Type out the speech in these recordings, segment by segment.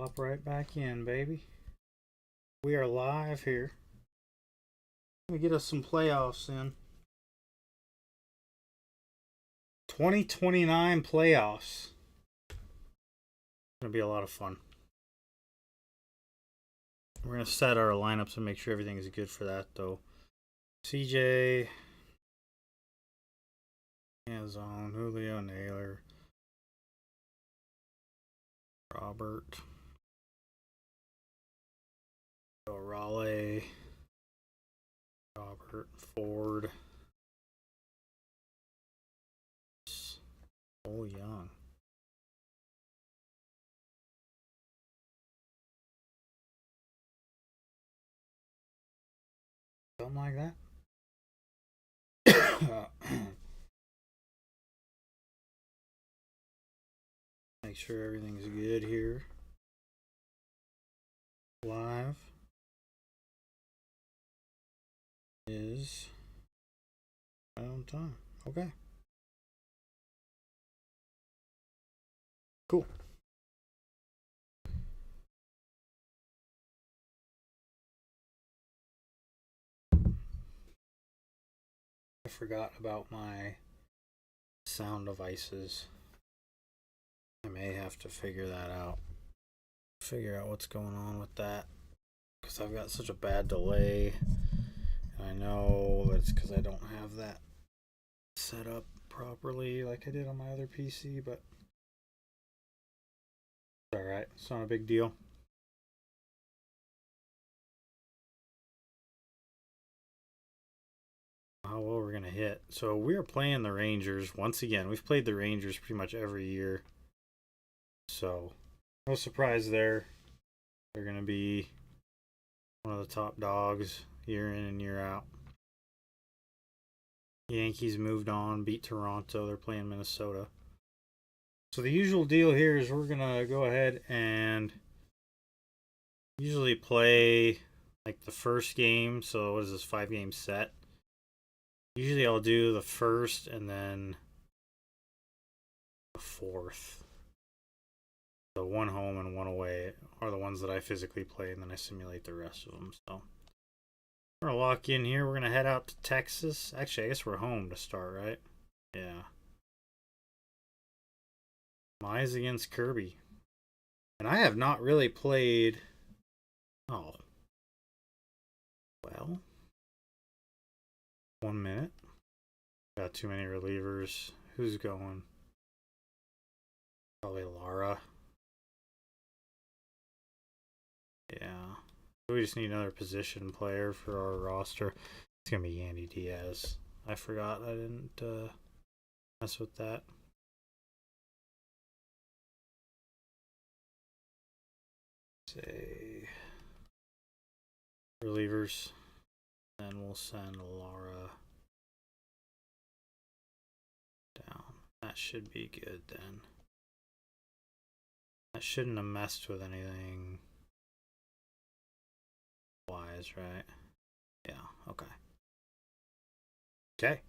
Pop right back in, baby. We are live here. Let me get us some playoffs in. 2029 playoffs. Gonna be a lot of fun. We're gonna set our lineups and make sure everything is good for that, though. CJ, Amazon, Julio, Naylor, Robert, Raleigh, Robert, Ford, Young. Something like that. Make sure everything's good here. Live is right on time. Okay. Cool. I forgot about my sound devices. I may have to figure that out. Figure out what's going on with that. Because I've got such a bad delay. And I know it's because I don't have that set up properly like I did on my other PC, but it's alright. It's not a big deal. How well we're gonna hit. So we are playing the Rangers once again. We've played the Rangers pretty much every year, so no surprise there. They're gonna be one of the top dogs year in and year out. Yankees moved on, beat Toronto. They're playing Minnesota. So the usual deal here is we're gonna go ahead and usually play like the first game. So what is this, 5-game set? Usually I'll do the first and then the fourth. So one home and one away are the ones that I physically play, and then I simulate the rest of them. So we're going to lock in here. We're going to head out to Texas. Actually, I guess we're home to start, right? Yeah. Mize against Kirby. And I have not really played... Oh. Well... 1 minute. Got too many relievers. Who's going? Probably Lara. Yeah. We just need another position player for our roster. It's going to be Yandy Diaz. I forgot I didn't mess with that. Say relievers. Then we'll send Lara down. That should be good then. That shouldn't have messed with anything wise, right? Yeah, okay. Okay.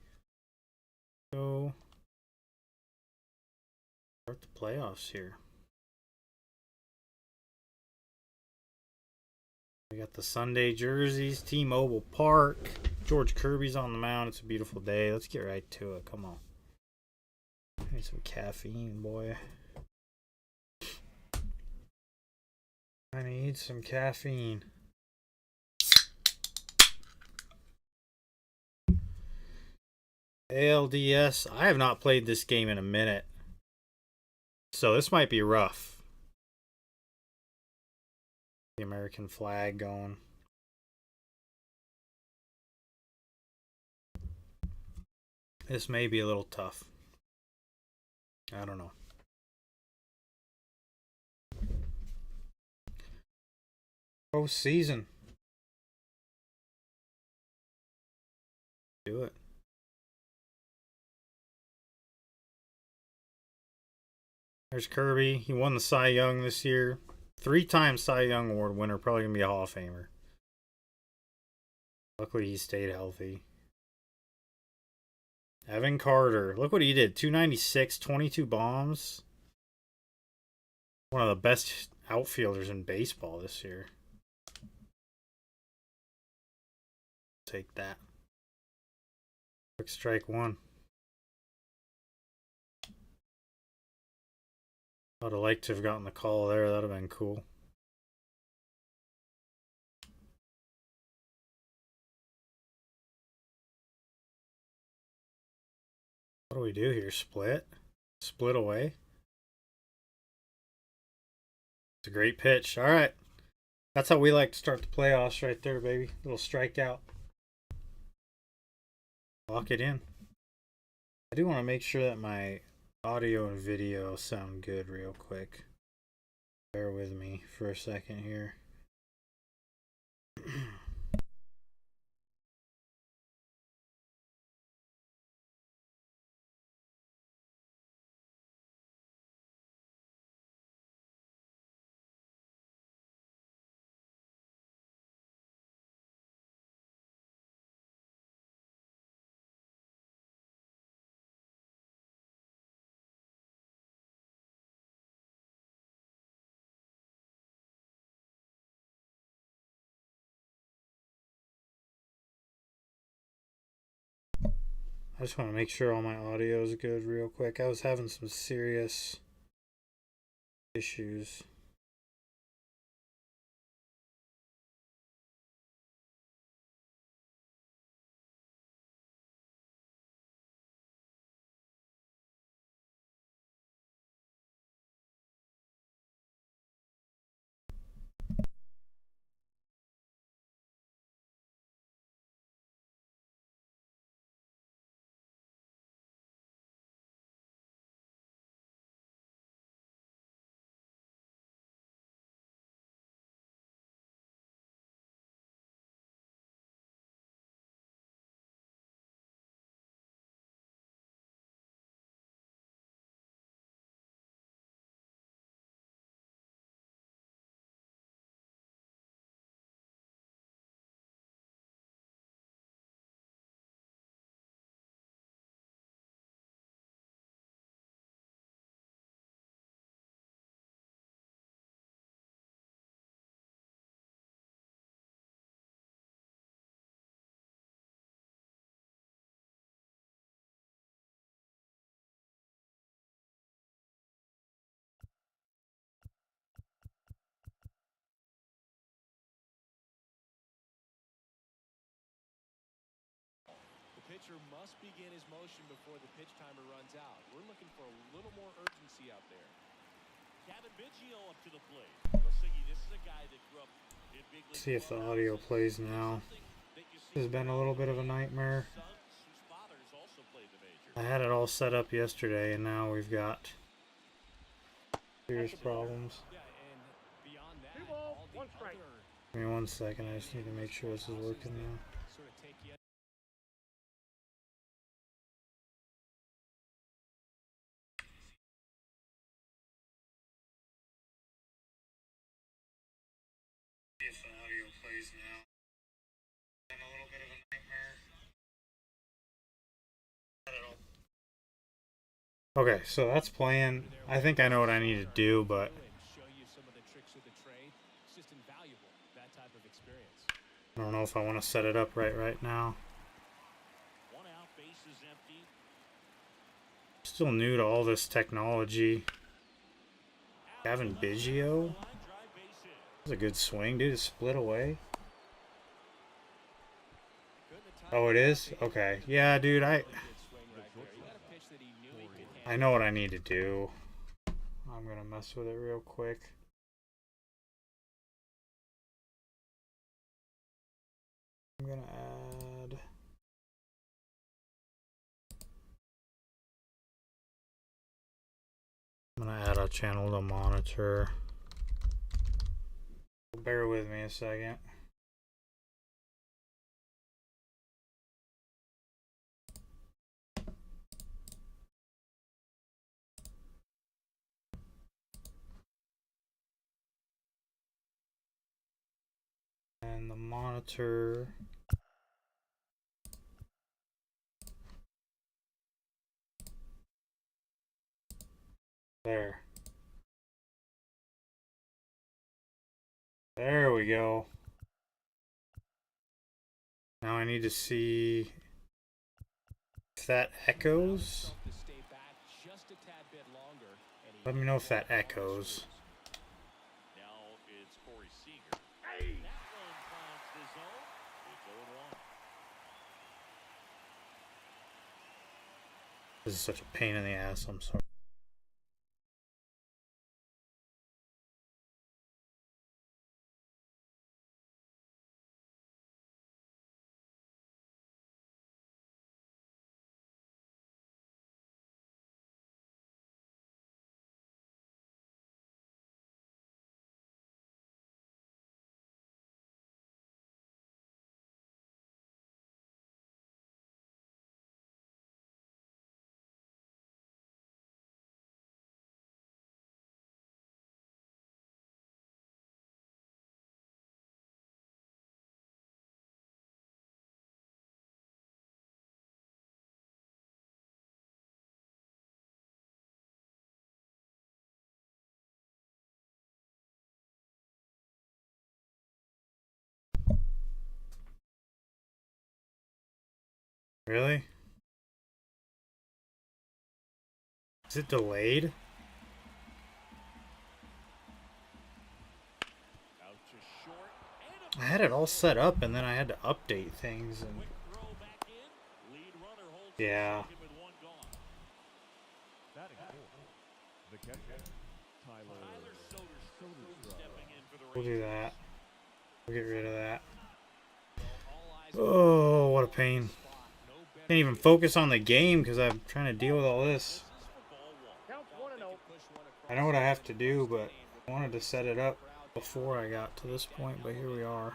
So start the playoffs here. We got the Sunday jerseys, T-Mobile Park. George Kirby's on the mound. It's a beautiful day. Let's get right to it. Come on. Need some caffeine, boy. I need some caffeine. ALDS. I have not played this game in a minute, so this might be rough. The American flag going. This may be a little tough. I don't know. Postseason. Do it. There's Kirby. He won the Cy Young this year. 3-time Cy Young Award winner. Probably going to be a Hall of Famer. Luckily, he stayed healthy. Evan Carter. Look what he did. 296, 22 bombs. One of the best outfielders in baseball this year. Take that. Quick strike one. I'd have liked to have gotten the call there. That'd have been cool. What do we do here? Split? Split away? It's a great pitch. All right. That's how we like to start the playoffs right there, baby. Little strikeout. Lock it in. I do want to make sure that my audio and video sound good real quick. Bear with me for a second here. I just want to make sure all my audio is good real quick. I was having some serious issues. Pitcher must begin his motion before the pitch timer runs out. We're looking for a little more urgency out there. Kevin Biggio up to the plate. Well, Siggy, this is a guy that grew up in big league. See if the audio plays now. This has been a little bit of a nightmare. I had it all set up yesterday, and now we've got serious problems. Give me 1 second. I just need to make sure this is working now. If the audio plays now. Been a little bit of a nightmare. Okay, so that's playing. I think I know what I need to do, but I don't know if I want to set it up right now. Still new to all this technology. Kevin Biggio. That's a good swing, dude. It's split away. Oh, it is? Okay. Yeah, dude, I know what I need to do. I'm going to mess with it real quick. I'm going to add... I'm going to add a channel to monitor. Bear with me a second. And the monitor. There. There we go. Now I need to see if that echoes. Let me know if that echoes. Now it's Corey Seager. That one finds the zone. It's 0-1. This is such a pain in the ass. I'm sorry. Really? Is it delayed? Out to short. And I had it all set up and then I had to update things and quick throw back in. Lead runner holds yeah. second with one gone. Batting fourth, the catcher, Tyler Soderstrom stepping in for the We'll do Rangers. that. We'll get rid of that. All eyes Oh, what a pain. no better Can't even focus on the game because I'm trying to deal with all this. for ball one. Counts 1-0. I know what I have to do, but I wanted to set it up before I got to this point, but here we are.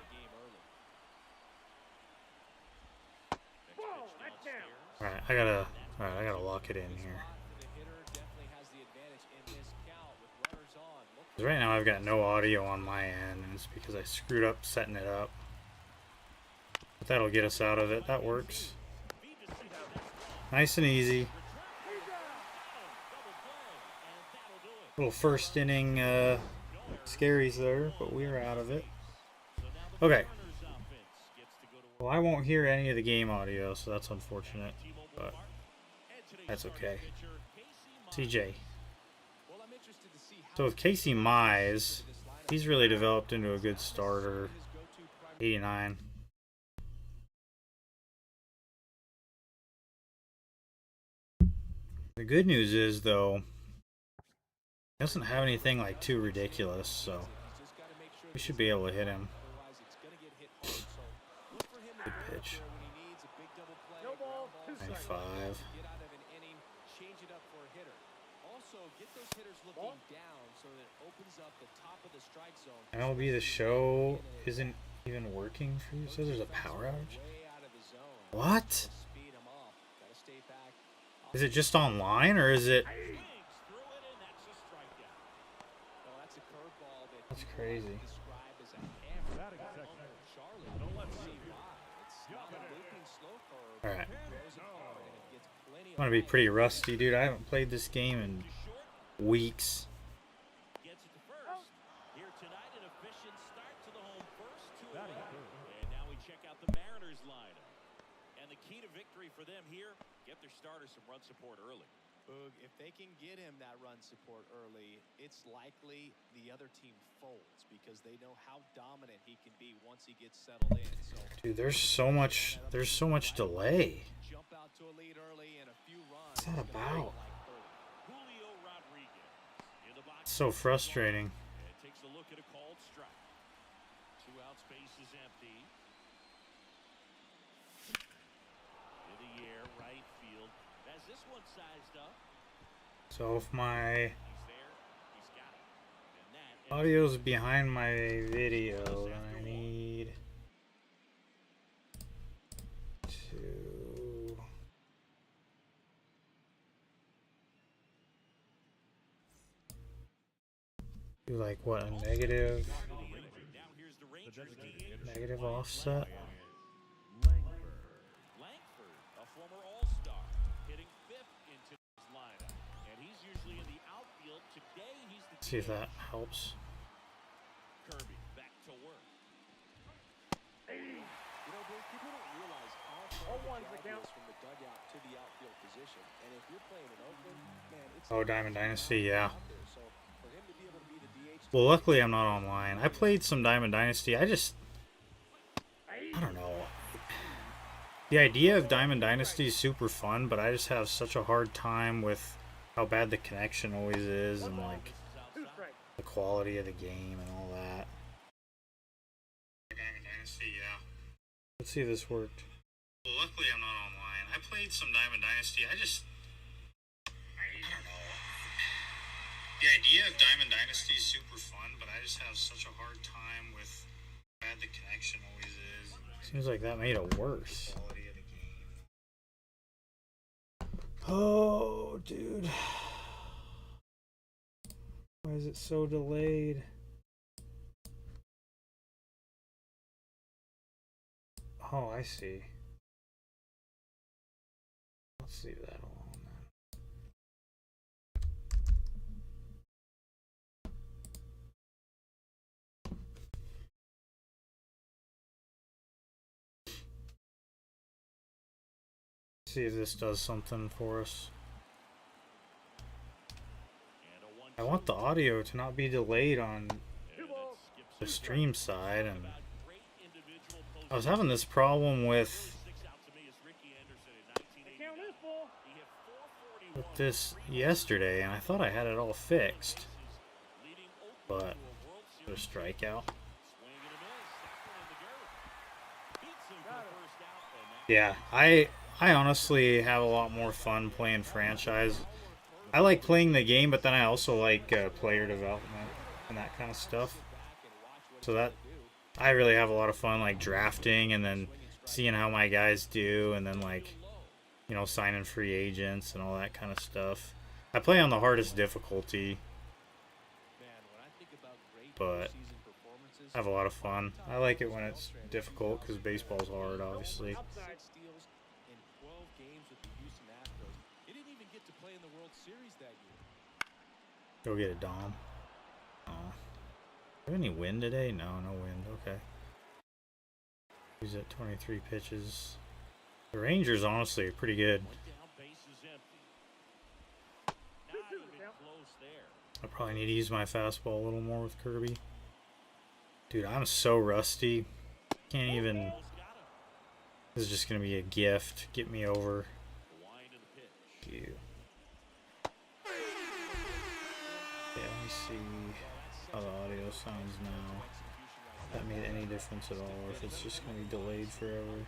Alright, I gotta lock it in here. 'Cause right now I've got no audio on my end, and it's because I screwed up setting it up. But that'll get us out of it. That works. Nice and easy. Little first inning scaries there, but we're out of it. Okay. Well, I won't hear any of the game audio, so that's unfortunate, but that's okay. CJ. So with Casey Mize, he's really developed into a good starter. 89. The good news is, though, he doesn't have anything like too ridiculous, so we should be able to hit him. Good pitch. 95. MLB The Show isn't even working for you? So there's a power outage? What? Is it just online or is it? That's crazy. Alright. I'm gonna be pretty rusty, dude. I haven't played this game in weeks. Gets it to first. Here tonight, an efficient start to the home first, 2-1. And now we check out the Mariners lineup. And the key to victory for them here, get their starter some run support early. Boog, if they can get him that run support early, it's likely the other team folds because they know how dominant he can be once he gets settled in. So, Dude, there's so much delay. jump out to a lead early and a few runs. What's that about? Julio Rodriguez in the box. So frustrating. And takes a look at a called strike. 2 out, space is empty. In the air, right field. Has this one sized up. So if my He's there. He's got it. And that audio's behind my video, then I need to do like what, a negative now here's the Rangers key in. negative offset? Langford, a former All-Star, hitting 5th in today's lineup. And he's usually in the outfield. Today he's the See if that helps. Kirby back to ones that count. from the dugout to the outfield position. And if you're playing in Oakland, man, it's Oh, Diamond Dynasty, yeah. out there. So for him to be able to be the DH, Well, luckily I'm not online. I played some Diamond Dynasty. I don't know. The idea of Diamond Dynasty is super fun, but I just have such a hard time with how bad the connection always is and like the quality of the game and all that. Diamond Dynasty, yeah. Let's see if this worked. Well, luckily I'm not online. I played some Diamond Dynasty. I don't know. The idea of Diamond Dynasty is super fun, but I just have such a hard time with how bad the connection always is. Seems like that made it worse. Oh, dude. Why is it so delayed? Oh, I see. Let's leave that alone then. See if this does something for us. I want the audio to not be delayed on the stream side, and I was having this problem with this yesterday, and I thought I had it all fixed, but a strikeout. Yeah, I honestly have a lot more fun playing franchise. I like playing the game, but then I also like player development and that kind of stuff. So that I really have a lot of fun, like drafting and then seeing how my guys do, and then like, you know, signing free agents and all that kind of stuff. I play on the hardest difficulty, but I have a lot of fun. I like it when it's difficult because baseball's hard, obviously. Go get a Dom. Oh. Have any wind today? No, no wind. Okay. He's at 23 pitches. The Rangers, honestly, are pretty good. I probably need to use my fastball a little more with Kirby. Dude, I'm so rusty. Can't even... This is just going to be a gift. Get me over. Thank you. Yeah, let me see how the audio sounds now. If that made any difference at all, or if it's just going to be delayed forever.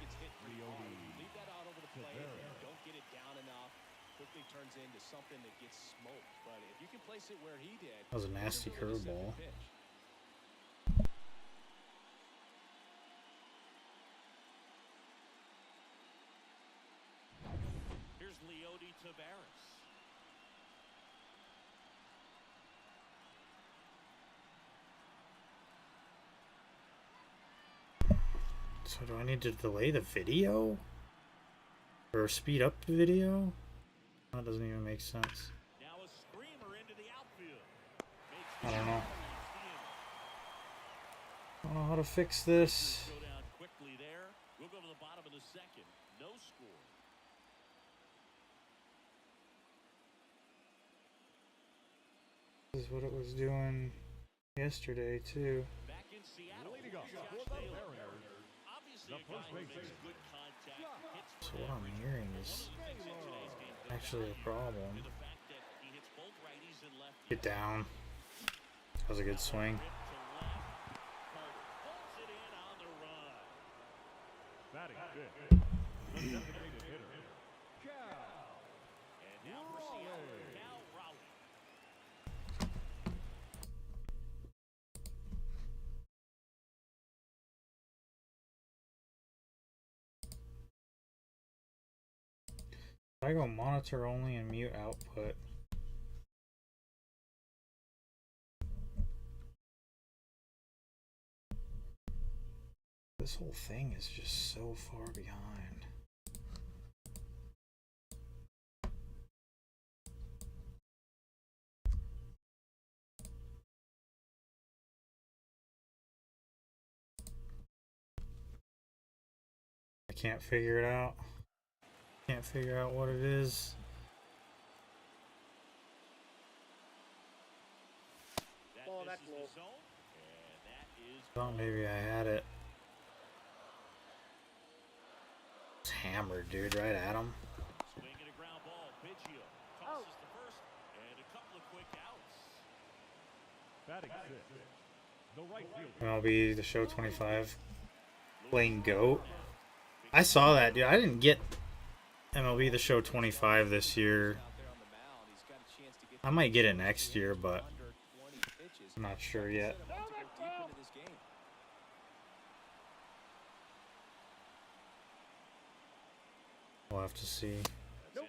That was a nasty curveball. Here's Leody Taveras. So do I need to delay the video? Or speed up the video? That doesn't even make sense. Now a screamer into the outfield. I don't know. I don't know how to fix this. Go down quickly there. We'll go to the bottom of the second. No score. This is what it was doing yesterday too. Back in Seattle. Leading off for the Mariners, Obviously, the first baseman. good contact. Hits So what I'm hearing is actually a problem. the fact that he hits both righties and lefties. Get down. That was a good swing. To left. Carter pulls it in on the run. Batting fifth, the designated hitter, Cal. And now for Seattle, Cal Raleigh. I go monitor only and mute output. This whole thing is just so far behind. I can't figure it out. Can't figure out what it is. Oh, that's low. Thought maybe I had it. It's hammered, dude, right at him. Swinging a ground ball. Biggio tosses the first, and a couple of quick outs. Batting sixth. The right fielder. MLB The Show 25. Playing GOAT. I saw that, dude. I didn't get MLB The Show 25 this year. I might get it next year, but I'm not sure yet. We'll have to see. Nope.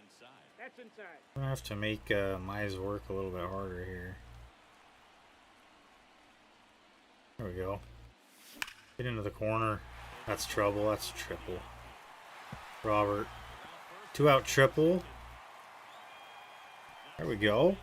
That's inside. I'm gonna have to make Mize work a little bit harder here. There we go. Get into the corner. That's trouble. That's triple. Robert. 2 out triple. There we go.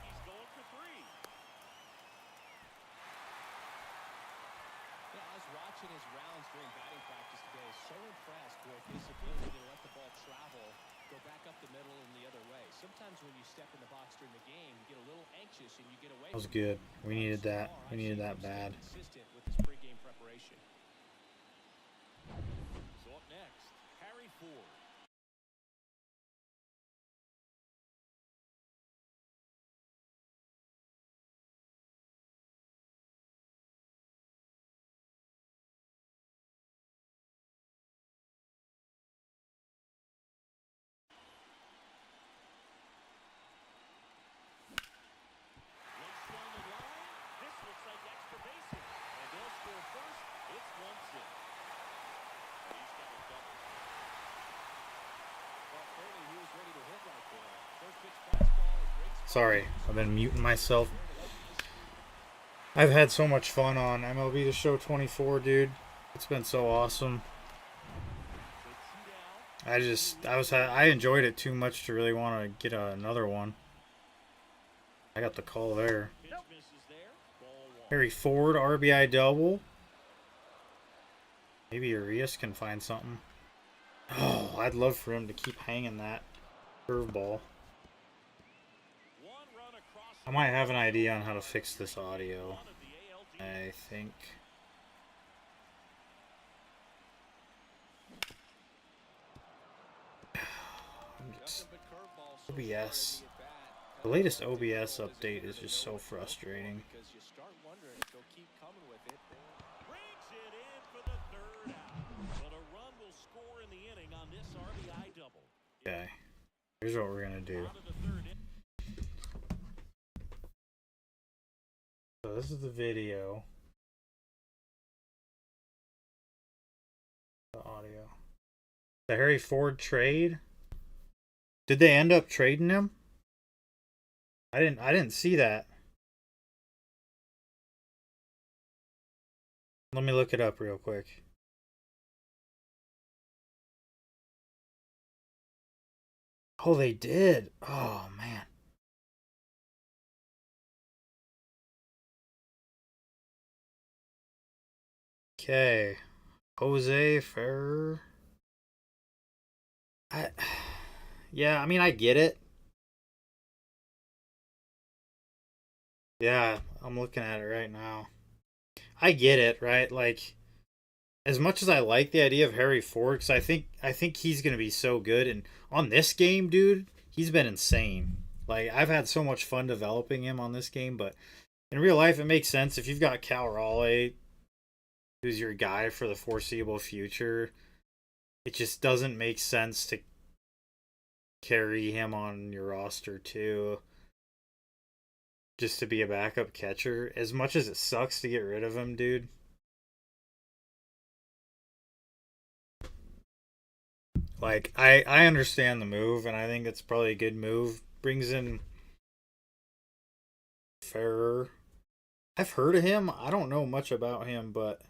Yeah, I was watching his rounds during batting practice today. So impressed with his ability to let the ball travel, go back up the middle and the other way. Sometimes when you step in the box during the game, you get a little anxious and you get away. That was good. We needed that. We needed that bad. Consistent with his pregame preparation. So up next, Harry Ford. This looks like extra bases, and they'll score first. It's 1-6. He's got a double. Well, clearly he was ready to hit right there. First pitch fastball is great. Sorry, I've been muting myself. I've had so much fun on MLB The Show 24, dude. It's been so awesome. I enjoyed it too much to really want to get another one. I got the call there. Pitch misses there. Ball one. Harry Ford, RBI double. Maybe Urias can find something. Oh, I'd love for him to keep hanging that curveball. One run across I might have an idea on how to fix this audio. one of the ALD. I think. Nothing but curveballs so far in OBS. the at-bat. The latest OBS update is just so frustrating. Because you start wondering if they'll keep coming with it. Brings it in for the third out. But a run will score in the inning on this RBI double. Okay. Here's what we're gonna do. On to the third inning. So this is the video. The audio. The Harry Ford trade. Did they end up trading him? I didn't see that. Let me look it up real quick. Oh, they did. Oh, man. Okay. Jose Ferrer. Yeah, I mean, I get it. Yeah, I'm looking at it right now. I get it, right? Like, as much as I like the idea of Harry Ford, because I think he's gonna be so good, and on this game, dude, he's been insane. Like, I've had so much fun developing him on this game, but in real life, it makes sense if you've got Cal Raleigh, who's your guy for the foreseeable future. It just doesn't make sense to carry him on your roster too, just to be a backup catcher. As much as it sucks to get rid of him, dude. Like, I understand the move, and I think it's probably a good move. Brings in Ferrer. I've heard of him. I don't know much about him, but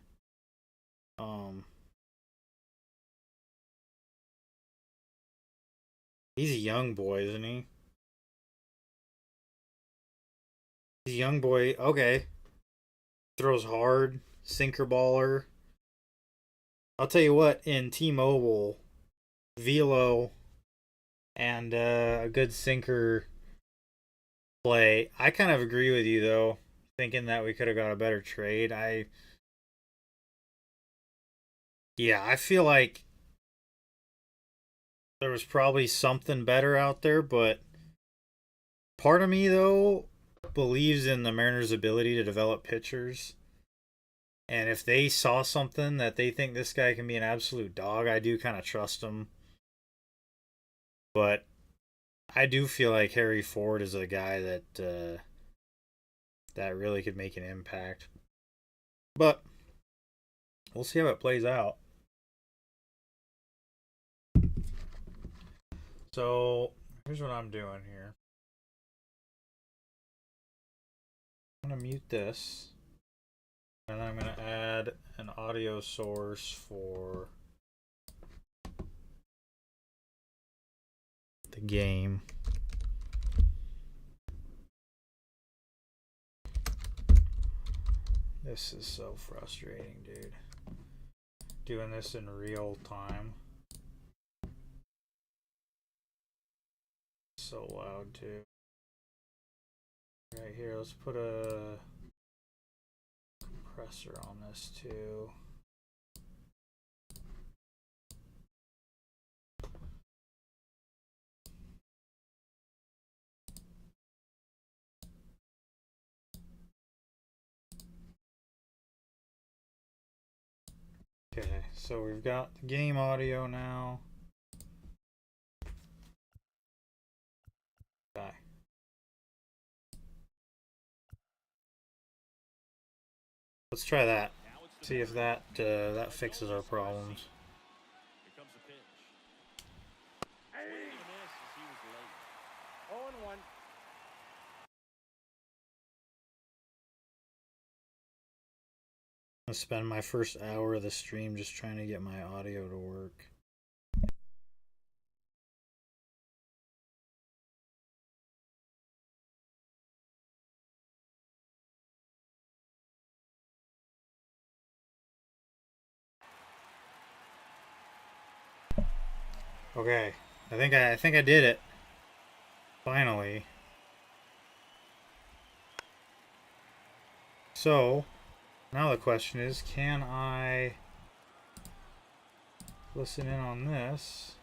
he's a young boy, isn't he? He's a young boy. Okay. Throws hard. Sinker baller. I'll tell you what, in T-Mobile, Velo and a good sinker play. I kind of agree with you though, thinking that we could have got a better trade. I feel like there was probably something better out there, but part of me though believes in the Mariners' ability to develop pitchers. And if they saw something that they think this guy can be an absolute dog, I do kind of trust him. But I do feel like Harry Ford is a guy that that really could make an impact. But we'll see how it plays out. So here's what I'm doing here. I'm going to mute this. And I'm going to add an audio source for the game. This is so frustrating, dude. Doing this in real time. So loud, too. Right here, let's put a compressor on this too. Okay, so we've got the game audio now. Okay. Let's try that. See if that that fixes our problems. Here comes the pitch. Hey. Swing and a miss as he was late. 0-1. I spend my first hour of the stream just trying to get my audio to work. Okay, I think I did it. Finally. So, now the question is, can I listen in on this?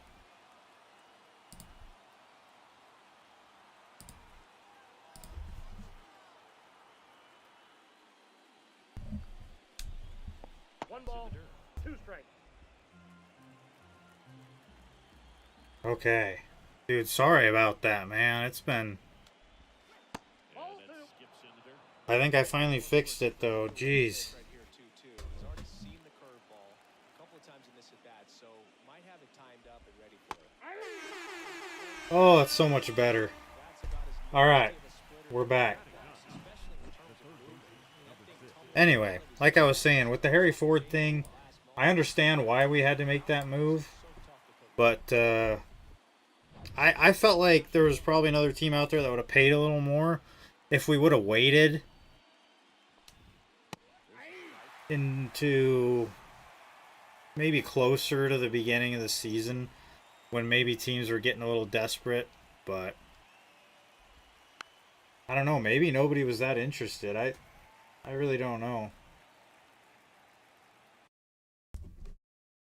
One ball, 2 strikes. Okay. Dude, sorry about that, man. It's been... Yeah, that skips into there. I think I finally fixed it, though. Jeez. Right here, 2-2. He's already seen the curveball a couple of times in this at bat, so might have it timed up and ready for it. Oh, it's so much better. That's about as All right. easy of a splitter We're back. especially in terms of movement. That thing tumbles Anyway, like I was saying, with the Harry Ford thing, I understand why we had to make that move. But I felt like there was probably another team out there that would have paid a little more if we would have waited into maybe closer to the beginning of the season when maybe teams were getting a little desperate. But I don't know, maybe nobody was that interested. I really don't know. Let's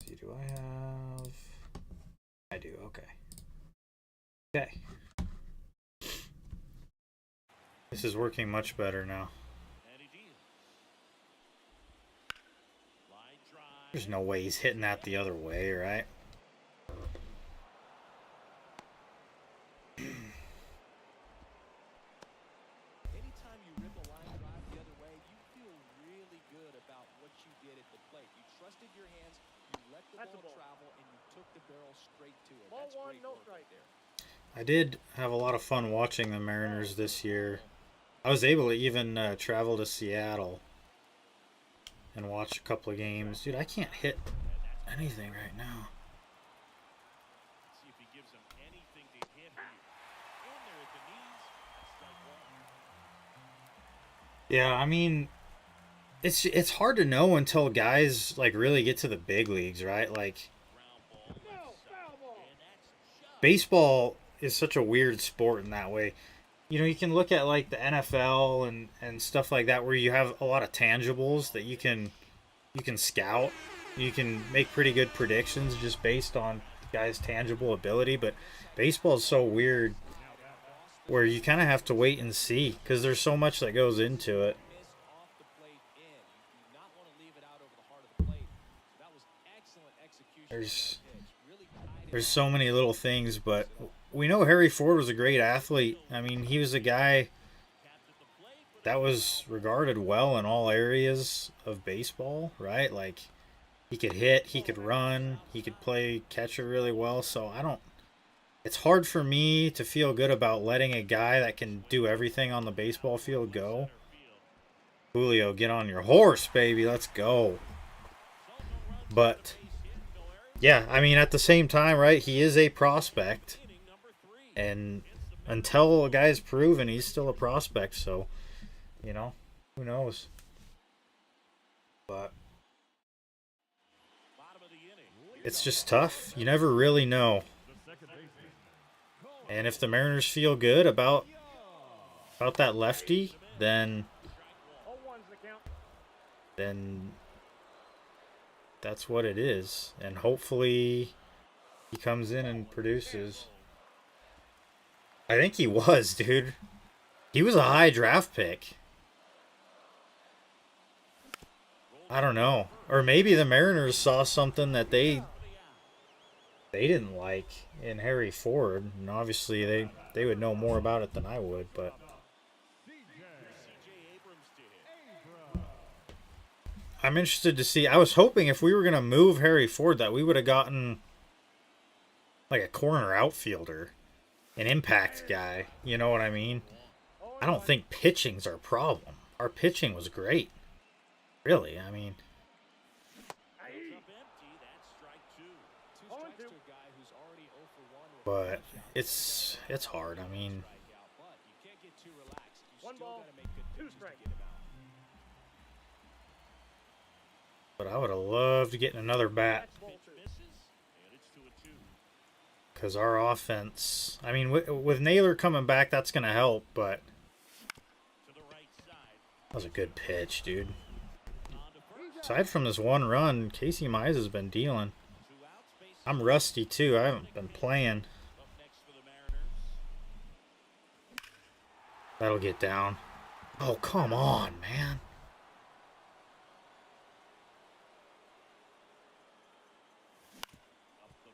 see, do I have... I do, okay. Okay. This is working much better now. And he deals. Line drive. There's no way he's hitting that the other way, right? Anytime you rip a line drive the other way, you feel really good about what you did at the plate. You trusted your hands, you let the That's a ball ball. travel, and you took the barrel straight to it. Ball That's one, great no work right strike. there. I did have a lot of fun watching the Mariners this year. I was able to even travel to Seattle and watch a couple of games. Dude, I can't hit anything right now. See if he gives him anything to hit here. In there at the knees. Strike one. Yeah, I mean, it's hard to know until guys like really get to the big leagues, right? Like Ground ball. No, foul ball. And that's just baseball is such a weird sport in that way. You know, you can look at like the NFL and stuff like that where you have a lot of tangibles that you can scout. You can make pretty good predictions just based on the guy's tangible ability, but baseball is so weird where you kind of have to wait and see because there's so much that goes into it. Miss off the plate in. You do not want to leave it out over the heart of the plate. So that was excellent execution. There's so many little things, but we know Harry Ford was a great athlete. I mean, he was a guy that was regarded well in all areas of baseball, right? Like, he could hit, he could run, he could play catcher really well. So it's hard for me to feel good about letting a guy that can do everything on the baseball field go. Julio, get on your horse, baby. Let's go. But yeah, I mean, at the same time, right, he is a prospect. And until a guy's proven, he's still a prospect. So, you know, who knows? But it's just tough. You never really know. And if the Mariners feel good about that lefty, then that's what it is. And hopefully he comes in and produces. I think he was, dude. He was a high draft pick. I don't know. Or maybe the Mariners saw something that they didn't like in Harry Ford. And obviously they would know more about it than I would, but I'm interested to see. I was hoping if we were going to move Harry Ford that we would have gotten like a corner outfielder, an impact guy. You know what I mean? I don't think pitching's our problem. Our pitching was great. Really, I mean. But it's hard. I mean, One ball, two strikes. but I would have loved to get another bat. Because our offense, I mean, with Naylor coming back, that's going to help, but that was a good pitch, dude. Aside from this one run, Casey Mize has been dealing. I'm rusty, too. I haven't been playing. That'll get down. Oh, come on, man.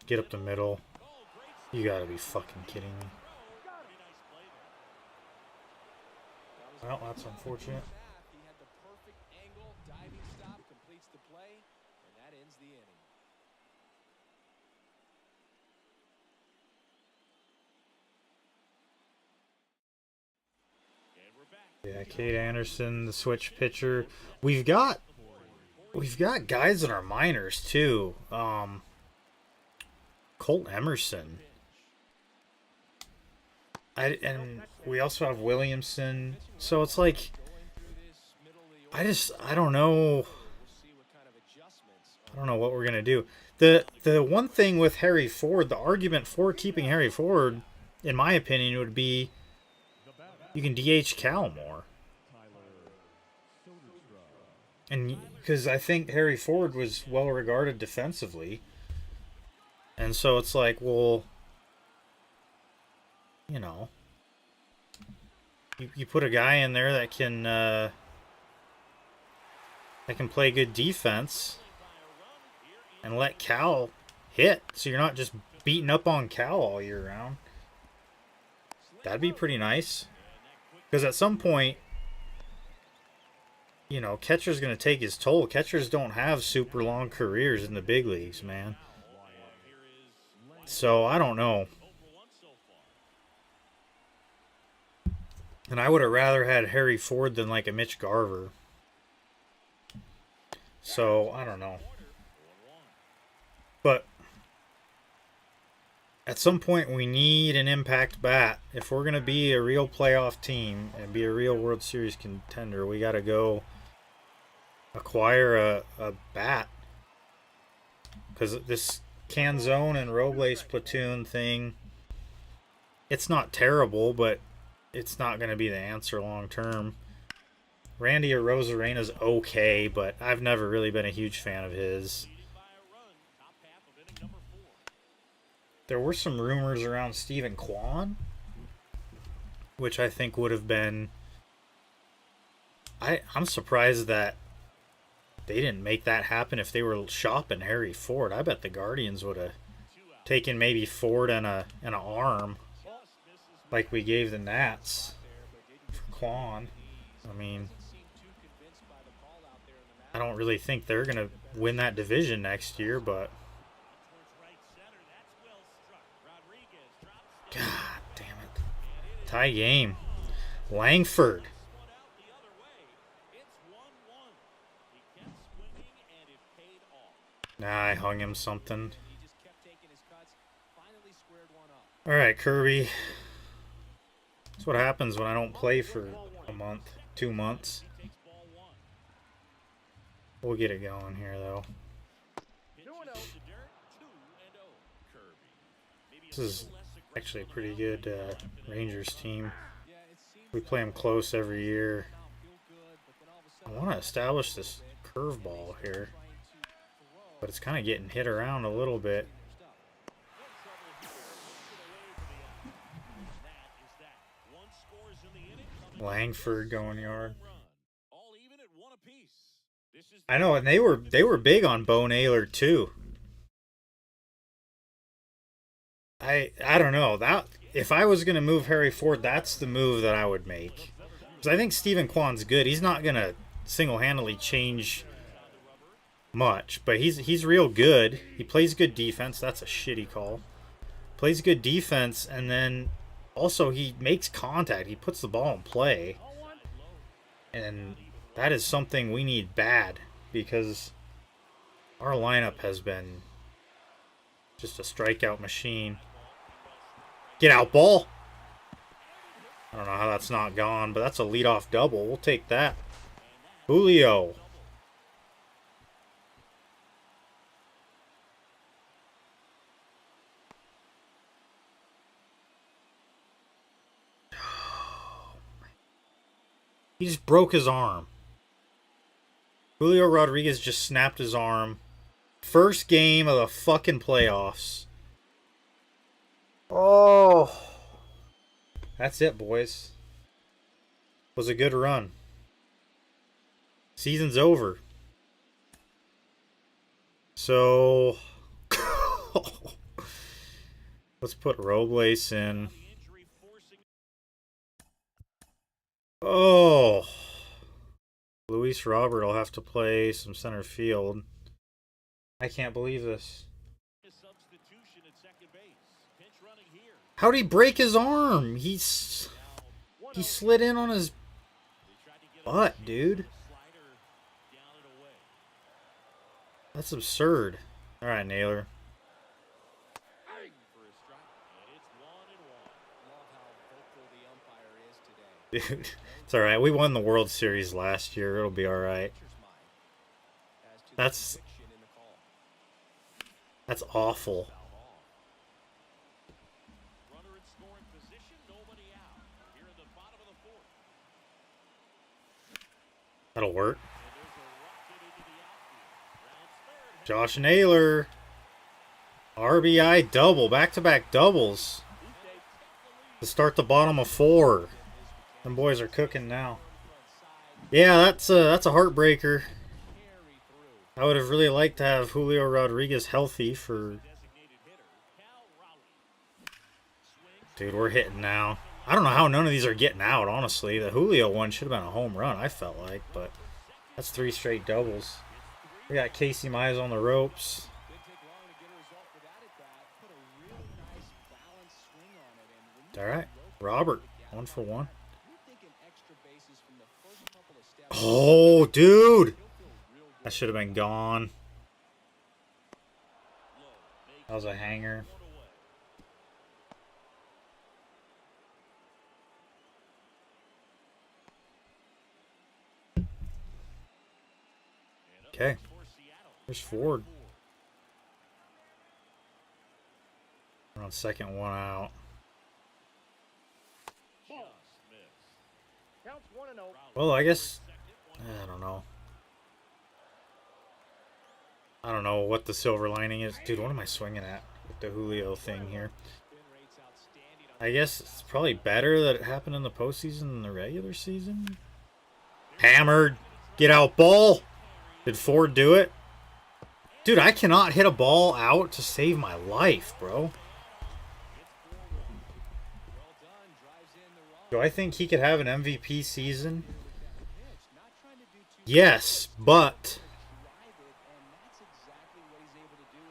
Get up the middle. You gotta be fucking kidding me. Well, that's unfortunate. He had the perfect angle, diving stop, completes the play, and that ends the inning. Yeah, Cade Anderson, the switch pitcher. We've got guys in our minors too. Colt Emerson. And we also have Williamson. So it's like I don't know. I don't know what we're gonna do. The one thing with Harry Ford, the argument for keeping Harry Ford, in my opinion, would be you can DH Cal more. And because I think Harry Ford was well regarded defensively. And so it's like, well, you know, you put a guy in there that can play good defense and let Cal hit, so you're not just beating up on Cal all year round. That'd be pretty nice. Because at some point, you know, catcher's going to take his toll. Catchers don't have super long careers in the big leagues, man. So, I don't know. And I would have rather had Harry Ford than like a Mitch Garver. So, I don't know. But at some point we need an impact bat. If we're going to be a real playoff team and be a real World Series contender, we got to go acquire a bat. Because this Canzone and Robles platoon thing, it's not terrible, but it's not going to be the answer long term. Randy Arozarena's okay, but I've never really been a huge fan of his. There were some rumors around Stephen Kwan, which I think would have been... I'm surprised that they didn't make that happen if they were shopping Harry Ford. I bet the Guardians would have taken maybe Ford and an arm like we gave the Nats for Kwan. I mean, I don't really think they're going to win that division next year, but God damn it. Tie game. Langford. Nah, I hung him something. Alright, Kirby. That's what happens when I don't play for a month, 2 months. We'll get it going here, though. This is actually a pretty good Rangers team. We play them close every year. I want to establish this curveball here, but it's kind of getting hit around a little bit. Langford going yard. I know, and they were big on Bo Naylor too. I don't know, that if I was gonna move Harry Ford, that's the move that I would make. Because I think Stephen Kwan's good. He's not gonna single-handedly change much, but he's real good. He plays good defense. That's a shitty call. Plays good defense, and then also he makes contact. He puts the ball in play, and that is something we need bad because our lineup has been just a strikeout machine. Get out, ball. I don't know how that's not gone, but that's a leadoff double. We'll take that. Julio. He just broke his arm. Julio Rodriguez just snapped his arm. First game of the fucking playoffs. Oh. That's it, boys. Was a good run. Season's over. So let's put Robles in. Oh. Luis Robert will have to play some center field. I can't believe this. How'd he break his arm? He slid in on his butt, dude. That's absurd. All right, Naylor. Dude, it's all right. We won the World Series last year. It'll be all right. That's awful. That'll work. Josh Naylor. RBI double. Back-to-back doubles. To start the bottom of 4. Them boys are cooking now. Yeah, that's a heartbreaker. I would have really liked to have Julio Rodriguez healthy for... Dude, we're hitting now. I don't know how none of these are getting out, honestly. The Julio one should have been a home run, I felt like, but that's 3 straight doubles. We got Casey Mize on the ropes. All right, Robert, 1 for 1. Oh, dude. That should have been gone. That was a hanger. Okay. There's Ford. We're on second, 1 out. 1-0. Well, I guess I don't know. I don't know what the silver lining is. Dude, what am I swinging at with the Julio thing here? I guess it's probably better that it happened in the postseason than the regular season. Hammered. Get out ball. Did Ford do it? Dude, I cannot hit a ball out to save my life, bro. Do I think he could have an MVP season? Yes, but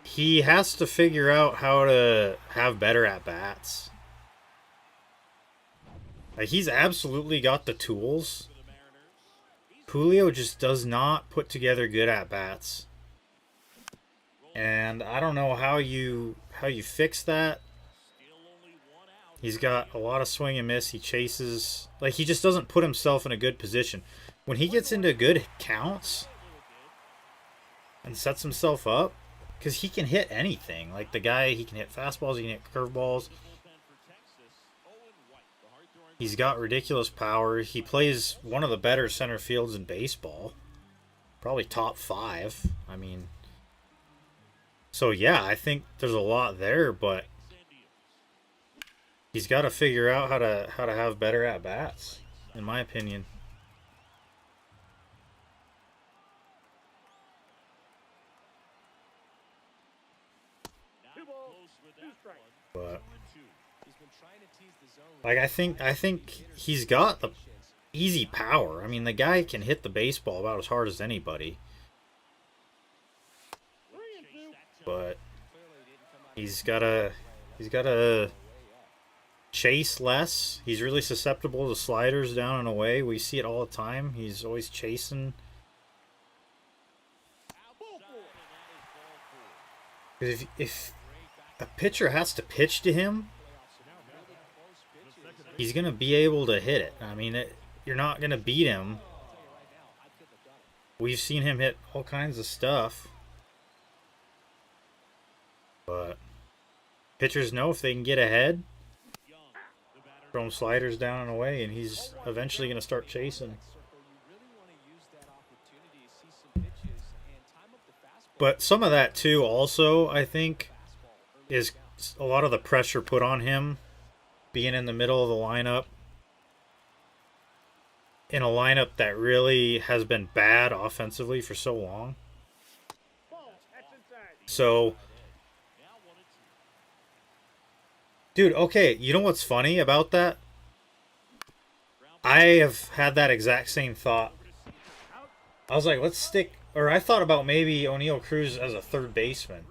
he has to figure out how to have better at-bats. Like, he's absolutely got the tools. Julio just does not put together good at-bats. And I don't know how you fix that. He's got a lot of swing and miss. He chases. Like, he just doesn't put himself in a good position. When he gets into good counts and sets himself up, because he can hit anything. Like, the guy, he can hit fastballs, he can hit curveballs. He's got ridiculous power. He plays one of the better center fields in baseball. Probably top 5. I mean, so yeah, I think there's a lot there, but he's got to figure out how to have better at bats, in my opinion. But like, I think he's got the easy power. I mean, the guy can hit the baseball about as hard as anybody. But he's gotta chase less. He's really susceptible to sliders down and away. We see it all the time. He's always chasing. If a pitcher has to pitch to him, he's gonna be able to hit it. I mean, you're not gonna beat him. We've seen him hit all kinds of stuff. But pitchers know if they can get ahead, throw him sliders down and away, and he's eventually going to start chasing. But some of that too also, I think, is a lot of the pressure put on him being in the middle of the lineup. In a lineup that really has been bad offensively for so long. So, dude, okay, you know what's funny about that? I have had that exact same thought. I was like, let's stick, or I thought about maybe O'Neal Cruz as a third baseman.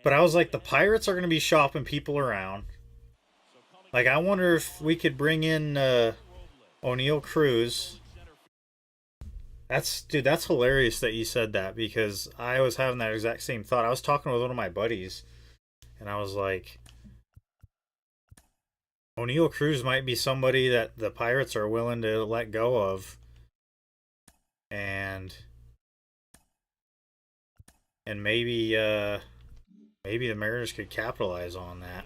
But I was like, the Pirates are going to be shopping people around. Like, I wonder if we could bring in O'Neal Cruz. Dude, that's hilarious that you said that, because I was having that exact same thought. I was talking with one of my buddies, and I was like, O'Neal Cruz might be somebody that the Pirates are willing to let go of. And maybe maybe the Mariners could capitalize on that.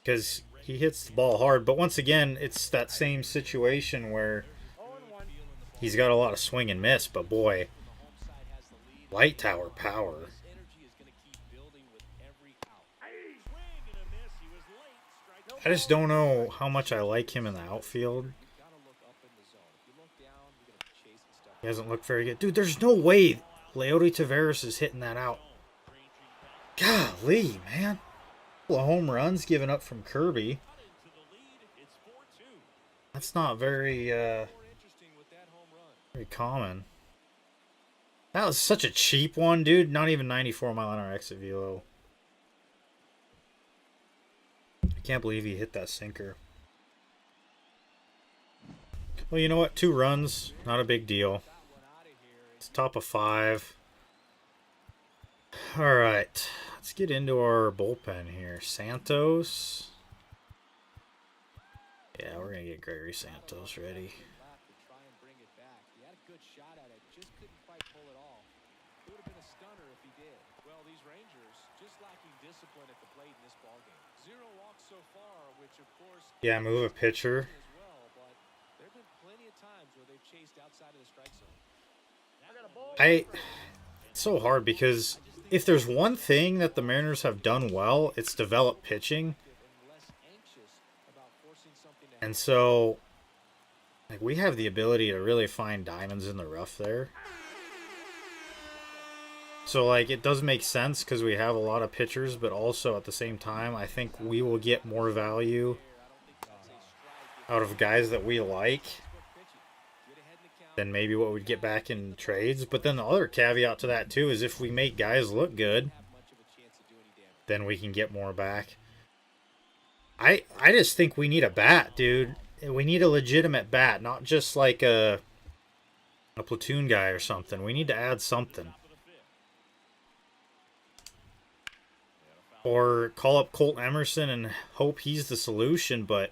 Because he hits the ball hard. But once again, it's that same situation where he's got a lot of swing and miss. But boy, light tower power. I just don't know how much I like him in the outfield. He hasn't looked very good. Dude, there's no way Leody Taveras is hitting that out. Golly, man. A couple of home runs given up from Kirby. That's not very common. That was such a cheap one, dude. Not even 94 mile an hour exit velo. I can't believe he hit that sinker. Well, you know what? 2 runs, not a big deal. It's top of 5. All right, let's get into our bullpen here. Santos. Yeah, we're gonna get Gregory Santos ready. Yeah, move a pitcher. been plenty of times where they've chased outside of the strike zone. It's so hard because if there's one thing that the Mariners have done well, it's develop pitching. And so, like, we have the ability to really find diamonds in the rough there. So, like, it does make sense because we have a lot of pitchers, but also at the same time, I think we will get more value out of guys that we like than maybe what we'd get back in trades. But then the other caveat to that, too, is if we make guys look good, then we can get more back. I just think we need a bat, dude. We need a legitimate bat, not just like a platoon guy or something. We need to add something. Or call up Colt Emerson and hope he's the solution, but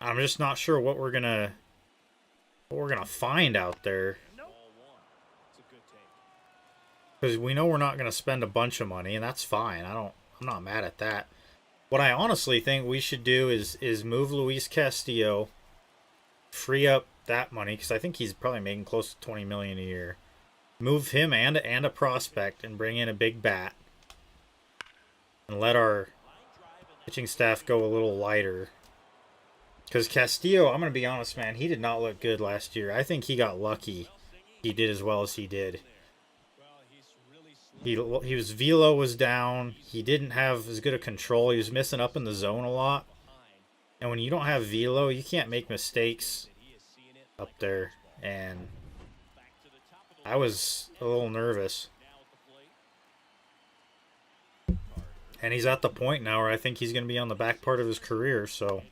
I'm just not sure what we're gonna find out there. Because we know we're not gonna spend a bunch of money, and that's fine. I'm not mad at that. What I honestly think we should do is move Luis Castillo, free up that money, because I think he's probably making close to $20 million a year. Move him and a prospect and bring in a big bat. And let our pitching staff go a little lighter. Because Castillo, I'm going to be honest, man, he did not look good last year. I think he got lucky. He did as well as he did. His velo was down. He didn't have as good a control. He was missing up in the zone a lot. And when you don't have velo, you can't make mistakes up there. And I was a little nervous. And he's at the point now where I think he's going to be on the back part of his career, so.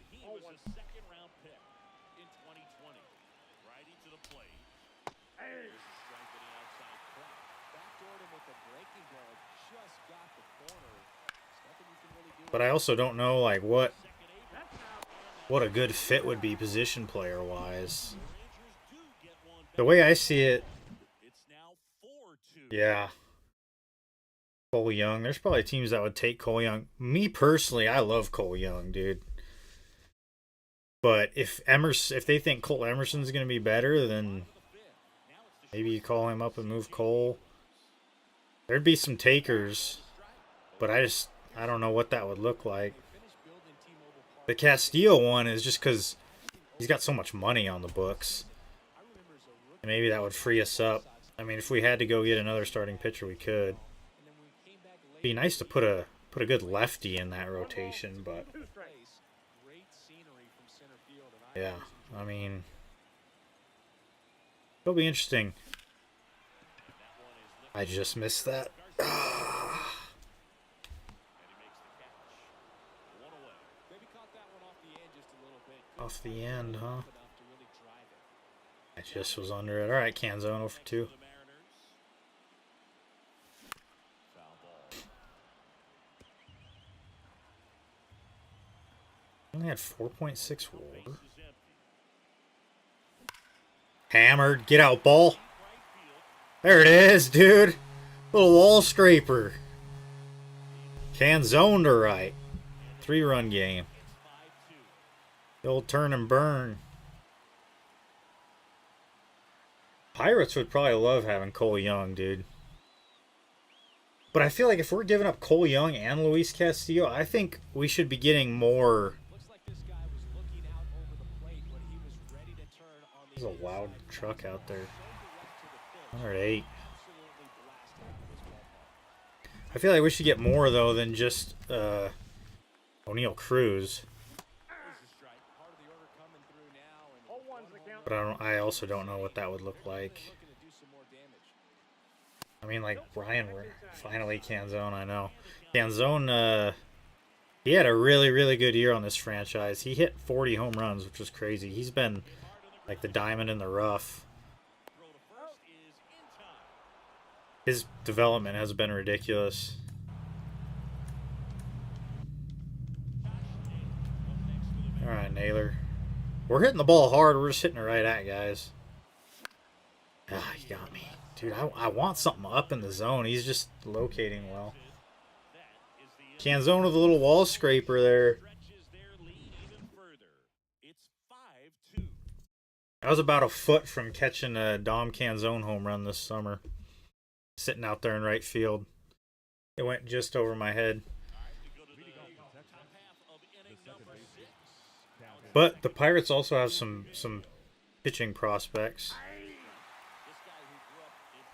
But I also don't know, like, what a good fit would be position player-wise. The way I see it, yeah. Cole Young. There's probably teams that would take Cole Young. Me personally, I love Cole Young, dude. But if they think Colt Emerson's going to be better, then maybe you call him up and move Cole. There'd be some takers, but I don't know what that would look like. The Castillo one is just because he's got so much money on the books. And maybe that would free us up. I mean, if we had to go get another starting pitcher, we could. Be nice to put a good lefty in that rotation, but yeah, I mean, it'll be interesting. I just missed that. Off the end, huh? I just was under it. All right, Canzone 0-for-2. Only had 4.6 WAR. Hammered. Get out, ball. There it is, dude. Little wall scraper. Canzone to right. 3-run game. The old turn and burn. Pirates would probably love having Cole Young, dude. But I feel like if we're giving up Cole Young and Luis Castillo, I think we should be getting more. There's a loud truck out there. 108. I feel like we should get more, though, than just O'Neal Cruz. But I also don't know what that would look like. I mean, like, Brian, finally Canzone, I know. Canzone, he had a really, really good year on this franchise. He hit 40 home runs, which was crazy. He's been like the diamond in the rough. His development has been ridiculous. Alright, Naylor. We're hitting the ball hard. We're just hitting it right at guys. Ah, you got me. Dude, I want something up in the zone. He's just locating well. Canzone with a little wall scraper there. I was about a foot from catching a Dom Canzone home run this summer, sitting out there in right field. It went just over my head. But the Pirates also have some pitching prospects.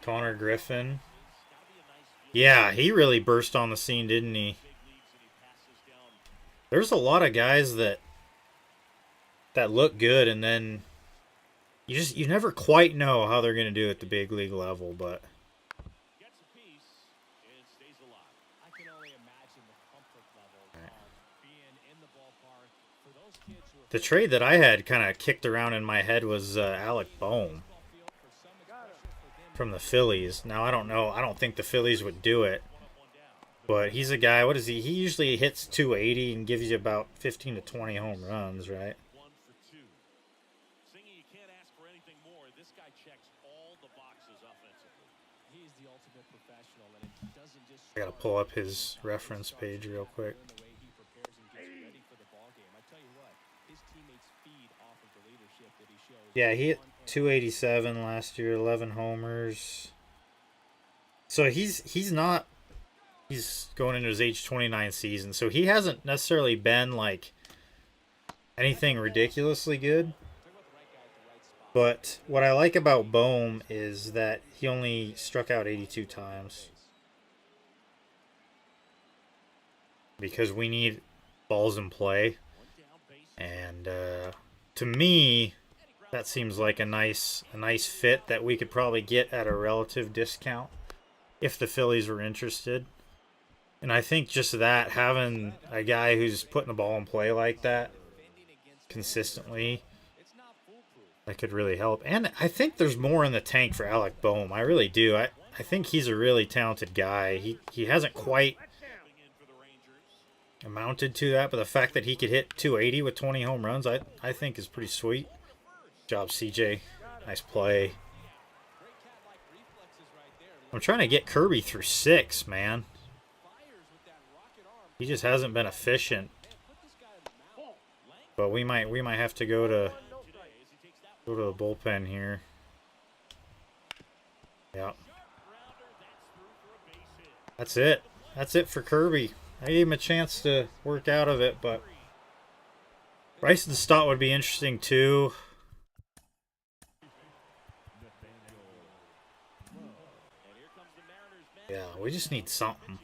Connor Griffin. Yeah, he really burst on the scene, didn't he? There's a lot of guys that look good, and then you never quite know how they're going to do at the big league level, but I can only imagine the comfort level of being in the ballpark for those kids who are the trade that I had kind of kicked around in my head was Alec Boehm field for some expression for them. from the Phillies. Now, I don't know. I don't think the Phillies would do it. But he's a guy, what is he? He usually hits 280 and gives you about 15 to 20 home runs, right? 1 for 2. Singing, you can't ask for anything more. This guy checks all the boxes offensively. He is the ultimate professional, and it doesn't just I gotta pull up his reference page real quick. in the way he prepares and gets ready for the ball game. I tell you what, his teammates feed off of the leadership that he shows. Yeah, he hit on and 287 last year, 11 homers. So he's not. He's going into his age 29 season, so he hasn't necessarily been like anything ridiculously good. But what I like about Bohm is that he only struck out 82 times. Because we need balls in play. And to me, that seems like a nice fit that we could probably get at a relative discount if the Phillies were interested. And I think just that, having a guy who's putting the ball in play like that consistently, that could really help. And I think there's more in the tank for Alec Boehm. I really do. I think he's a really talented guy. He hasn't quite amounted to that, but the fact that he could hit 280 with 20 home runs, I think is pretty sweet. Good job, CJ. Nice play. I'm trying to get Kirby through 6, man. He just hasn't been efficient. But we might have to go to the bullpen here. Yeah. That's it. That's it for Kirby. I gave him a chance to work out of it, but Bryson Stott would be interesting too. Yeah, we just need something.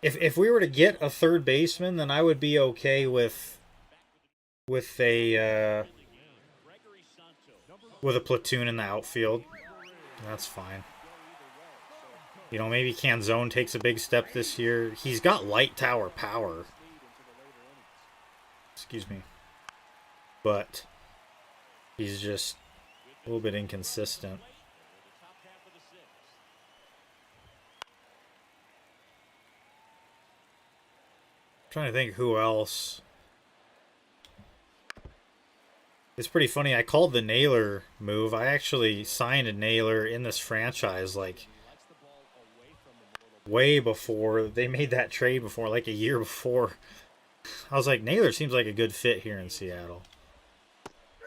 If we were to get a third baseman, then I would be okay with a platoon in the outfield. That's fine. You know, maybe Canzone takes a big step this year. He's got light tower power. Excuse me. But he's just a little bit inconsistent. I'm trying to think who else. It's pretty funny. I called the Naylor move. I actually signed a Naylor in this franchise like way before they made that trade before, like a year before. I was like, Naylor seems like a good fit here in Seattle.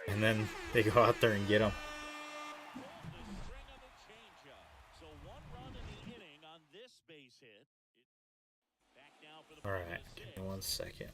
And then they go out there and get him. All right, give me 1 second.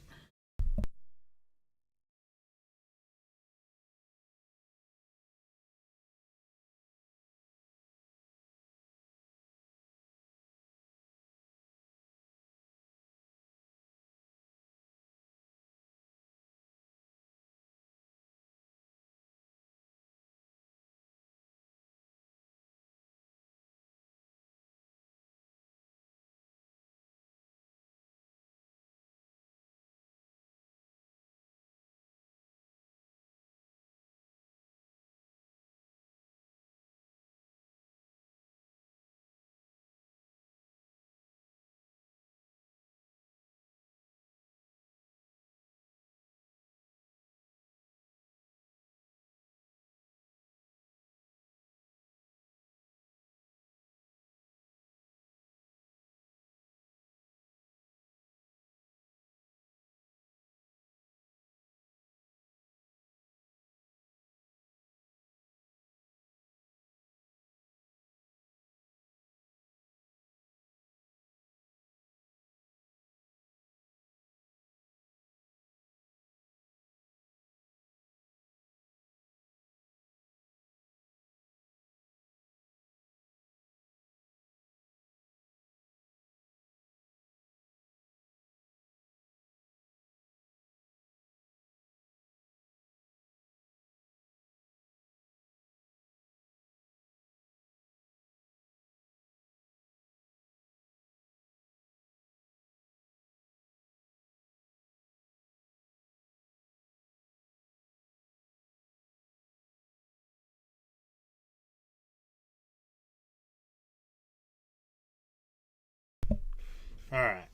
Alright.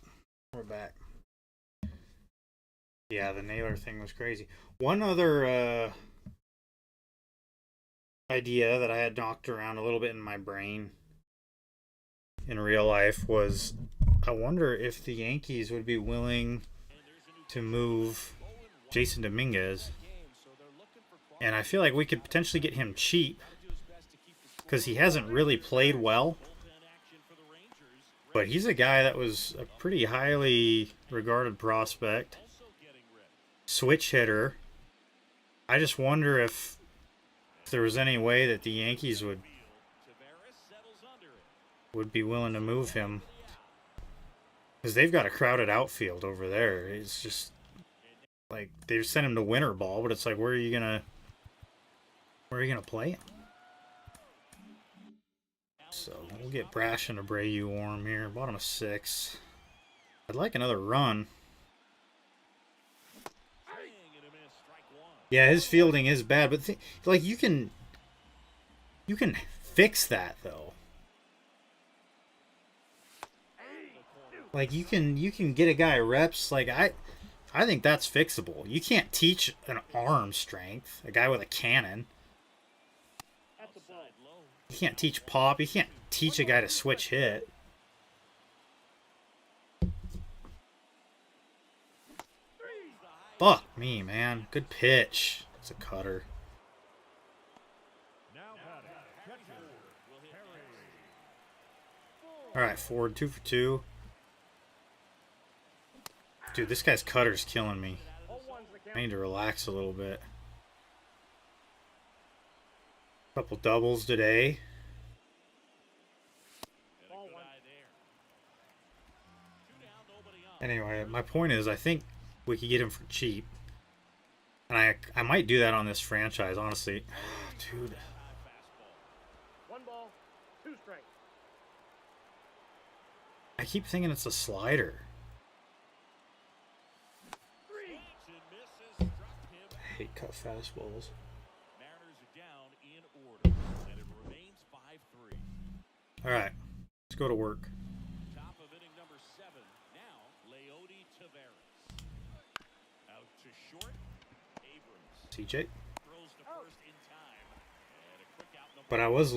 We're back. Yeah, the Naylor thing was crazy. One other idea that I had knocked around a little bit in my brain in real life was I wonder if the Yankees would be willing to move Jason Dominguez. And I feel like we could potentially get him cheap because he hasn't really played well. But he's a guy that was a pretty highly regarded prospect. Switch hitter. I just wonder if there was any way that the Yankees would be willing to move him. Because they've got a crowded outfield over there. It's just like they've sent him to winter ball, but it's like where are you gonna play him? So we'll get Brash and Abreu warm here. Bottom of 6. I'd like another run. Yeah, his fielding is bad, but like you can fix that though. Like you can get a guy reps. Like I think that's fixable. You can't teach an arm strength, a guy with a cannon. You can't teach pop. You can't teach a guy to switch hit. Fuck me, man. Good pitch. It's a cutter. Alright, Ford, 2 for 2. Dude, this guy's cutter's killing me. I need to relax a little bit. Couple doubles today. Anyway, my point is I think we could get him for cheap. And I might do that on this franchise, honestly. Dude. 1 ball, 2 strikes. I keep thinking it's a slider. I hate cut fastballs. Alright, let's go to work. Top of inning number 7. Now, Leody Taveras. Out to short. Abrams. CJ. Throws to first in time. And a quick out number. But I was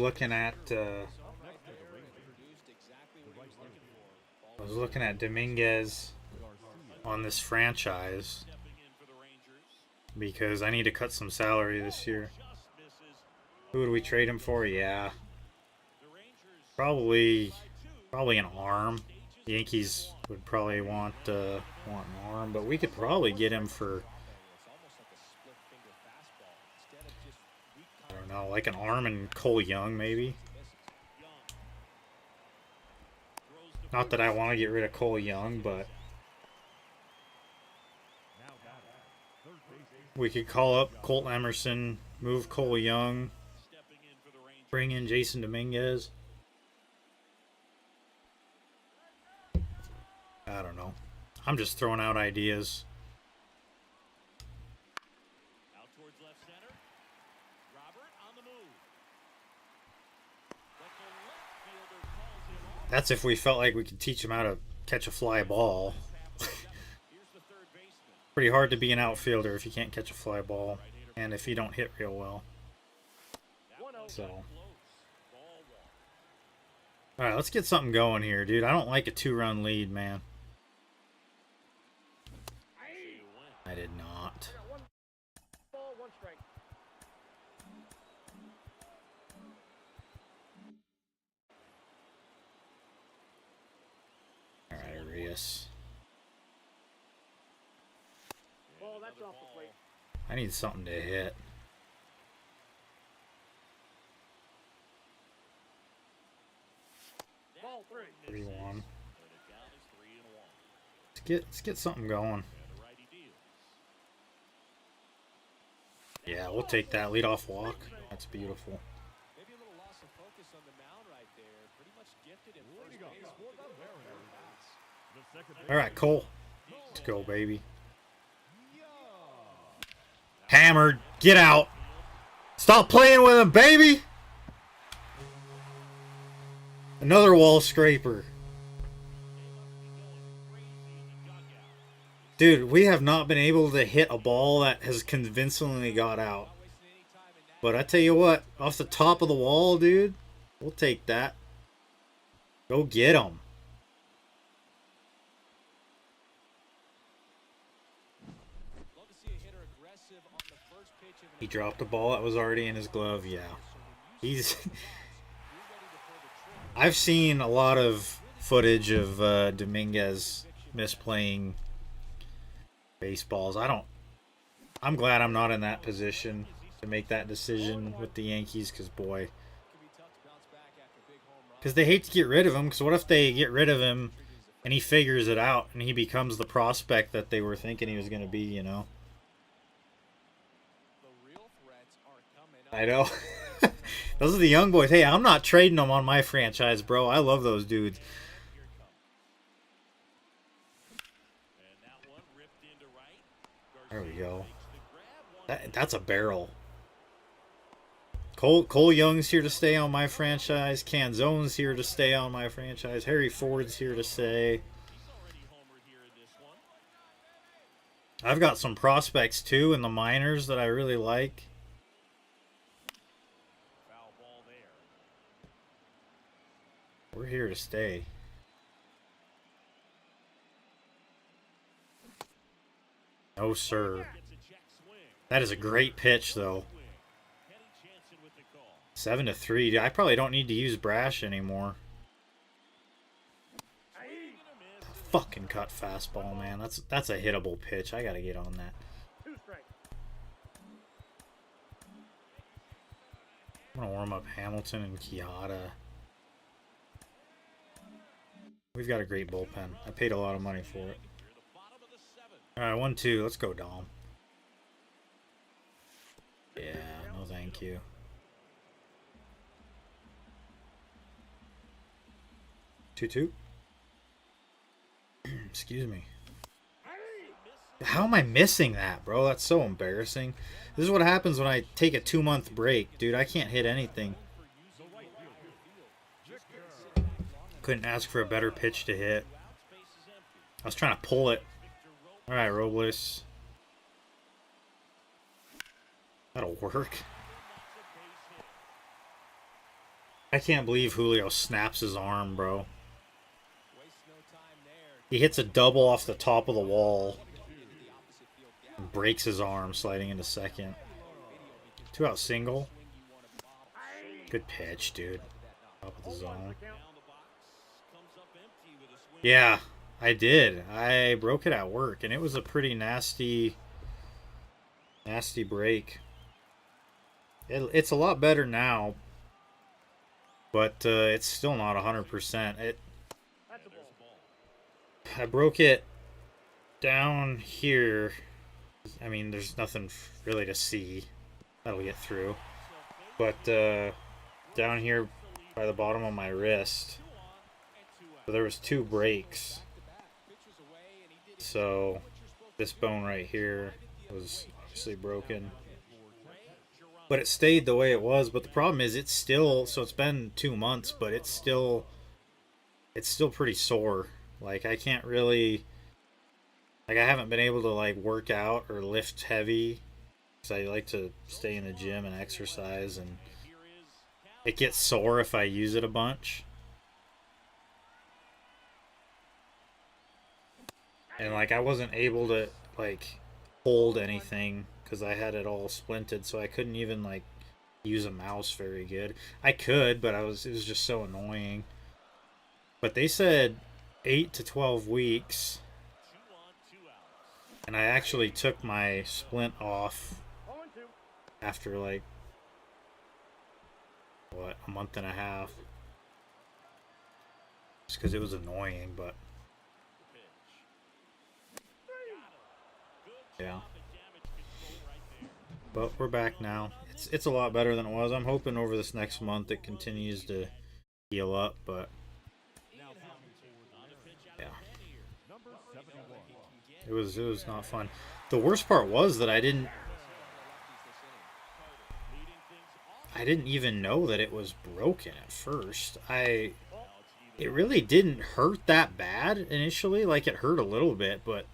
looking at Dominguez on this franchise because I need to cut some salary this year. Who would we trade him for? Yeah. Probably an arm. The Yankees would probably want an arm, but we could probably get him for, I don't know, like an arm and Cole Young maybe. Not that I want to get rid of Cole Young, but we could call up Colt Emerson, move Cole Young, bring in Jason Dominguez. I don't know. I'm just throwing out ideas. Out towards left center. Robert on the move. But the left fielder calls him off. That's if we felt like we could teach him how to catch a fly ball. Here's the third baseman. Pretty hard to be an outfielder if you can't catch a fly ball and if you don't hit real well. So, all right, let's get something going here, dude. I don't like a 2-run lead, man. I did not. 1 ball, 1 strike. All right, Arias. Ball, that's off the plate. I need something to hit. Ball 3. 3-1. Let's get something going. Yeah, we'll take that leadoff walk. That's beautiful. Maybe a little loss of focus on the mound right there. Pretty much gifted in first base. All right, Cole. Let's go, baby. Hammered. Get out. Stop playing with him, baby. Another wall scraper. Dude, we have not been able to hit a ball that has convincingly got out. But I tell you what, off the top of the wall, dude, we'll take that. Go get him. He dropped a ball that was already in his glove. Yeah. He's... I've seen a lot of footage of Dominguez misplaying baseballs. I'm glad I'm not in that position to make that decision with the Yankees, because boy, because they hate to get rid of him. Because what if they get rid of him and he figures it out and he becomes the prospect that they were thinking he was going to be, you know? I know. Those are the young boys. Hey, I'm not trading them on my franchise, bro. I love those dudes. There we go. That's a barrel. Cole Young's here to stay on my franchise. Canzone's here to stay on my franchise. Harry Ford's here to stay. I've got some prospects too in the minors that I really like. We're here to stay. No, sir. That is a great pitch, though. 7-3. I probably don't need to use Brash anymore. Fucking cut fastball, man. That's a hittable pitch. I gotta get on that. I'm gonna warm up Hamilton and Quijada. We've got a great bullpen. I paid a lot of money for it. Alright, 1-2. Let's go, Dom. Yeah, no thank you. 2-2. Excuse me. How am I missing that, bro? That's so embarrassing. This is what happens when I take a 2-month break. Dude, I can't hit anything. Couldn't ask for a better pitch to hit. I was trying to pull it. Alright, Robles. That'll work. I can't believe Julio snaps his arm, bro. He hits a double off the top of the wall. And breaks his arm sliding into second. 2-out single. Good pitch, dude. Top of the zone. Yeah, I did. I broke it at work, and it was a pretty nasty break. It's a lot better now, but it's still not 100%. I broke it down here. I mean, there's nothing really to see. That'll get through. But down here by the bottom of my wrist, so there was 2 breaks. So this bone right here was obviously broken. But it stayed the way it was. But the problem is it's still, so it's been 2 months, but it's still pretty sore. Like, I can't really, like, I haven't been able to, like, work out or lift heavy, because I like to stay in the gym and exercise, and it gets sore if I use it a bunch. And, like, I wasn't able to, like, hold anything because I had it all splinted, so I couldn't even, like, use a mouse very good. I could, but it was just so annoying. But they said 8 to 12 weeks, and I actually took my splint off after, like, what, a month and a half, just because it was annoying. But yeah, but we're back now. It's a lot better than it was. I'm hoping over this next month it continues to heal up, but yeah, it was not fun. The worst part was that I didn't even know that it was broken at first. It really didn't hurt that bad initially. Like, it hurt a little bit, but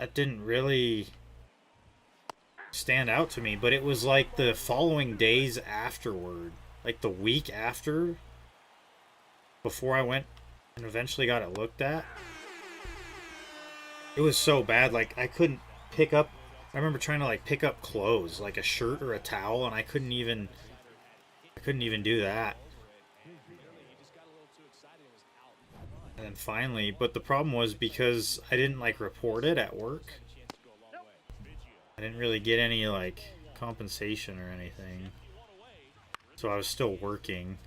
that didn't really stand out to me, but it was like the following days afterward, like the week after, before I went and eventually got it looked at. It was so bad, like I couldn't pick up. I remember trying to like pick up clothes, like a shirt or a towel, and I couldn't even do that. And then finally, but the problem was because I didn't like report it at work. I didn't really get any like compensation or anything. So I was still working.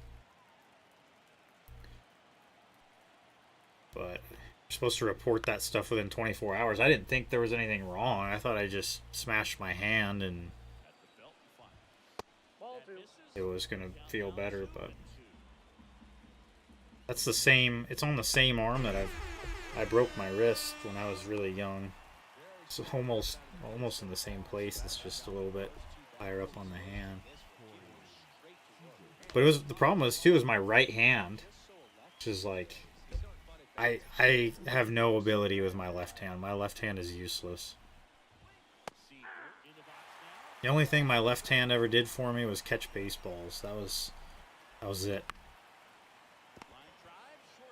But you're supposed to report that stuff within 24 hours. I didn't think there was anything wrong. I thought I just smashed my hand and it was gonna feel better, but that's the same. It's on the same arm that I broke my wrist when I was really young. It's almost in the same place. It's just a little bit higher up on the hand. But the problem was too is my right hand, which is like I have no ability with my left hand. My left hand is useless. The only thing my left hand ever did for me was catch baseballs. That was it.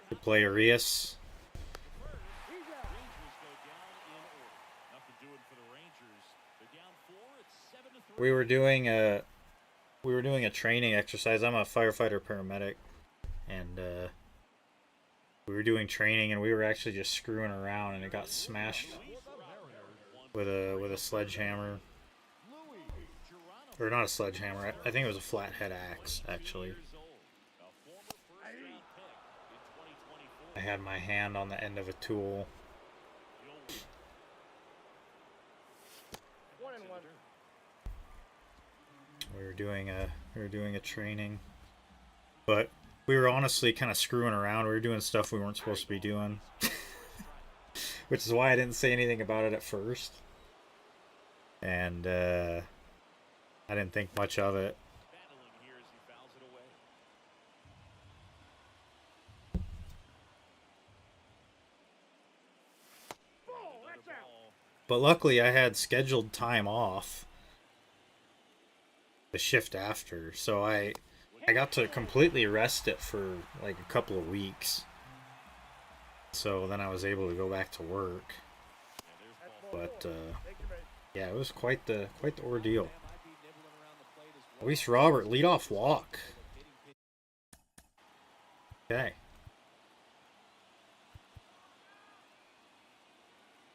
Could play Arias. We were doing a training exercise. I'm a firefighter paramedic, and we were doing training, and we were actually just screwing around, and it got smashed with a sledgehammer, or not a sledgehammer. I think it was a flathead axe, actually. I had my hand on the end of a tool. 1-1. We were doing a training, but we were honestly kind of screwing around. We were doing stuff we weren't supposed to be doing, which is why I didn't say anything about it at first. And I didn't think much of it. But luckily I had scheduled time off the shift after, so I got to completely rest it for like a couple of weeks. So then I was able to go back to work. But yeah, it was quite the ordeal. Luis Robert, leadoff walk. Okay.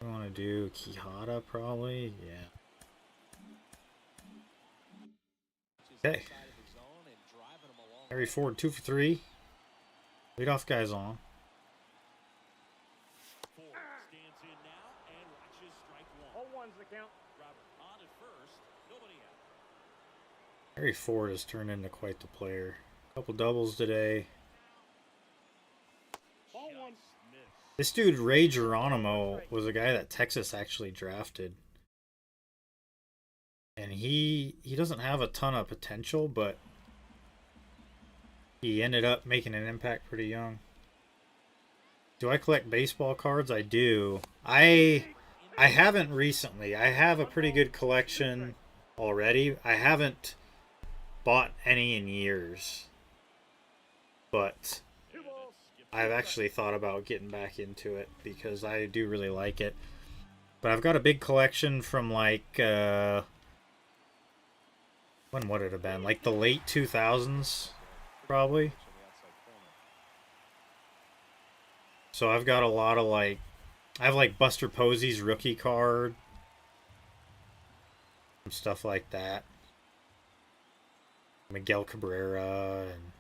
I want to do Quijada probably, yeah. Okay. Harry Ford 2 for 3. Leadoff guy's on. Stands in now and watches strike one. 0-1's the count. Robert on at first, nobody out. Harry Ford has turned into quite the player. Couple doubles today. Ball 1. This dude, Ray Geronimo, was a guy that Texas actually drafted. And he doesn't have a ton of potential, but he ended up making an impact pretty young. Do I collect baseball cards? I do. I haven't recently. I have a pretty good collection already. I haven't bought any in years. But I've actually thought about getting back into it because I do really like it. But I've got a big collection from like when would it have been? Like the late 2000s, probably. So I've got a lot of like, I have like Buster Posey's rookie card, and stuff like that. Miguel Cabrera, and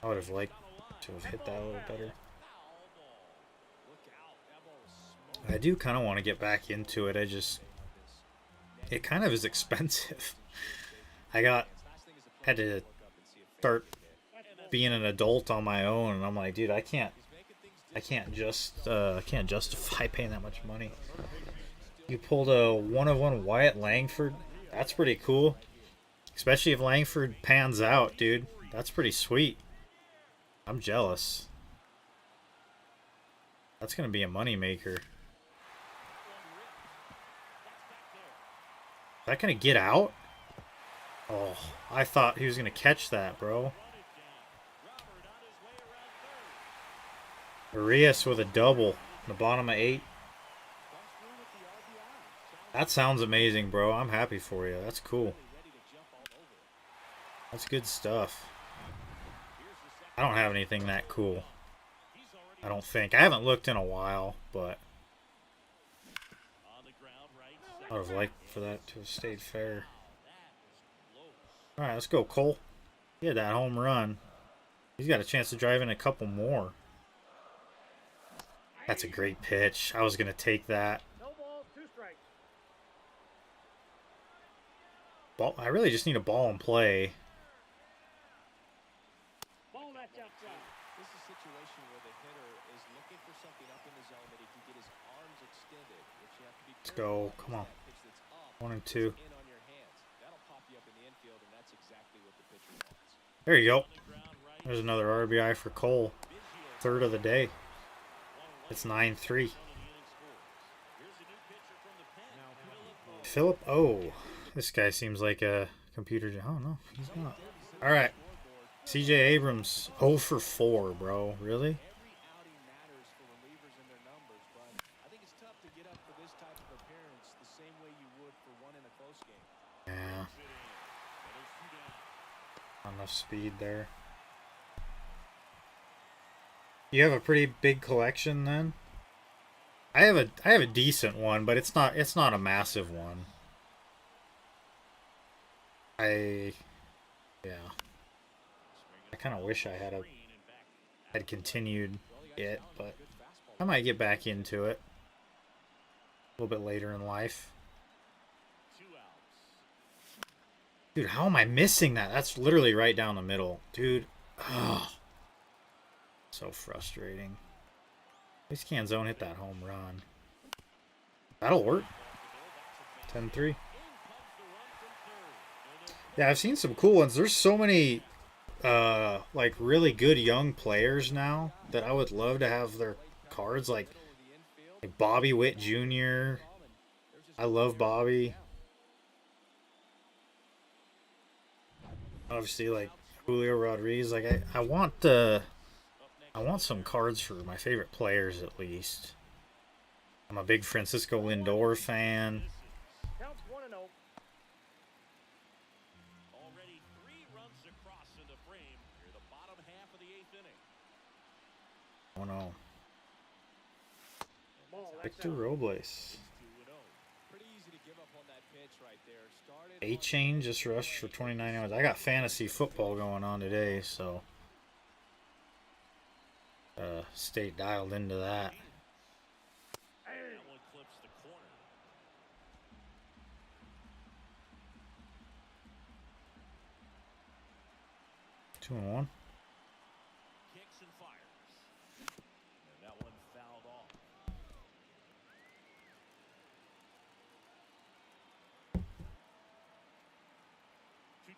I would have liked to have hit that a little better. I do kind of want to get back into it. It kind of is expensive. I had to start being an adult on my own, and I'm like, dude, I can't justify paying that much money. You pulled a 1-of-1 Wyatt Langford. That's pretty cool, especially if Langford pans out, dude. That's pretty sweet. I'm jealous. That's gonna be a moneymaker. Is that gonna get out? Oh, I thought he was gonna catch that, bro. Arias with a double in the bottom of 8. That sounds amazing, bro. I'm happy for you. That's cool. That's good stuff. I don't have anything that cool. I don't think. I haven't looked in a while, but I would have liked for that to have stayed fair. Alright, let's go, Cole. He had that home run. He's got a chance to drive in a couple more. That's a great pitch. I was going to take that. No balls, 2 strikes. Ball. I really just need a ball in play. Ball, that's outside. This is a situation where the hitter is looking for something up in the zone that he can get his arms extended, which you have to be Let's go. careful Come on. that pitch that's up 1 and is 2. in on your hands. That'll pop you up in the infield, and that's exactly what the pitcher wants. There you go. There's another RBI for Cole. 3rd of the day. It's 9-3. Philip. Oh, this guy seems like a computer. Oh, no, he's not. All right. CJ Abrams, 0 for 4, bro. Really? Every outing matters for relievers and their numbers, but I think it's tough to get up for this type of appearance the same way you would for one in a close game. Yeah. Not enough speed there. You have a pretty big collection then? I have a decent one, but it's not a massive one. Yeah. I kind of wish I had continued it, but I might get back into it a little bit later in life. Dude, how am I missing that? That's literally right down the middle. Dude. Oh. So frustrating. At least Canzone hit that home run. That'll work. 10-3. Yeah, I've seen some cool ones. There's so many like really good young players now that I would love to have their cards, like Bobby Witt Jr. I love Bobby. Obviously, like Julio Rodriguez. Like I want some cards for my favorite players at least. I'm a big Francisco Lindor fan. Counts 1-0. Already 3 runs across into frame near the bottom half of the 8th inning. Oh no. Ball, that's Victor out. Robles. 2-0. Pretty easy to give up on that pitch right there. Started A chain just rushed for 29 hours. I got fantasy football going on today, so stay dialed into that. That one clips the corner. 2-1. Kicks and fires. And that one fouled off.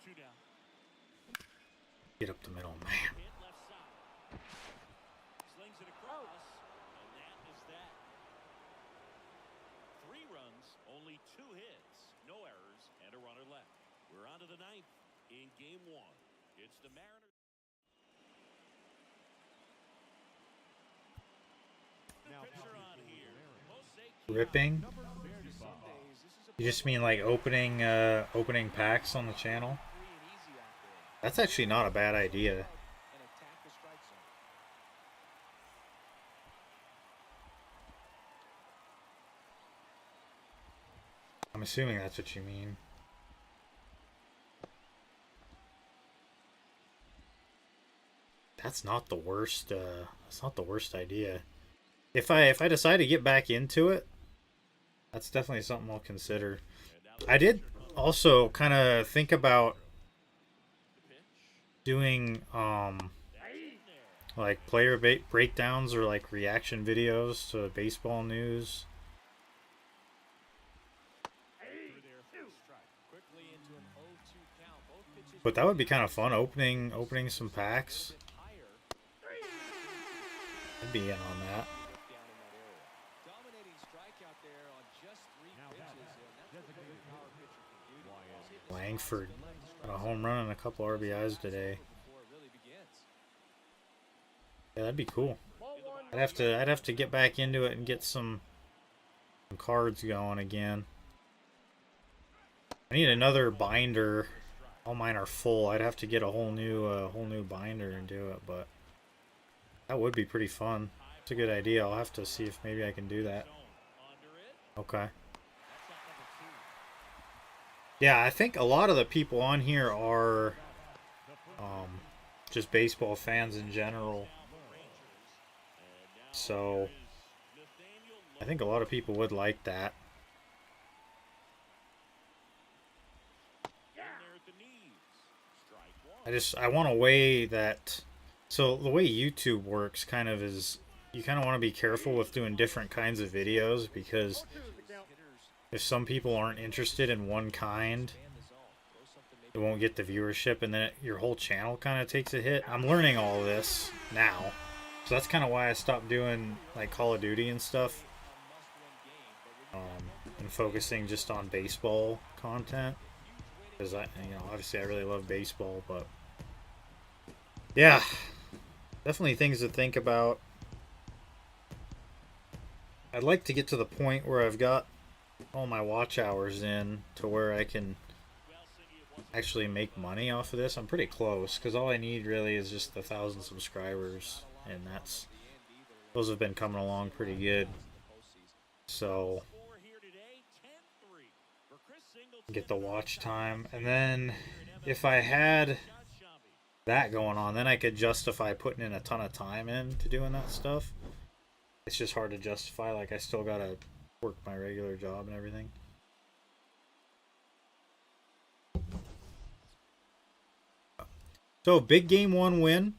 Two down. Get up the middle, man. Hit left side. Slings it across. And that is that. 3 runs, only 2 hits, no errors, and a runner left. We're on to the 9th in game 1. It's the Mariners. Pitcher on here. Jose Ripping. some days. This is a You just mean like opening packs on the channel? free and easy out there. That's actually not a bad idea. And attack the strike zone. I'm assuming that's what you mean. That's not the worst. That's not the worst idea. If I decide to get back into it, that's definitely something I'll consider. I did also kind of think about doing like player breakdowns or like reaction videos to baseball news. Quickly into an 0-2 count. Both pitches But that would be kind of fun, opening some packs. higher. I'd be in on that. Down in Langford got a home run and a couple RBIs today. Yeah, that'd be cool. I'd have to get back into it and get some cards going again. I need another binder. All mine are full. I'd have to get a whole new binder and do it, but that would be pretty fun. It's a good idea. I'll have to see if maybe I can do that. Okay. Yeah, I think a lot of the people on here are just baseball fans in general. So I think a lot of people would like that. I want a way that, so the way YouTube works kind of is, you kind of want to be careful with doing different kinds of videos, because if some people aren't interested in one kind, it won't get the viewership, and then your whole channel kind of takes a hit. I'm learning all this now, so that's kind of why I stopped doing like Call of Duty and stuff, and focusing just on baseball content, because obviously I really love baseball. But yeah, definitely things to think about. I'd like to get to the point where I've got all my watch hours in to where I can actually make money off of this. I'm pretty close, because all I need really is just 1,000 subscribers, and those have been coming along pretty good. So get the watch time, and then if I had that going on, then I could justify putting in a ton of time into doing that stuff. It's just hard to justify. Like, I still gotta work my regular job and everything. So, big game 1 win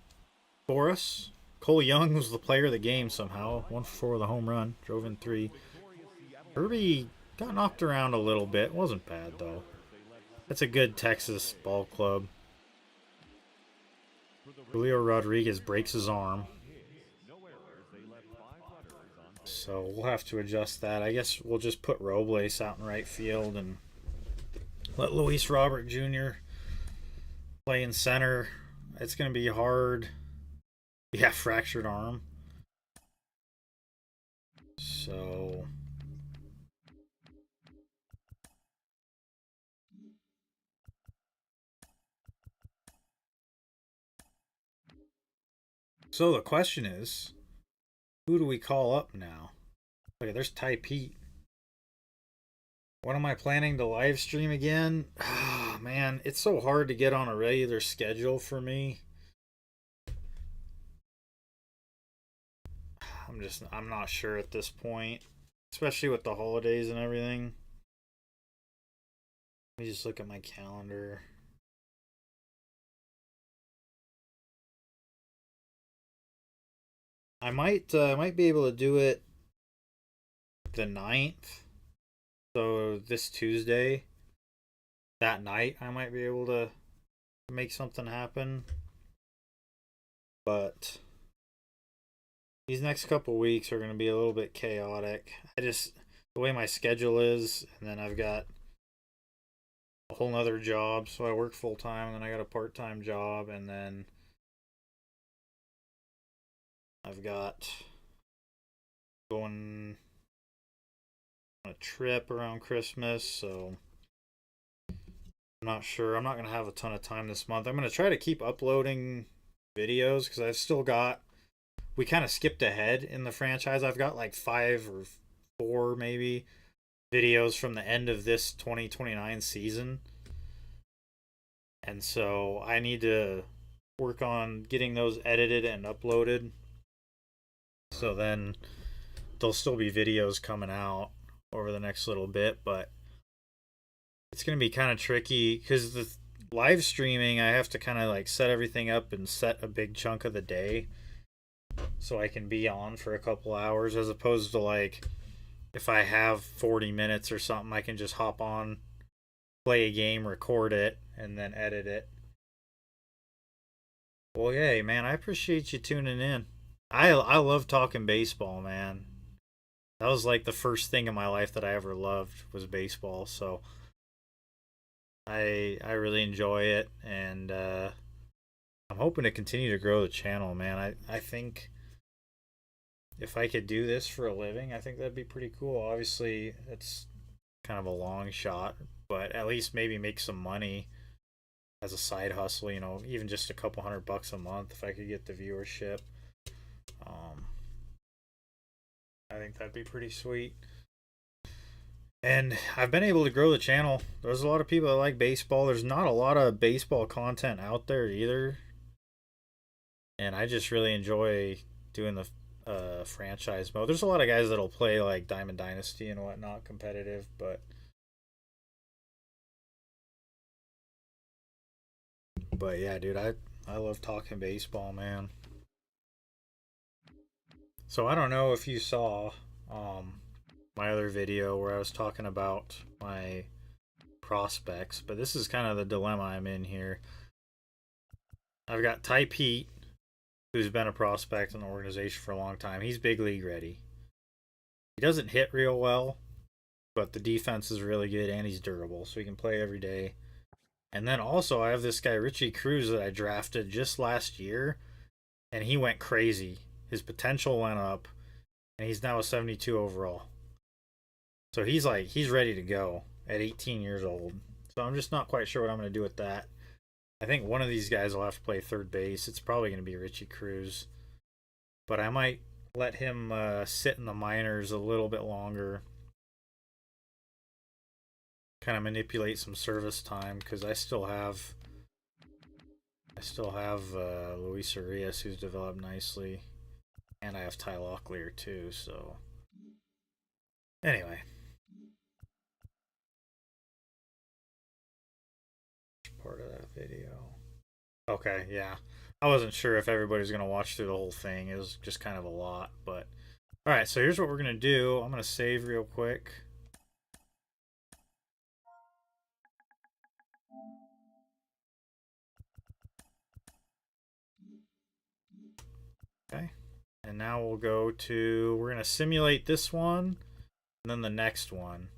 for us. Cole Young was the player of the game somehow. 1 for 4 with a home run. Drove in 3. Herbie got knocked around a little bit. Wasn't bad, though. That's a good Texas ball club. Julio Rodriguez breaks his arm. So we'll have to adjust that. I guess we'll just put Robles out in right field and let Luis Robert Jr. play in center. It's going to be hard. Yeah, fractured arm. So the question is, who do we call up now? Okay, there's Ty Pete. When am I planning to live stream again? Oh, man, it's so hard to get on a regular schedule for me. I'm not sure at this point, especially with the holidays and everything. Let me just look at my calendar. I might be able to do it the 9th. So this Tuesday, that night, I might be able to make something happen. But these next couple weeks are going to be a little bit chaotic. The way my schedule is, and then I've got a whole nother job. So I work full time, and then I got a part-time job, and then I've got going on a trip around Christmas, so I'm not sure. I'm not going to have a ton of time this month. I'm going to try to keep uploading videos, because I've still got, we kind of skipped ahead in the franchise. I've got like 5 or 4 maybe videos from the end of this 2029 season. And so I need to work on getting those edited and uploaded. So then there'll still be videos coming out over the next little bit, but it's going to be kind of tricky because the live streaming, I have to kind of like set everything up and set a big chunk of the day so I can be on for a couple hours, as opposed to like if I have 40 minutes or something, I can just hop on, play a game, record it, and then edit it. Well, yay, man, I appreciate you tuning in. I love talking baseball, man. That was like the first thing in my life that I ever loved was baseball. So I really enjoy it, and I'm hoping to continue to grow the channel, man. I think if I could do this for a living, I think that'd be pretty cool. Obviously, it's kind of a long shot, but at least maybe make some money as a side hustle, you know, even just a couple $100 a month if I could get the viewership. I think that'd be pretty sweet. And I've been able to grow the channel. There's a lot of people that like baseball. There's not a lot of baseball content out there either. And I just really enjoy doing the franchise mode. There's a lot of guys that'll play like Diamond Dynasty and whatnot, competitive, but yeah, dude, I love talking baseball, man. So I don't know if you saw my other video where I was talking about my prospects, but this is kind of the dilemma I'm in here. I've got Ty Pete, who's been a prospect in the organization for a long time. He's big league ready. He doesn't hit real well, but the defense is really good and he's durable, so he can play every day. And then also I have this guy Richie Cruz that I drafted just last year, and he went crazy. His potential went up, and he's now a 72 overall. So he's ready to go at 18 years old. So I'm just not quite sure what I'm going to do with that. I think one of these guys will have to play third base. It's probably going to be Richie Cruz. But I might let him sit in the minors a little bit longer. Kind of manipulate some service time, because I still have Luis Arias, who's developed nicely. And I have Ty Locklear too, so anyway. Part of that video. Okay, yeah. I wasn't sure if everybody's going to watch through the whole thing. It was just kind of a lot, but alright, so here's what we're going to do. I'm going to save real quick. Okay. And now we'll go to, we're going to simulate this one and then the next one.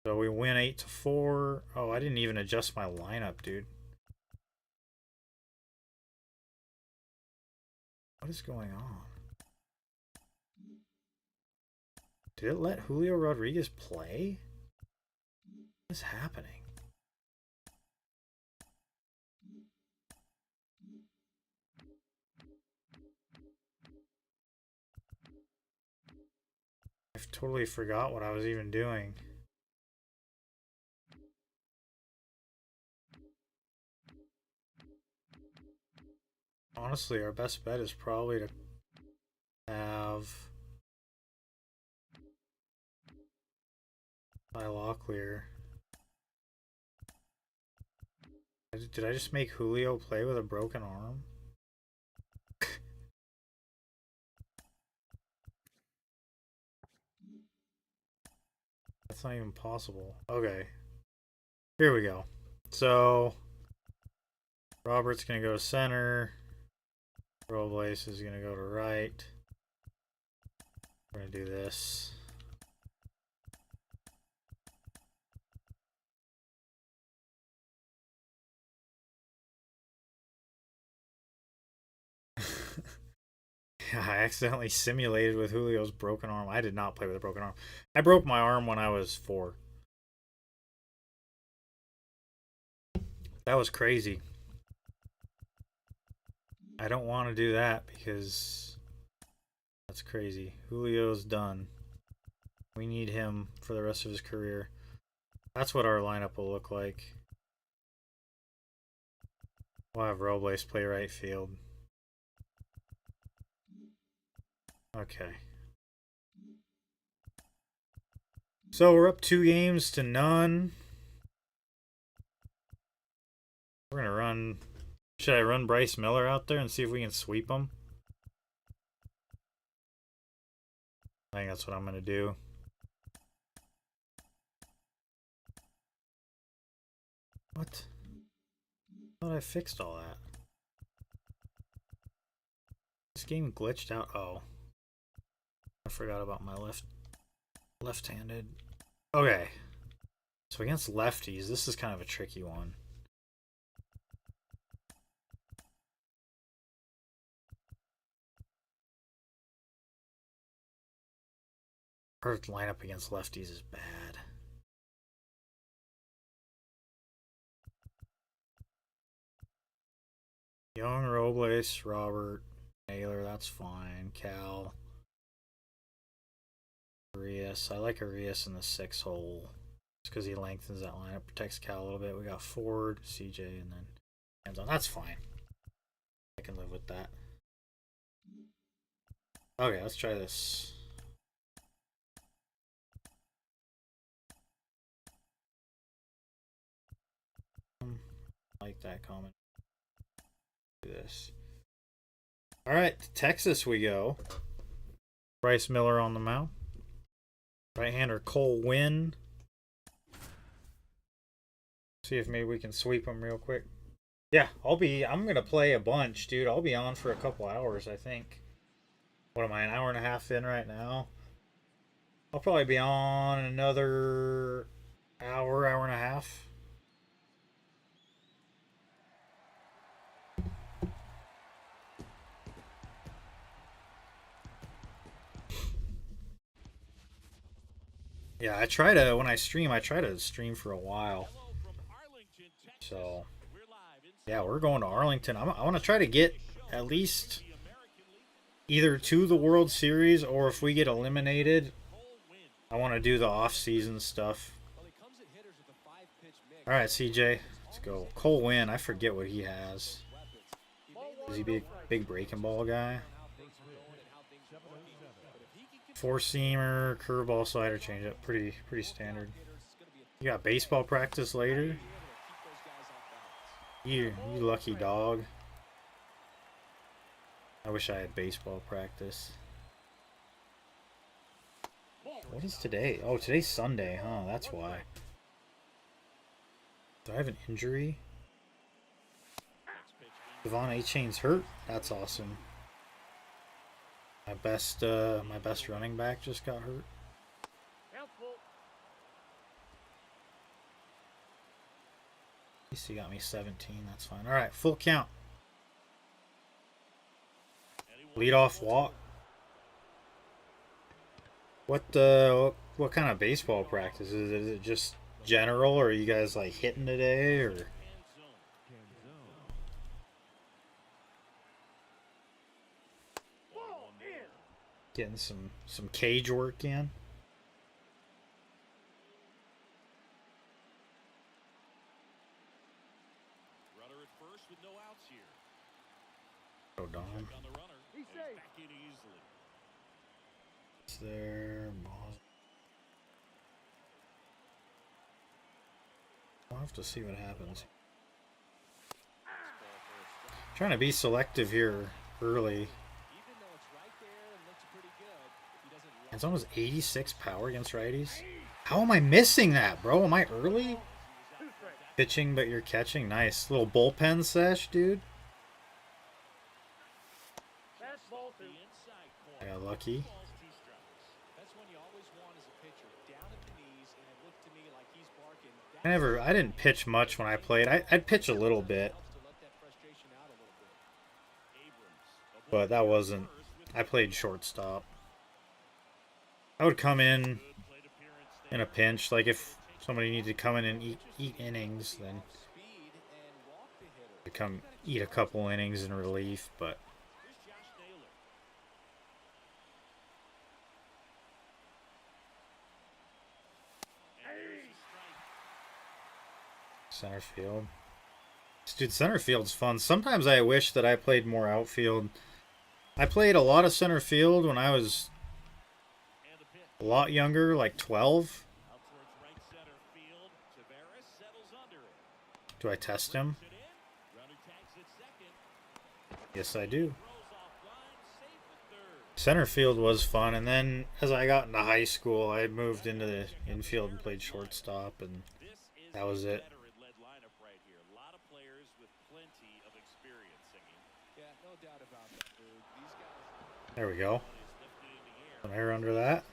So we win 8-4. Oh, I didn't even adjust my lineup, dude. What is going on? Did it let Julio Rodriguez play? What is happening? I totally forgot what I was even doing. Honestly, our best bet is probably to have Ty Locklear. Did I just make Julio play with a broken arm? That's not even possible. Okay. Here we go. So Robert's gonna go to center. Robles is gonna go to right. We're gonna do this. I accidentally simulated with Julio's broken arm. I did not play with a broken arm. I broke my arm when I was 4. That was crazy. I don't want to do that because that's crazy. Julio's done. We need him for the rest of his career. That's what our lineup will look like. We'll have Robles play right field. Okay. So we're up 2-0. We're gonna run. Should I run Bryce Miller out there and see if we can sweep him? I think that's what I'm gonna do. What? I thought I fixed all that. This game glitched out. Oh. I forgot about my left-handed. Okay. So against lefties, this is kind of a tricky one. Her lineup against lefties is bad. Young, Robles, Robert, Naylor, that's fine. Cal, Arias. I like Arias in the 6 hole. It's because he lengthens that lineup, protects Cal a little bit. We got Ford, CJ, and then hands on. That's fine. I can live with that. Okay, let's try this. Like that comment. Do this. All right, to Texas we go. Bryce Miller on the mound. Right-hander Cole Winn. See if maybe we can sweep him real quick. Yeah, I'm gonna play a bunch, dude. I'll be on for a couple hours, I think. What am I, an hour and a half in right now? I'll probably be on another hour, hour and a half. Yeah, when I stream, I try to stream for a while. So, yeah, we're going to Arlington. I want to try to get at least either to the World Series, or if we get eliminated, I want to do the off-season stuff. All right, CJ, let's go. Cole Winn, I forget what he has. Is he big breaking ball guy? 4-seamer, curveball, slider, changeup, pretty standard. You got baseball practice later. You lucky dog. I wish I had baseball practice. What is today? Oh, today's Sunday, huh? That's why. Do I have an injury? Devon A-Chain's hurt? That's awesome. My best running back just got hurt. At least he got me 17. That's fine. All right, full count. Leadoff walk. What kind of baseball practice is it? Is it just general, or are you guys like hitting today, or? Getting some cage work in. Runner at first with no outs here. Oh, Dom. On the runner. He's And safe. back in easily. It's there. I'll have to see what happens. Trying to be selective here early. And someone was 86 power against righties. How am I missing that, bro? Am I early? Pitching, but you're catching. Nice. Little bullpen sesh, dude. I got lucky. I didn't pitch much when I played. I'd pitch a little bit. But that wasn't... I played shortstop. I would come in a pinch, like if somebody needed to come in and eat innings, then to come eat a couple innings in relief, but center field. Dude, center field's fun. Sometimes I wish that I played more outfield. I played a lot of center field when I was a lot younger, like 12. Do I test him? Yes, I do. Center field was fun, and then as I got into high school, I moved into the infield and played shortstop, and that was it. There we go. Some air under that.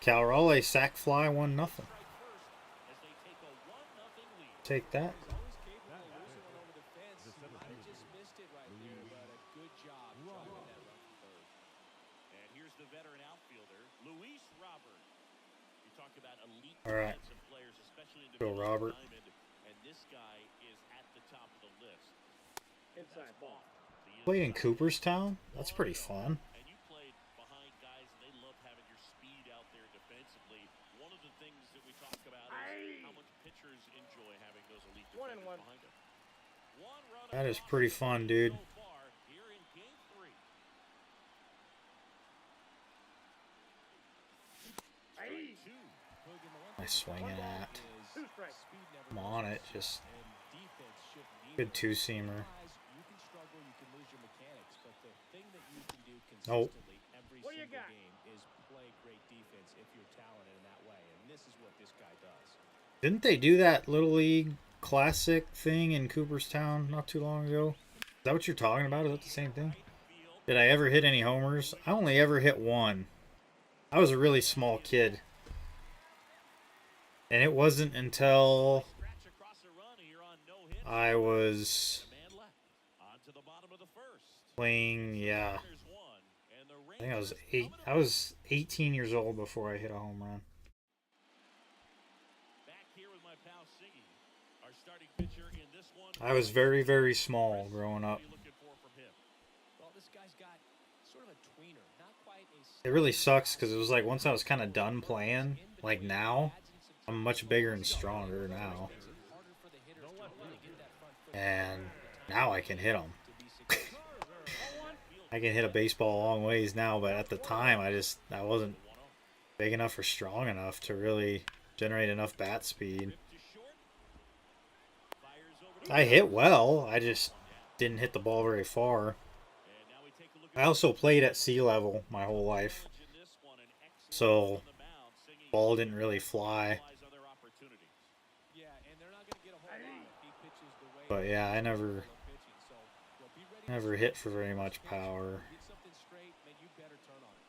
Cal Raleigh sack fly 1-0. Strike first as they take a 1-0 lead. Take that. He's always capable of losing one over the fence. He might have just missed it right there, but a good job dropping that run from third. And here's the veteran outfielder, Luis Robert. You talk about elite All right. defensive players, especially in Go, division Robert. diamond, and this guy is at the top of the list. Inside ball. The Played in inside. Cooperstown. That's pretty fun. And you played behind guys, and they love having your speed out there defensively. One of the things that we talk about is how much pitchers enjoy having those elite One and defenders one. behind them. One run That is across pretty the fun, field dude. so far here in game 3. Hey. Two. Nice swinging at. Two strikes. I'm on it. Just And defense should need good it. two-seamer. Otherwise, you can struggle, you can lose your mechanics, but the thing that you can do Nope. consistently every What do you single got? game is play great defense if you're talented in that way, and this is what this guy does. Didn't they do that Little League Classic thing in Cooperstown not too long ago? Is that what you're talking about? Is that the same thing? Did I ever hit any homers? I only ever hit one. I was a really small kid. And it wasn't until Scratch across the run here on no hit. I was Man left. On to the bottom of the first. playing, yeah. There's one. And the I think I was Rangers coming up 18 years old before I hit a home run. back here with my pal Siggy. Our starting pitcher in this one. I was very, very small growing up. What are you looking for from him? Well, this guy's got sort of a tweener, not quite a It really sucks because it was like once I was kind of done playing, like now, I'm much bigger and stronger now. And now I can hit them. I can hit a baseball a long ways now, but at the time I wasn't big enough or strong enough to really generate enough bat speed. To short. Fires over to I hit well, I just didn't hit the ball very far. and now we take a look I also played at sea level my whole life, in this one. An excellent so on the mound. Siggy ball didn't really fly. capitalize on their opportunities. Yeah, and they're not going to get a whole lot if he pitches the way But yeah, I never pitching. So, be ready to never hit for very much power. get something straight, man, you better turn on it.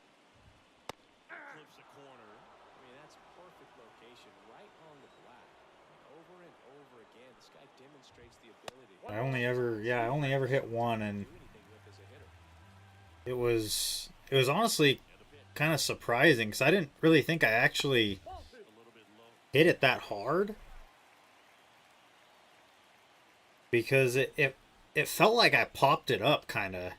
Clips the corner. I mean, that's perfect location, right on the black. Over and over again, this guy demonstrates the ability to I only ever hit one, and do anything with as a hitter. it was honestly kind of surprising because I didn't really think I actually hit it that hard, because it felt like I popped it up kind of. In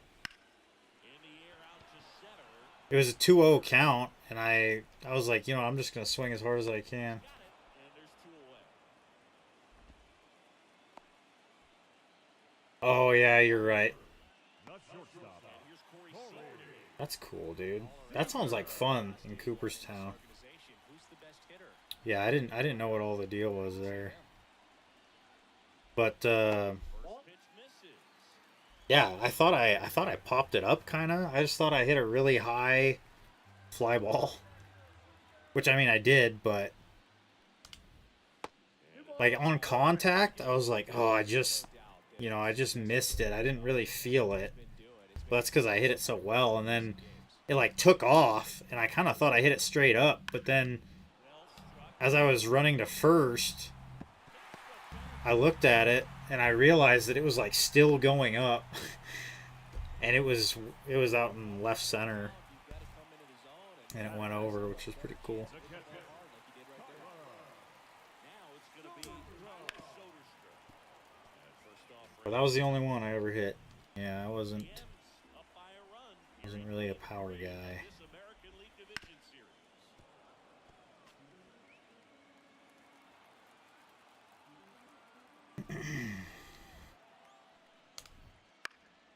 the air out to center. It was a 2-0 count, and I was like, I'm just gonna swing as hard as I can. And there's two away. Oh yeah, you're right. Not shortstop. And here's Corey Seager. That's cool, dude. That sounds like fun in Cooperstown. Organization, who's the best hitter? Yeah, I didn't know what all the deal was there. But Pitch misses. yeah, I thought I popped it up kind of. I just thought I hit a really high fly ball, which I mean I did, but like on contact, I was like, oh, I just missed it. I didn't really feel it. But that's because I hit it so well, and then it like took off, and I kind of thought I hit it straight up, but then as I was running to first, I looked at it and I realized that it was like still going up, and it was out in left center, and it went over, which was pretty cool. Now it's going to be Soderstrom. And first off, But that was the only one I ever hit. Yeah, I wasn't Rams up by a run. really a power guy. This American League Division Series.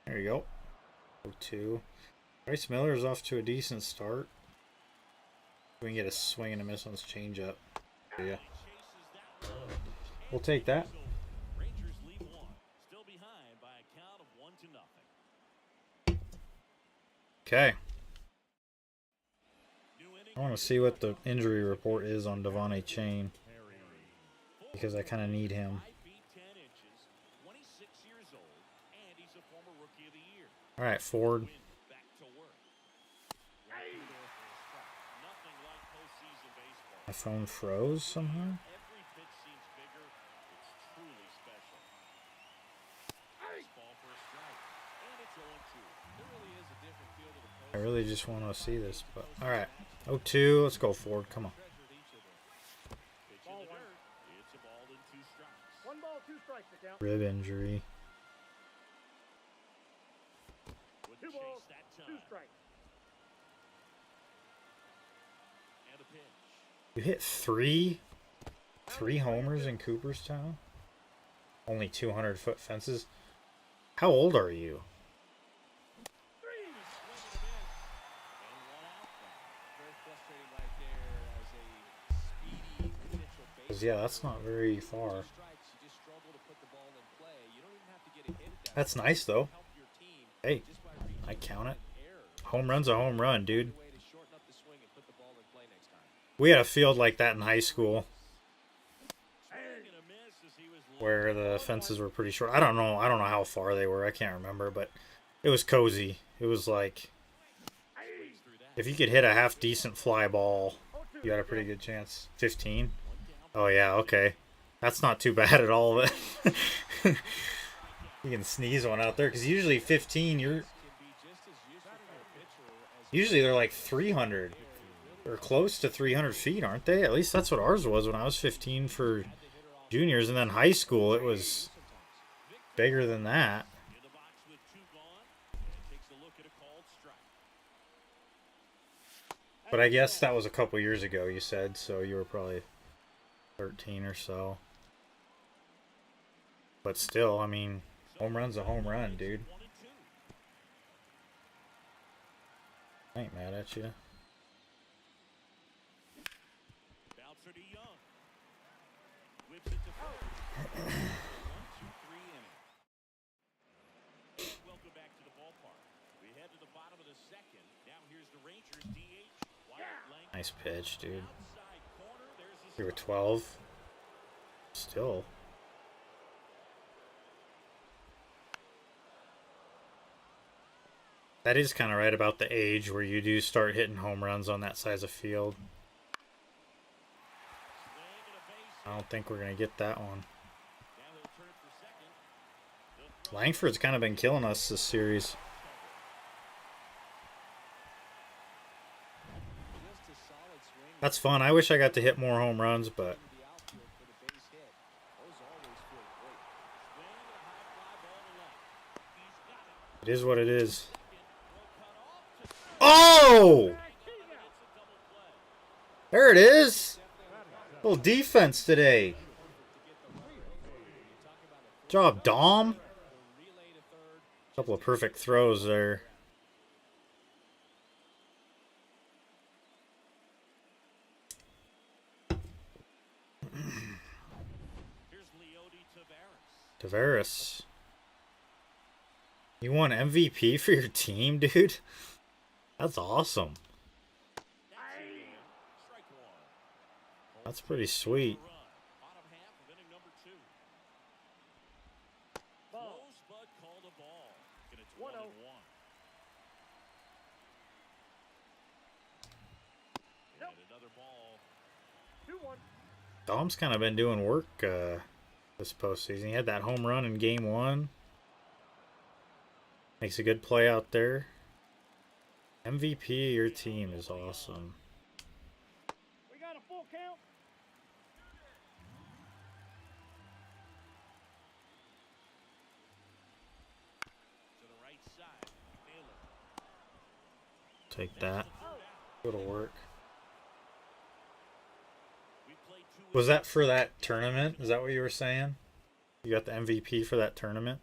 There you go. 0-2. Bryce Miller is off to a decent start. We can get a swing and a miss on this changeup. Yeah, Chases that one. we'll take that. Rangers lead one. Still behind by a count of 1-0. Okay. New inning. I want to see what the injury report is on Devontae Chain, because I kind of need him. 5 feet 10 inches, 26 years old, and he's a former Rookie of the Year. All right, Ford. Win back to work. Right through there for a strike. Nothing like postseason My phone froze somehow. Every pitch seems bigger. It's truly special. Nice ball for a strike. And it's 0-2. There really is a different feel to the post. I really just want to see this, but all right. 0-2. Let's go forward. Come on. Treasured each of them. Pitch in the dirt. It's a ball and 2 strikes. 1 ball, 2 strikes, the count. Rib injury. Wouldn't 2 balls, chase that 2 time. strikes. And a pitch. You hit three homers in Cooperstown. Only 200-foot fences. How old are you? Swing and a miss. And 1 out now. Very frustrating right there as a speedy potential base. 'Cause, yeah, that's not very far. Strikes, you just struggle to put the ball in play. You don't even have to get a hit at that That's point. nice though. Help your team Hey, just by reaching I count it. an error. Home run's a home run, dude. Way to shorten up the swing and put the ball in play next time. We had a field like that in high school Swing and a miss as he was low. where the fences were pretty short. I don't know how far they were. I can't remember, but it was cozy. It was like Swings through that. if you could hit a half decent fly ball, you had a pretty good chance. 15. Oh yeah, okay. That's not too bad at all. But you can sneeze one out there because usually 15. Can be just as useful for a pitcher as Usually they're like 300 or close to 300 feet, aren't they? At least that's what ours was when I was 15 for juniors, and then high school it was bigger than that. In the box with 2 gone. And takes a look at a called strike. But I guess that was a couple years ago, you said, so you were probably 13 or so. But still, I mean, home run's a home run, dude. 1 and 2. I ain't mad at you. Bouncer to Young. Whips it to first. 1, 2, 3 inning. Welcome back to the ballpark. We head to the bottom of the second. Now here's the Rangers DH. Wyatt Lang. Nice pitch, dude. Outside corner. There's the You were 12. Still. That is kind of right about the age where you do start hitting home runs on that size of field. swing and a base I hit. don't think we're going to get that one. Now he'll turn for second. He'll throw Langford's kind of been killing us this series. just a solid swing. That's fun. I wish I got to hit more home runs, but To the outfield for the base hit. Those always feel great. swing and a high fly ball to left. He's got it. it is what it is. Second. Throw cut off to third. Oh! And it's a double play. There it is. Little defense today. Job, Dom. Relay to third. Couple of perfect throws there. Here's Leody Taveras. Tavares. You won MVP for your team, dude? That's awesome. Strike 1. That's pretty sweet. Run. Bottom half of inning number 2. Ball. Close, but called a ball. And it's 1-0. 1-1. Nope. And another ball. 2-1. Dom's kind of been doing work this postseason. He had that home run in game 1. Makes a good play out there. MVP of your team is awesome. We got a full count. To the right side. Naylor. Take that. Go to work. We played 2 Was that for that tournament? Is that what you were saying? You got the MVP for that tournament?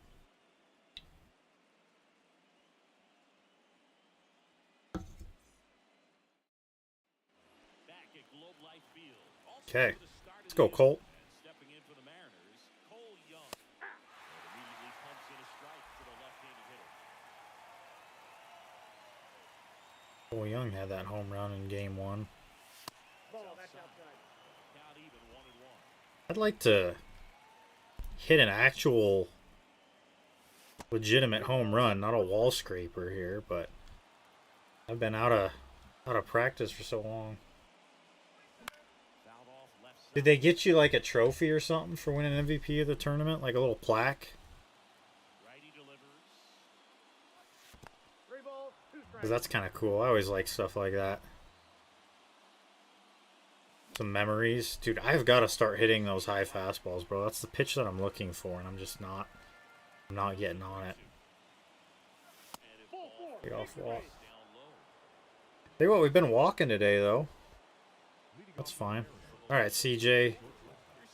back at Globe Life Field. Also Okay. for the start of Let's the go, inning. Colt. And stepping in for the Mariners, Cole Young. And immediately pumps in a strike to the left-handed hitter. Cole Young had that home run in game 1. Ball, that's outside. Count even 1-1. I'd like to hit an actual legitimate home run, not a wall scraper here, but I've been out of practice for so long. Did they get you like a trophy or something for winning MVP of the tournament? Like a little plaque? Righty delivers. 3 balls, 2 Because strikes. that's kind of cool. I always like stuff like that. Some memories. Dude, I've got to start hitting those high fastballs, bro. That's the pitch that I'm looking for, and I'm just not. I'm not getting on it. And it's Full ball 4. Get off Big walk. base. down low. Tell you what, we've been walking today, though. Leading That's off fine. the Mariners, All right, CJ. Here's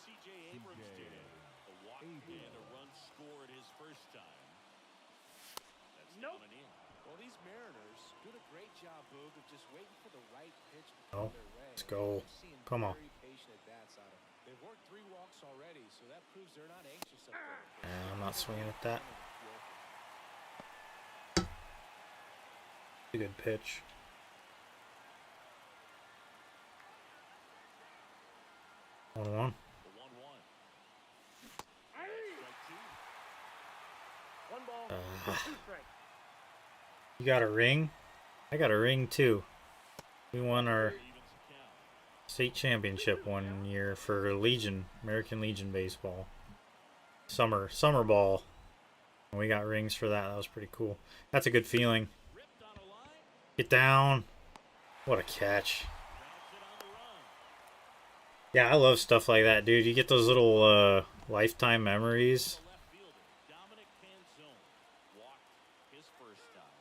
C.J. Abrams today. A walk and a run scored his first time. That's Nope. down and in. Well, these Mariners do a great job, Boog, of just waiting for the right pitch to Oh, come their way. let's go. We're seeing Come on. very patient at bats out of them. They've worked 3 walks already, so that proves they're not anxious up there. Yeah, I'm not swinging at that. A good pitch. One. The 1-1. Aye. Strike 2. 1 ball, Uh, 2 strikes. You got a ring? I got a ring too. We won our Evens the count. state championship one year for Legion, American Legion baseball. Summer ball. And we got rings for that. That was pretty cool. That's a good feeling. Ripped on a line. Get down. What a catch. Grabs it on the run. Yeah, I love stuff like that, dude. You get those little lifetime memories. The left fielder, Dominic Canzone, walked his first time.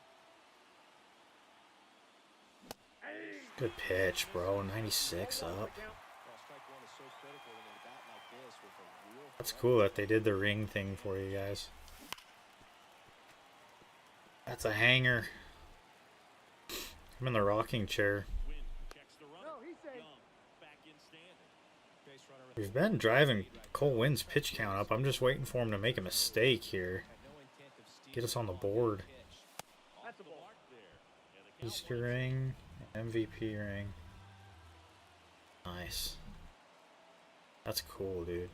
Aye. Good pitch, bro. 96 One ball, up. the count. Well, strike 1 is so critical in a bat like this with a real That's threat. cool that they did the ring thing for you guys. That's a hanger. I'm in the rocking chair. Win checks the runner. No, he's safe. Young back in standing. Base runner at We've been driving Cole Wynn's pitch count up. I'm just waiting for him to make a mistake here. had no intent of stealing Get us on the on that board. pitch. That's a The ball. mark there. And the count Easter one ring, MVP ring. Nice. That's cool, dude.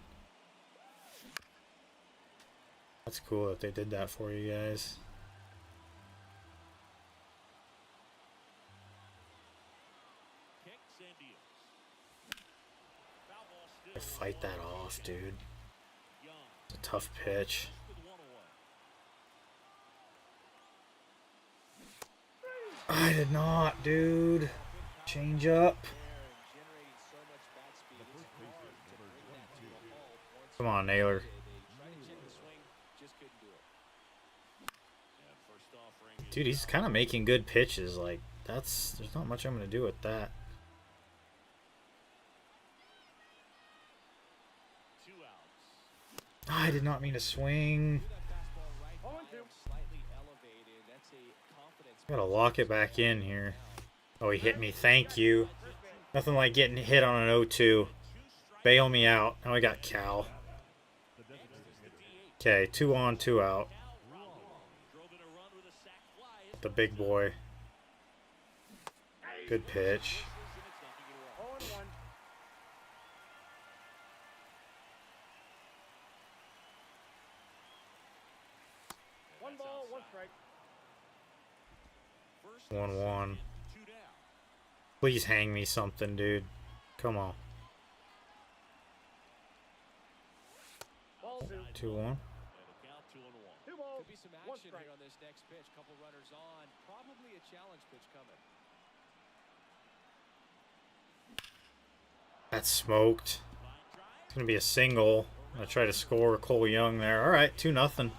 That's cool that they did that for you guys. kicks and deals. Foul ball still. To fight that off, dude. Young It's a tough pitch. with 1-1. I did not, dude. Change up. There and generating so much bat speed, it's hard to bring that to a halt once Come on, Naylor. they tried to check the swing, just couldn't do it. And first offering is Dude, he's kind of making good pitches. Like, there's not much I'm going to do with that. 2 outs. I did not mean to swing. Threw that fastball right Oh, by and 2. him, slightly elevated. That's a confidence Gotta boost. lock it back in here. Oh, he hit me. Thank you. Nothing like getting hit on an 0-2. Bail me out. Now I got Cal. the designated hitter. Okay, 2 on, 2 out. Drove in a run with a sac fly. The big boy. Good pitch. And it's nothing at all. 0-1. 1 That's ball, 1 outside. strike. First 1-1. 2 down. Please hang me something, dude. Come on. Ball 2. 2-1. And the count 2-1. 2 balls, Could be some 1 action strike. here on this next pitch. Couple runners on. Probably a challenge pitch coming. That's smoked. It's gonna be a single. I'm gonna try to score Cole Young there. All right, 2-0.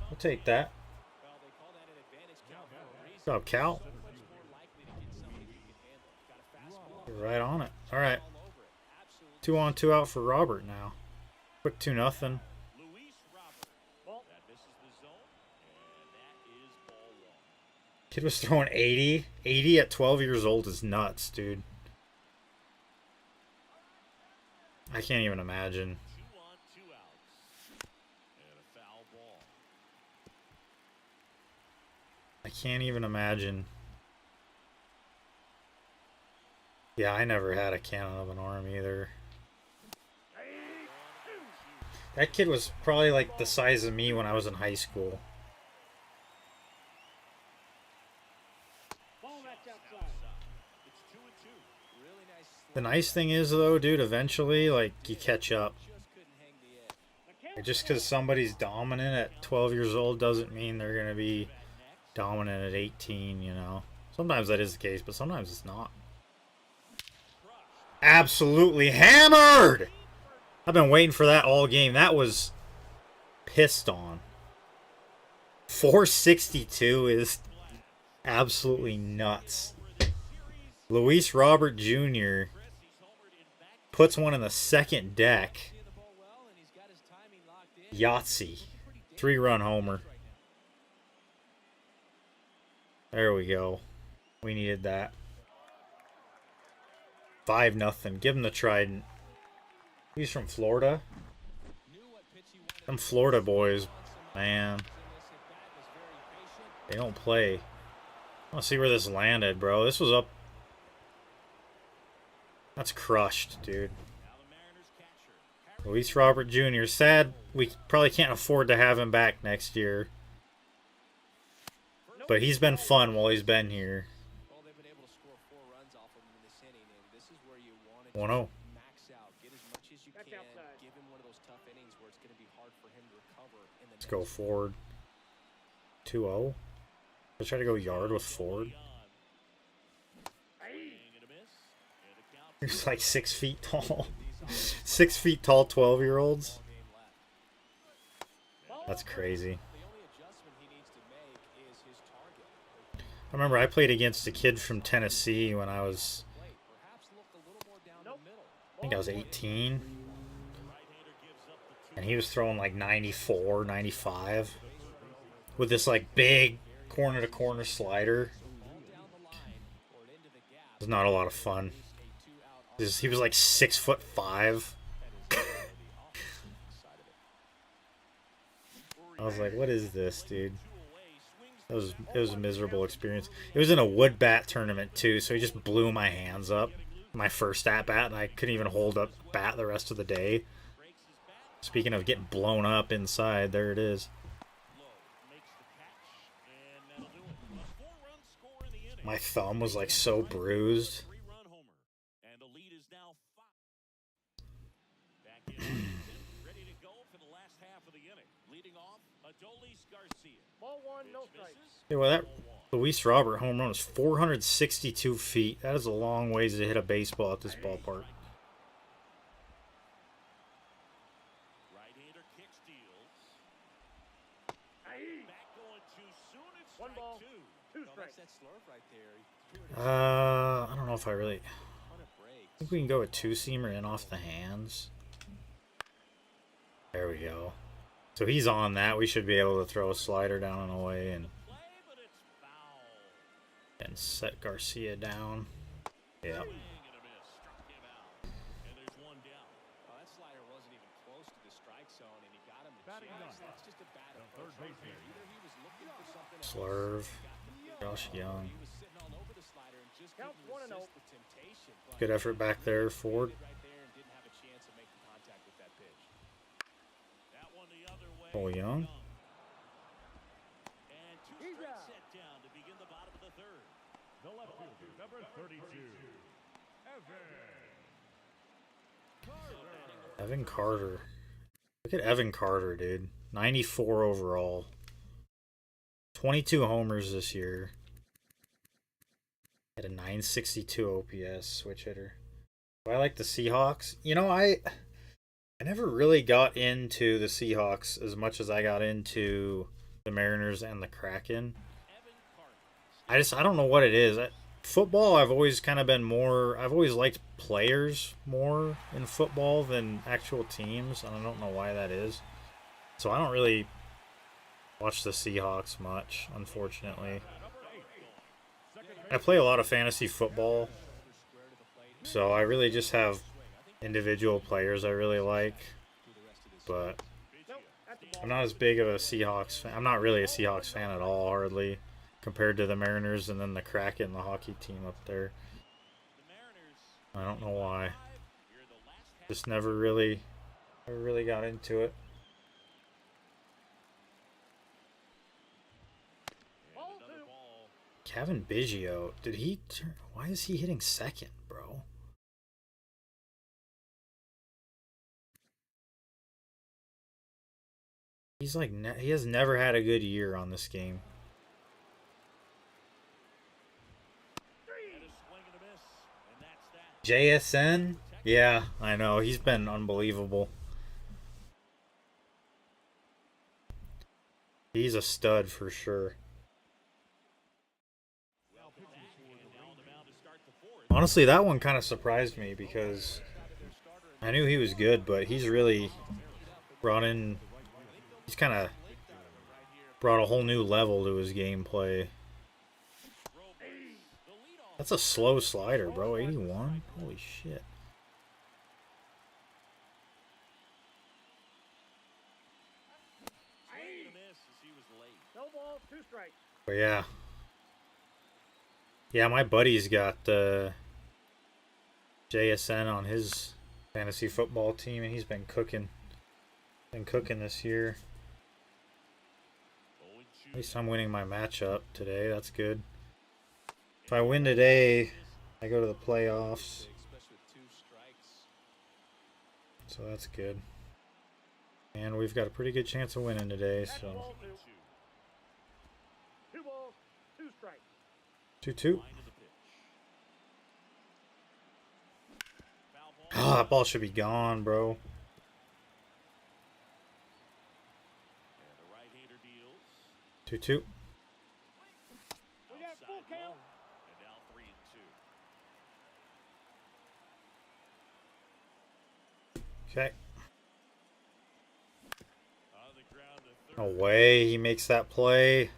We'll take that. Well, they call that an advantage count for a reason. Good job, Cal. Much more likely to get somebody who can handle it. Got a fastball. You're right on it. All right, All over it. Absolutely. 2 on, 2 out for Robert now. Quick 2-0. Luis Robert. Ball. That misses the zone. And that is ball 1. Kid was throwing 80. 80 at 12 years old is nuts, dude. I can't even imagine. 2 on, 2 outs. And a foul ball. I can't even imagine. Yeah, I never had a cannon of an arm either. That kid was probably like the size of me when I was in high school. Ball, that's outside. Outside. It's 2-2. Really nice The nice thing is though, dude, eventually like you catch up. Just because somebody's dominant at 12 years old doesn't mean they're gonna be dominant at 18. You know, sometimes that is the case, but sometimes it's not. Absolutely hammered! I've been waiting for that all game. That was pissed on. 462 is absolutely nuts. Luis Robert Jr. puts one in the second deck. Yahtzee. 3-run homer. There we go. We needed that. 5-0. Give him the Trident. He's from Florida. Them Florida boys, man. They don't play. I want to see where this landed, bro. This was up. That's crushed, dude. Luis Robert Jr. Sad we probably can't afford to have him back next year. But he's been fun while he's been here. 1-0. Let's go Ford. 2-0. Let's try to go yard with Ford. He's like 6 feet tall. 6 feet tall 12-year-olds. That's crazy. I remember I played against a kid from Tennessee when I was, I think I was 18. And he was throwing like 94, 95. With this like big corner-to-corner slider. It was not a lot of fun. He was like 6'5". I was like, what is this, dude? It was a miserable experience. It was in a wood bat tournament too, so he just blew my hands up. My first at bat, and I couldn't even hold up bat the rest of the day. Speaking of getting blown up inside, there it is. My thumb was like so bruised. Yeah, well, that Luis Robert home run was 462 feet. That is a long ways to hit a baseball at this ballpark. I don't know if I really. I think we can go with two-seamer in off the hands. There we go. So he's on that. We should be able to throw a slider down and away and set Garcia down. Yeah. Slurve. Josh Young. Good effort back there, Ford. Cole Young. Number 32. Evan Carter. Look at Evan Carter, dude. 94 overall. 22 homers this year. Had a 962 OPS switch hitter. Do I like the Seahawks? You know, I never really got into the Seahawks as much as I got into the Mariners and the Kraken. I don't know what it is. Football, I've always kind of been more, I've always liked players more in football than actual teams, and I don't know why that is. So I don't really watch the Seahawks much, unfortunately. I play a lot of fantasy football, so I really just have individual players I really like, but I'm not as big of a Seahawks fan. I'm not really a Seahawks fan at all, hardly, compared to the Mariners and then the Kraken, the hockey team up there. I don't know why. Just never really got into it. Kevin Biggio, did he turn? Why is he hitting second, bro? He's like he has never had a good year on this game. And a swing and a miss. And that's that. JSN? Yeah, I know. He's been unbelievable. He's a stud for sure. Well, put that, and now on the mound to start the fourth. Honestly, that one kind of surprised me because I knew he was good, but he's really brought in. He's kind of brought a whole new level to his gameplay. That's a slow slider, bro. 81? Holy shit. Swing and a miss as he was late. No ball, 2 strikes. But yeah. Yeah, my buddy's got JSN on his fantasy football team, and he's been cooking. Been cooking this year. 0-2. At least I'm winning my matchup today. That's good. If I win today, I go to the playoffs. Especially with 2 strikes. So that's good. And we've got a pretty good chance of winning today, That's so ball 2. 2 balls, 2 strikes. 2-2. Line of the pitch. Foul ball. Ah, that ball should be gone, bro. And the right-hander deals. 2-2. We got full Outside count. low. And now 3-2. Okay. On the ground to No third. way he makes that play.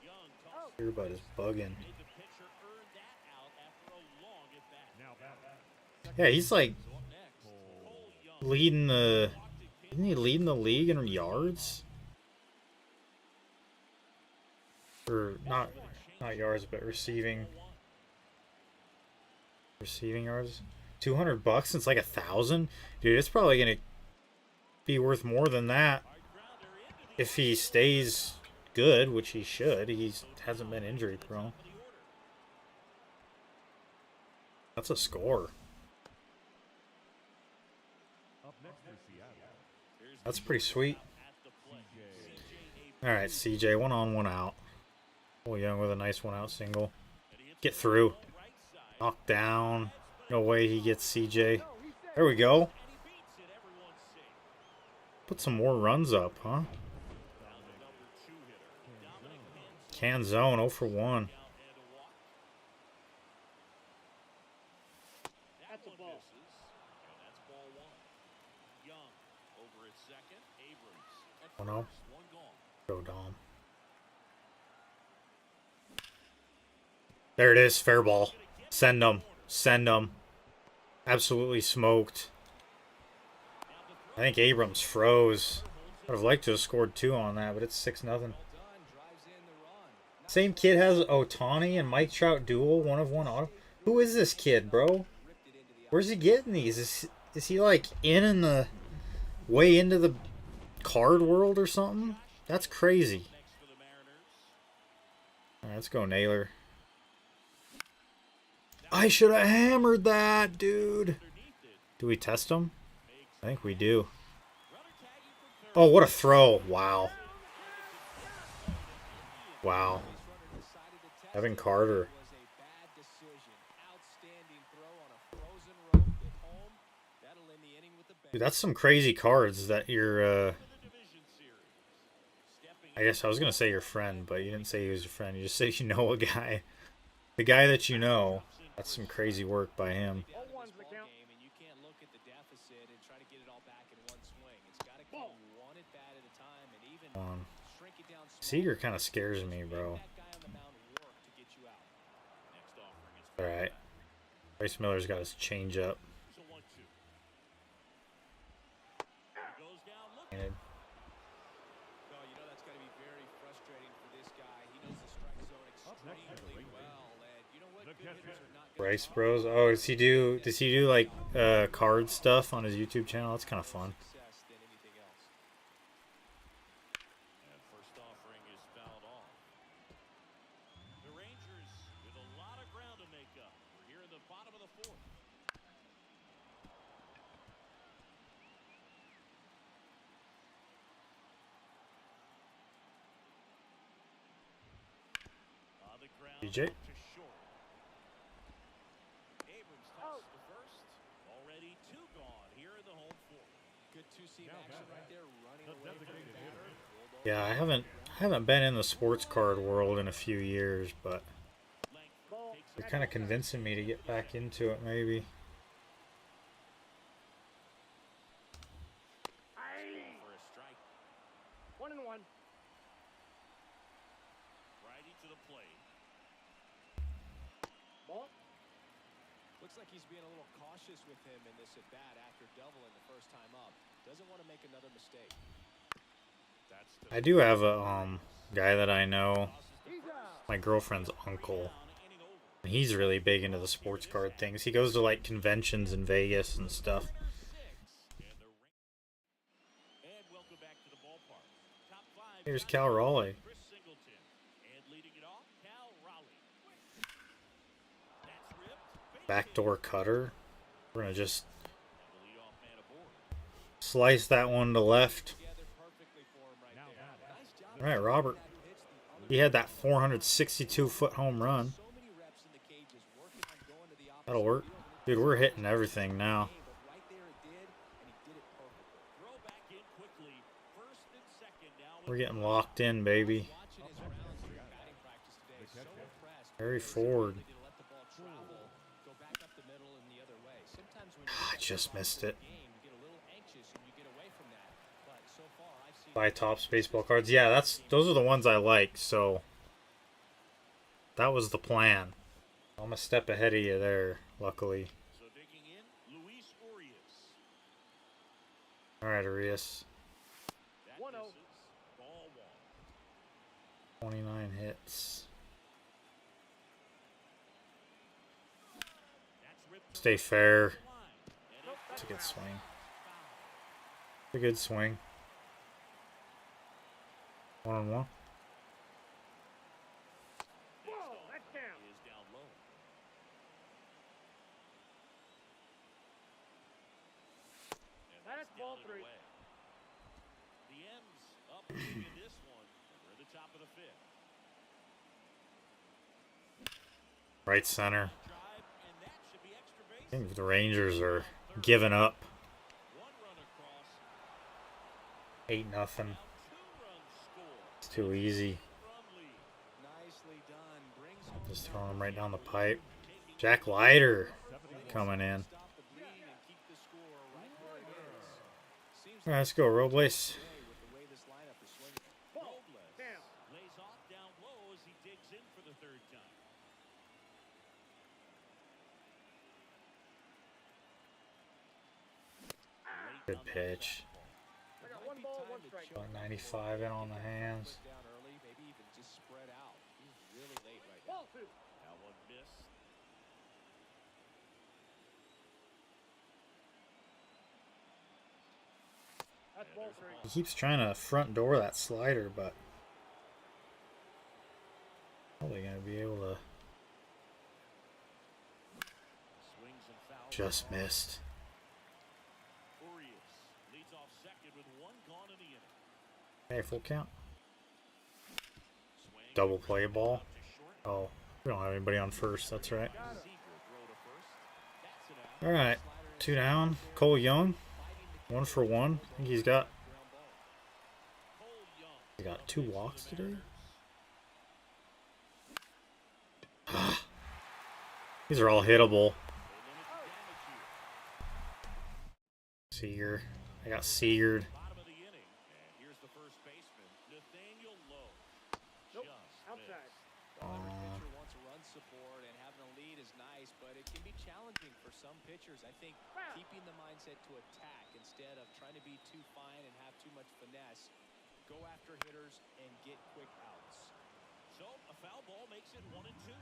Young tosses Earbud is bugging. made the pitcher earn that out after a long at-bat. Now back. Yeah, he's like So up next, Cole Young. leading the. Walked it, Isn't he leading the league in yards? Or not yards, but receiving yards. $200. It's like 1,000. Dude, it's probably gonna be worth more than that hard grounder into the if he stays good, which he should. He hasn't been injury prone. top of the order. That's a score. Up next for Seattle. Here's That's the pretty sweet. at the plate. All right, CJ, 1 on, 1 out. Cole Young with a nice 1 out single. And he hits Get the through. ball right side. Knocked down. No way he gets CJ. No, he said There we go. And he beats it. Everyone's safe. Put some more runs up, huh? Now the number 2 hitter. Dominic Hanson. Can zone 0 for 1. Out and a walk. That That's a one ball. misses. And that's ball 1. Young over at second. Abrams at Oh, no. first. 1 gone. Go Dom. There it is. Fair ball. Send them. Send them. Absolutely smoked. I think Abrams froze. I'd have liked to have scored 2 on that, but it's 6-0. Well done. Drives in the run. Same kid has Otani and Mike Trout duel, 1 of 1 auto. Who is this kid, bro? Ripped it into the Where's he getting these? Is he like in the way into the card world or something? That's crazy. Next for the Mariners. All right, let's go Naylor. I should have hammered that, dude. Underneath it. Do we test him? I think we do. Runner tagging from third. Oh, what a throw. Wow. Wow. decided to test Evan it. Carter. It was a bad decision. Outstanding throw on a frozen rope at home. That'll end the inning with the Dude, bench. that's some crazy cards that you're, The division series. Stepping I guess I was going to say your friend, but you didn't say he was your friend. You just said you know a guy. The guy that you know, that's some crazy work by him. Down in Ball this 1's the ball count. game, and you can't look at the deficit and try to get it all back in one swing. It's got to come one at bat at a time, and even shrink it down. Seager kind of scares me, bro. That guy on the mound work to get you out. next offering is All right. Bryce Miller's got his change up. a 1-2. He goes down looking. And Oh, you know that's got to be very frustrating for this guy. He knows the strike zone extremely well, and you know what? The Good catcher. hitters are not gonna Bryce tolerate Bros. Oh, does he do like card stuff on his YouTube channel? That's kind of fun. success than anything else. And first offering is fouled off. The Rangers with a lot of ground to make up. We're here in the bottom of the 4th. DJ. To short. Abrams touched the first. Already 2 gone here in the home fourth. Good two-seam Now action back. right there, running The away from the designated batter. hitter. Yeah, I haven't been in the sports card world in a few years, but Langford takes they're it kind of convincing me to get back into it. Maybe. for a strike. 1-1. Righty to the plate. Ball. Looks like he's being a little cautious with him in this at-bat after doubling the first time up. Doesn't want to make another mistake. That's the I do have a guy that I know, He's out. my girlfriend's uncle. down inning over. And he's really big into the sports card things. He goes to like conventions in Vegas and stuff. And welcome back to the ballpark. Top 5. Here's Cal Raleigh. Chris Singleton. And leading it off, Cal Raleigh. That's ripped. Backdoor cutter. We're gonna just And the leadoff man aboard. slice that one to left. Together perfectly for him right Now there. batting. Nice job. All right, Robert. He had that 462-foot home run. So many reps in the cages, working on going to the opposite That'll work. field, and it Dude, we're hitting everything now. but right there it did, and he did it perfectly. Throw back in quickly. First and second now. We're getting locked in, baby. Watching his rounds during batting practice today, so impressed. Harry with his Ford. ability to let the ball travel, go back up the middle and the other way. Sometimes when I just missed it. game, you get a little anxious and you get away from that. But so far, I've seen Buy Topps baseball cards. Yeah, those are the ones I like. So that was the plan. I'm a step ahead of you there, luckily. So digging in, Luis Urias. All right, Arias. That 1-0. misses. Ball 1. 29 hits. That's ripped to Stay fair. the line. And It's a good swing. foul. It's a good swing. 1-1. Ball. That's down. Is down low. And That's ball down and 3. away. The M's up big in this one. We're at the top of the 5th. Right center. Drive, and that should be extra base. I think the Rangers are giving up. 1 run across. 8-0. Now 2 runs score. It's too easy. Run lead. nicely done. Brings home Just throwing them right down the pipe. Jack Leiter coming in. stop the bleed and keep the score right where it is. Seems All right, let's go, Robles. today with the way this lineup is swinging. Ball. Robles Down. lays off down low as he digs in for the 3rd time. Good pitch. I got 1 ball, 1 strike. About 95 in on the hands. Down early, maybe even just spread out. He's really late right now. Ball 2. That one missed. That's ball 3. He keeps trying to front door that slider, but probably gonna be able to. Swings and fouls. Just missed. Urias leads off second with 1 gone in the inning. Hey, full count. Swing. Double play ball. Up to short. Oh, we don't have anybody on first. That's right. Got it. Seager throw to first. That's it out. All right, 2 down. Cole Young, 1 for 1. I think he's got Cole Young. he got 2 walks today. These are all hittable. They limit the damage here. Seager. I got Seagered. Bottom of the inning. And here's the first baseman, Nathaniel Lowe. Nope. Just Outside. missed. Every pitcher wants a run support, and having a lead is nice, but it can be challenging for some pitchers. I think keeping the mindset to attack instead of trying to be too fine and have too much finesse, go after hitters and get quick outs. So a foul ball makes it 1 and 2.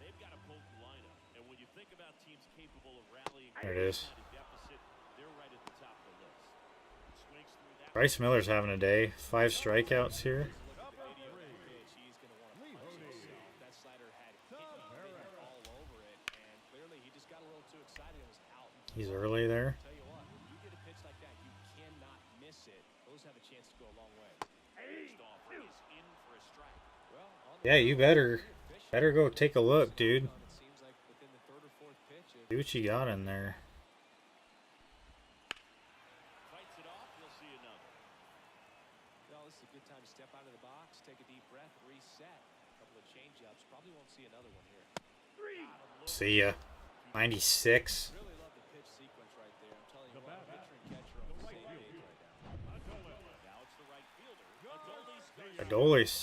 They've got a potent lineup, and when you think about teams capable of rallying There it is. from a deficit, they're right at the top of the list. Swings through that. Bryce Miller's having a day. 5 strikeouts here. Look at the video of the pitch. He's going to want to punch himself. That slider had hit him all over it, and clearly he just got a little too excited and was out. He's early there. Tell you what, when you get a pitch like that, you cannot miss it. Those have a chance to go a long way. First off, he's in for a strike. Well, on the Yeah, you better. Better go take a look, dude. It seems like within the third or fourth pitch, See what you got in there. Fights it off. We'll see another. well, this is a good time to step out of the box, take a deep breath, reset. A couple of change-ups. Probably won't see another one here. See ya. 96. Really love the pitch sequence right there. I'm telling you what, pitcher and catcher on the same page right now. Now it's the right fielder. Adolis goes Adolis.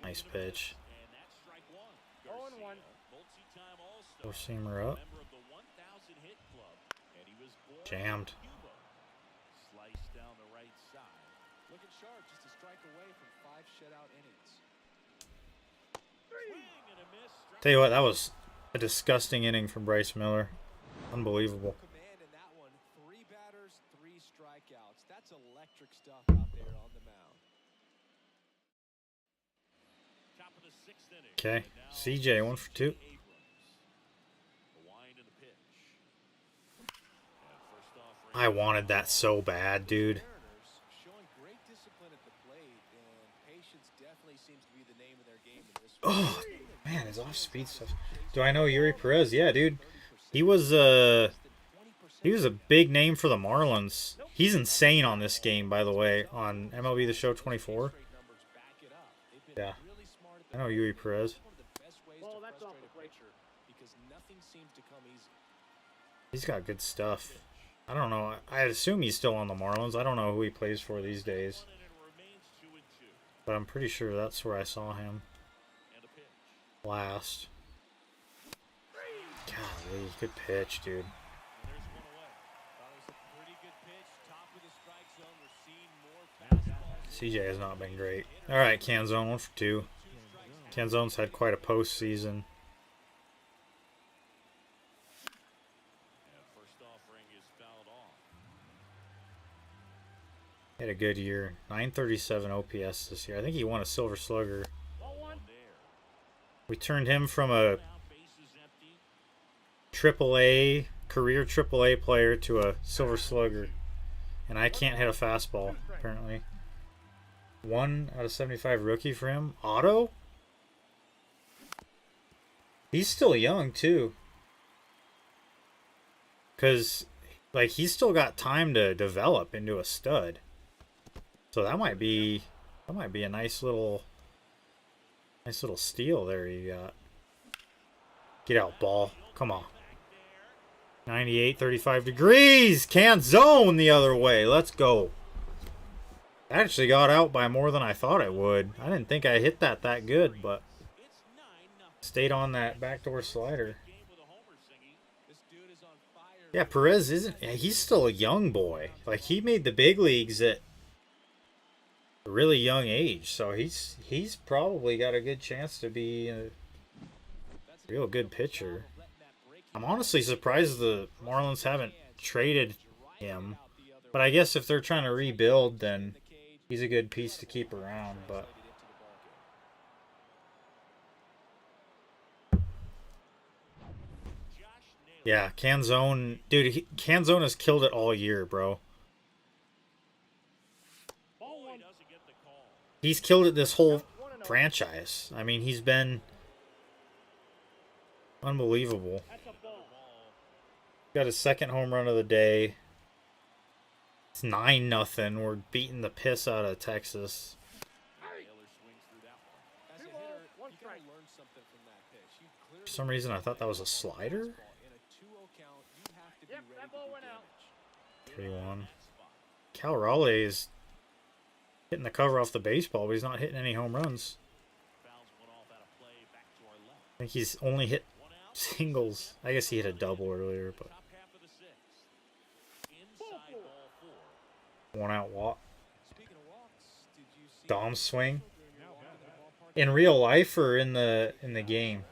Nice pitch. and that's strike one. 0-1. Multi-time All-Star. Four seamer up. Member of the 1,000 hit club, and he was born Jammed. in Cuba. Sliced down the right side. Looking sharp, just a strike away from 5 shutout innings. Swing and a miss. Strike Tell you what, that was a disgusting inning from Bryce Miller. Unbelievable. Command in that one. 3 batters, 3 strikeouts. That's electric stuff out there on the mound. top of the 6th inning. Okay. And now CJ, 1 for 2. Abrams. The wind and the pitch. And first off, I wanted that so bad, dude. Mariners showing great discipline at the plate, and patience definitely seems to be the name of their game in this one. Oh, man, his off-speed stuff. Do I know Yuri Perez? Yeah, dude. He was a big name for the Marlins. He's insane on this game, by the way, on MLB The Show 24. Yeah. I know Yuri Perez. Well, that's off the plate. Because nothing seems to come easy. He's got good stuff. I don't know. I assume he's still on the Marlins. I don't know who he plays for these days. and it remains 2-2. But I'm pretty sure that's where I saw him And a pitch. last. Golly, good pitch, dude. And there's one away. Thought it was a pretty good pitch. Top of the strike zone. We're seeing more fastballs. CJ has not been great. All right, Canzone, 1 for 2. Canzone's had quite a postseason. And first offering is fouled off. He had a good year. 937 OPS this year. I think he won a Silver Slugger. Ball 1. There. We turned him from a Now bases empty. career AAA player to a Silver Slugger. And I can't hit a fastball, apparently. 1 out of 75 rookie for him. Otto? He's still young, too. Because, like, he's still got time to develop into a stud. So that might be a nice little steal there you got. Get out, ball. Come on. 98, 35 degrees. Can't zone the other way. Let's go. That actually got out by more than I thought it would. I didn't think I hit that good, but It's 9-0. stayed on that backdoor slider. Game with a homer singing. This dude is on fire. Yeah, Perez isn't. He's still a young boy. Like, he made the big leagues at a really young age, so he's probably got a good chance to be a real good pitcher. I'm honestly surprised the Marlins haven't traded him, but I guess if they're trying to rebuild, then he's a good piece to keep around. But yeah, Canzone, dude, Canzone has killed it all year, bro. Ball Boy 1. doesn't get the call. He's killed it this whole franchise. I mean, he's been unbelievable. That's a ball. Got his second home run of the day. It's 9-0. We're beating the piss out of Texas. Taylor swings through that one. As a 2 balls, hitter, 1 you strike. gotta learn something from that pitch. You clearly For some reason, I thought that was a slider. in a 2-0 count, you have to be Yep, ready that to ball do went out. damage. 3-1. Cal Raleigh is hitting the cover off the baseball, but he's not hitting any home runs. Fouls one off out of play. Back to our left. I think he's only hit 1 out. singles. I guess he hit a double earlier, but Top half of the 6th. Inside ball 4. 1 out walk. Speaking of walks, did you see Dom swing during your walk at the ballpark? in real life or in the game?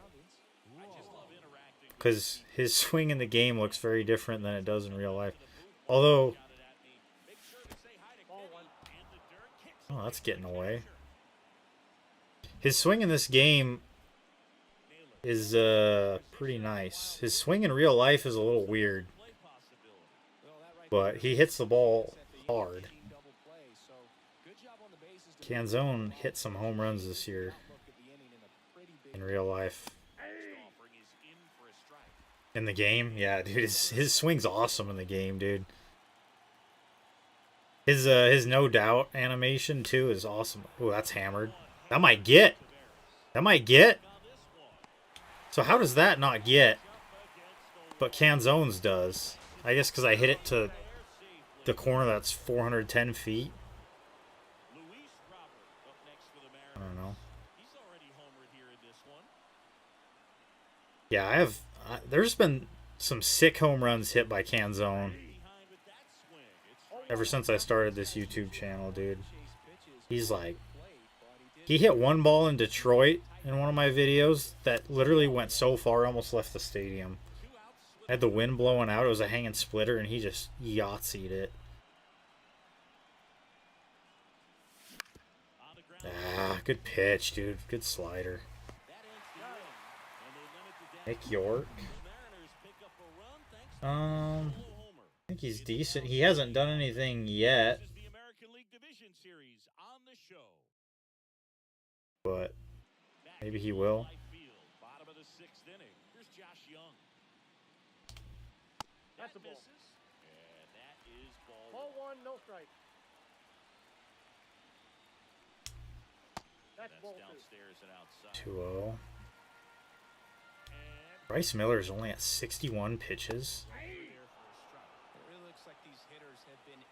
I just love interacting. Because his swing in the game looks very different than it does in real life. Although, Got it at me. Make sure to say hi to Ball Kenny. 1. And the dirt kicks oh, away that's getting the away. catcher. His swing in this game Naylor. is pretty nice. His swing in real life is a little weird, Play possibility. Well, that right but there he hits the ball set the hard. double play, so good job on the bases to Canzone hit some home runs this year in real life. In the game? Yeah, dude, his swing's awesome in the game, dude. His no doubt animation too is awesome. Oh, that's hammered. That might get. That might get. So how does that not get? But Canzone's does. I guess because I hit it to the corner that's 410 feet. I don't know. Yeah, there's been some sick home runs hit by Canzone ever since I started this YouTube channel, dude. He's like, he hit one ball in Detroit in one of my videos that literally went so far, almost left the stadium. I had the wind blowing out. It was a hanging splitter, and he just Yahtzeed it. Ah, good pitch, dude. Good slider. Nick York. I think he's decent. He hasn't done anything yet. But maybe he will. That's a ball. Ball one, no strike. That's ball two. 2-0. Bryce Miller's only at 61 pitches.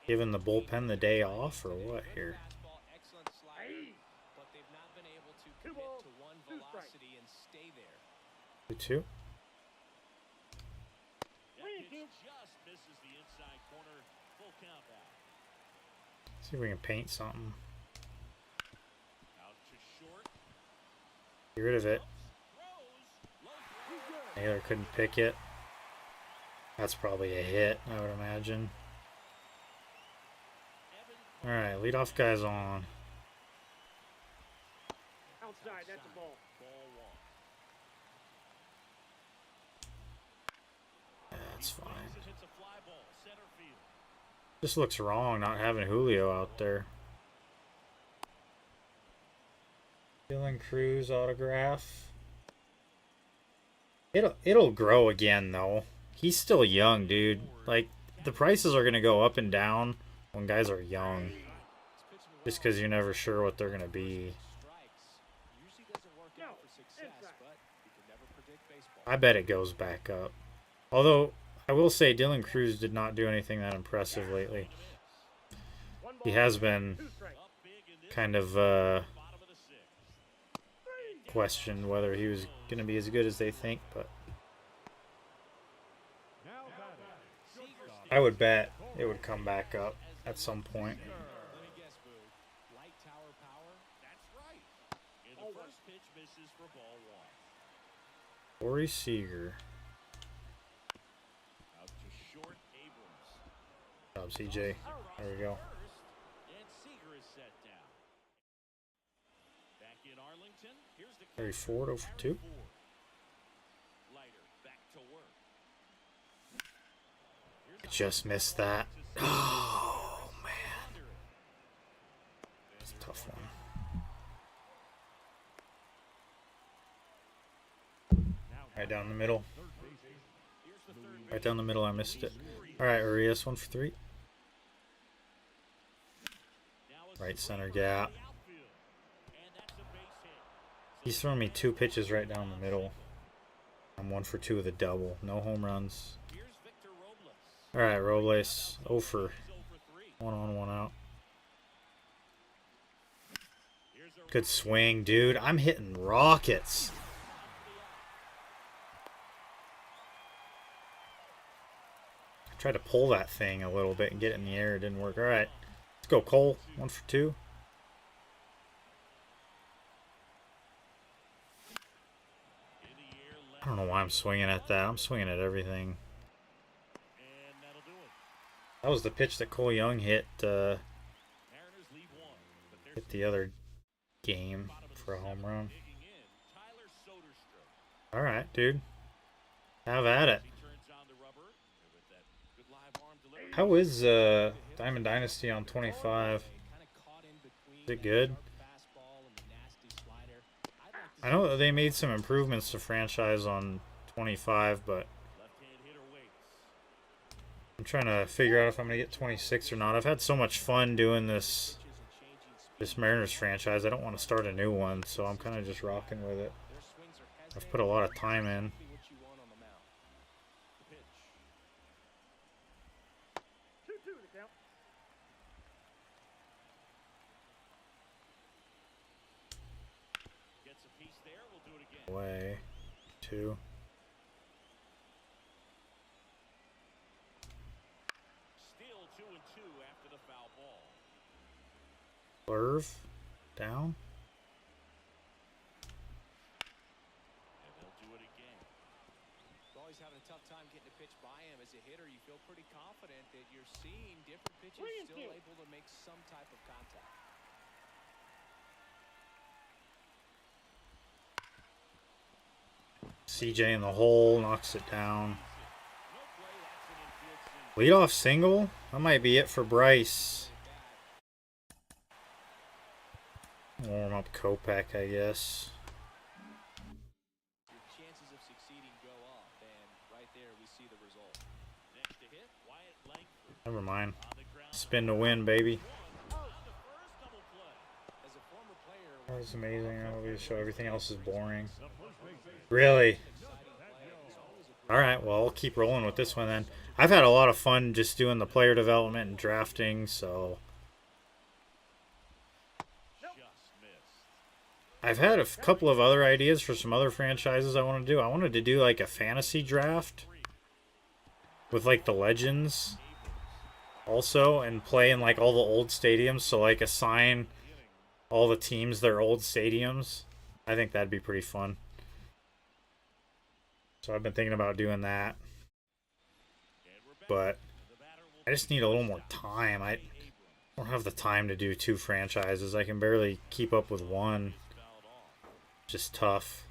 Giving the bullpen the day off or what here? But they've not been able to commit to one velocity and stay there. 2-2. Just misses the inside corner. Full count now. See if we can paint something. Out to short. Get rid of it. Naylor couldn't pick it. That's probably a hit, I would imagine. Alright, leadoff guy's on. Outside, that's a ball. That's fine. Just looks wrong not having Julio out there. Dylan Cruz autograph. It'll grow again though. He's still young, dude. Like, the prices are gonna go up and down when guys are young. Just because you're never sure what they're gonna be. I bet it goes back up. Although, I will say Dylan Cruz did not do anything that impressive lately. He has been kind of questioned whether he was going to be as good as they think, but I would bet it would come back up at some point. Light tower power. That's right. And the first pitch misses for ball one. Corey Seager. Out to short, Abrams. Job, CJ. There we go. And Seager is set down. Back in Arlington. Here's the Harry Ford over 2. Lighter back to work. Just missed that. Oh, man. It's a tough one. Right down the middle. Right down the middle, I missed it. Alright, Urias, 1 for 3. Right center gap. He's throwing me 2 pitches right down the middle. I'm 1 for 2 with a double. No home runs. Alright, Robles. 0 for 1 on, 1 out. Good swing, dude. I'm hitting rockets. I tried to pull that thing a little bit and get it in the air. It didn't work. Alright. Let's go, Cole. 1 for 2. I don't know why I'm swinging at that. I'm swinging at everything. That was the pitch that Cole Young hit the other game for a home run. Alright, dude. Have at it. How is Diamond Dynasty on 25? Is it good? I know that they made some improvements to franchise on 25, but Left-hand hitter waits. I'm trying to figure out if I'm gonna get 26 or not. I've had so much fun doing this Mariners franchise. I don't want to start a new one, so I'm kind of just rocking with it. Their swings are I've hesitant. put a lot of time in. Exactly what you want on the mound. The pitch. 2-2 to count. Gets a piece there. We'll do it again. Away. 2. Still 2-2 after the foul ball. Blurve. Down. And they'll do it again. Always having a tough time getting a pitch by him. As a hitter, you feel pretty confident that you're seeing different pitches, 3-2. still able to make some type of contact. CJ in the hole. Knocks it down. No play. That's an infield single. Leadoff single. That might be it for Bryce. Warm up Kopech, I guess. Your chances of succeeding go up, and right there we see the result. Next to hit, Wyatt Langford. Never mind. On the ground. Spin to win, baby. On the first double play. As a former player, That was amazing. I'll be show everything else is boring. The first baseman. Really? exciting play is always a All right. Well, I'll keep rolling with this one then. I've had a lot of fun just doing the player development and drafting, so Just missed. I've had a couple of other ideas for some other franchises I want to do. I wanted to do like a fantasy draft with like the legends also and play in like all the old stadiums. So like assign all the teams their old stadiums. I think that'd be pretty fun. So I've been thinking about doing that, And we're back. but The batter will I just need a little more time. I don't have the time to do 2 franchises. I can barely keep up with one. fouled off. Just tough.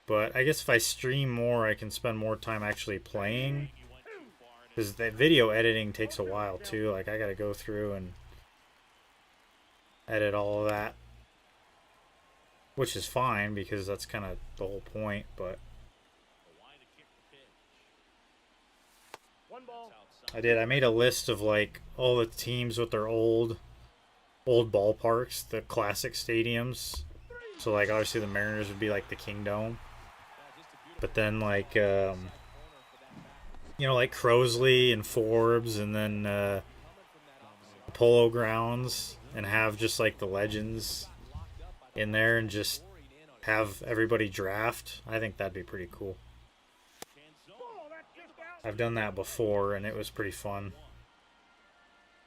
But I guess if I stream more, I can spend more time actually playing. You went too far and Because the video editing takes a while too. Like I gotta go through and edit all of that. Which is fine because that's kind of the whole point. But Wyatt to kick the pitch. 1 ball. Outside. I made a list of like all the teams with their old ballparks, the classic stadiums. So like obviously the Mariners would be like the Kingdome. But then like you know, like Crosley and Forbes, and then Polo Grounds, and have just like the legends in there and just have everybody draft. I think that'd be pretty cool. Ball, that's just out. I've done that before and it was pretty fun.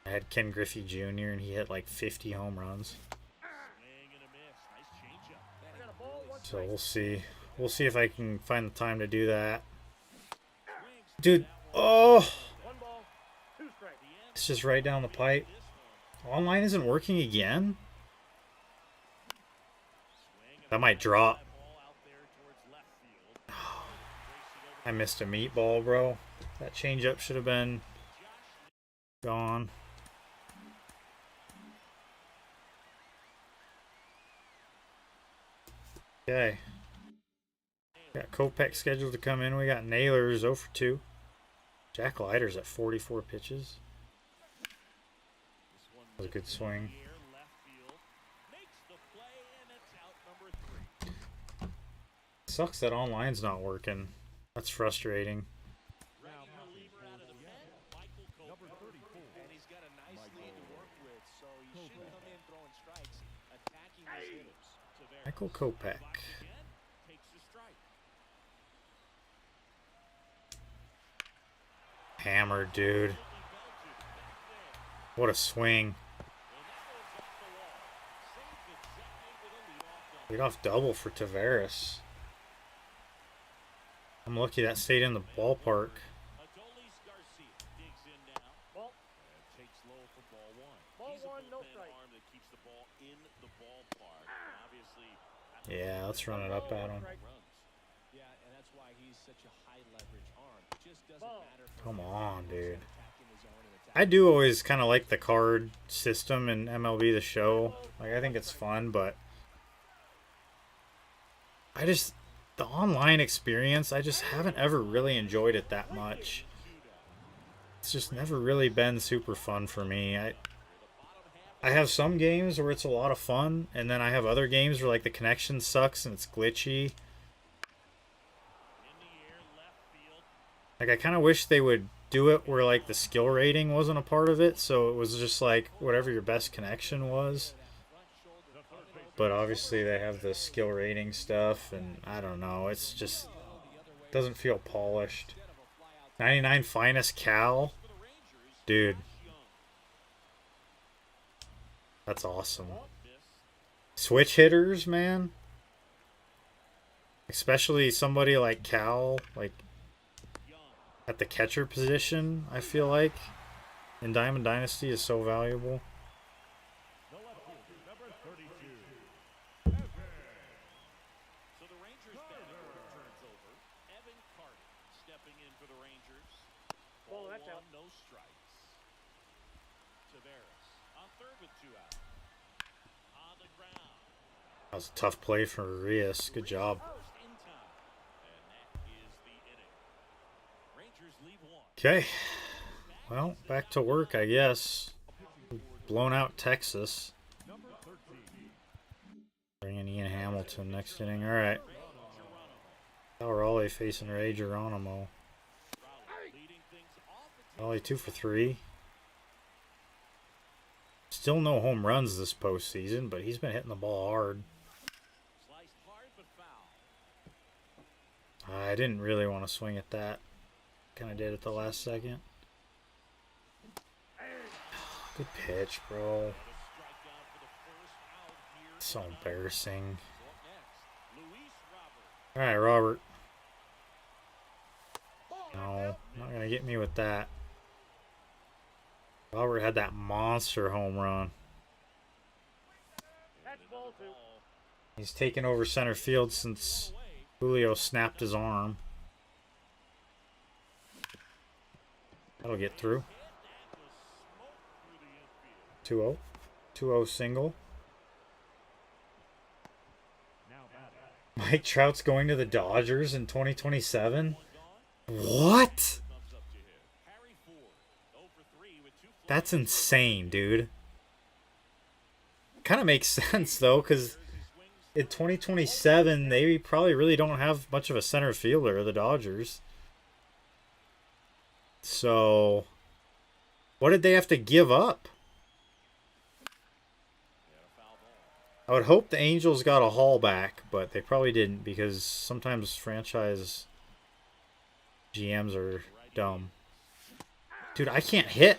I had Ken Griffey Jr. and he hit like 50 home runs. Swing and a miss. Nice changeup. I got a ball, 1 So strike. we'll see. We'll see if I can find the time to do that. Dude, oh, 1 ball, 2 strikes. it's just right down the pipe. Online isn't working again? That might drop. Ball out there towards left field. I missed a meatball, bro. That changeup should have been gone. Okay. Got Kopech scheduled to come in. We got Nailers 0 for 2. Jack Leiter's at 44 pitches. This one That was a good swing. here, left field. Makes the play and it's out number 3. Sucks that online's not working. That's frustrating. Ready reliever out of the pen, Michael Number Kopech. 34. And he's got a nice lead to work with, so he should come in throwing strikes, attacking his hitters. Tavares. Michael Kopech. Again, takes the strike. Hammer, dude. What a swing. Leadoff double for Tavares. I'm lucky that stayed in the ballpark. Adolis Garcia digs in now. Ball. And takes low for ball 1. Ball He's a 1, no bullpen strike. arm that keeps the ball in the ballpark. Obviously, Yeah, let's run it up at him. runs. Yeah, and that's why he's such a high leverage arm. It just doesn't Ball. matter. for Come him. on, He goes dude. attacking his zone and I attacking- do always kind of like the card system in MLB The Show. Like, I think it's fun, but the online experience, I just haven't ever really enjoyed it that much. It's just never really been super fun for me. I have some games where it's a lot of fun, and then I have other games where like the connection sucks and it's glitchy. Like I kind of wish they would do it where like the skill rating wasn't a part of it, so it was just like whatever your best connection was. But obviously they have the skill rating stuff, and I don't know, it's just doesn't feel polished. 99 finest Cal, dude. That's awesome. Switch hitters, man. Especially somebody like Cal, like at the catcher position, I feel like in Diamond Dynasty is so valuable. The left fielder, number 32. So the Rangers batting order turns over. Evan Carter stepping in for the Rangers. Oh, that's out. No strikes. Taveras on third with 2 out. On the ground. That was a tough play for Arias. Good job. First in time. And that is the inning. Rangers leave 1. Okay. Well, back to work, I guess. Blown out Texas. Number 13. Bring in Ian Hamilton next inning. All right. Raleigh facing Ray Geronimo. Leading things off the Raleigh 2 for 3. Still no home runs this postseason, but he's been hitting the ball hard. sliced hard but foul. I didn't really want to swing at that. Kind of did at the last second. Good pitch, bro. Strikeout for the first out here. So embarrassing. So up next, Luis Robert. All right, Robert. No, not gonna get me with that. Robert had that monster home run. That's ball 2. He's taken over center field since Julio snapped his arm. That'll get through. 2-0. 2-0 single. Now batting. Mike Trout's going to the Dodgers in 2027? What? Thumbs up to him. Harry Ford, 0 for 3 with 2 fly. That's insane, dude. Kind of makes sense, though, because in 2027, they probably really don't have much of a center fielder, the Dodgers. So, what did they have to give up? I would hope the Angels got a haul back, but they probably didn't, because sometimes franchise GMs are dumb. Dude, I can't hit.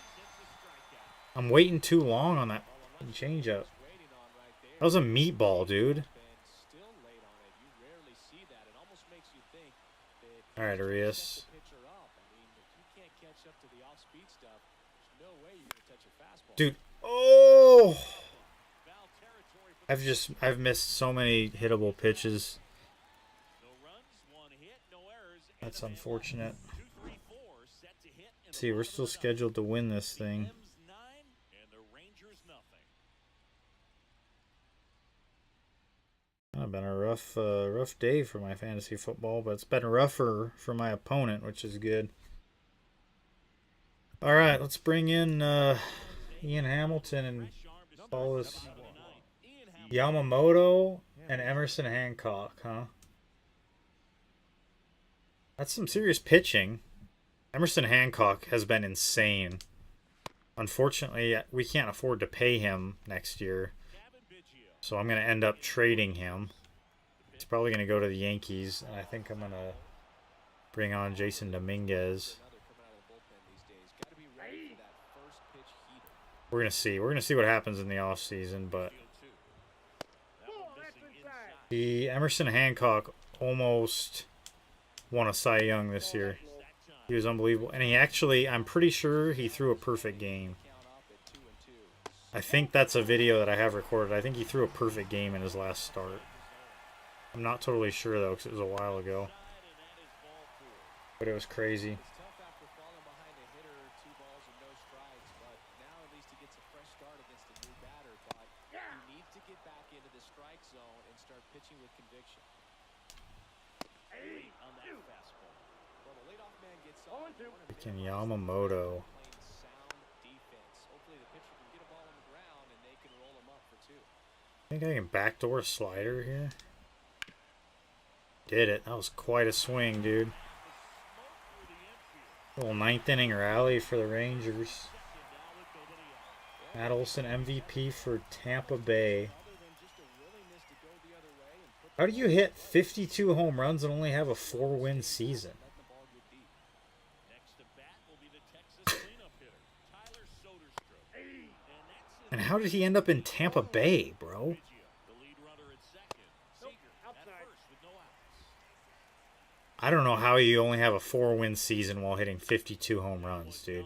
I'm waiting too long on that changeup. That was a meatball, dude. Still late on it. You rarely see that. It almost makes you think that All right, Arias. pitcher up. I mean, if you can't catch up to the off-speed stuff, there's no way you're gonna touch a fastball. Dude, oh! Foul territory for I've missed so many hittable pitches. no runs, 1 hit, no errors. and That's a man unfortunate. left. 2, 3, 4 set to hit in the See, we're bottom still of the scheduled to win this thing. M's 9 and the Rangers nothing. Been a rough day for my fantasy football, but it's been rougher for my opponent, which is good. All right, let's bring in Ian Hamilton and call this Yamamoto and Emerson Hancock, huh? That's some serious pitching. Emerson Hancock has been insane. Unfortunately, we can't afford to pay him next year. So I'm going to end up trading him. He's probably going to go to the Yankees, and I think I'm going to bring on Jason Dominguez. Another coming out of the bullpen these days. Got to be ready for that first pitch heater. We're going to see. We're going to see what happens in the offseason, but Ball, that's inside. the Emerson Hancock almost won a Cy Young this year. He was unbelievable. And he actually, I'm pretty sure he threw a perfect game. Count up at 2-2. I think that's a video that I have recorded. I think he threw a perfect game in his last start. I'm not totally sure, though, because it was a while ago. But it was crazy. It's tough after falling behind a hitter, 2 balls and no strikes, but now at least he gets a fresh start against a new batter. But you need to get back into the strike zone and start pitching with conviction. 1-2. Freaking Yamamoto. Playing sound defense. Hopefully the pitcher can get a ball on the ground and they can roll him up for two. I think I can backdoor slider here. Did it. That was quite a swing, dude. Little ninth inning rally for the Rangers. Matt Olson MVP for Tampa Bay. How do you hit 52 home runs and only have a 4-win season? And how did he end up in Tampa Bay, bro? I don't know how you only have a 4-win season while hitting 52 home runs, dude.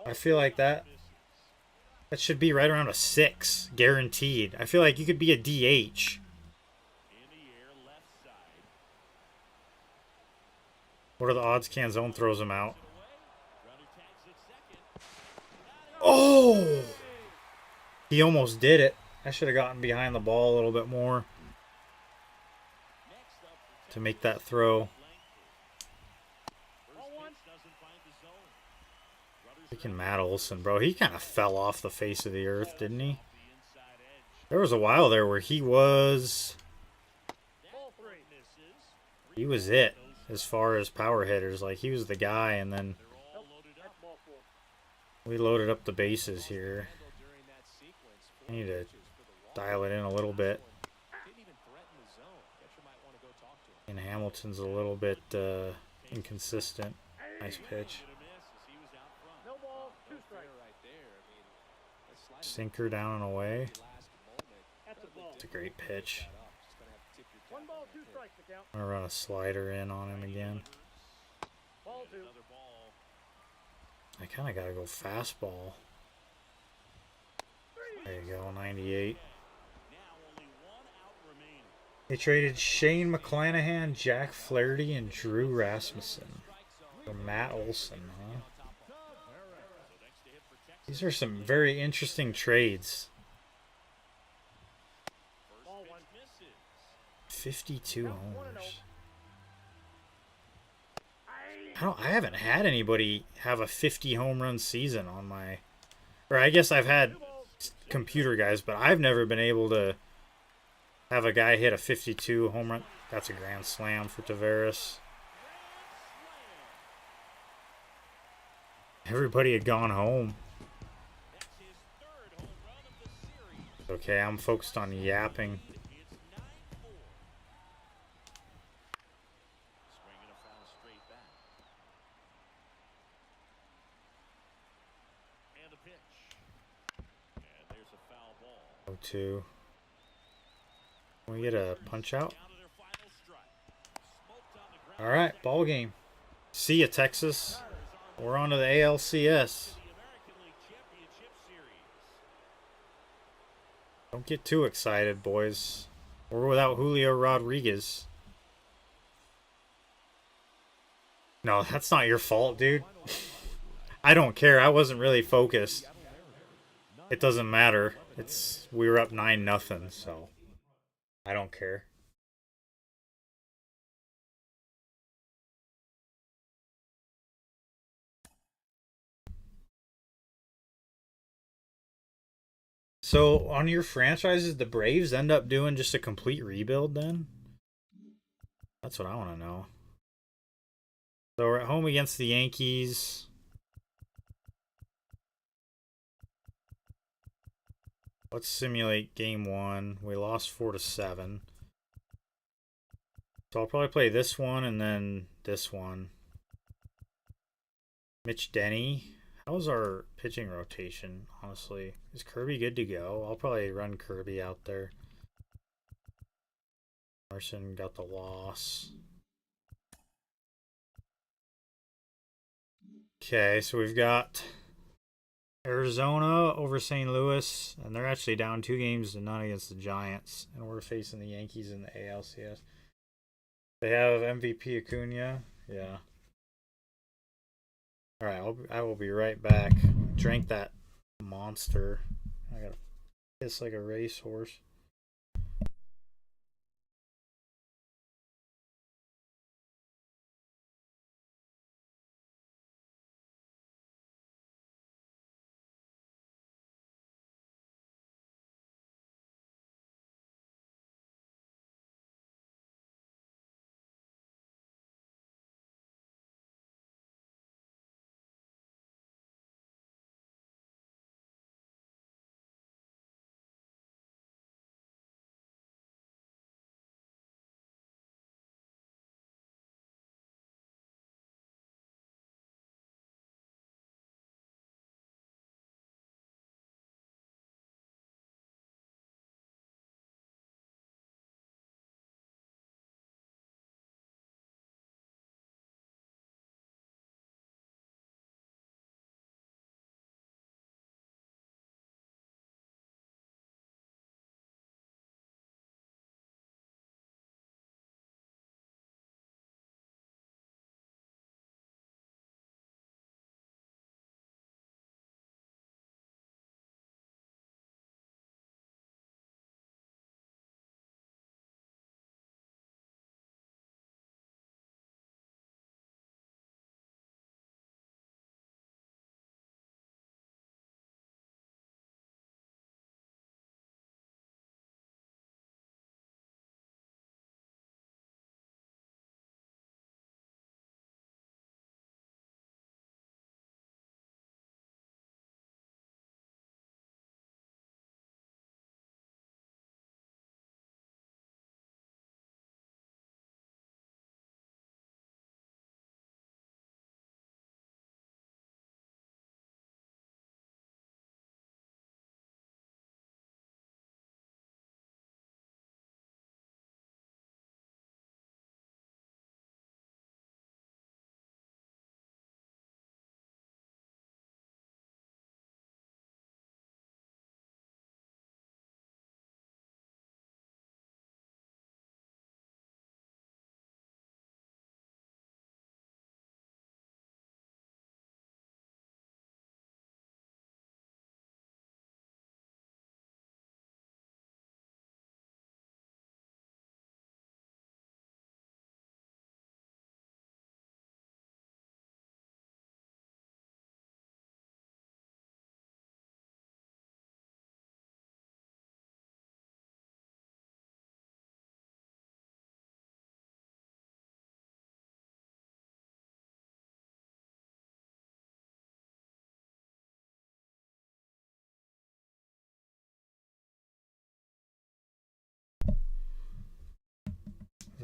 I feel like that should be right around a 6, guaranteed. I feel like you could be a DH. What are the odds Canzone throws him out? Oh! He almost did it. I should have gotten behind the ball a little bit more to make that throw. Freaking Matt Olson, bro. He kind of fell off the face of the earth, didn't he? There was a while there where he was it as far as power hitters. Like, he was the guy, and then we loaded up the bases here. I need to dial it in a little bit. And Hamilton's a little bit inconsistent. Nice pitch. Sinker down and away. It's a great pitch. I'm going to run a slider in on him again. I kind of got to go fastball. There you go, 98. They traded Shane McClanahan, Jack Flaherty, and Drew Rasmussen for Matt Olson, huh? These are some very interesting trades. 52 homers. I haven't had anybody have a 50 home run season on my... Or I guess I've had computer guys, but I've never been able to have a guy hit a 52 home run. That's a grand slam for Tavares. Everybody had gone home. Okay, I'm focused on yapping. Oh, 2. Can we get a punch out? All right, ball game. See ya, Texas. We're on to the ALCS. Don't get too excited, boys. We're without Julio Rodriguez. No, that's not your fault, dude. I don't care. I wasn't really focused. It doesn't matter. We were up 9-0, so I don't care. So, on your franchises, the Braves end up doing just a complete rebuild then? That's what I want to know. So, we're at home against the Yankees. Let's simulate game 1. We lost 4-7. So, I'll probably play this one and then this one. Mitch Denny. How's our pitching rotation, honestly? Is Kirby good to go? I'll probably run Kirby out there. Emerson got the loss. Okay, so we've got Arizona over St. Louis, and they're actually down 2-0 against the Giants, and we're facing the Yankees in the ALCS. They have MVP Acuna, yeah. All right, I will be right back. Drank that monster. I gotta piss like a racehorse.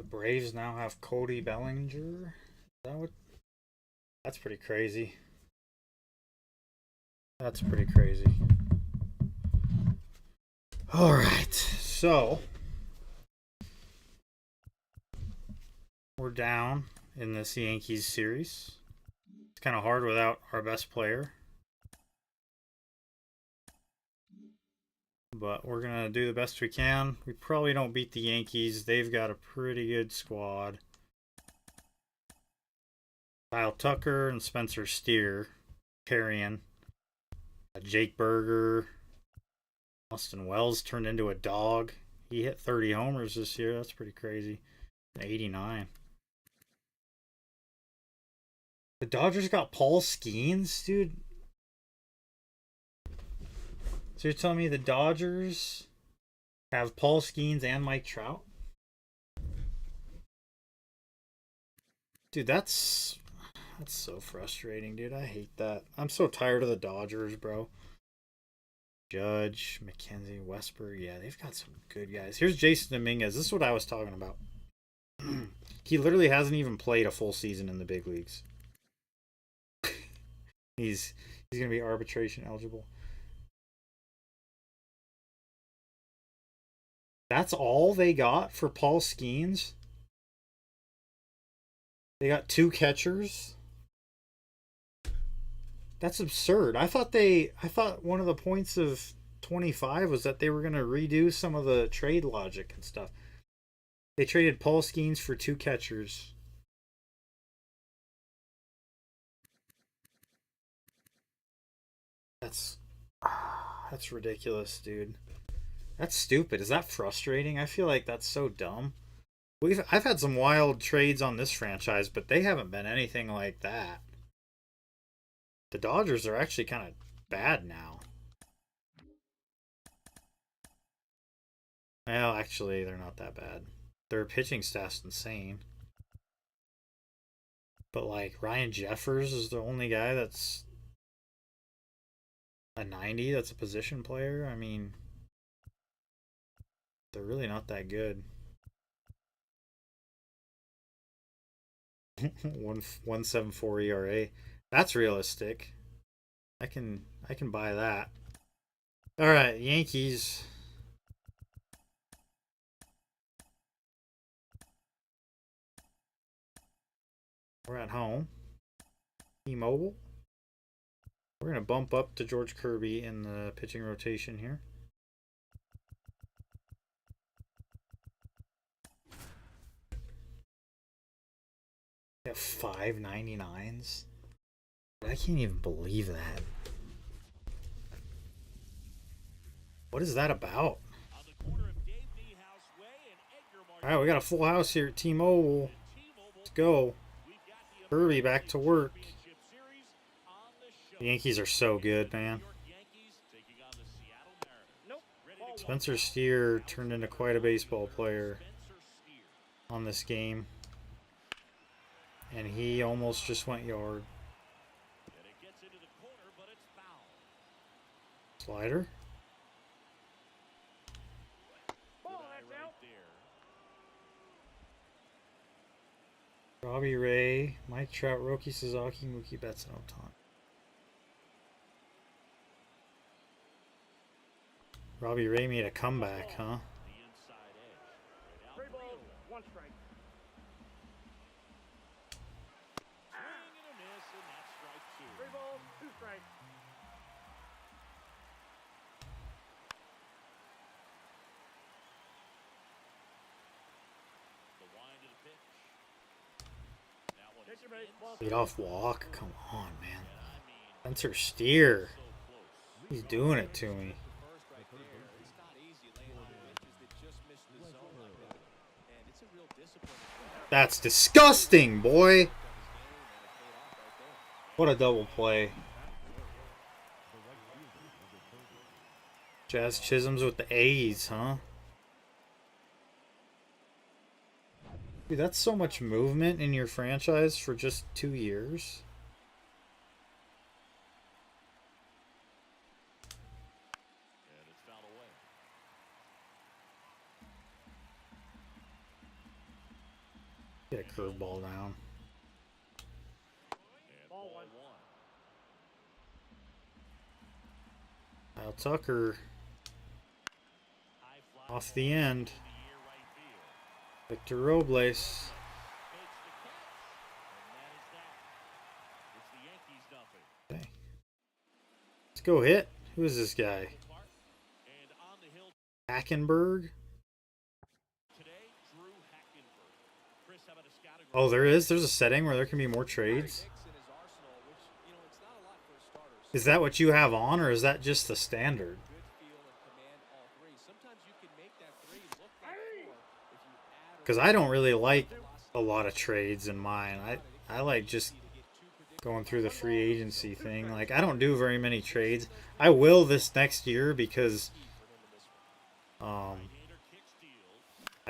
Braves now have Cody Bellinger. Is that what? That's pretty crazy. That's pretty crazy. All right, so we're down in this Yankees series. It's kind of hard without our best player. But we're going to do the best we can. We probably don't beat the Yankees. They've got a pretty good squad. Kyle Tucker and Spencer Steer carrying. Jake Berger. Austin Wells turned into a dog. He hit 30 homers this year. That's pretty crazy. 89. The Dodgers got Paul Skeens, dude. So you're telling me the Dodgers have Paul Skeens and Mike Trout? Dude, that's so frustrating, dude. I hate that. I'm so tired of the Dodgers, bro. Judge, McKenzie, Westberg. Yeah, they've got some good guys. Here's Jason Dominguez. This is what I was talking about. He literally hasn't even played a full season in the big leagues. He's going to be arbitration eligible. That's all they got for Paul Skeens? They got 2 catchers? That's absurd. I thought one of the points of 25 was that they were going to redo some of the trade logic and stuff. They traded Paul Skeens for 2 catchers. That's ridiculous, dude. That's stupid. Is that frustrating? I feel like that's so dumb. I've had some wild trades on this franchise, but they haven't been anything like that. The Dodgers are actually kind of bad now. Well, actually, they're not that bad. Their pitching staff's insane. But, like, Ryan Jeffers is the only guy that's a 90 that's a position player. I mean, they're really not that good. 1.74 ERA. That's realistic. I can buy that. All right, Yankees. We're at home. T-Mobile. We're going to bump up to George Kirby in the pitching rotation here. We have 5.99s. I can't even believe that. What is that about? All right, we got a full house here at T-Mobile. Let's go. Kirby back to work. The Yankees are so good, man. Spencer Steer turned into quite a baseball player on this game. And he almost just went yard. Slider. Robbie Ray, Mike Trout, Roki Sasaki, Mookie Betts, and Ohtani. Robbie Ray made a comeback, huh? 3 balls, 1 strike. Three balls, 2 strikes. Take your base, ball. Lead off walk. Come on, man. Spencer Steer. He's doing it to me. That's disgusting, boy. What a double play. Jazz Chisholm's with the A's, huh? Dude, that's so much movement in your franchise for just 2 years. Get a curveball down. And Ball ball one. one. Kyle Tucker High fly off the ball end. into the air right field. Victor Robles. Makes the catch. And that is that. It's the Yankees nothing. Okay. Let's go hit. Who is this guy? And on the hill Hackenberg? today, Drew Hackenberg. Chris, how about a scouting Oh, report? there is. There's a setting where there can be more trades. Picks in his arsenal, which, you know, it's not a lot for starters. Is that what you have on, or is that just the standard? Good feel and command all three. Sometimes you can make that three look like four if you add or Because I don't really like a lot of trades in mine. I like just going through the free agency thing. Like, I don't do very many trades. I will this next year because I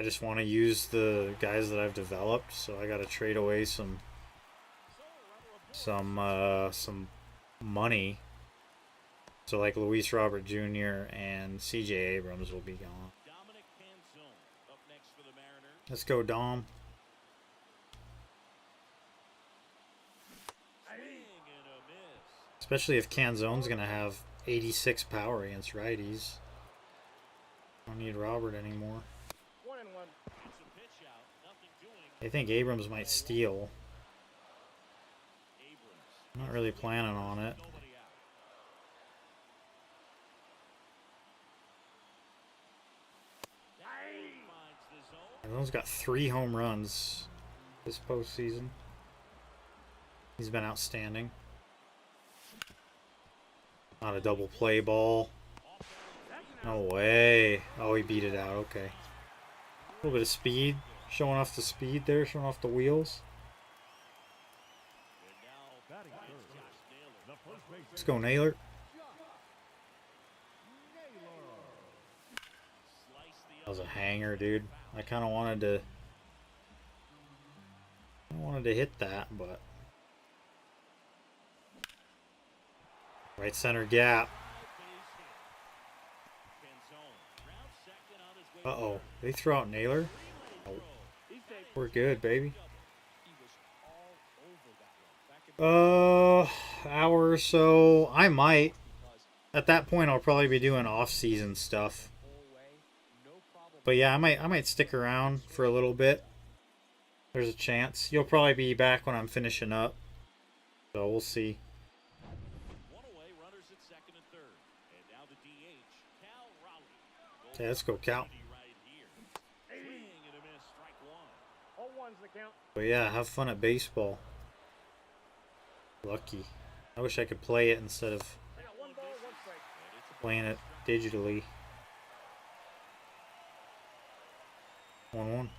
just want to use the guys that I've developed. So I got to trade away some money. So like Luis Robert Jr. and CJ Abrams will be gone. Dominic Canzone up next for the Mariners. Let's go, Dom. Swing and a miss. Especially if Canzone's going to have 86 power against righties. I don't need Robert anymore. 1-1. It's a pitch out. Nothing doing. I think Abrams might steal. Abrams. I'm not really planning on it. Nobody out. That finds the zone. Canzone's got 3 home runs this postseason. He's been outstanding. Not a double play ball. No way. Oh, he beat it out. Okay. A little bit of speed. Showing off the speed there. Showing off the wheels. And now Batting third, Josh Naylor. the first baseman, Let's go, Naylor. Slice the That was a hanger, dude. I kind of wanted to hit that, but right center gap. Uh-oh. They throw out Naylor? Oh, we're good, baby. he was all over that one. Back in Hour or so. I might. because At that point, I'll probably be doing off-season stuff. whole way, no problem. But yeah, I might stick around for a little bit. There's a chance. You'll probably be back when I'm finishing up. So we'll see. One away, runners at second and third. And now the DH, Cal Raleigh. Okay, let's go, Cal. Right here. Swing and a miss, strike one. 0-1's the count. But yeah, have fun at baseball. Lucky. I wish I could play it instead of I got 1 ball, 1 strike. And it's a playing it digitally. 1-1. 2 on, 1 out.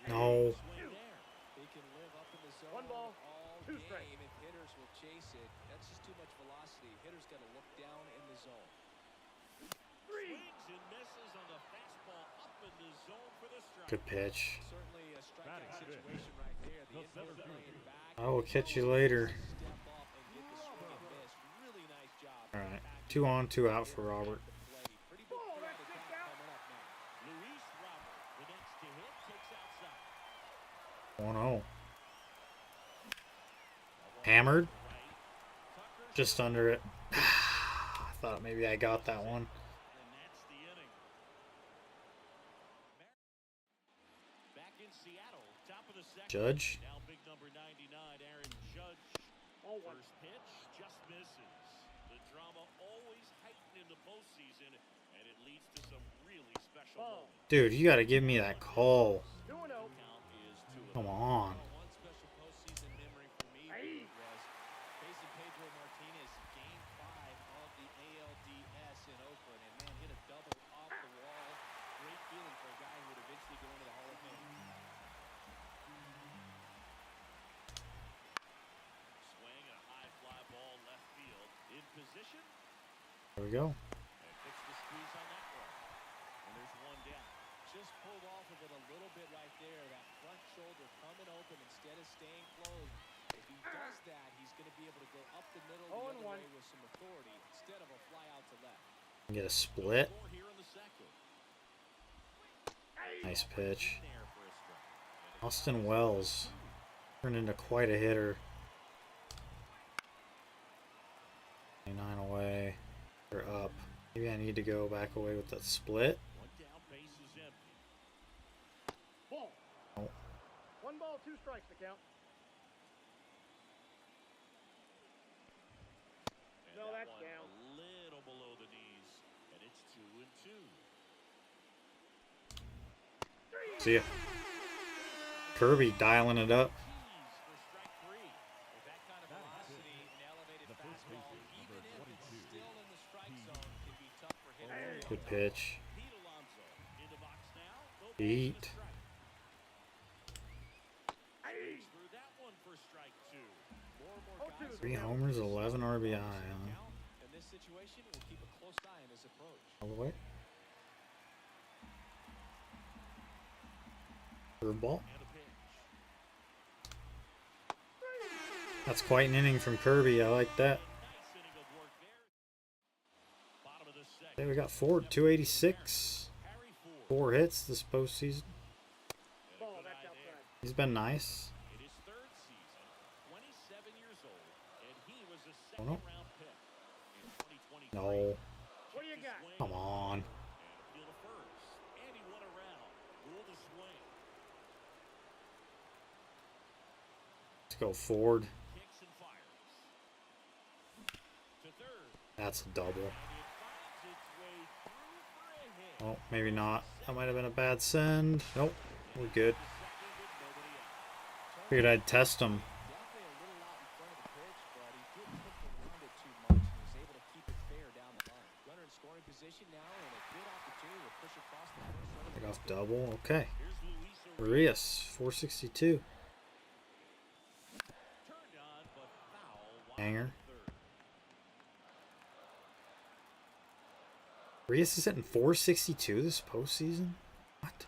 No. Swing there. They can live up in the zone 1 ball, all 2 game strikes. if hitters will chase it. That's just too much velocity. Hitters got to look down in the zone. Swings and misses on the fastball up in the zone for the strike. Good pitch. Certainly a striking Batting fifth, situation right there. The the infield center playing back. I will catch you later. Step up and get the swing and miss. Really nice job. Alright. 2 on, 2 out for Robert. Pretty big Ball, crowd that's attack kicked out. coming up now. Luis Robert, the next to hit, takes outside. 1-0. Hammered. Tucker Just under it. I thought maybe I got that one. and that's the inning. Back in Seattle, top of the second. Judge. Now big number 99, Aaron Judge. 0-1. First pitch just misses. The drama always heightened in the postseason, and it leads to some really special Ball. moments. Dude, you gotta give me that call. 2-0. Count is 2-0. Come on. One special postseason memory for me Hey. was facing Pedro Martinez, Game 5 of the ALDS in Oakland, and man, hit a double off the wall. Great feeling for a guy who would eventually go into the Hall of Fame. Swing, a high fly ball left field. In position, There we go. and fix the squeeze on that one. And there's one down. Just pulled off of it a little bit right there. That front shoulder coming open instead of staying closed. If he does that, he's going to be able to go up the middle the other 0-1. way with some authority instead of a fly out to left. Get a split. Score here in the second. Nice pitch. There for a Austin Wells turned into quite a hitter. 29 away. They're up. Maybe I need to go back away with that split. One down, base is empty. Ball. Oh. 1 ball, 2 strikes to count. And No, that that's one down. a little below the knees, and it's 2-2. See ya. Kirby dialing it up. Keys for strike 3. With that kind of velocity and elevated The first fastball, baseman, even number if it's 22, still in the strike zone, can be tough for hitters. Good pitch. Pete Alonso in the box now. No balls Pete. and a strike. He's through that one for strike 2. More and more Oh, guys two. 3 are homers, 11 RBI. count. Huh? In this situation, we'll keep a close eye on his approach. All the way. Curveball. And a pitch. That's quite an inning from Kirby. I like that. Nice inning of work there. Bottom of the second. Hey, we got Ford, 286. Harry Ford. 4 hits this postseason. And a Ball, good that's eye there. outside. He's been nice. In his 3rd season, 27 years old, and he was a Oh, no. second-round pick in 2023. No. What do you got? Come on. And a field of first, and he won around. Ruled a swing. Let's go Ford. Kicks and fires. To third, That's a double. and it finds its way through for a hit. Oh, maybe not. That might have been a bad send. Nope. We're good. Second with nobody out. Figured I'd test him. Definitely a little out in front of the pitch, but he didn't hit the round it too much and was able to keep it fair down the line. Runner in scoring position now and a good opportunity to push across the first run. Pick off double. Okay. Here's Luis Urias, 462. turned on, but foul. Wide Hanger. third. Urias is hitting 462 this postseason? What?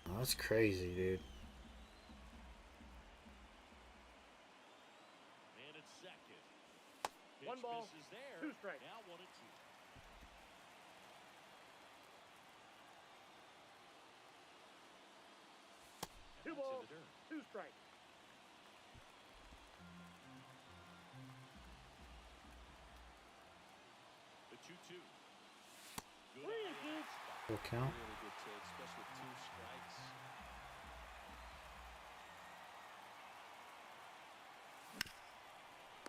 Oh, that's crazy, dude. And it's second. 1 Pitch ball, misses there. 2 strikes. Now 1-2. And 2 that's in balls, the dirt. 2 strikes. The 2-2. Good Three, eye Pete. spot. Full count. Really good take, especially with 2 strikes.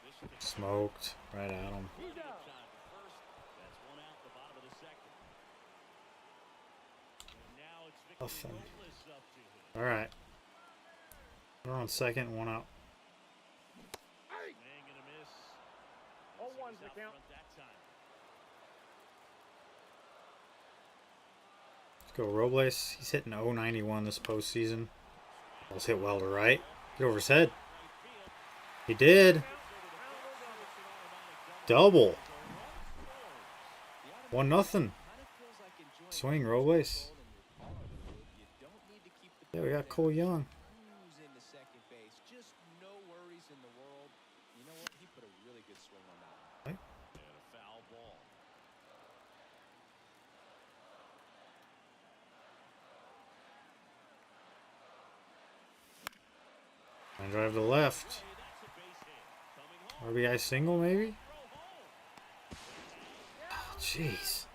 This is the Smoked. Right at him. He's plenty of out. time to first. That's one out in the bottom of the second. And now it's Victor Awesome. Robles up to hit. Alright. We're on second, 1 out. Swing and a miss. Oh, He was one's the out count. front that time. Let's go Robles. He's hitting 091 this postseason. Let's hit well to right. Get over his head. He did. Double. 1-0. Kind of feels like enjoying Swing, the Robles. goal in your power move. You don't need to keep the Yeah, we ball got down. Cole Young. Cruise into second base. Just no worries in the world. You know what? He put a really good swing on that one. And a foul ball. And drive to the left. Hey, that's a base hit. Coming home. RBI single, maybe? Throw home. Oh, jeez.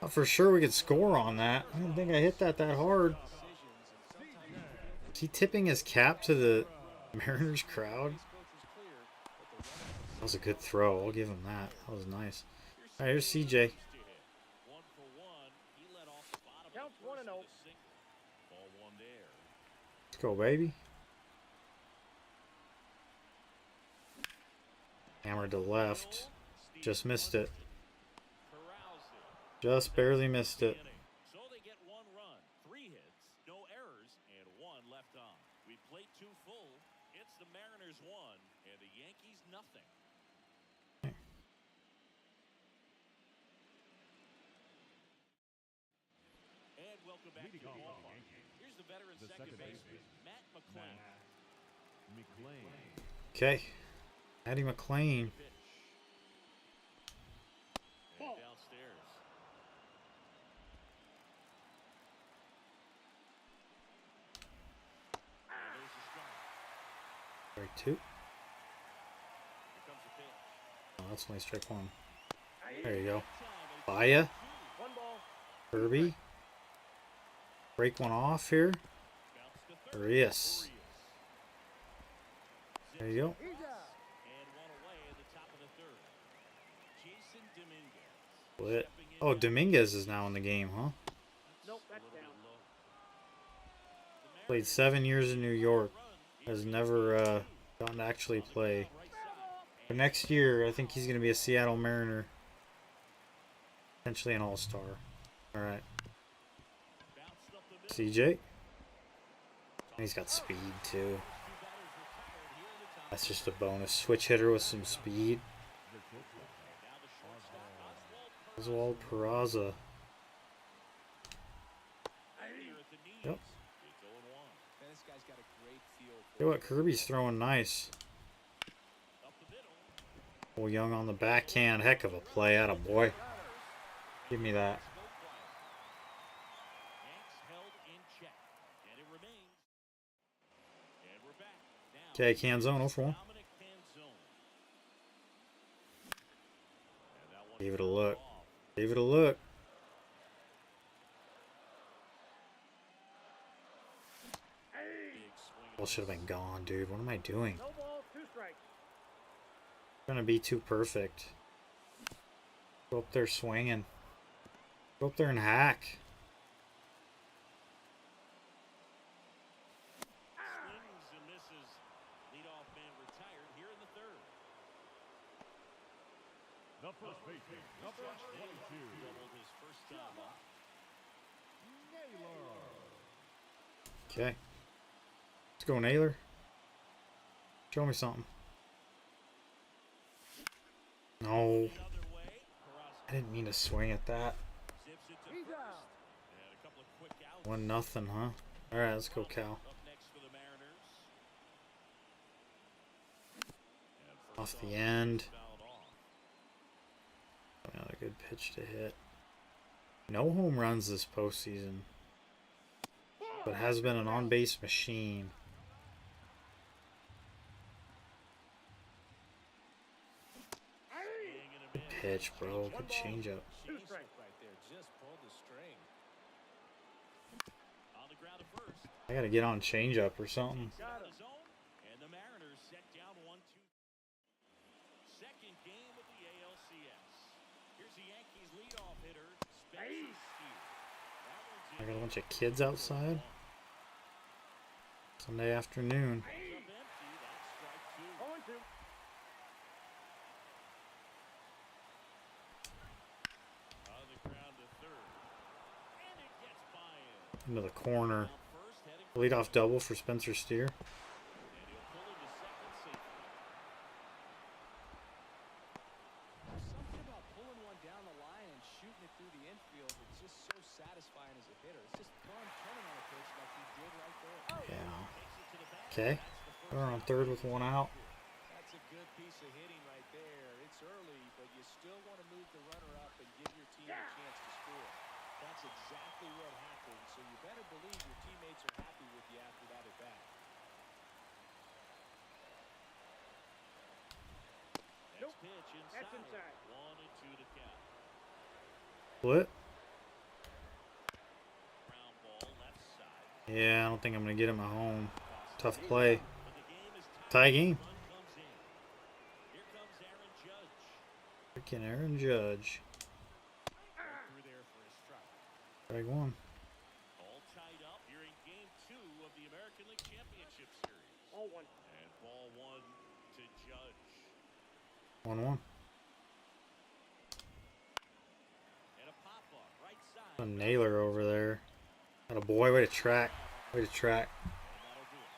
Thought for sure we could score on that. I didn't think I hit that hard. Decisions and sometimes Is he tipping his cap to the Mariners crowd? base coach was clear, but the runner That was a good throw. I'll give him that. That was nice. Here's All right, here's CJ. to hit. 1 for 1. He led off the bottom Counts of the 1 and first 0. with a single. Ball 1 there. Let's go, baby. Hammered to left. Steve Just missed it. corrals it. Just barely missed it. Inning. So they get 1 run, 3 hits, no errors, and 1 left on. We played 2 full. It's the Mariners 1 and the Yankees nothing. And welcome back to Leading the off for the ballpark. Yankees, Here's the veteran the second second baseman, baseman, Matt McClain. McLean. Okay. Matty McLean. Pitch. And Ball. downstairs. 2. Here comes the pitch. Oh, that's only strike 1. There you go. Baya. 1 ball. Kirby. Break one off here. Bounce to third. Urias. There you go. He's out. And one away at the top of the third. Jason Dominguez. Split. Stepping in Oh, now. Dominguez is now in the game, huh? Nope, A that's little bit down. low. The Played Mariners 7 years in New York. run Has is never two. gotten to actually play. Right side. But next year, I think he's going to be a Seattle Mariner. Potentially an all-star. Alright. Bounced up the middle. CJ. And he's got speed, too. Two batters retired here in the top. That's just a bonus. Switch hitter with some speed. Now the shortstop, Oswald Oswald Peraza. here at the knees. Yep. It's 0-1. Man, this guy's got a great feel for You know what? Kirby's throwing nice. Up the middle. Oh, Young on the backhand. Heck of a play. Atta boy. Give me that. Yanks held in check. And it remains. And we're back. Now, Okay, Canzone 0 for 1. Dominic Canzone. And that one Gave it a look. off. Gave it a look. Big swing. Ball should have been gone, dude. What am I doing? No ball, 2 strikes. Trying to be too perfect. Go up there swinging. Go up there and hack. Swings and misses. Leadoff man retired here in the third. The first baseman, number 22, Doubled his first time up. Naylor. Okay. Let's go, Naylor. Show me something. No. Another way. Carrasco I didn't mean to swing at that. zips it to He's first. out. And a couple of quick outs. 1-0, huh? Alright, let's go, Cal. Up next for the Mariners. And Off first the end. fouled off. Another good pitch to hit. No home runs this postseason. But has been an on-base machine. Swing and a Good miss. pitch, bro. Good changeup. 2 strikes. right there. Just pulled the string. On the ground at first. I gotta get on changeup or something. Got On him. his own. And the Mariners set down 1-2. Second game of the ALCS. Here's the Yankees leadoff hitter, Spencer Steer. That one's I in. got a bunch of kids outside. Sunday afternoon. Up empty. That's strike 2. 0-2. On the ground to third. And it gets by him. Into the corner. Down first, heading for Leadoff double for Spencer Steer. and he'll pull into second safely. There's something about pulling one down the line and shooting it through the infield that's just so satisfying as a hitter. It's just fun turning on a pitch like he did right there. Yeah. Takes it to the back. Okay. We're on third with 1 out. That's a good piece of hitting right there. It's early, but you still want to move the runner up and give your team a chance to score. That's exactly what happened, so you better believe your teammates are happy with you after that at bat. Next Nope. pitch inside. That's inside. 1-2 to count. Split. Ground ball left side. Yeah, I don't think I'm gonna get him at home. Tough play. But the game is Tie game. Run comes in. Here comes Aaron Judge. Freaking Aaron Judge. Through there for a strike. Strike 1. All tied up here in game 2 of the American League Championship Series. 0-1. And ball 1 to Judge. 1-1. And a pop-up right side. A nailer over there. Atta boy, way to track. Way to track. And that'll do it.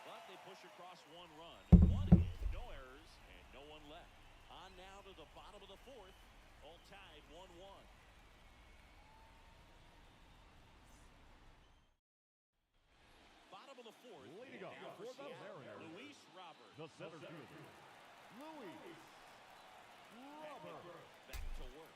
But they push across 1 run. 1 hit, no errors, and no one left. On now to the bottom of the 4th. All tied 1-1. Bottom of the 4th. Leading up Now for the Seattle, Mariners. Luis Robert. The center fielder, Luis Robert. Back to work.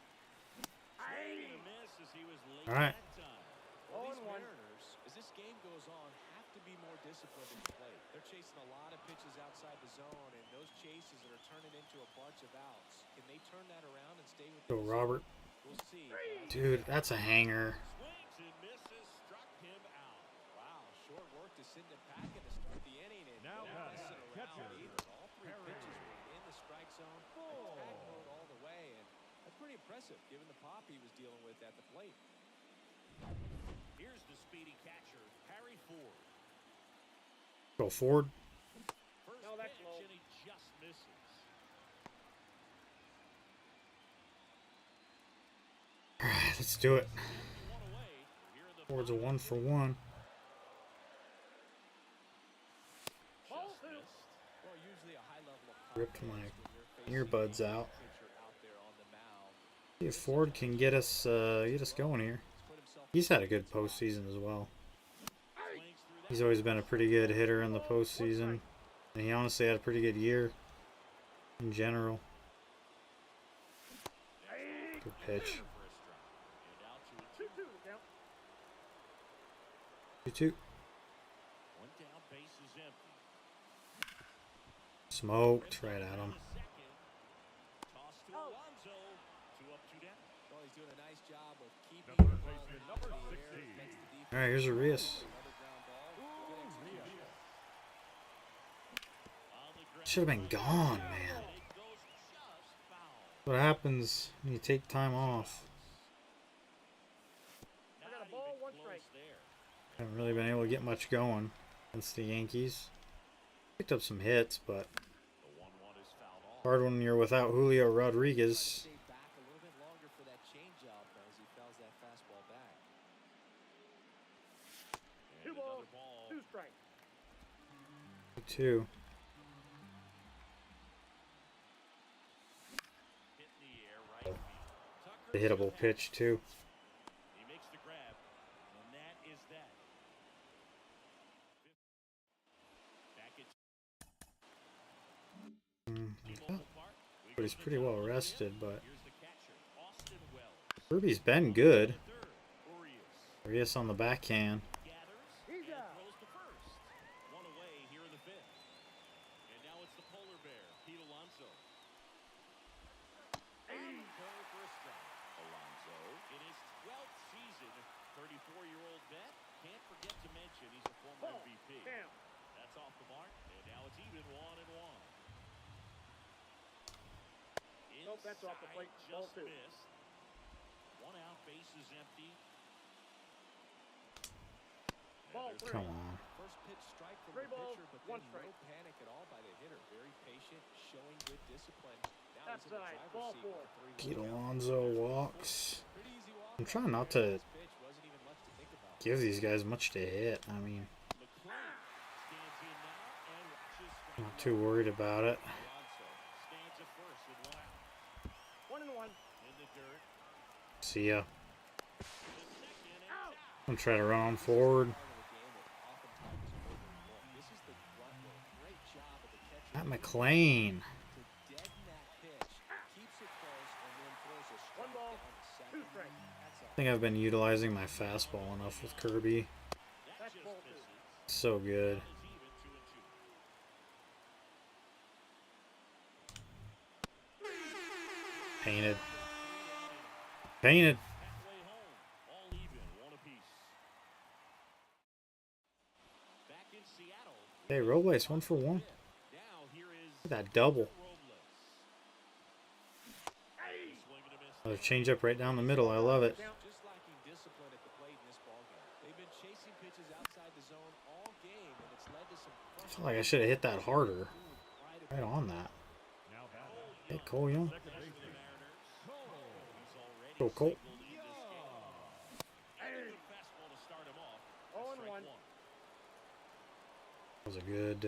Swing and a miss as he was late All right. that time. Well, these 0-1. Mariners, as this game goes on, have have to be more disciplined at the plate. They're chasing a lot of pitches outside the zone, and those chases that are turning into a bunch of outs. Can they turn that around and stay with Go, Robert. We'll see. Dude, that's a hanger. Swings and misses, struck him out. Wow, short work to send him packing to start the inning, and Now not batting, messing around catcher, either. All three Perry. pitches were in the strike zone, attack mode all the way, and that's pretty impressive given the pop he was dealing with at the plate. Here's the speedy catcher, Harry Ford. Go forward. First No, that's pitch, low. and he just misses. Alright, let's do it. One away. Here in the Ford's a bottom. 1-for-1. Just missed. Well, usually a high level of Ripped confidence my when you're facing earbuds a out. pitcher out there on the mound. See if Ford can get us going here. He's put himself He's had a good postseason as well. Swings through that. He's always been a pretty good hitter in the postseason. And he honestly had a pretty good year in general. Good pitch. For a strike. And out to a 2-2 count. 2-2. one down, base is empty. Smoked right at him. Second. Toss to Alonso. 2 up, 2 down. Well, he's doing a nice job of keeping The the first ball baseman, in number the air. 16. Makes the defense Alright, here's Arias. another ground ball. Good execution. On the ground. Should have been gone, man. It goes just foul. What happens when you take time off? I got a Not ball, even 1 close strike. there. Haven't really been able to get much going against the Yankees. Picked up some hits, but The 1-1 is fouled off. hard when you're without Julio Rodriguez. Stay back a little bit longer for that changeup as he fouls that fastball back. And 2 balls, another ball. 2 strikes. 2. Hit in the air, right field. The Tucker hittable pitch too. He makes the grab, and that is that. Back at T-Mobile Park. We But go he's to the pretty top well of the rested, fifth. but Here's the catcher, Austin Wells. Kirby's been good. Third, Urias Arias on the backhand. gathers He's and out. throws to first. One away here in the fifth. And now it's the polar bear, Pete Alonso. On the corner for a strike. Alonso in his 12th season, 34-year-old vet. Can't forget to mention he's a former Ball, MVP. count. That's off the mark, and now it's even 1-1. Nope, that's off the Inside, plate. Ball just 2. missed. 1 out, base is empty. And Ball there's 3. Come on. First pitch strike from 3 the balls, pitcher, but 1 then strike. no panic at all by the hitter. Very patient, showing good discipline. Now he's in the Outside, driver's ball seat with 4. a 3-1 Pete count. Alonso walks. Pretty easy walk. I'm trying not to This pitch wasn't even much to think about. give these guys much to hit. I mean, McLean stands in now and watches strike not too worried about it. Alonso stands at first with 1 out. 1 and 1. In the dirt. See ya. The second and Out. out. I'm trying to run on forward. Part of the game that oftentimes is overlooked. This is the grunt work. Great job of the catcher Matt McLean. to deaden that pitch, keeps it close, and then throws a 1 strike ball, down to 2 second. strikes. That's I think I've been utilizing my fastball enough with Kirby. That That's just ball 2. misses. So good. Count is even, 2-2. Painted. Painted. Halfway home, all even, 1 apiece. Back in Seattle. Hey, Robles, 1-for-1. Now here is Look at that double. Robles. Swing and a miss. Another changeup right down the middle. I love it. Count. just lacking discipline at the plate in this ballgame. They've been chasing pitches outside the zone all game, and it's led to some I feel like I should have hit that harder. Right on that. Now batting, Hey, Cole Young. second baseman, The Mariners. He's already Go, Colt. signaled in this game. And a good fastball to start him off. 0 and Strike 1. That was a good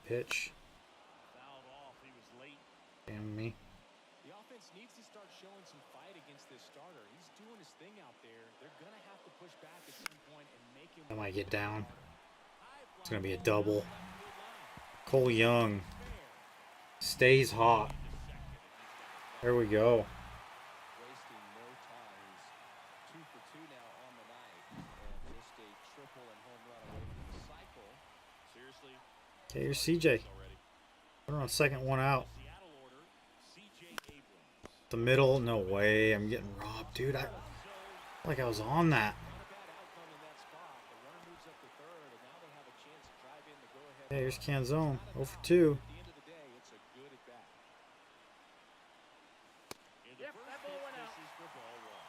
pitch. Fouled off. He was late. Damn me. The offense needs to start showing some fight against this starter. He's doing his thing out there. They're going to have to push back at some point and make him I might get down. High It's going to fly be a ball double. down the left field line. Cole Young Fair. stays hot. To second, and he's got it. There we go. wasting no time. He's 2 for 2 now on the night. And Okay, here's CJ. Put her on second one out. Seattle order, C.J. Abrams. The middle, no way. I'm getting robbed, dude. I like I was on that. Not a bad outcome in that spot. The runner moves up to third, and now they have a chance to drive in the go-ahead. Hey, here's run. Canzone. Not a 0 for foul, 2. but at the end of the day, it's a good at bat. In the Yep, first that ball pitch, went out. this is for ball one.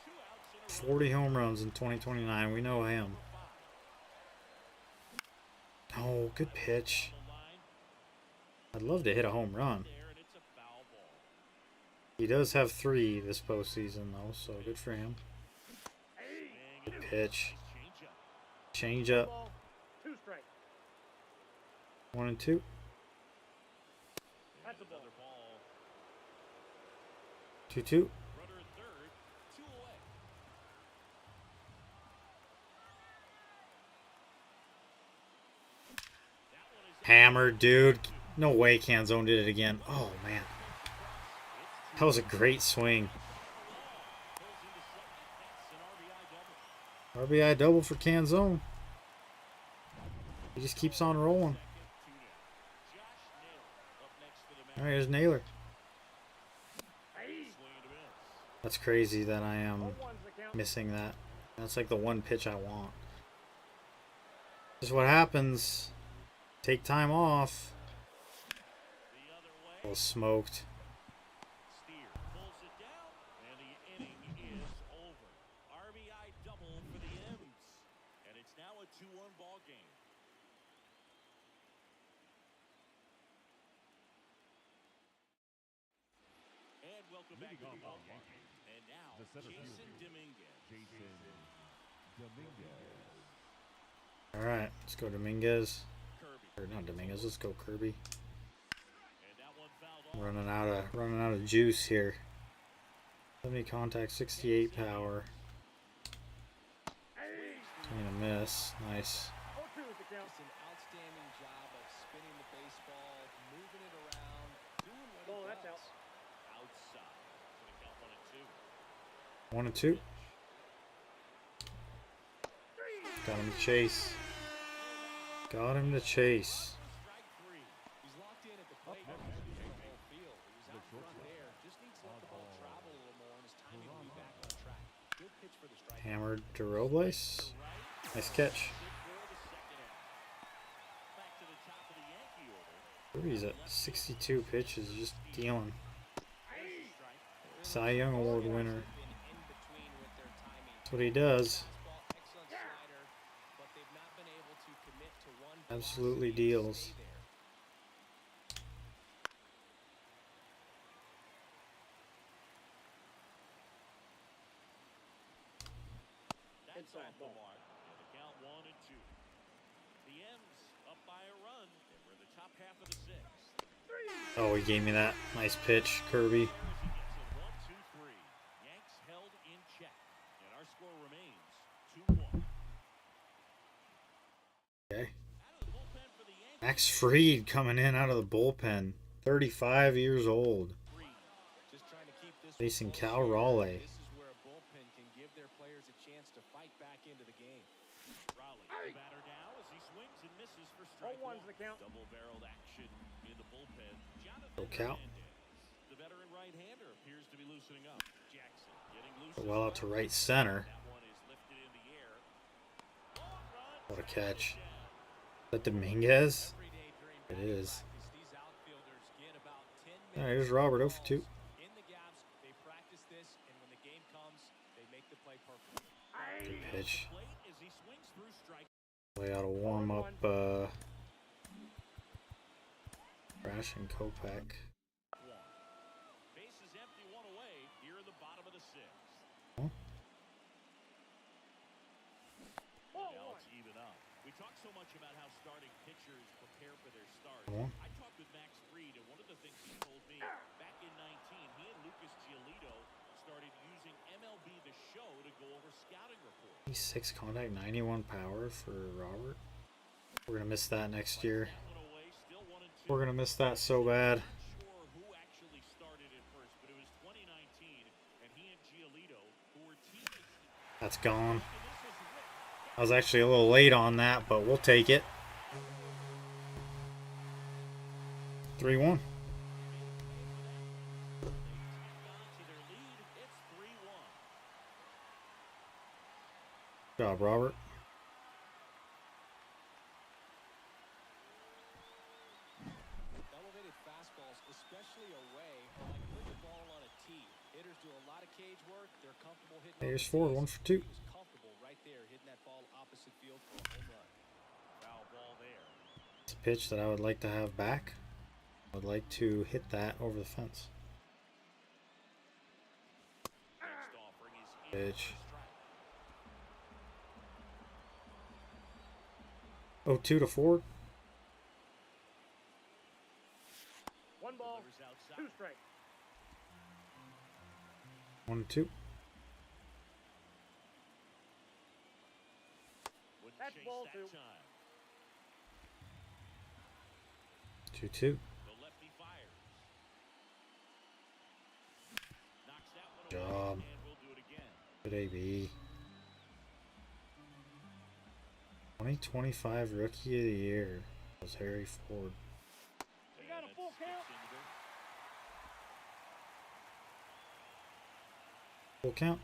2 outs in a 40 home runs in 2029. We know him. Oh, good pitch. row. Line I'd love to hit a home run. there, and it's a foul ball. He does have 3 this postseason, though, so good for him. Good pitch. Changeup. Change up. Ball. 2 strikes. 1 and 2. That's a ball. Another ball. 2-2. Runner at third, 2 away. That one is Hammered, dude. No way Canzone did it again. Oh, man. That was a great swing. pulls into second. That's an RBI double. RBI double for Canzone. He just keeps on rolling. Josh Naylor up next for the All right, here's Naylor. Hey. swing and a miss. That's crazy that I am 0-1's the count. missing that. That's like the one pitch I want. This is what happens. Take time off. The other way. Well, smoked. Steer pulls it down, and the inning is over. RBI double for the M's, and it's now a 2-1 ball game. And welcome back to the ball game. And now, The center Jason fielder. Dominguez. Jason Dominguez. All right, let's go Dominguez. Kirby. Or not Dominguez. Let's go Kirby. And that one fouled off. Running out of juice here. 70 contact, 68 power. Swing and a miss. Nice. 0-2 is the count. Just an outstanding job of spinning the baseball, moving it around, doing what Ball, he that's does. out. Outside. Gonna count 1 and 2. 1 and 2. Got him to chase. Got him to chase. Strike 3. He's locked in at the plate. Now he's using the whole field. He was out front there. Just needs to let the ball travel a little more, and his timing will be back on track. Good pitch for the strike. Hammered to Robles. Nice catch. Back to the top of the Yankee order. Kirby's at 62 pitches, just dealing. Strike. Cy Young Award winner. Been in between with their timing. That's what he does. Fastball, excellent slider, but they've not been able to commit to one Absolutely velocity and deals. stay there. That's Inside off the ball. mark. And the count 1 and 2. The M's up by a run, and we're in the top half of the 6th. Oh, he gave me that nice pitch, Kirby. It's a 1-2-3. Yanks held in check, and our score remains 2-1. Okay. Out of the bullpen for the Yankees. Max Fried coming in out of the bullpen. 35 years old. Just trying to keep this Facing one Cal close here. Raleigh. This is where a bullpen can give their players a chance to fight back into the game. Raleigh, the batter now as he swings and misses for strike 0-1's 1. the count. Double-barreled action in the bullpen. Jonathan Go Cal. Hernandez. The veteran right-hander appears to be loosening up. Jackson getting loose. Well out to right center. That one is lifted in the air. Long run. What a catch. Is that Dominguez? Every day during It batting is. practice, these outfielders get about 10 All right, minutes here's Robert 0 for 2. in the gaps. They practice this, and when the game comes, they make the play perfect. Good pitch. Plate as he swings through strike. Way out of warm up. Brash and Kopech. 1. Bases empty, 1 away here in the bottom of the 6th. Huh? Now it's even up. We talk so much about how starting pitchers prepare for their start. Come on. I talked with Max Fried, and one of the things he told me back in 19, he and Lucas Giolito started using MLB The Show to go over scouting reports. 6 contact, 91 power for Robert. We're going to miss that next year. That one away, still 1 and 2. We're going to miss that so bad. Not sure who actually started at first, but it was 2019, and he and Giolito, who were teammates. That's gone. And this was Rick. I was actually a little late on that, but we'll take it. 3-1. They tack on to their lead. It's 3-1. Good job, Robert. Elevated fastballs, especially away, are like putting the ball on a tee. Hitters do a lot of cage work. They're comfortable hitting. Here's over 4, the 1 tees. for 2. He was comfortable right there, hitting that ball opposite field for a home run. Foul ball there. It's a pitch that I would like to have back. I would like to hit that over the fence. Next offering is in Pitch. for a strike. 0-2 to Ford. 1 ball, Delivers outside. 2 strikes. 1-2. Wouldn't That's chase ball that 2. time. 2-2. The lefty fires. Knocks that one away, Job. and we'll do it again. Good AB. 2025 Rookie of the Year was Harry Ford. You got a And full it skips count? into there. Full count.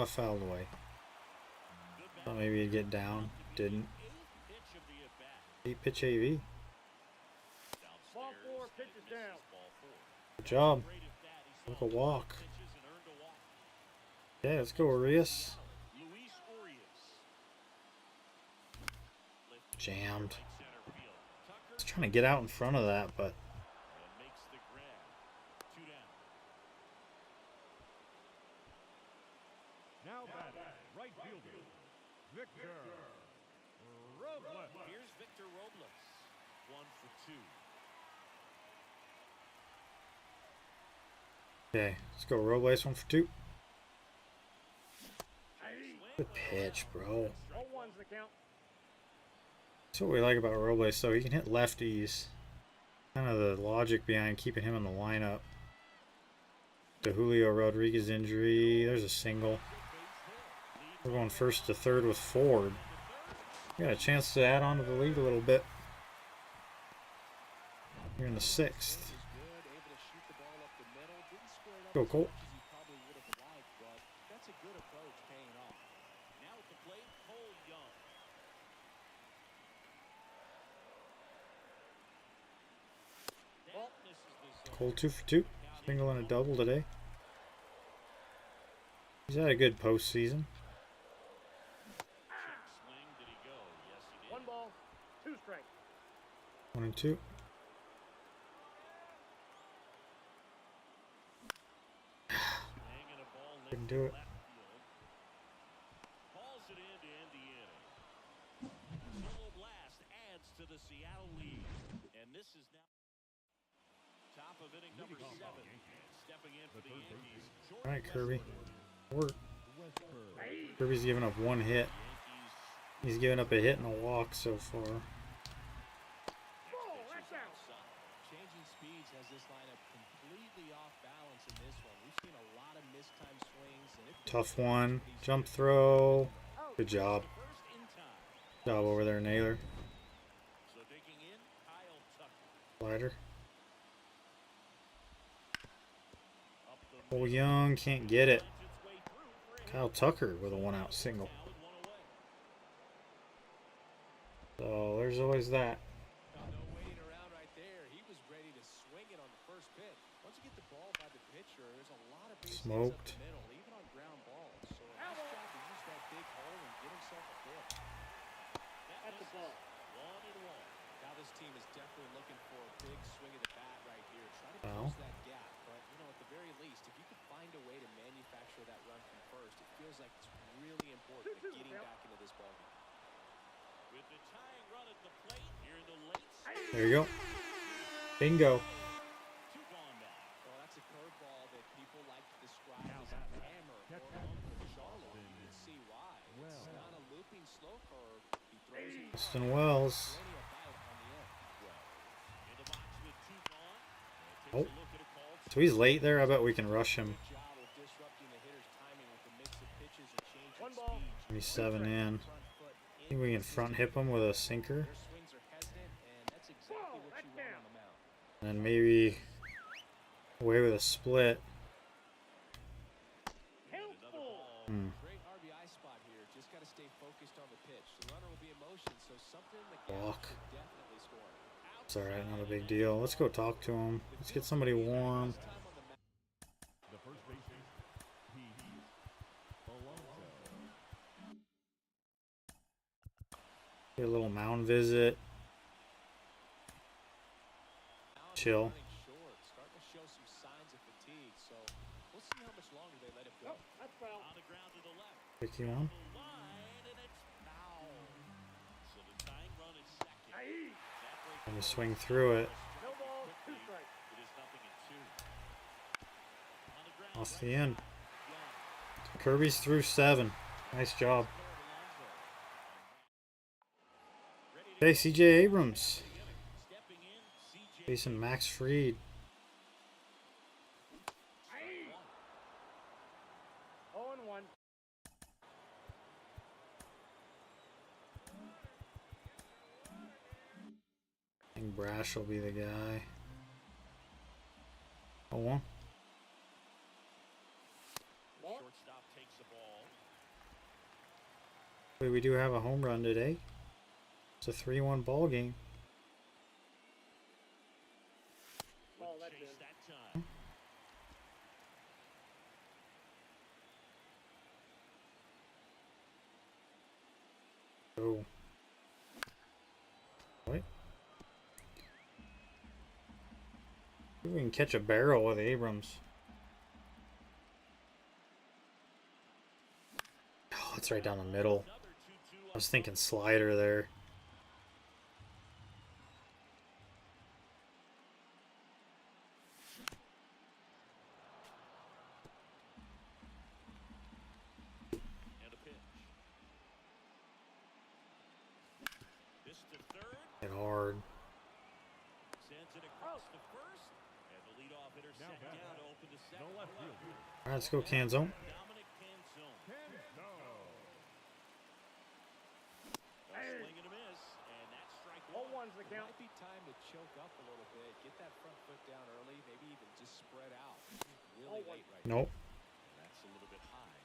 Fouled away. Good Thought bat. maybe he'd get down. Didn't. Eighth pitch of the at-bat. 8 pitch AV. Ball Downstairs, 4, and pitch it is misses down. ball 4. Good job. Great at that. He Look saw a walk. pitches and earned a walk. Yeah, let's go, Arias. Luis Urias. Lifted Jammed. right center field. Tucker I was trying to get out in front of that, but and makes the grab. 2 down. Now batting, right fielder, Victor Robles. Here's Victor Robles. 1 for 2. okay, let's go, Robles. 1 for 2. Swing. Good pitch, bro. 0-1's the count. That's what we like about Robles, so he can hit lefties. Kind of the logic behind keeping him in the lineup. The Julio Rodriguez injury. There's a single. We're going first to third with Ford. We got a chance to add on to the lead a little bit. Here in the 6th. Was good, able to shoot the ball up the middle. Didn't square it up Go, as Colt. much as he probably would have liked, but that's a good approach paying off. Now at the plate, Cole Young. That misses the zone. Cole 2 for 2. Single and a double today. He's had a good postseason. Check swing. Did he go? Yes, he did. 1 ball, 2 strikes. 1 and 2. Hanging a ball left Couldn't do it. left field. Hauls it into Indiana. Solo blast adds to the Seattle lead. And this is now top of inning number 7. Stepping in for the Yankees. All right, Kirby. Work. Westberg. Kirby's given up 1 hit. Yankees He's given up a hit and a walk so far. Ball, pitches that's out. outside. Changing speeds has this lineup completely off balance in this one. We've seen a lot of mistimed swings. And it Tough one. Jump throw. Out. Good job. First in time. Job over there, Naylor. So digging in, Kyle Tucker. Slider. Up the Cole Young can't get it. finds its way through for a hit. Kyle Tucker with a 1-out single. Now with 1 away. So there's always that. No waiting around right there. He was ready to swing it on the first pitch. Once you get the ball by the pitcher, there's a lot of base hits Smoked. up the middle, even on ground balls. So a nice job to use that big hole and get himself a hit. That At the misses. ball. 1-1. Now this team is definitely looking for a big swing of the bat right here. Try to Well. close that gap. But, you know, at the very least, if you could find a way to manufacture that run from first, it feels like it's really important to getting back into this ballgame. With the tying run at the plate here in the late stage. There you go. Bingo. Two gone now. Well, that's a curveball that people like to describe as a hammer or Uncle Charlotte. You can see why. It's not a looping slow curve. He throws it Austin Wells. plenty of bite on the end. In the box with 2 gone. Oh. Takes a look at a call. So he's late there. I bet we can rush him. Good job of disrupting the hitter's timing with the mix of pitches and change 1 in ball. speed. 27 in. Front foot think we can front hip him with a sinker. Their swings are hesitant, and that's exactly what you want on the mound. And then maybe away with a split. Hmm. Great RBI spot here. Just got to stay focused on the pitch. The runner will be in motion, so something the gap Walk. could definitely score. It's alright, not a big deal. Let's go talk to him. Let's get somebody warm. Time on the mound. The first baseman, Pete Alonso. Get a little mound visit. Chill. Running short, starting to show some signs of fatigue, so we'll see how much longer they let him go. That's foul. On the ground to the left. Tricky one. The line, and it's foul. So the tying run is second. Aye. That breaks Let me swing through it. No ball, 2 strikes. It is 0-2. On the ground, Off the end. Young. Kirby's through 7. Nice job. Hey, CJ Abrams. Stepping in, CJ. Facing Max Fried. 0-1. I think Brash will be the guy. Oh, one. Shortstop takes the ball. Wait, we do have a home run today. It's a 3-1 ball game. Ball, that's Chase in. that time. Oh. What? We can catch a barrel with Abrams. Oh, it's right down the middle. Another 2-2 I was thinking slider there. and a pitch. This to third. Hit hard. Sends it across the first. And the leadoff hitter Now set back. down to open the The second. left fielder, Alright, let's go Canzone. Dominic Canzone. Kenzo. A swing and a miss. And that's strike one. 0-1's the count. Might be time to choke up a little bit, get that front foot down early, maybe even just spread out. Really late right now. Nope. And that's a little bit high.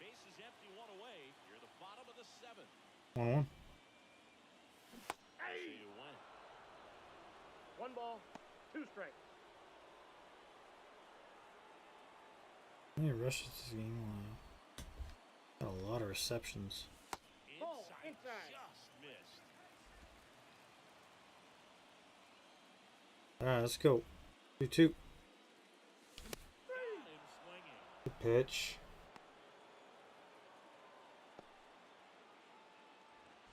Base is empty, one away. You're the bottom of the seventh. 1-1. See you win. 1 ball, 2 strikes. How many rushes this game? Got a lot of receptions. Ball, Inside, inside. just missed. Alright, let's go. 2-2. Got him swinging. Good pitch.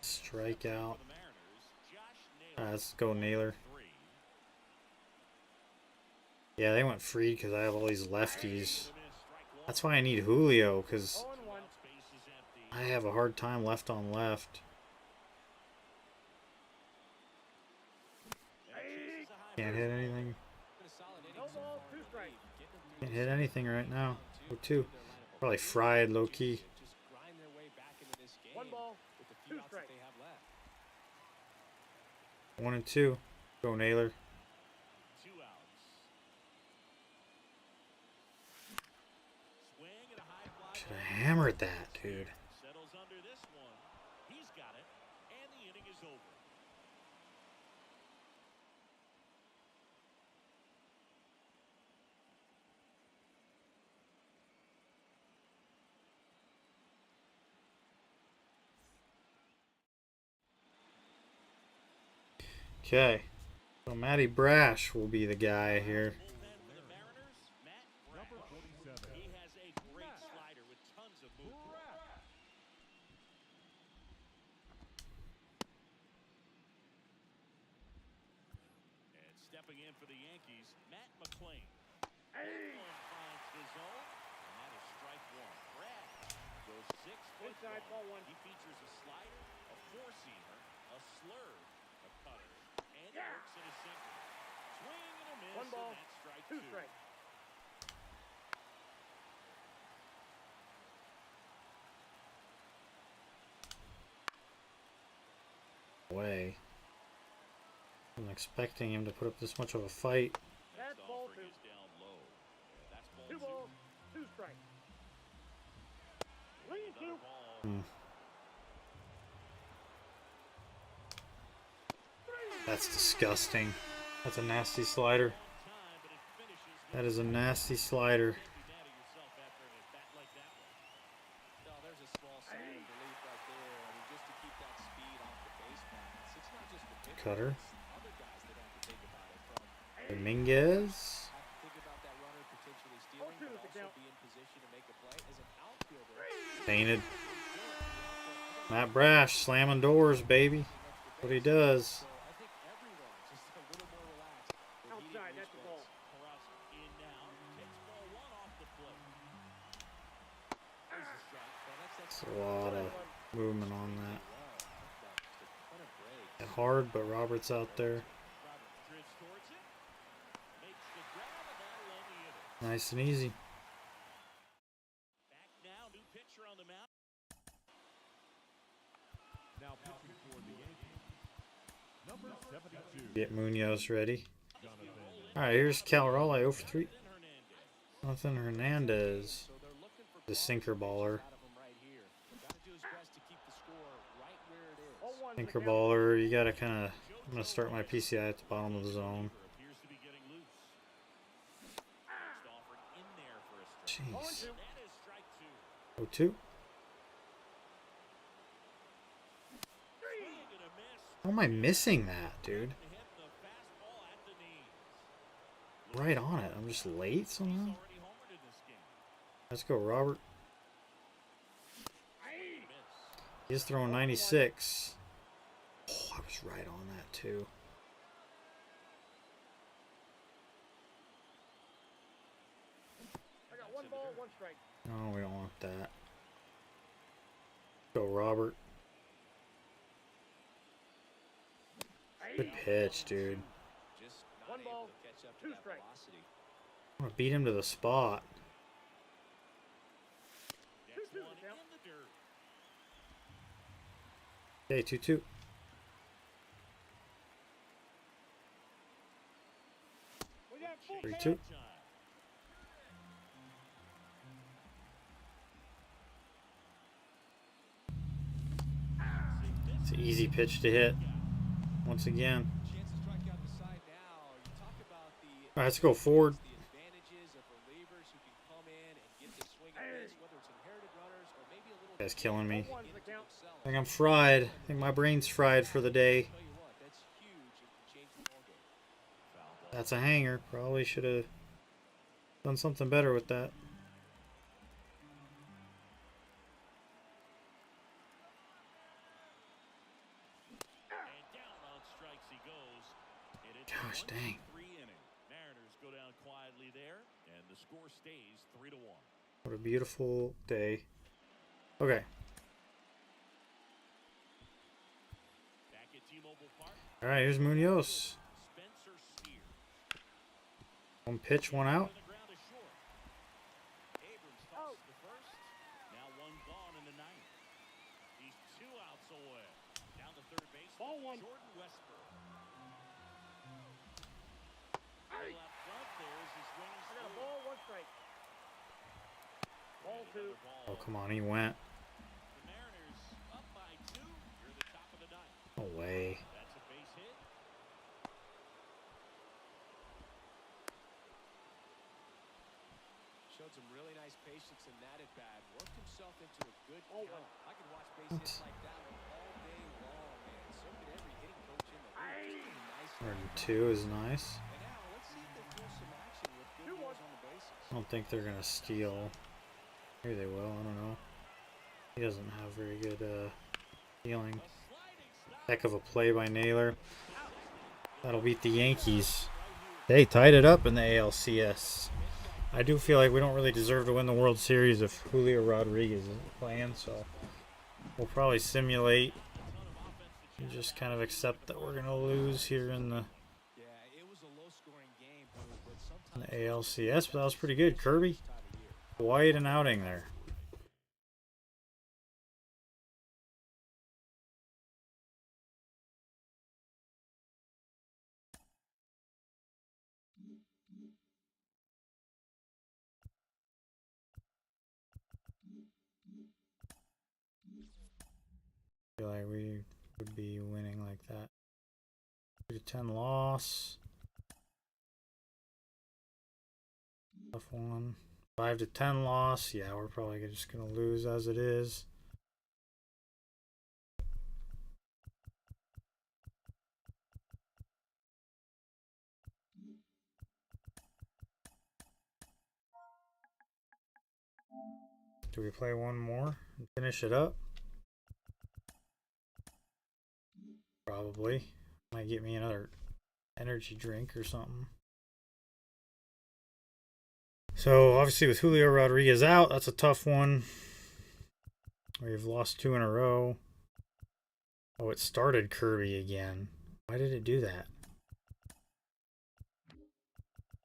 Strikeout. For the Mariners, Josh Naylor. Alright, let's go Naylor. 3. Yeah, they went free because I have all these lefties. Swing and a miss, strike one. That's why I need Julio, because 0-1. Base is empty. I have a hard time left on left. And chases a high Can't fly hit ball. anything. Been a solid inning No so ball, far, 2 I strikes. believe. Getting them through Can't the hit second anything right now. round, 0-2. their lineup Probably will fried low key. just grind their way back into this game 1 ball, with the 2 few outs that strikes. they have left. 1 and 2. Go Naylor. 2 outs. Swing and a high fly Should ball. have hammered that, dude. Settles under this one. He's got it. And the inning is over. Okay. So Matty Brash will be the guy here. Bullpen for the Mariners, Matt Number Brash. 47. He has a great slider with tons of movement. And stepping in for the Yankees, Matt McClain. One finds the zone, and that is strike one. Brad goes 6 foot Inside, long. ball 1. He features a slider, a four-seamer, a slurve, a cutter, and he Yeah. works in a sinker. Swing and a miss, 1 ball, and that's strike 2 two. strikes. way. I'm expecting him to put up this much of a fight. That's Next ball offering two. is down low. And that's ball 2 balls, 2 strikes. Lean Another 2. ball. Hmm. That's disgusting. That's a nasty slider. Long time, but it finishes That is a nasty slider. Can't be mad at yourself after an at-bat like that one. No, there's a small sign of relief right there. I mean, just to keep that speed off the base paths. It's not just the pitcher, Cutter. it's other guys that have to think about it. From Dominguez. have to think about that runner potentially stealing, two but is the also count. be in position to make a play as an outfielder. Painted. Matt Brash slamming doors, baby. What he does. So I think everyone just a little more relaxed. when needing Outside, loose that's the bases. ball. Carrasco in now. Takes ball one off the plate. There's the strike. Well, that's It's a lot of movement on that. ton of breaks. Hit hard, but Robert's out there. Robert drifts towards it. Makes the grab, and that'll end the inning. Nice and easy. Back now, new pitcher on the mound. Now pitching for the Yankees. Number 72. Get Munoz ready. Jonathan. Alright, here's Cal Raleigh 0 for 3. Then Hernandez. Jonathan Hernandez. So they're looking for The sinker baller. out of him right here. Got to do his best to keep the score right where it is. 0-1 's the Sinker count. baller. You gotta kind of. I'm gonna start my PCI at the bottom of the zone. Appears to be getting loose. Next offered in there for a strike. Jeez. That is strike two. 0-2. Swing and a miss. How am I missing that, dude? Hit the fastball at the knees. Right on it. I'm just late somehow. Already homered in this game. Let's go, Robert. Miss. He's throwing 96. Oh, I was right on that too. I got 1 ball, 1 strike. No, we don't want that. Go, Robert. Good pitch, dude. Just One not ball, able to catch up to 2 that strikes. velocity. I'm gonna beat him to the spot. Next 2-2 one the count. in the dirt. Okay, 2-2. We got full 3-2. count. Time. It's an easy pitch to hit. Once again. Chance to strike out the side now. You talk about the All right, let's go forward. the advantages of relievers who can come in and get the swing and miss, whether it's inherited runners or maybe a little Guy's killing me. 0-1 's the count. I think I'm fried. I think my brain's fried for the day. Tell you what, that's huge and can change the ballgame. Foul ball. That's a hanger. Probably should have done something better with that. And down on strikes he goes. And it's Gosh, a dang. 1-3 inning. Mariners go down quietly there, and the score stays 3-1. What a beautiful day. Okay. Back at T-Mobile Park, All right, here's Munoz. Spencer Steer. One pitch, one out. On the ground is short. Abrams tosses the first. Now one gone in the ninth. He's 2 outs away. Down to third base. Ball 1. Jordan Westburg. Little out front there as he swings I got a through. ball, 1 strike. Ball 2. Another ball. Oh, come on, he went. The Mariners up by 2. You're the top of the ninth. No way. That's a base hit. Showed some really nice patience in that at bat. Worked himself into a good Oh, count. wow. I could watch base hits like that one all day long, and so could every hitting coach in the league. Just a nice 102 is nice. And now let's see if they pull some action with good 2-1. runners on the bases. I don't think they're gonna steal. Maybe they will. I don't know. He doesn't have very good feeling. A sliding stop. Heck of a play by Naylor. That'll beat the Yankees. They tied it up in the ALCS. I do feel like we don't really deserve to win the World Series if Julio Rodriguez isn't playing, so we'll probably simulate and just kind of accept that we're gonna lose here in the Yeah, it was a low-scoring game, but sometimes ALCS, but that was pretty good. Kirby, time of year. quite an outing there. feel like we would be winning like that. 2-10 loss. Tough one. 5-10 loss. Yeah, we're probably just gonna lose as it is. Do we play one more and finish it up? Probably. Might get me another energy drink or something. So obviously with Julio Rodriguez out, that's a tough one. We've lost 2 in a row. Oh, it started Kirby again. Why did it do that?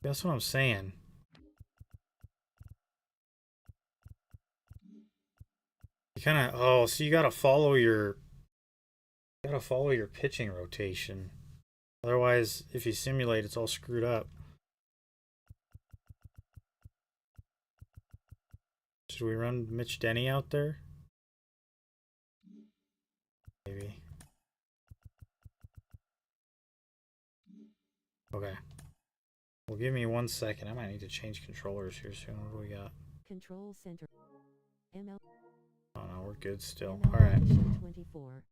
That's what I'm saying. You kind of, oh, so you gotta follow your pitching rotation. Otherwise, if you simulate, it's all screwed up. Should we run Mitch Denny out there? Maybe. Okay. Well, give me 1 second. I might need to change controllers here soon. What do we got? Control center. ML. Oh no, we're good still. ML All right. 24.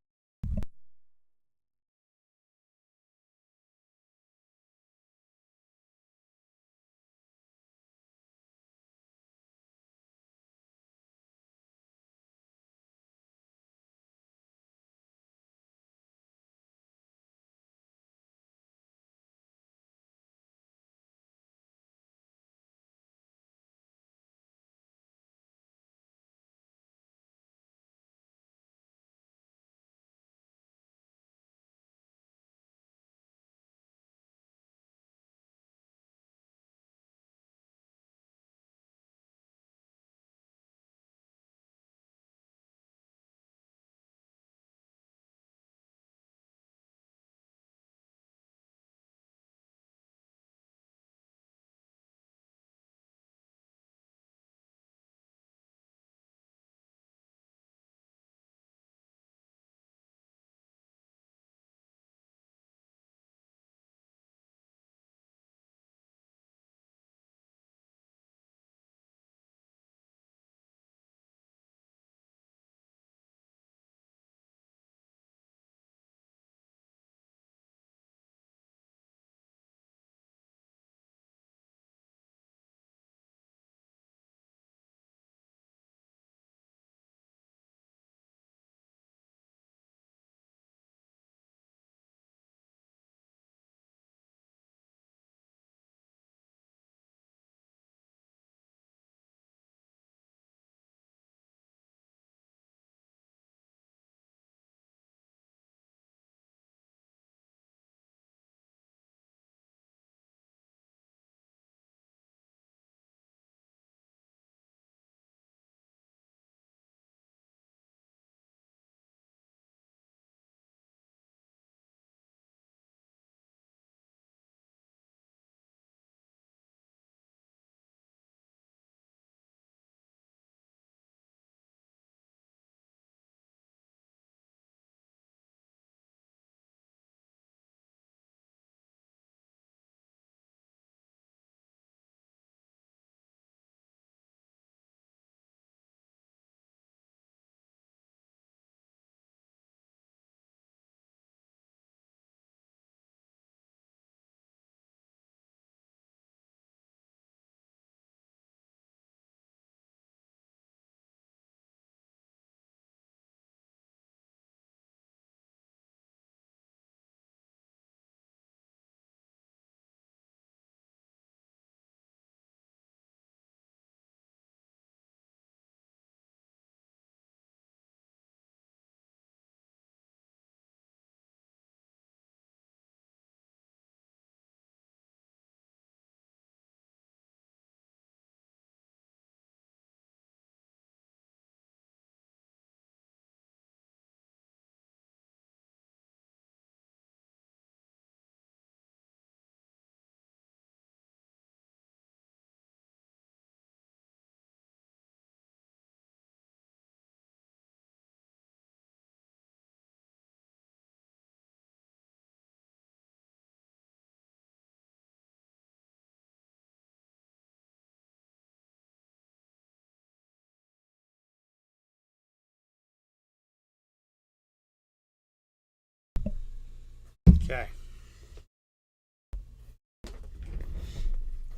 Okay.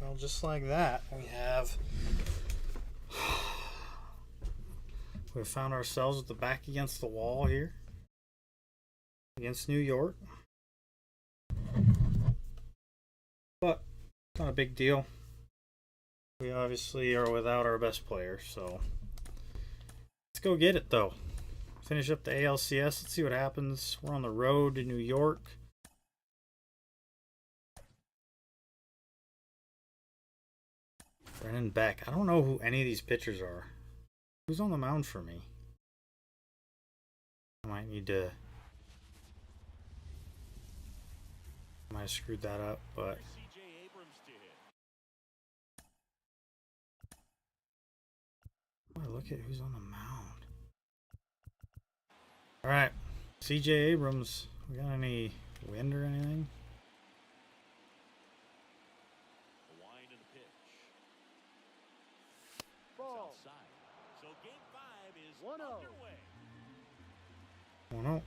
Well, just like that, we've found ourselves with the back against the wall here against New York. But not a big deal. We obviously are without our best player, so let's go get it though. Finish up the ALCS. Let's see what happens. We're on the road to New York. Brennan Beck. I don't know who any of these pitchers are. Who's on the mound for me? I might have screwed that up, but CJ Abrams to hit. oh, look at who's on the mound. Alright. CJ Abrams. We got any wind or anything? The wind of the pitch. Ball. Outside. So game 5 is 1-0. underway. Oh no.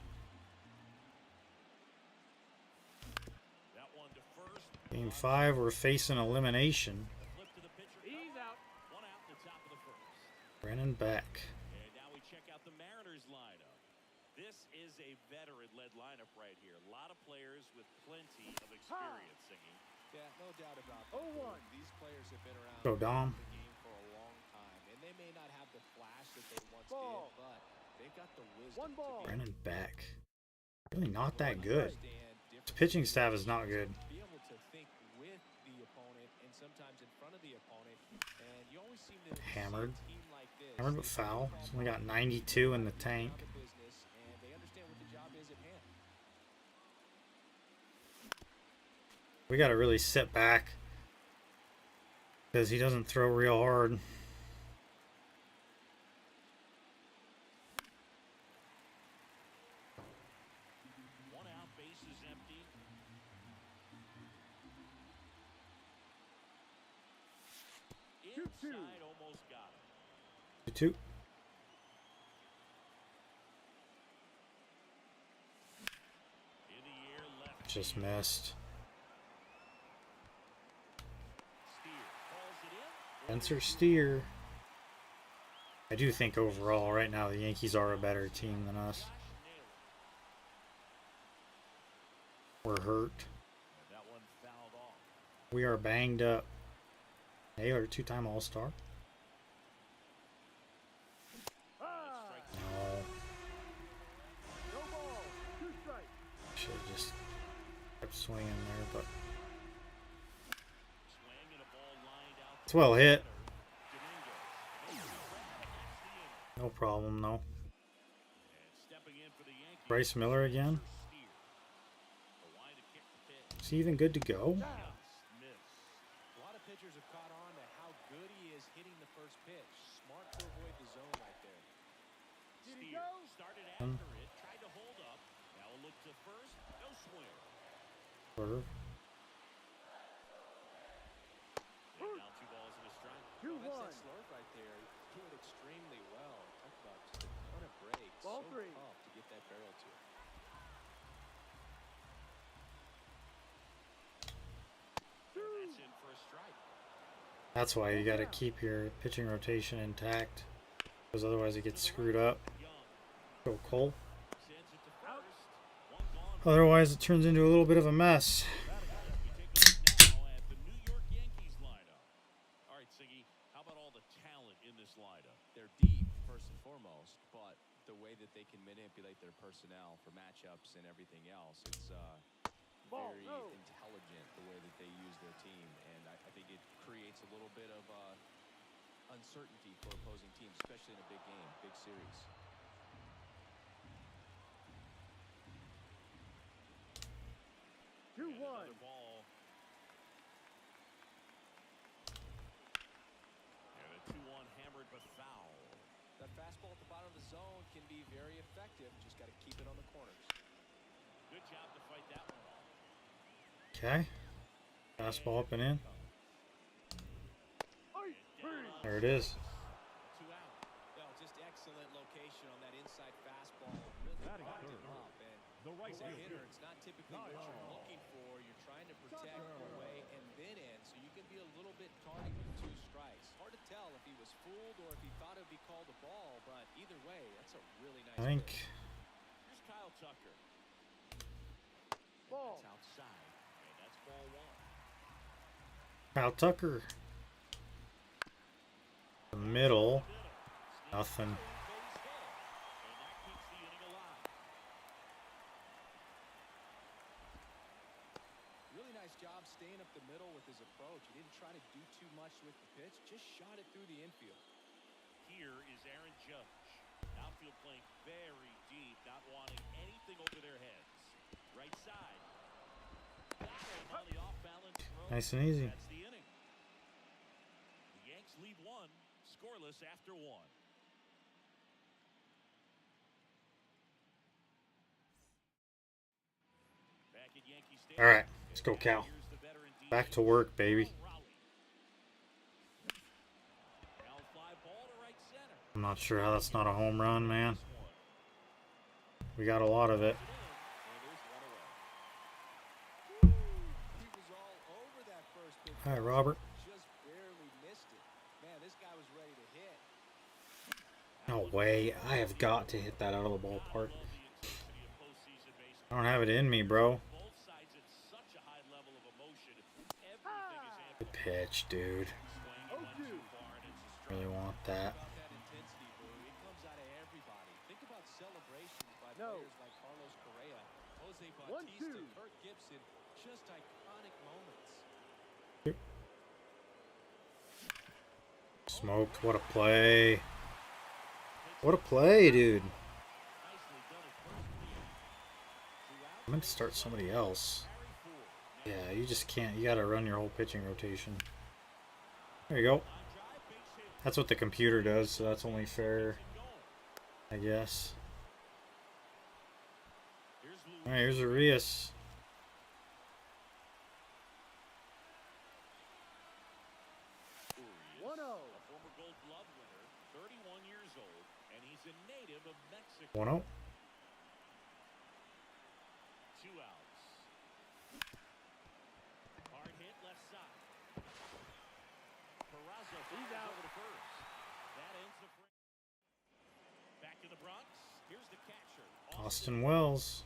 That one to first. Game 5, we're facing elimination. Flip to the pitcher. He's out. One out in the top of the first. Brennan Beck. And now we check out the Mariners lineup. This is a veteran-led lineup right here. A lot of players with plenty of experience singing. Yeah, no doubt about that. 0-1. These players have been around Go Dom. the game for a long time, and they may not have the flash that they once Ball. did, but they've got the wisdom One ball. to be Brennan Beck. Really not that good. understand The different pitching staff is not good. be able to think with the opponent and sometimes in front of the opponent, and you always seem to Hammered. see a team like this. Hammered but foul. He's only got 92 in the tank. Out of business, and they understand what the job is at hand. We got to really sit back because he doesn't throw real hard. One out, base is empty. Inside, almost got him. 2-2. In the air, left. Just missed. Steer calls it in. Spencer Steer. I do think overall, right now, the Yankees are a better team than us. Josh Naylor. We're hurt. And that one fouled off. We are banged up. Naylor, two-time All-Star. Ah. No. No ball. 2 strikes. Should have just kept swinging there, but Swing and a ball lined out. it's well hit. Dominguez. No problem, though. And stepping in for the Yankees. Bryce Miller again. Steer. The line to kick the pitch. Is he even good to go? Just missed. A lot of pitchers have caught on to how good he is hitting the first pitch. Smart to avoid the zone right there. Did he Steer go? started after it, tried to hold up. Now a look to first. No swing. Or And down 2 balls and a strike. 2-1. That's that slurve right there. Doing extremely well. Talk about just a ton of breaks. Ball so 3. tough to get that barrel to it. And that's in for a strike. that's why you got to keep your pitching rotation intact, because otherwise it gets screwed up. Young Go Cole. sends it to first. One gone. Otherwise, it turns into a little bit of a mess. We take a look now at the New York Yankees lineup. All right, Siggy, how about all the talent in this lineup? They're deep, first and foremost, but the way that they can manipulate their personnel for matchups and everything else, it's Ball, very no. intelligent the way that they use their team, and I think it creates a little bit of uncertainty for opposing teams, especially in a big game, big series. Two And one. another ball. And a 2-1 hammered but foul. That fastball at the bottom of the zone can be very effective. Just got to keep it on the corners. Good job to fight that one off. Okay. Fastball up and in. There it is. 2 out. No, just excellent location on that inside fastball. Really Batting locked him third. up, and The As a hitter, it's not typically what you're looking for. You're trying to protect away and then in, so you can be a little bit tardy with 2 strikes. Hard to tell if he was fooled or if he thought it would be called a ball, but either way, that's a really nice I think. pitch. Here's Kyle Tucker. Ball. That's outside, and that's ball 1. Kyle Tucker. The middle. Nothing. Base hit, and that keeps the inning alive. Really nice job staying up the middle with his approach. He didn't try to do too much with the pitch, just shot it through the infield. Here is Aaron Judge. Outfield playing very deep, not wanting anything over their heads. Right side. Got him on the off-balance throw. Nice and easy. That's the inning. The Yanks lead 1, scoreless after 1. Back at Yankee Stadium. All right, let's go, Cal. Here's the veteran DH, Back to work, baby. Raleigh. Foul fly ball to right center. I'm not sure how that's not a home run, man. This one. We got a lot of it. And there's one away. He was all over that first pitch. All right, Robert. Just barely missed it. Man, this guy was ready to hit. No way. I have got to hit that out of the ballpark. Love the intensity of postseason baseball. I don't have it in me, bro. Both sides at such a high level of emotion. Everything is Good amplified. pitch, dude. Swing, he went too far, and it's a strike. Really want that. About that intensity, Boo. It comes out of everybody. Think about celebrations by No. players like Carlos Correa, Jose 1-2. Bautista, Kirk Gibson. Just iconic moments. Smoked. What a play. What a play, dude. Nicely done at first base. I meant to start somebody else. Yeah, you just can't. You gotta run your whole pitching rotation. There you go. That's what the computer does, so that's only fair, I guess. Here's Louis. Alright, here's Arias. Urias, 1-0. a former Gold Glove winner, 31 years old, and he's a native of Mexico. 1-0. 2 outs. Hard hit left side. Peraza flies over to first. That ends the frame. Back to the Bronx. Here's the catcher. Austin Wells.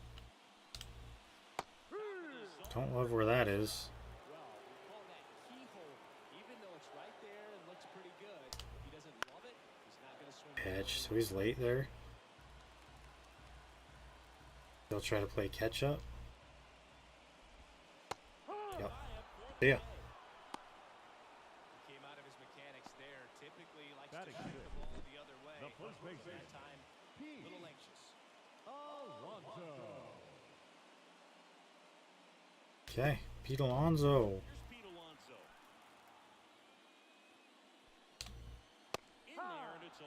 Don't love where that is. Well, we call that keyhole. Even though it's right there and looks pretty good, if he doesn't love it, he's not going to swing. Pitch. So he's late there. They'll try to play catch up. Yep. See ya. He came out of his mechanics there. Typically likes Batting to shoot six. the ball the other way. The first But baseman. that time, a little anxious. Alonso. Okay. Pete Alonso. Here's Pete Alonso. In there, and it's 0-1.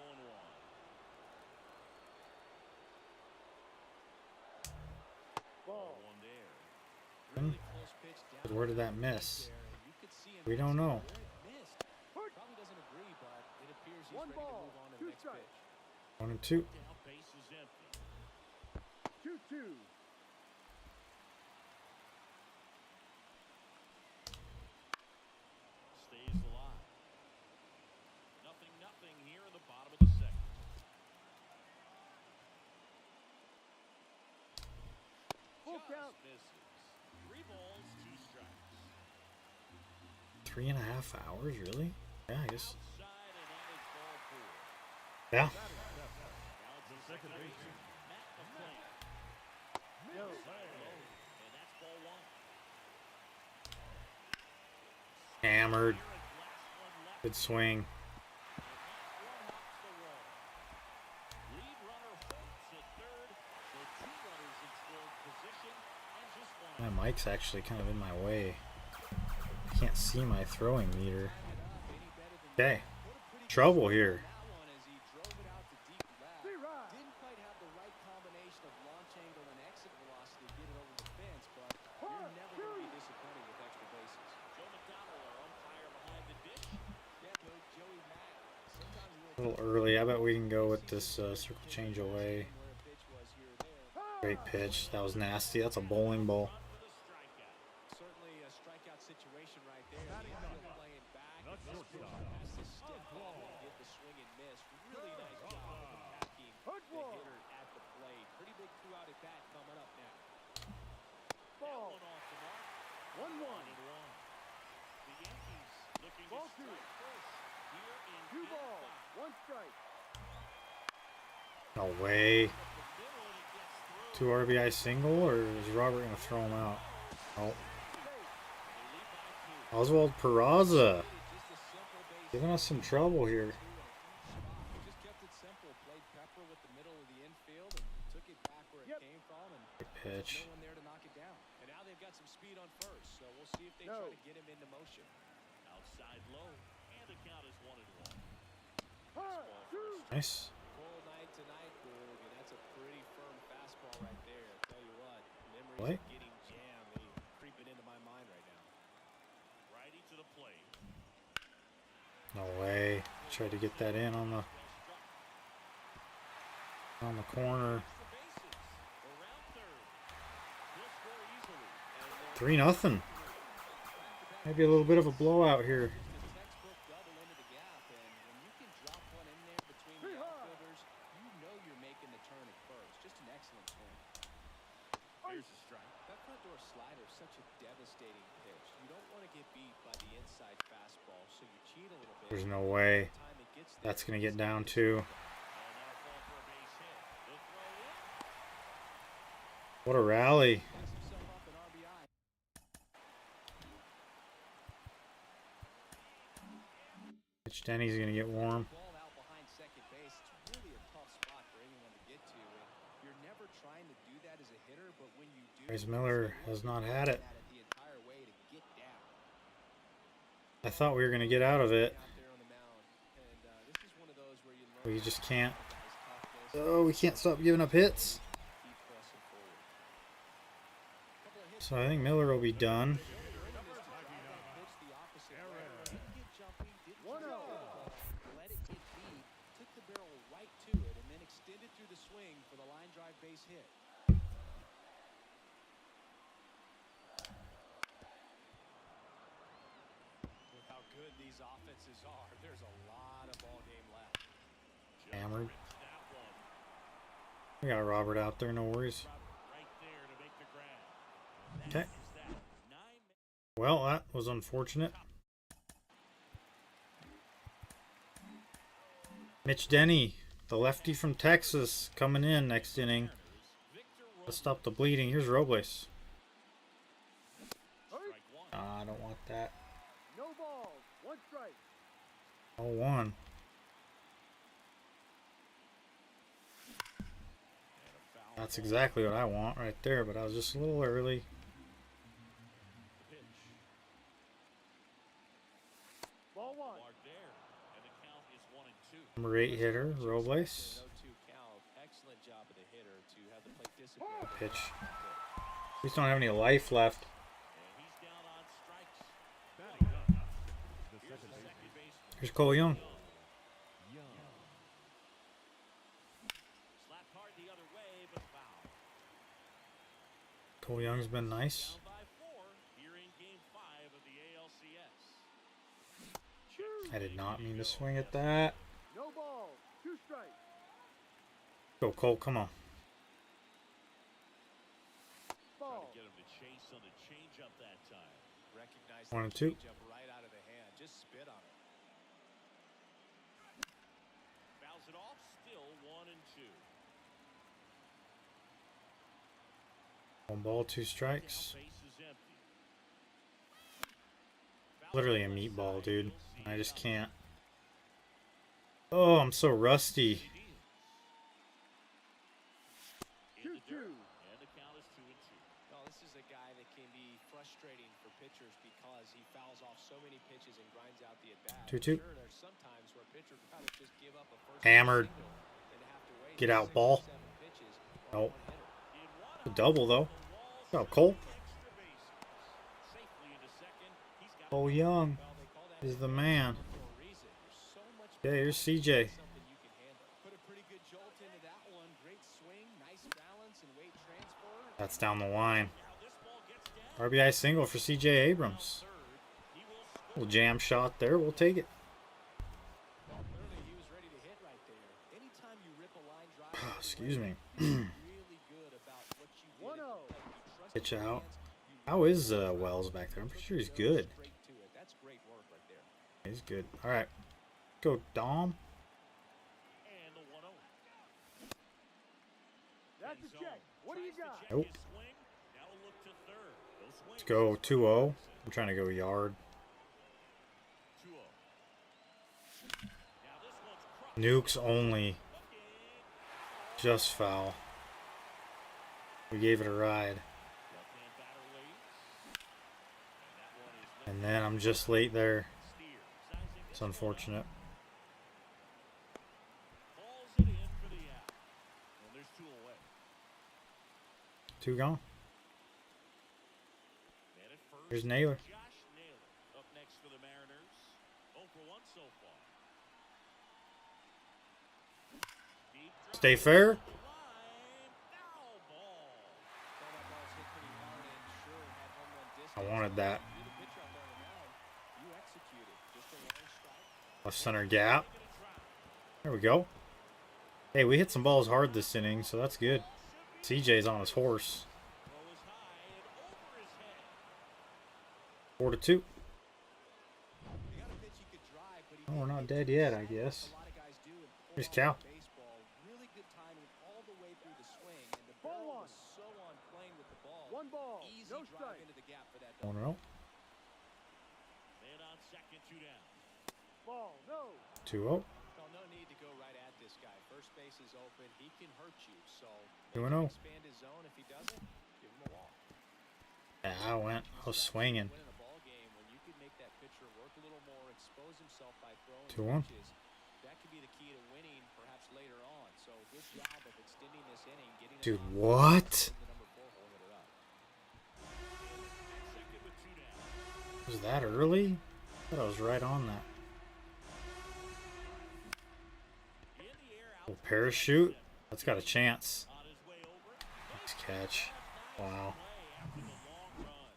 Ball. 1 there. Really close pitch down. Where did that miss? there, and you could see him We don't know. where it missed. Probably doesn't agree, but it appears he's One ready to ball, move on to the 2 next strikes. pitch. 1 and 2. Now base is empty. 2-2. Stays alive. 0-0 here in the bottom of the second. Full Just count. misses. 3 balls, 2 strikes. 3.5 hours, really? Yeah, I guess. Outside, and that is ball 4. Yeah. Now it's the second baseman, Matt McClain. No. And that's ball 1. Hammered. Here at last one left. Good swing. And that one hops the wall. Lead runner halts at third. So 2 runners in scoring position and just 1 My out. mic's actually kind of in my way. I can't see my throwing meter. Okay. Trouble here. That one as he drove it out to deep left. Three-run. Didn't quite have the right combination of launch angle and exit velocity to get it over the fence, but you're never going to be disappointed with extra bases. Joe McDonald, our umpire behind the dish. Yeah, Coach Joey Mack. Sometimes A little early. I bet we can go with this circle change away. where a pitch was here or there. Great pitch. That was nasty. That's a bowling ball. Certainly a strikeout situation right there. The infield playing back. And this pitch has to stiff ball and get the swing and miss. Really nice job of attacking the hitter at the plate. Pretty big two-out at bat coming up now. Ball. One off the mark. 1-1. 1-1. The Yankees looking Ball to two. strike first here in 2 game balls, 5. 1 strike. No way. Up the middle and it gets through. 2 RBI single, or is Robert gonna throw him out? Oh, They lead by 2. Oswald Peraza Just a simple base giving us some trouble here. Just kept it simple. Played Pepper with the middle of the infield and took it back where it Yep. came from, and Good pitch. no one there to knock it down. And now they've got some speed on first, so we'll see if they No. try to get him into motion. Outside low. And the count is 1-1. Huh, shoot. Nice. Cold night tonight, Boog, and that's a pretty firm fastball right there. Tell you what, memories What? of getting jammed, they creeping into my mind right now. Righty to the plate. No way. Tried to get that in on the corner. The bases. Around third. He'll score easily. 3-0. Maybe a little bit of a blowout here. The textbook double into the gap, and when you can drop one in there between the outfielders, you know you're making the turn at first. Just an excellent swing. Here's a strike. That front door slider is such a devastating pitch. You don't want to get beat by the inside fastball, so you cheat a little bit. There's no way. By the time it gets there, That's gonna get down too. And that'll fall for a base hit. He'll throw in. What a rally. Picks himself up an RBI. Pitch Denny's gonna get warm. Ball out behind second base. It's really a tough spot for anyone to get to, and you're never trying to do that as a hitter, but when you do, Bryce Miller has not had it. at the entire way to get down. I thought we were gonna get out of it. Out there on the mound, and this is one of those where you learn We just can't. guys' toughness. Oh, we can't stop giving up hits. Keep pressing forward. Couple of hits. So I think Miller will be done. Pitch the opposite way. Didn't get jumpy, didn't 1-0. let it get beat, took the barrel right to it, and then extended through the swing for the line drive base hit. With how good these offenses are, there's a lot of ball game left. Hammered. That one. We got Robert out there, no worries. Right there to make the grab. Okay. Is that 9 Well, that was unfortunate. Mitch Denny, the lefty from Texas, coming in next inning. Victor Let's stop the bleeding. Here's Robles. strike one. I don't want that. No balls, 1 strike. 0-1. That's exactly what I want right there, but I was just a little early. Pitch. Ball 1. Mark there. And the count is 1-2. Number 8 hitter, Robles. 0-2 count. Excellent job of the hitter to have the plate discipline. Pitch. We just don't have any life left. And he's down on strikes. Batting up. The Here's second the baseman. second baseman. Here's Cole Young. Young. Slapped hard the other way, but foul. Cole Young's been nice. Down by 4 here in game 5 of the ALCS. I did not mean to swing at that. No balls, 2 strikes. Go Cole, come on. Trying Ball. to get him to chase on the changeup that time. Recognize 1 and that 2. changeup right out of the hand. Just spit on it. Fouls it off, still 1-2. 1 ball, 2 strikes. Now base is empty. Foul Literally a left meatball, side, dude. you'll see I just it. can't. Oh, I'm so rusty. In the 2-2. dirt, and the count is 2-2. Well, this is a guy that can be frustrating for pitchers because he fouls off so many pitches and grinds out the at-bat. 2-2. Sure, there's sometimes where a pitcher would rather just give up a first Hammered. single than to have to wait Get out, 6 or ball. 7 pitches on Nope. one hitter. In one A out, double, though. the Walls Good job, Cole. extra bases. Safely into second. He's got Cole Young Well, they call that is the man. for a reason. There's so much Yeah, here's power, CJ. something you can handle. Put a pretty good jolt into that one. Great swing, nice balance, and weight transfer. That's down the line. RBI single for CJ Abrams. Little jam shot there. We'll take it. Clearly, he was ready to hit right there. Anytime you rip a line drive, Excuse me. really good about what you did. 1-0. You trust Pitch your out. hands, you How is Wells back there? I'm pretty sure he's good. straight to it. That's great work right there. He's good. All right. Go, Dom. And the 1-0. That's a check. What do you got? Nope. Swing. Now a look to third. They'll swing. Let's go 2-0. I'm trying to go yard. 2-0. Now this one's Nukes crossed. only. Just foul. We gave it a ride. Left-hand batter leads. And that one is And then I'm just late there. Steer. Sizing It's this one up. unfortunate. Calls it in for the out. And there's two away. 2 gone. Man at first. Here's Naylor. Josh Naylor up next for the Mariners. 0 for 1 so far. Deep drive Stay fair. to the line. Foul ball. Saw that ball's hit pretty hard and sure had home run distance. I wanted that. You're the pitcher out there on the mound. You executed. Just a long strike. Left center gap. There we go. Hey, we hit some balls hard this inning, so that's good. CJ's on his horse. Throw is high and over his head. 4-2. You got a pitch you could drive, but he Oh, we're didn't not hit dead it. yet, I guess. A lot of guys do and pull Here's off Cal. the baseball. Really good timing all the way through the swing, and the Ball barrel one. was so on playing with the ball. 1 ball. Easy No drive strike. into the gap for that 1-0. double. Man on second, 2 down. Ball. No. 2-0. Well, no need to go right at this guy. First base is open. He can hurt you. So 2-0. expand his zone. If he doesn't, give him a walk. Yeah, I was swinging. Winning a ball game when you can make that pitcher work a little more, expose himself by throwing 2-1. pitches. That could be the key to winning, perhaps later on. So good job of extending this inning, getting it Dude, on what? the number 4 hole hitter up. Second with 2 down. Was that early? I thought I was right on that. In the air, out Little parachute. That's got a chance. on his way over. Nice catch. Wow. Play after the long run.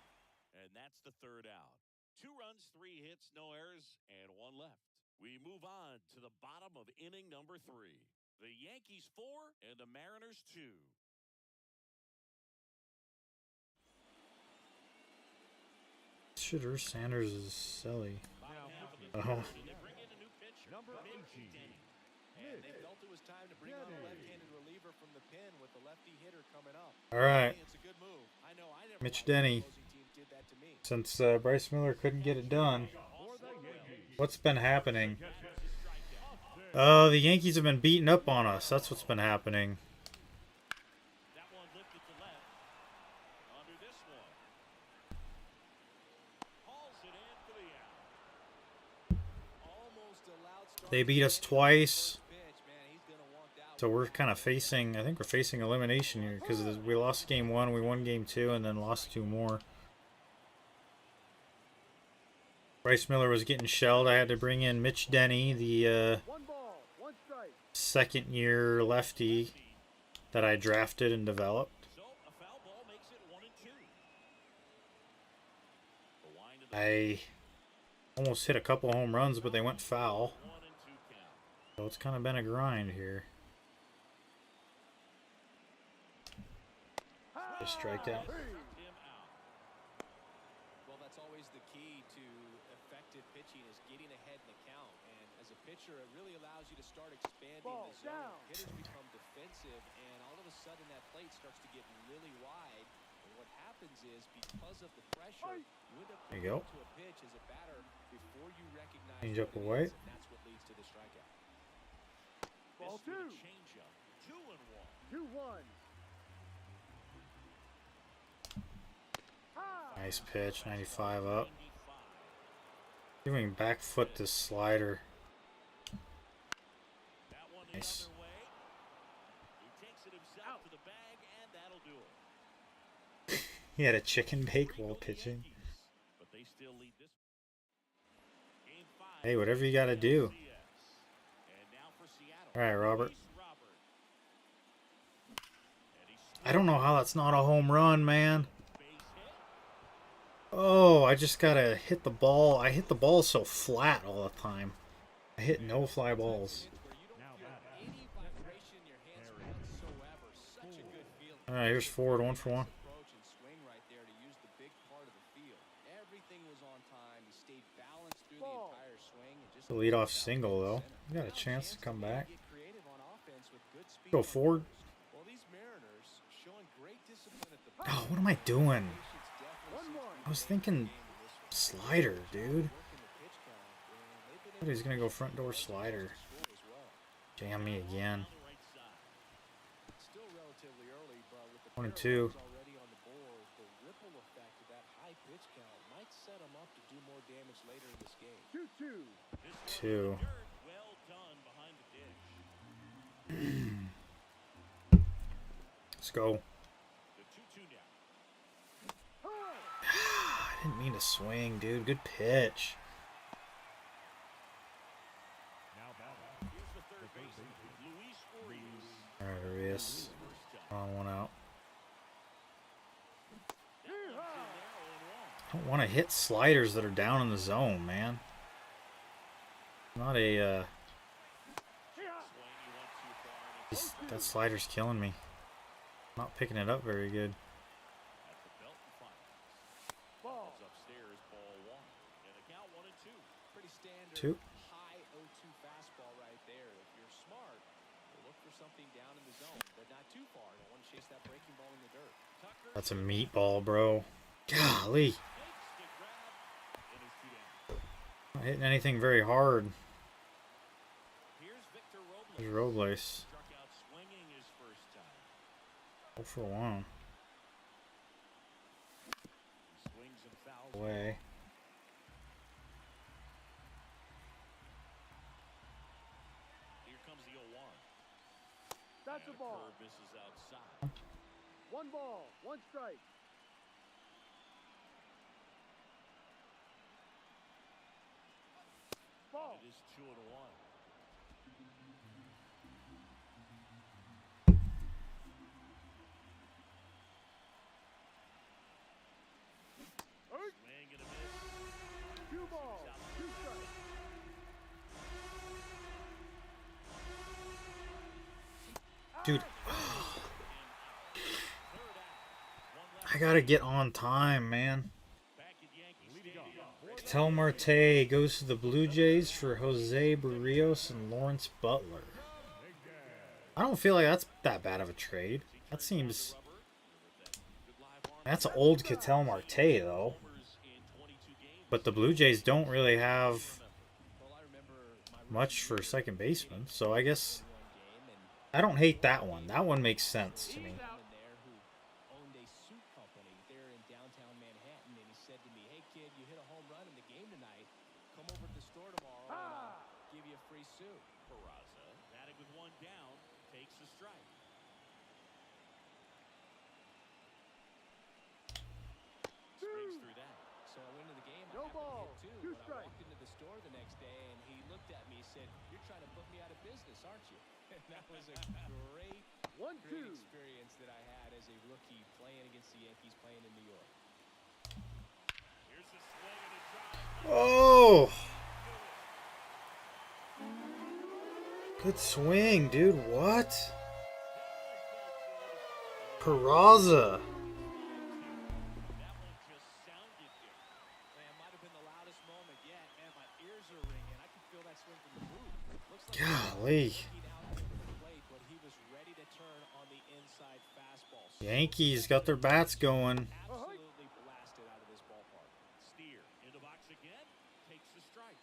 And that's the third out. 2 runs, 3 hits, no errors, and 1 left. We move on to the bottom of inning number 3. The Yankees 4 and the Mariners 2. Shitter Sanders is silly. Bottom half of the Oh. third, and they bring in a new pitcher, Number Mick 18. Denny. And they felt it was time to bring on a Denny. left-handed reliever from the pen with the lefty hitter coming up. All right. Hey, it's a good move. I know I never Mitch liked when Denny. opposing teams did that to me. Since Bryce Miller couldn't get it done, For the Yankees. what's been happening? Catches. The Yankees have been beating up on us. That's what's been happening. That one lifted to left. Under this one. Hauls it in for the out. Almost allowed start They to beat us get twice. pitch, man. He's gonna want that So one. we're kind of facing, I think we're facing elimination here because we lost game 1, we won game 2, and then lost 2 more. Bryce Miller was getting shelled. I had to bring in Mitch Denny, the 1 ball. 1 strike. second-year lefty that I drafted and developed. So a foul ball makes it 1-2. The wind of the I almost hit a couple home runs, but they went foul. 1-2 count. So it's kind of been a grind here. Just striked out. Him out. Well, that's always the key to effective pitching is getting ahead in the count. And as a pitcher, it really allows you to start expanding Ball the zone. down. Hitters become defensive, and all of a sudden that plate starts to get really wide. And what happens is because of the pressure, you end up There you go. to a pitch as a batter before you recognize Change up what it away. is, and that's what leads to the strikeout. Ball This with a 2. changeup. 2-1. 2-1. High. Nice pitch, 95 up. 95. Giving back foot this slider. That one the Nice. other way. He takes it himself to the bag, and that'll do it. He had a chicken bake 3 while go the pitching. Yankees, but they still lead this. Game 5. Hey, whatever you gotta do. And now for Seattle. All right, Robert. Luis Robert. And he I don't know how that's not a home run, man. Base hit. Oh, I just gotta hit the ball. I hit the ball so flat all the time. I hit no fly balls. Where you don't Now feel batting. any vibration in your hands whatsoever. Such a good feeling. All right, here's forward, 1 for 1. Approach and swing right there to use the big part of the field. Everything was on time. He stayed balanced through the Ball. entire swing. And just The leadoff single though. You got a chance to come back. get creative on offense with good speed Go on forward. runners. Well, these Mariners showing great discipline at the Oh, what am I doing? Patience definitely seems to I was be thinking in this one. slider, dude. Working the pitch count, and they've been Thought he was gonna go front door slider. able to score as well. Jam me again. On the right side. It's still relatively early, but with the 1 and pair of 2. runs already on the board, the ripple effect of that high pitch count might set them up to do more damage later in this game. 2-2. This one 2. dirt. Well done behind the dish. Let's go. The 2-2 now. I didn't mean to swing, dude. Good pitch. Now batting. Here's the third baseman, Luis Urias. All right, Arias. First time. On 1 out. That one's in there, 0-1. I don't want to hit sliders that are down in the zone, man. Not a, Swing, he went too far. And it's that slider's killing me. Not picking it up very good. at the Belton Finals. Ball. It's upstairs, ball 1. And a count 1 and 2. Pretty standard 2. high 0-2 fastball right there. If you're smart, you'll look for something down in the zone, but not too far. Don't want to chase that breaking ball in the dirt. Tucker That's a meatball, bro. Golly. makes the grab. And it's 2 down. Not hitting anything very hard. Here's Victor Robles. There's Robles. Struck out swinging his first time. 0 for 1. He swings and fouls. Away. Here comes the 0-1. That's a And ball. curve misses outside. 1 ball, 1 strike. Ball. It is 2-1. Hurt. Swing and a miss. 2 balls, 2 strikes. Dude, Third out. 1 left. I gotta get on time, man. Back at Yankee Stadium. Ketel Marte goes to the Blue Jays for Jose Barrios and Lawrence Butler. I don't feel like that's that bad of a trade. That seems... That's old Ketel Marte, though. But the Blue Jays don't really have Well, I remember my much for second baseman, so I guess... one game, and I don't hate that one. That one makes sense to me. man there who owned a suit company there in downtown Manhattan, and he said to me, "Hey kid, you hit a home run in the game tonight. Come over to the store tomorrow, and I'll give you a free suit." Peraza, batting with 1 down, takes the strike. Swings through that. So I went to the game. I No happened to ball, hit 2 two. When I strikes. walked into the store the next day, and he looked at me, he said, "You're trying to put me out of business, aren't you?" And that was a great 1-2. experience that I had as a rookie playing against the Yankees, playing in New York. Here's the swing and a drive. Oh! Good swing, dude. What? Peraza. That one just sounded different. Man, might have been the loudest moment yet, and my ears are ringing. I can feel that swing from the booth. Looks like Golly. he out to the plate, but he was ready to turn on the inside fastball. Yankees got their bats going. Absolutely blasted out of this ballpark. Steer in the box again, takes the strike.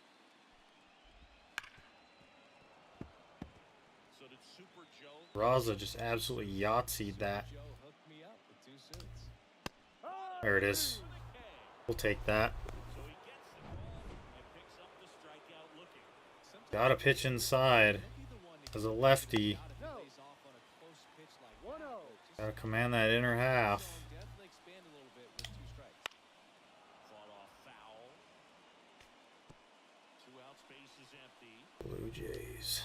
So did Super Joe Peraza just absolutely Yahtzeed that. Joe hooked me up with 2 suits. There it is. We'll take that. So he gets the ball and picks up the strikeout looking. Gotta pitch inside. Be the one to As a lefty, get out if he lays off on a close pitch like 1-0. that. Just gotta command that inner half. definitely expand a little bit with 2 strikes. Fought off foul. 2 outs, base is empty. Blue Jays.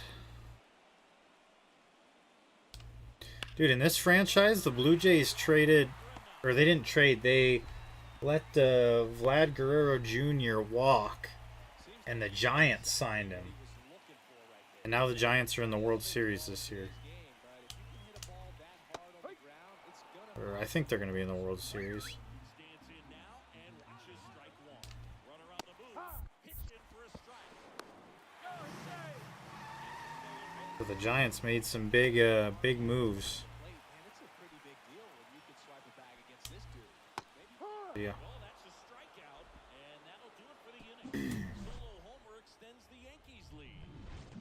Dude, in this franchise, the Blue Jays traded, or they didn't trade, they let Vlad Guerrero Jr. walk, and the Giants signed him. And now the Giants are in the World Series this year. Or I think they're going to be in the World Series. So the Giants made some big moves. Yeah.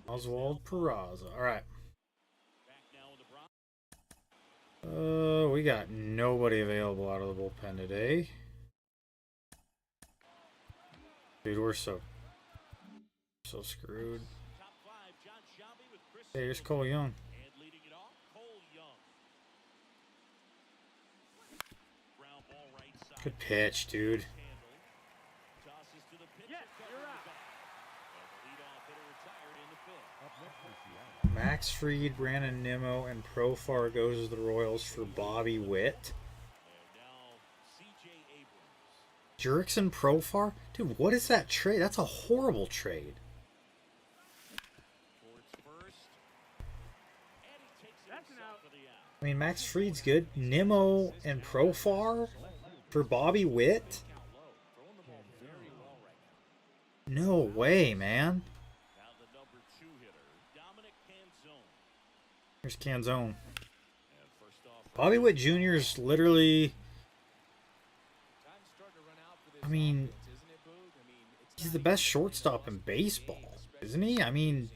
Oswald Peraza. All right. We got nobody available out of the bullpen today. Dude, we're so screwed. Hey, here's Cole Young. Good pitch, dude. Max Fried, Brandon Nimmo, and Profar goes to the Royals for Bobby Witt. Jurickson Profar? Dude, what is that trade? That's a horrible trade. I mean, Max Fried's good. Nimmo and Profar for Bobby Witt? No way, man. Here's Canzone. Bobby Witt Jr. is literally... I mean, he's the best shortstop in baseball, isn't he? I mean,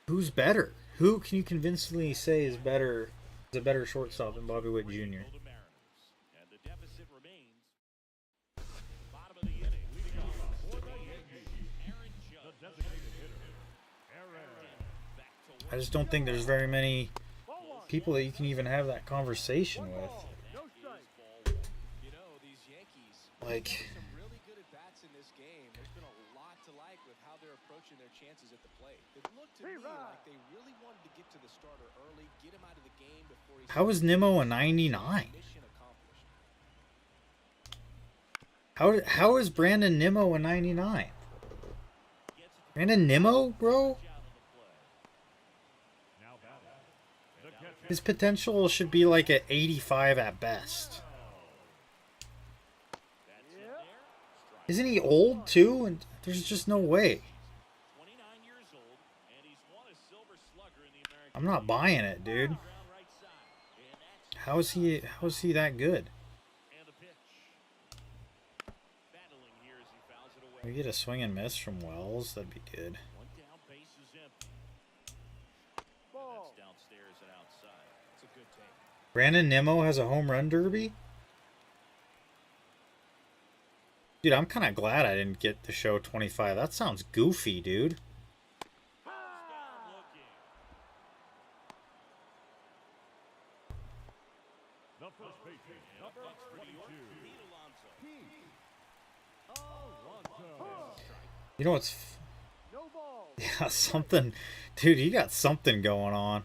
who's better? Who can you convincingly say is a better shortstop than Bobby Witt Jr.? I just don't think there's very many people that you can even have that conversation with. Like, Some really good at bats in this game. There's been a lot to like with how they're approaching their chances at the plate. It looked to me like they really wanted to get to the starter early, get him out of the game before he... how is Nimmo a 99? Mission accomplished. How is Brandon Nimmo a 99? Brandon Nimmo, bro? His potential should be like an 85 at best. Isn't he old too? And there's just no way. I'm not buying it, dude. How is he that good? We get a swing and miss from Wells, that'd be good. Brandon Nimmo has a home run derby? Dude, I'm kind of glad I didn't get to show 25. That sounds goofy, dude. You know what's... yeah, something... dude, you got something going on.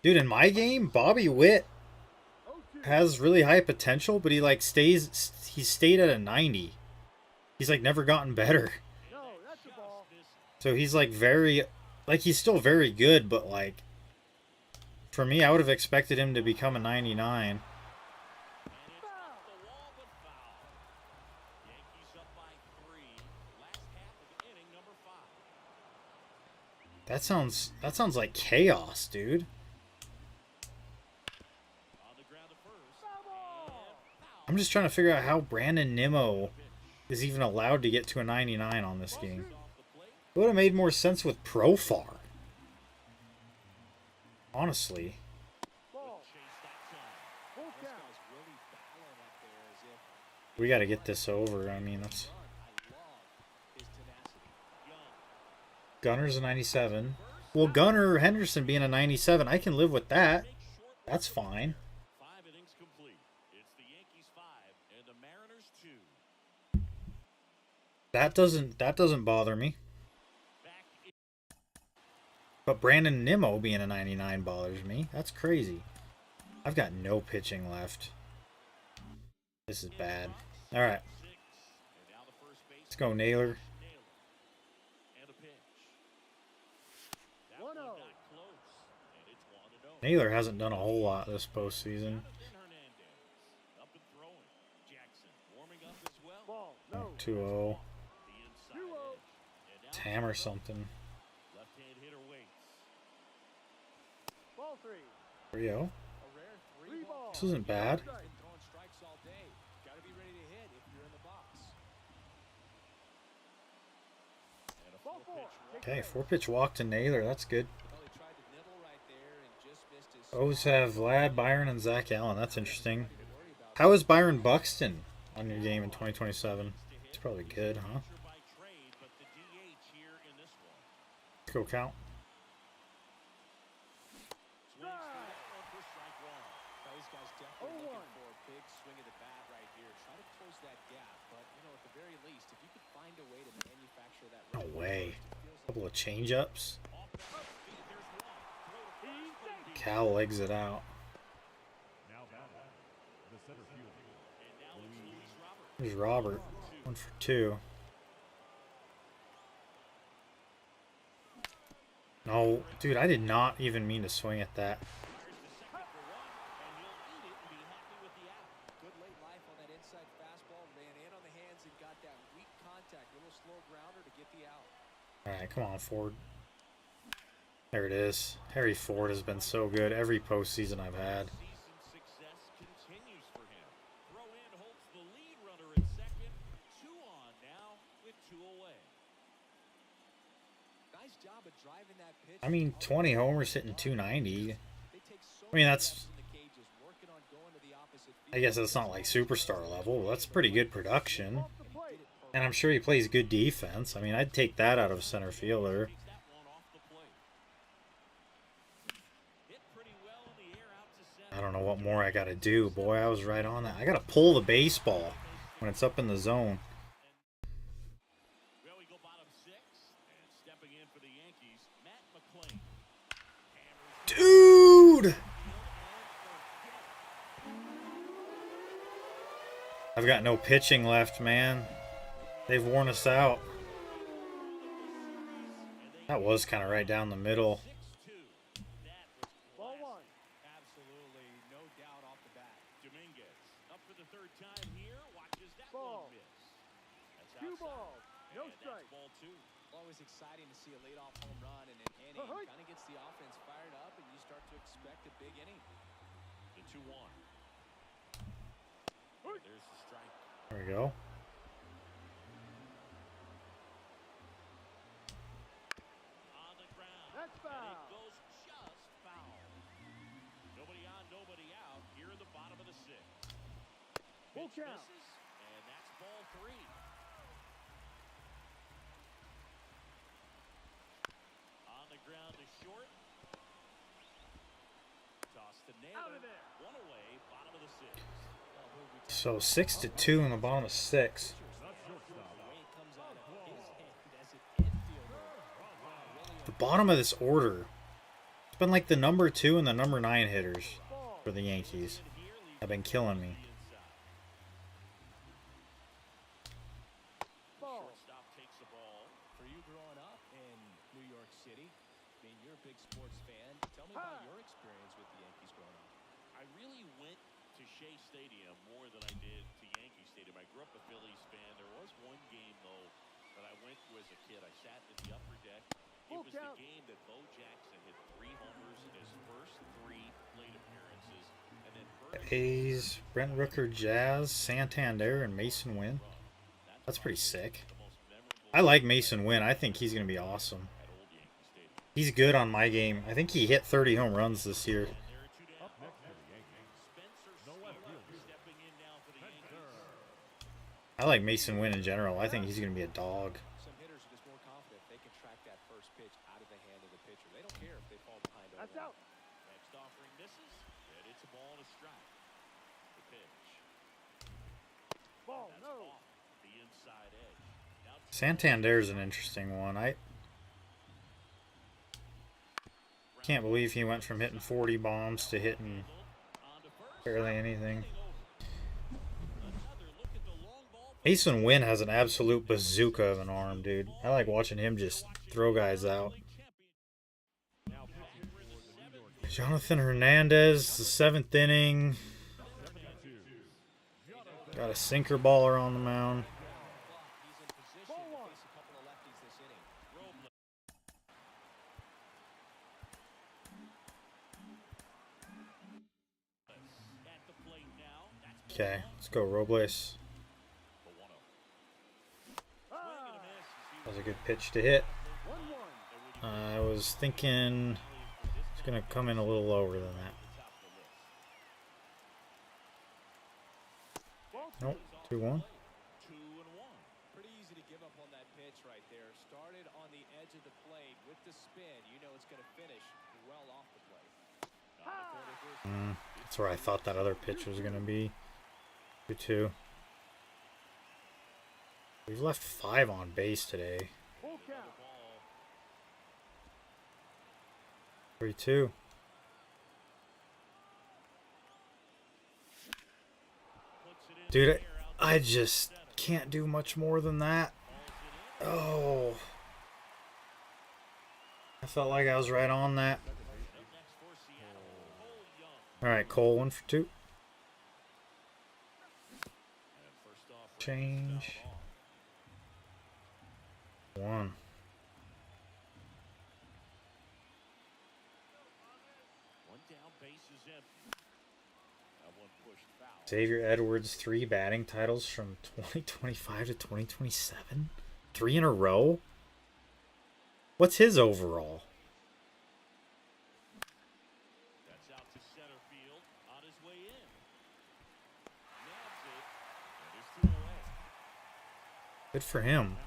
Dude, in my game, Bobby Witt has really high potential, but he like he's stayed at a 90. He's like never gotten better. So he's like he's still very good, but like for me, I would have expected him to become a 99. That sounds like chaos, dude. I'm just trying to figure out how Brandon Nimmo is even allowed to get to a 99 on this game. It would have made more sense with Profar. Honestly. We got to get this over. I mean, that's... Gunner's a 97. Well, Gunner Henderson being a 97, I can live with that. That's fine. That doesn't bother me. But Brandon Nimmo being a 99 bothers me. That's crazy. I've got no pitching left. This is bad. All right. Let's go, Naylor. Naylor hasn't done a whole lot this postseason. Oh, 2-0. Hammer something. 3-0. This isn't bad. Okay, 4-pitch walk to Naylor. That's good. O's have Vlad, Byron, and Zach Allen. That's interesting. How is Byron Buxton on your game in 2027? It's probably good, huh? Let's go count. No way. A couple of change-ups. Cal legs it out. There's Robert. 1 for 2. No, dude, I did not even mean to swing at that. Alright, come on, Ford. There it is. Harry Ford has been so good every postseason I've had. I mean, 20 homers hitting 290. I mean, that's... I guess that's not like superstar level. That's pretty good production. And I'm sure he plays good defense. I mean, I'd take that out of a center fielder. I don't know what more I got to do. Boy, I was right on that. I got to pull the baseball when it's up in the zone. Dude! I've got no pitching left, man. They've worn us out. That was kind of right down the middle. Exciting to see a leadoff home run and an inning. Kind of gets the offense fired up, and you start to expect a big inning. The 2-1. There's the strike. There we go. On the ground. That's foul. And it goes just foul. Nobody on, nobody out. Here in the bottom of the 6th. Full count. And that's ball 3. Ground to short. Toss to Naylor. One away, bottom of the 6th. So 6-2 in the bottom of 6. The bottom of this order. It's been like the number 2 and the number 9 hitters for the Yankees. Have been killing me. Shortstop takes the ball. For you growing up in New York City, I mean, you're a big sports fan. Tell me about your experience with the Yankees growing up. I really went to Shea Stadium more than I did to Yankee Stadium. I grew up a Phillies fan. There was one game, though, that I went to as a kid. I sat in the upper deck. It was the game that Bo Jackson hit 3 homers in his first 3 plate appearances. And then A's, Brent Rooker, Jazz, Santander, and Mason Wynn. That's pretty sick. I like Mason Wynn. I think he's going to be awesome. He's good on my game. I think he hit 30 home runs this year. I like Mason Wynn in general. I think he's going to be a dog. Some hitters are just more confident they can track that first pitch out of the hand of the pitcher. They don't care if they fall behind. That's out. Next offering misses, and it's a ball and a strike. The pitch. Ball, no. Off the inside edge. Santander's an interesting one. Can't believe he went from hitting 40 bombs to hitting barely anything. Mason Wynn has an absolute bazooka of an arm, dude. I like watching him just throw guys out. Jonathan Hernandez, the 7th inning. Got a sinker baller on the mound. Okay, let's go Robles. That was a good pitch to hit. I was thinking it's going to come in a little lower than that. Nope, 2-1. Pretty easy to give up on that pitch right there. Started on the edge of the plate with the spin. You know it's going to finish well off the plate. That's where I thought that other pitch was going to be. 2-2. We've left 5 on base today. 3-2. Dude, I just can't do much more than that. Oh. I felt like I was right on that. Alright, Cole, 1 for 2. Change. 1. Xavier Edwards, 3 batting titles from 2025 to 2027? 3 in a row? What's his overall? That's out to center field on his way in. Nails it. And it's 2 away. Good for him.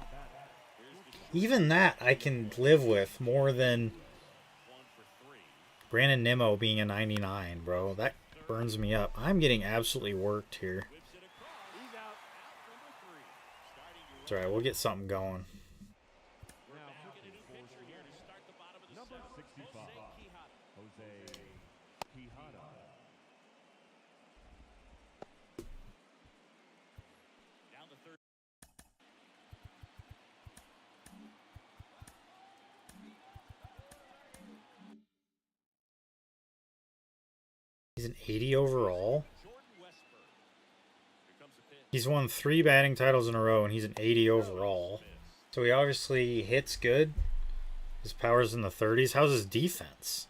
Even that I can live with more than 1 for 3. Brandon Nimmo being a 99, bro. That burns me up. I'm getting absolutely worked here. Whips it across. He's out number 3. Starting your It's alright, we'll get something going. We're back in a new pitcher here to start the bottom of the Number 65, Jose Quijada. Down the third. He's an 80 overall. Jordan Westburg. Here comes the pitch. He's won 3 batting titles in a row, and he's an 80 overall. So he obviously hits good. His power's in the 30s. How's his defense?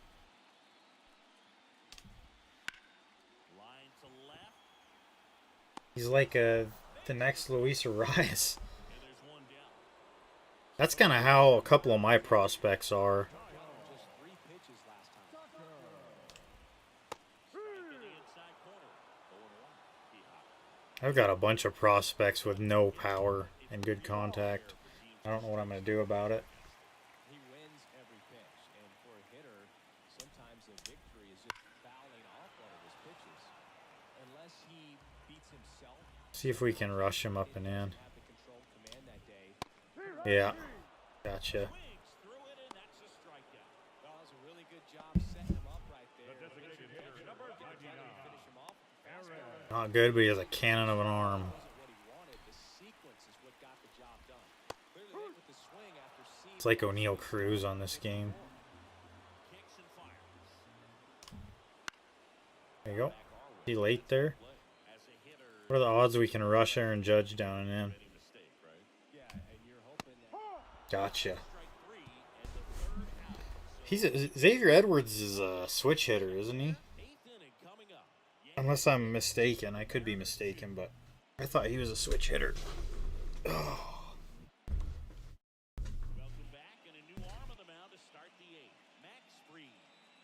Line to left. He's like the next Luis Arias. And there's 1 down. That's kind of how a couple of my prospects are. Just 3 pitches last time. In the inside corner. 0-1. Quijada. I've got a bunch of prospects with no power and good contact. I don't know what I'm going to do about it. He wins every pitch, and for a hitter, sometimes a victory is just fouling off one of his pitches. Unless he beats himself, See if we can rush him up and in. have the controlled command that day. Yeah. Gotcha. Swings through it, and that's a strikeout. Well, that was a really good job setting him up right there. The designated hitter, number Getting ready to 99. finish him off. Aaron. Not good, but he has a cannon of an arm. Wasn't what he wanted. The sequence is what got the job done. Clearly late with the swing after seeing It's like O'Neal Cruz on this game. Kicks and fires. There you go. Is he late there? As a hitter, What are the odds we can rush Aaron Judge down and in? any mistake, right? yeah, and you're hoping that Gotcha. Strike 3 and the 3rd out. Xavier Edwards is a switch hitter, isn't he? 8th inning coming up. Unless I'm mistaken. I could be mistaken, but I thought he was a switch hitter. Oh. Welcome back, and a new arm on the mound to start the 8th. Max Fried.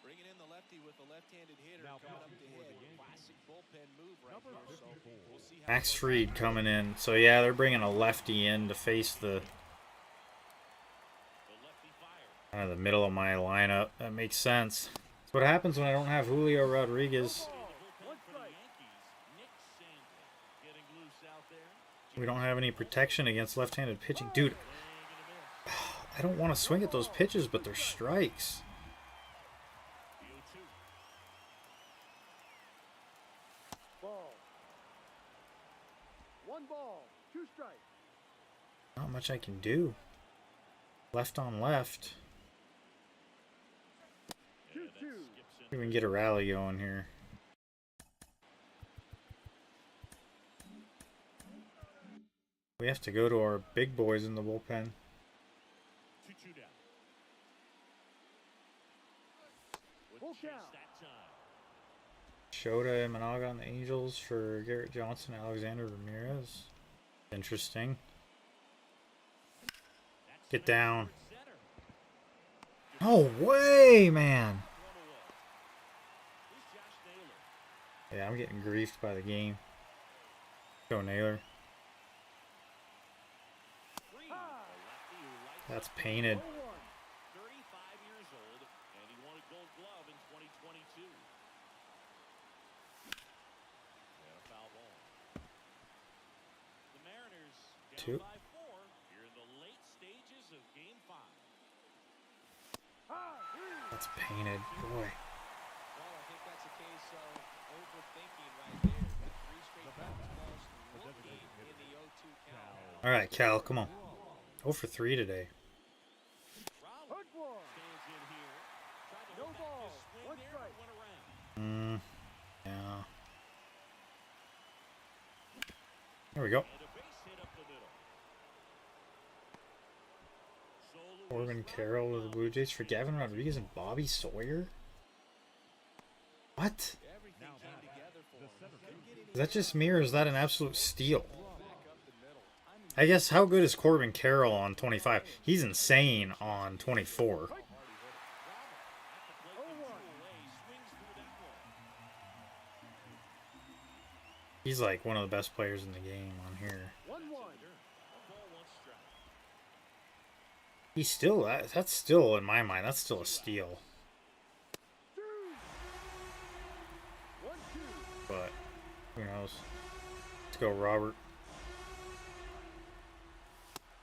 bringing in the lefty with a left-handed hitter Now coming up pitching to for the hit. Yankees. Classic bullpen move right Number here. So 54. we'll see how Max it goes. Fried coming in. So yeah, they're bringing a lefty in to face the The lefty fires. kind of the middle of my lineup. That makes sense. That's what happens when I don't have Julio Rodriguez. The bullpen for the Yankees. Nick Sandler getting loose out there. We don't have any protection against left-handed pitching. Dude, I don't want to swing at those pitches, but they're strikes. Ball. 1 ball, 2 strikes. Not much I can do. Left on left. 2-2. We can get a rally going here. We have to go to our big boys in the bullpen. 2-2 down. Full Wouldn't chase count. that time. Shota and Managa on the Angels for Garrett Johnson, Alexander Ramirez. Interesting. That's Get connected down. towards center. No way, man. Run away. Here's Josh Naylor. Yeah, I'm getting griefed by the game. Go Naylor. Free, the lefty who lights That's up painted. 0-1. 35 years old, and he won a Gold Glove in 2022. And a foul ball. The Mariners down Two. by 4 here in the late stages of Game 5. That's painted. Boy. Well, I think that's a case of overthinking right there. With 3 straight fastballs looking in the 0-2 count. All right, Cal, come on. 0 for 3 today. Rowley Hook one. stands in here. Tried to No hold back ball. his swing 1 there, strike. but went around. Yeah. There we go. And a base hit up the middle. So Luis Corbin Carroll of the Blue Jays for Gavin Rodriguez and Bobby Sawyer. What? Everything came together for him. Couldn't get any Is that just me or is that an absolute steal? back up the middle. I guess how good is Corbin Carroll on 25? He's insane on 24. at the plate, can 0-1. chew away, swings through that one. He's like one of the best players in the game on here. 1-1. A ball, 1 strike. He's still that's still in my mind that's still a steal. 1-2. But who knows? Let's go, Robert.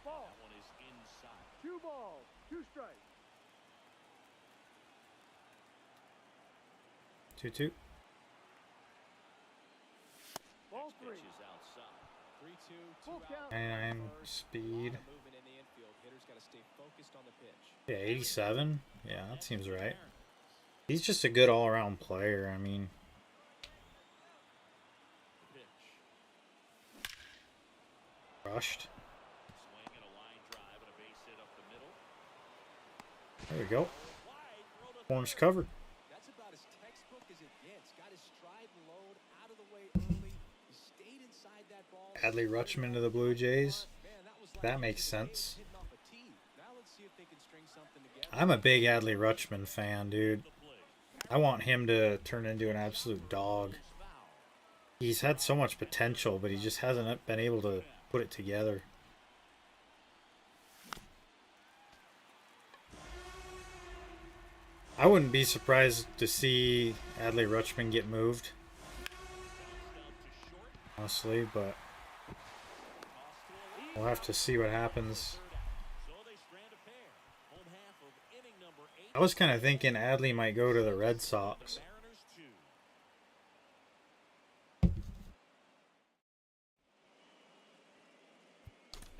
Ball. That one is inside. 2 balls, 2 strikes. 2-2. Ball Pitch 3. is outside. 3-2, 2 Full out. count. 99 First, speed. lot of movement in the infield. Hitters got to stay focused on the pitch. Yeah, 87. Yeah, that seems right. Mariners. He's just a good all-around player. I mean, The pitch. rushed. Swing and a line drive and a base hit up the middle. There we go. Wide throw to Corners third. covered. That's about as textbook as it gets. Got his stride and load out of the way early. He stayed inside that ball. Adley Rutschman to the Blue Jays. Man, that was like That makes the A's sense. hitting off a tee. Now let's see if they can string something together. I'm a big Adley Rutschman fan, dude. The play. I want him to turn into an absolute dog. Foul. He's had so much potential, but he just hasn't been able to put it together. I wouldn't be surprised to see Adley Rutschman get moved, honestly, but we'll have to see what happens. So they strand a pair. Home half of inning number 8. I was kind of thinking Adley might go to the Red Sox. Mariners 2.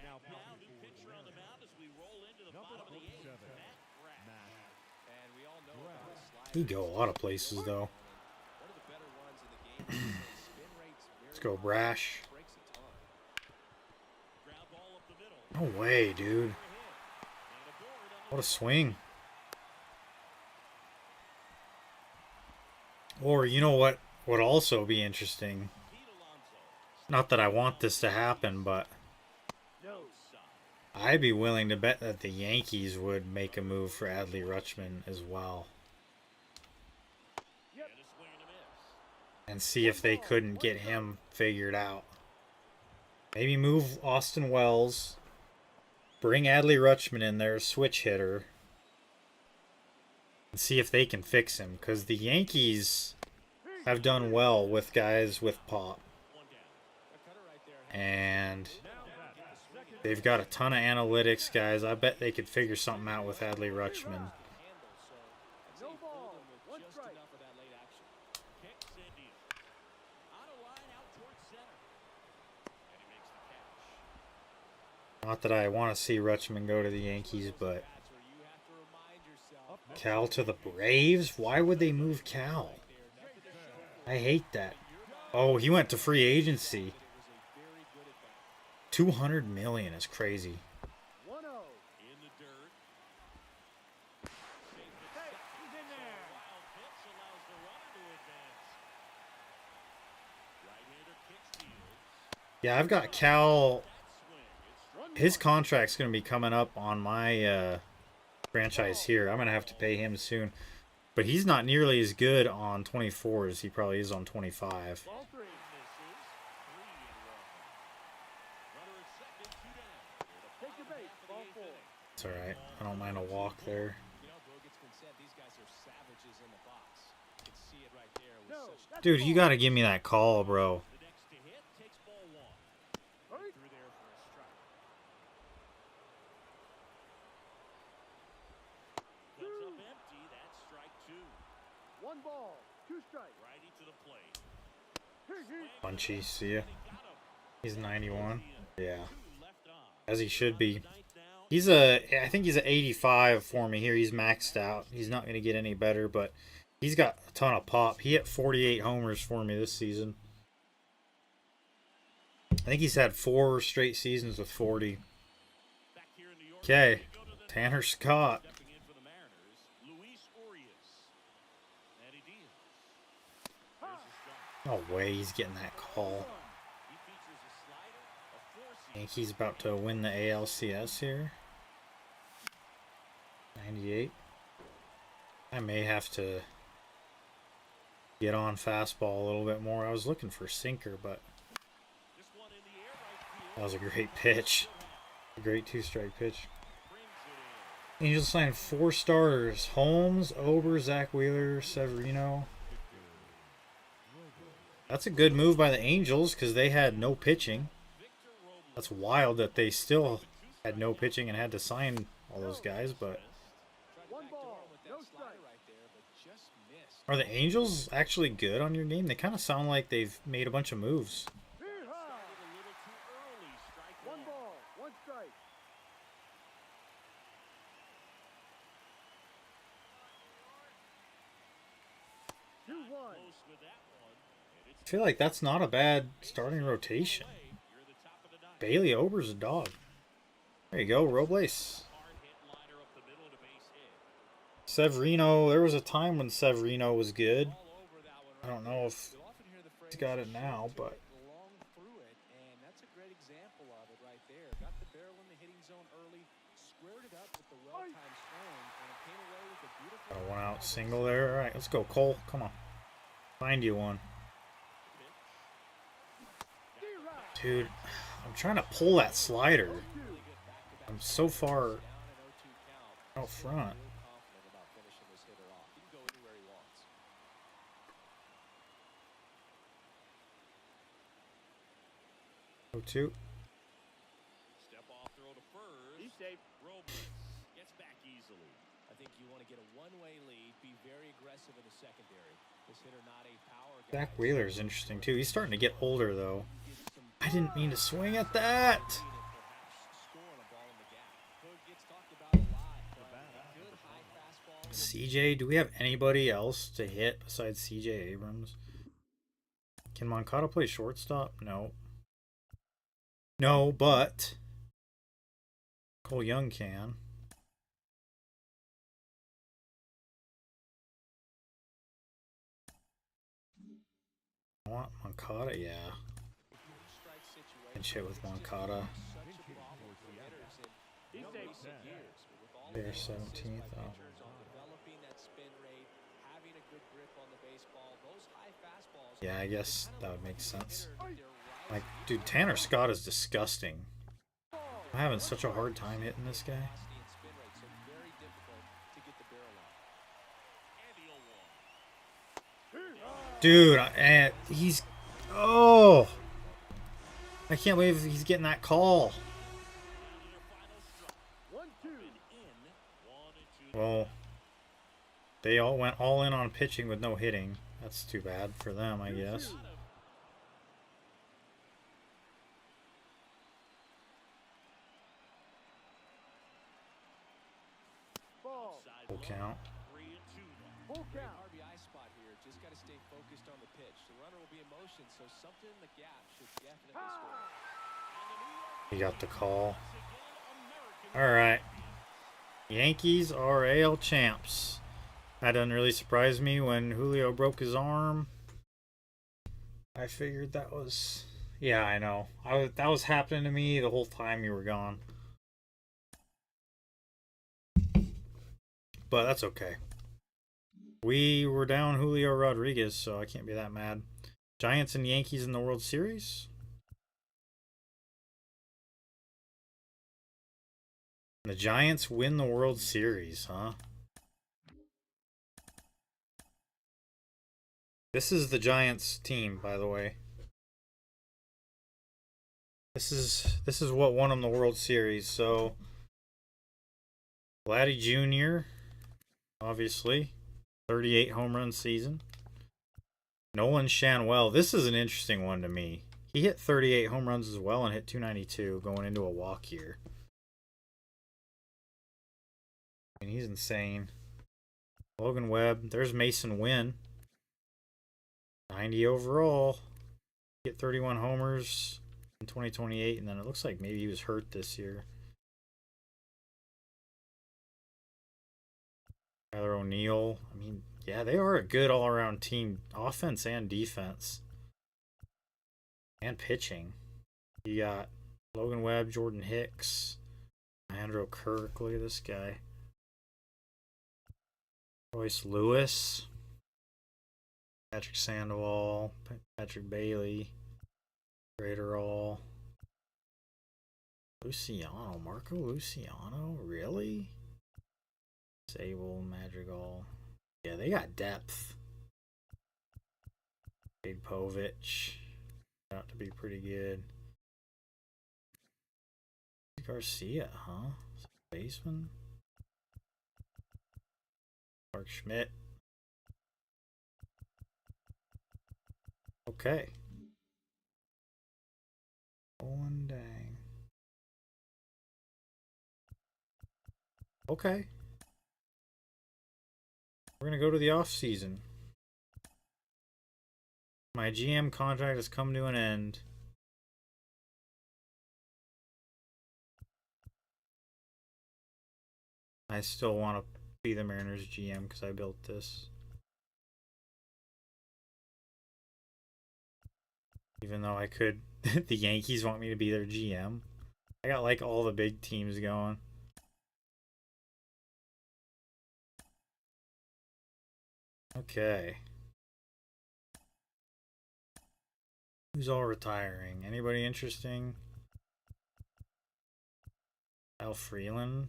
Now, Now, new pitcher on the mound as we roll into the Number bottom of the 8th. 47, Matt Brash. And we all know about his slider. He'd go a lot of places, though. One of the better ones in the game. His spin rate's very Let's go, high. Brash. Breaks a ton. Ground ball up the middle. No way, dude. For a hit. And a board on the What a swing. Or, you know what would also be interesting? Pete Alonso. Not that I want this to happen, but No. Outside. I'd be willing to bet that the Yankees would make a move for Adley Rutschman as well. And a swing and a miss. And see if they couldn't get him figured out. Maybe move Austin Wells. Bring Adley Rutschman in there, switch hitter. And see if they can fix him. Because the Yankees have done well with guys with pop. One down. A cutter right there. And now that's second. they've got a ton of analytics guys. I bet they could figure something out with Adley Rutschman. Handle, so I'd say No he fooled ball. him with 1 just strike. enough of that late action. Kicks and deals. On a line Not that I want to see Rutschman go to the Yankees, but Cal to the Braves? Why would they move Cal? I hate that. Oh, he went to free agency. 200 million is crazy. 1-0. In the dirt. Hey, he's in there. Wild pitch allows the runner to advance. Right-hander kick steals. Yeah, I've got Cal. Swing. It's His contract's going to be coming up on my franchise here. I'm going to have to pay him soon. But he's not nearly as good on 24 as he probably is on 25. Ball 3. Take your base. Ball 4. It's alright. I don't mind a walk there. You know, Bogart's said these guys are savages in the box. You can see it right there with No, such that's Dude, a you ball. got to give me that call, bro. The next to hit takes ball 1. Hurry. Through there for a strike. Comes up empty. That's strike 2. 1 ball. 2 strikes. Righty to the plate. Punchy, see ya. He got him. He's 91. Yeah, 2 left on. as he should be. Ninth now. He's I think he's an 85 for me here. He's maxed out. He's not going to get any better, but he's got a ton of pop. He hit 48 homers for me this season. I think he's had 4 straight seasons with 40. Back here in New York. Okay, We go to the Tanner Scott. stepping in for the Mariners, Luis Urias. Matty Diaz. There's a strike. No way he's getting that call. He features a slider, a four-seam. Yankees about to win the ALCS here. 98. I may have to get on fastball a little bit more. I was looking for sinker, but This one in the air right that field. was a great pitch. A great 2-strike pitch. Brings it in. Angels signed 4 starters. Holmes, Ober, Zach Wheeler, Severino. That's a good move by the Angels because they had no pitching. Victor Robles. That's wild that they still had no pitching and had to sign all those guys, but Tried to 1 backdoor ball. him with that No slider strike. right there, but just missed. are the Angels actually good on your game? They kind of sound like they've made a bunch of moves. Started a little too early. Strike 1 1. ball. 1 strike. Two one. Close with that one. And it's I feel like that's not a bad starting rotation. You're the top of the ninth. Bailey Ober's a dog. There you go, Robles. Hard hit liner up the middle to base hit. Severino, there was a time when Severino was good. All over that one I right don't know if You'll often hear the phrase, he's got it now, "Shoot but it long through it," and that's a great example of it right there. Got the barrel in the hitting zone early, squared it up with the well-timed swing, and came away with a beautiful. got a 1-out single there. All right, let's go, Cole. Come on, find you one, D-Rod. dude. I'm trying to pull that slider. 2. I'm so far Down an 0-2 count. out front. Real confident about finishing this hitter off. He can go anywhere he wants. 0-2. Step off throw to first. He's safe. Robles gets back easily. I think you want to get a one-way lead, be very aggressive in the secondary. This hitter not a power guy. Zach Wheeler's interesting too. He's starting to get older though. Get some I didn't mean to swing at that. lead and perhaps scoring a ball in the gap. Hood gets talked about a lot, but a good high fastball. CJ, do we have anybody else to hit besides CJ Abrams? Can Moncada play shortstop? No. No, but Cole Young can. I want Moncada, yeah. Strike situation. Can shit with Moncada. Such a problem for hitters in He's safe. recent years. But with all They're the emphasis 17th, by oh. pitchers on developing that spin rate, having a good grip on the baseball, those high fastballs. Yeah, I guess that would make sense. Hitter, they're Like, rising dude, Tanner Scott is disgusting. I'm having such a hard time hitting this guy. velocity and spin rate, so very difficult to get the barrel out. And the 0-1. Dude, and he's... Oh! I can't believe he's getting that call. Their final strike. 1-2. In 1-2. Well, they all went all in on pitching with no hitting. That's too bad for them, I guess. count. 3-2 now. Full Great count. RBI spot here. Just got to stay focused on the pitch. The runner will be in motion, so something in the gap should definitely score. He got the call. Once again, American All right. Yankees are AL champs. That doesn't really surprise me. When Julio broke his arm, I figured that was... Yeah, I know. That was happening to me the whole time you were gone. But that's okay. We were down Julio Rodriguez, so I can't be that mad. Giants and Yankees in the World Series. The Giants win the World Series, huh? This is the Giants team, by the way. This is what won them the World Series. So Vladdy Jr., obviously, 38 home run season. Nolan Shanwell, this is an interesting one to me. He hit 38 home runs as well and hit 292 going into a walk year. I mean, he's insane. Logan Webb, there's Mason Wynn. 90 overall. Hit 31 homers in 2028, and then it looks like maybe he was hurt this year. Tyler O'Neill. I mean, yeah, they are a good all-around team, offense and defense. And pitching. You got Logan Webb, Jordan Hicks, Andrew Kirk. Look at this guy. Royce Lewis. Patrick Sandoval. Patrick Bailey. Graterol. Luciano. Marco Luciano? Really? Sable, Madrigal. Yeah, they got depth. Big Povich. Out to be pretty good. Garcia, huh? Baseman. Mark Schmidt. Okay. One dang. Okay. We're going to go to the off season. My GM contract has come to an end. I still want to be the Mariners GM because I built this. Even though I could, the Yankees want me to be their GM. I got like all the big teams going. Okay. Who's all retiring? Anybody interesting? Al Freeland.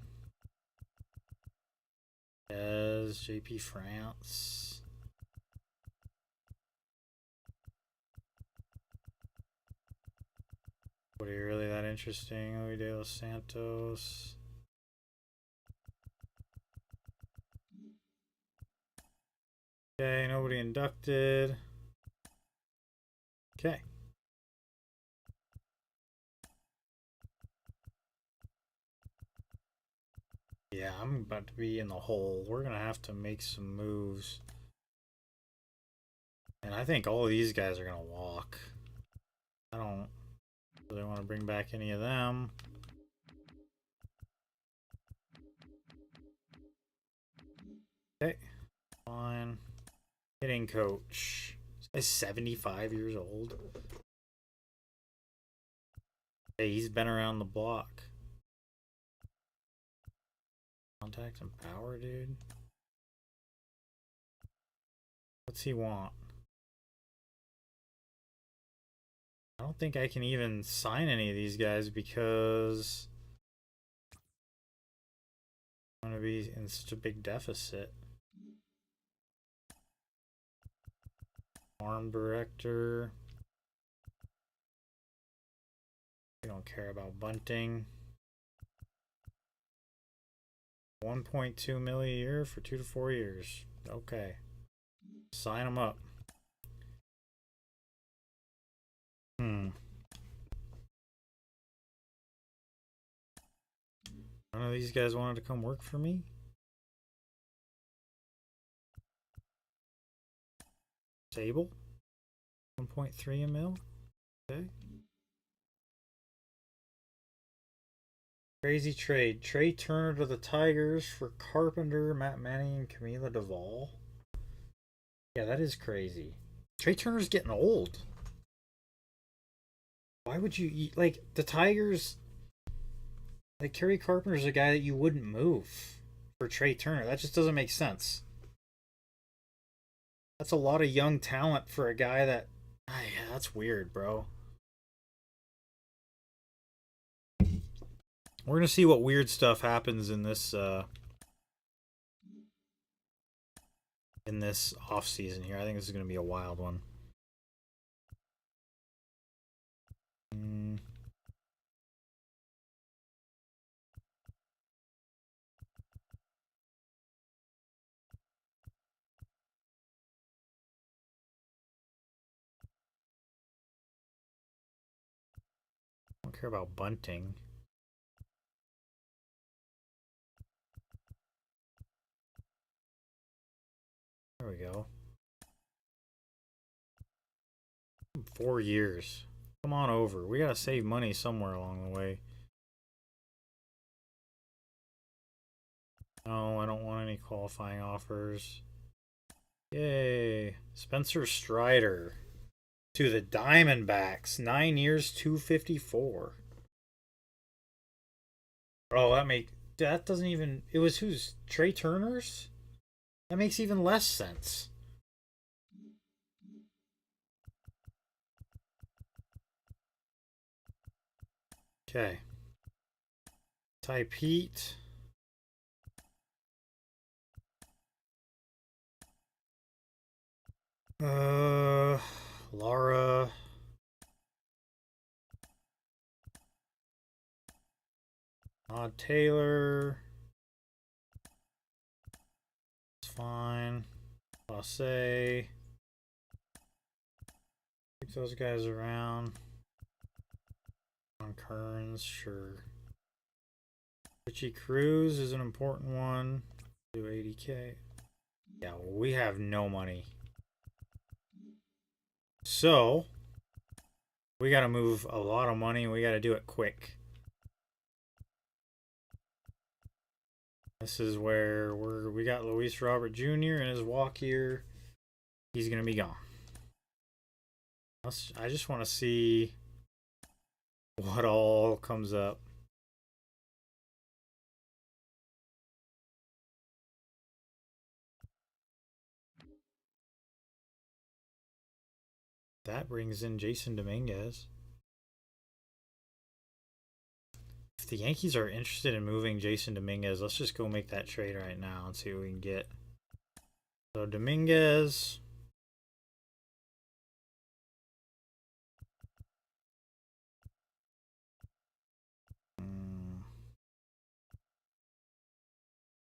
As JP France. What are you really that interesting? Luis de los Santos. Okay, nobody inducted. Okay. Yeah, I'm about to be in the hole. We're going to have to make some moves. And I think all of these guys are going to walk. I don't really want to bring back any of them. Okay. Fine. Hitting coach. This guy's 75 years old. Hey, he's been around the block. Contact and power, dude. What's he want? I don't think I can even sign any of these guys because I'm going to be in such a big deficit. Farm director. We don't care about bunting. 1.2 million a year for 2 to 4 years. Okay. Sign them up. None of these guys wanted to come work for me? Sable, 1.3 a mil. Okay. Crazy trade. Trey Turner to the Tigers for Carpenter, Matt Manning, and Camila Duvall. Yeah, that is crazy. Trey Turner's getting old. Why would you eat like the Tigers? Like Kerry Carpenter's a guy that you wouldn't move for Trey Turner. That just doesn't make sense. That's a lot of young talent for a guy that. Yeah, that's weird, bro. We're gonna see what weird stuff happens in this off season here. I think this is gonna be a wild one. I don't care about bunting. There we go. 4 years. Come on over. We gotta save money somewhere along the way. No, I don't want any qualifying offers. Yay. Spencer Strider to the Diamondbacks. 9 years, 254. Oh, that doesn't even. It was who's Trey Turner's? That makes even less sense. Okay. Ty Pete. Laura. Odd Taylor. It's fine. Lasse. Keep those guys around. On Kearns, sure. Richie Cruz is an important one. Do 80K. Yeah, we have no money. So, we got to move a lot of money and we got to do it quick. This is where we got Luis Robert Jr. in his walk year. He's going to be gone. I just want to see what all comes up. That brings in Jason Dominguez. If the Yankees are interested in moving Jason Dominguez, let's just go make that trade right now and see what we can get. So Dominguez.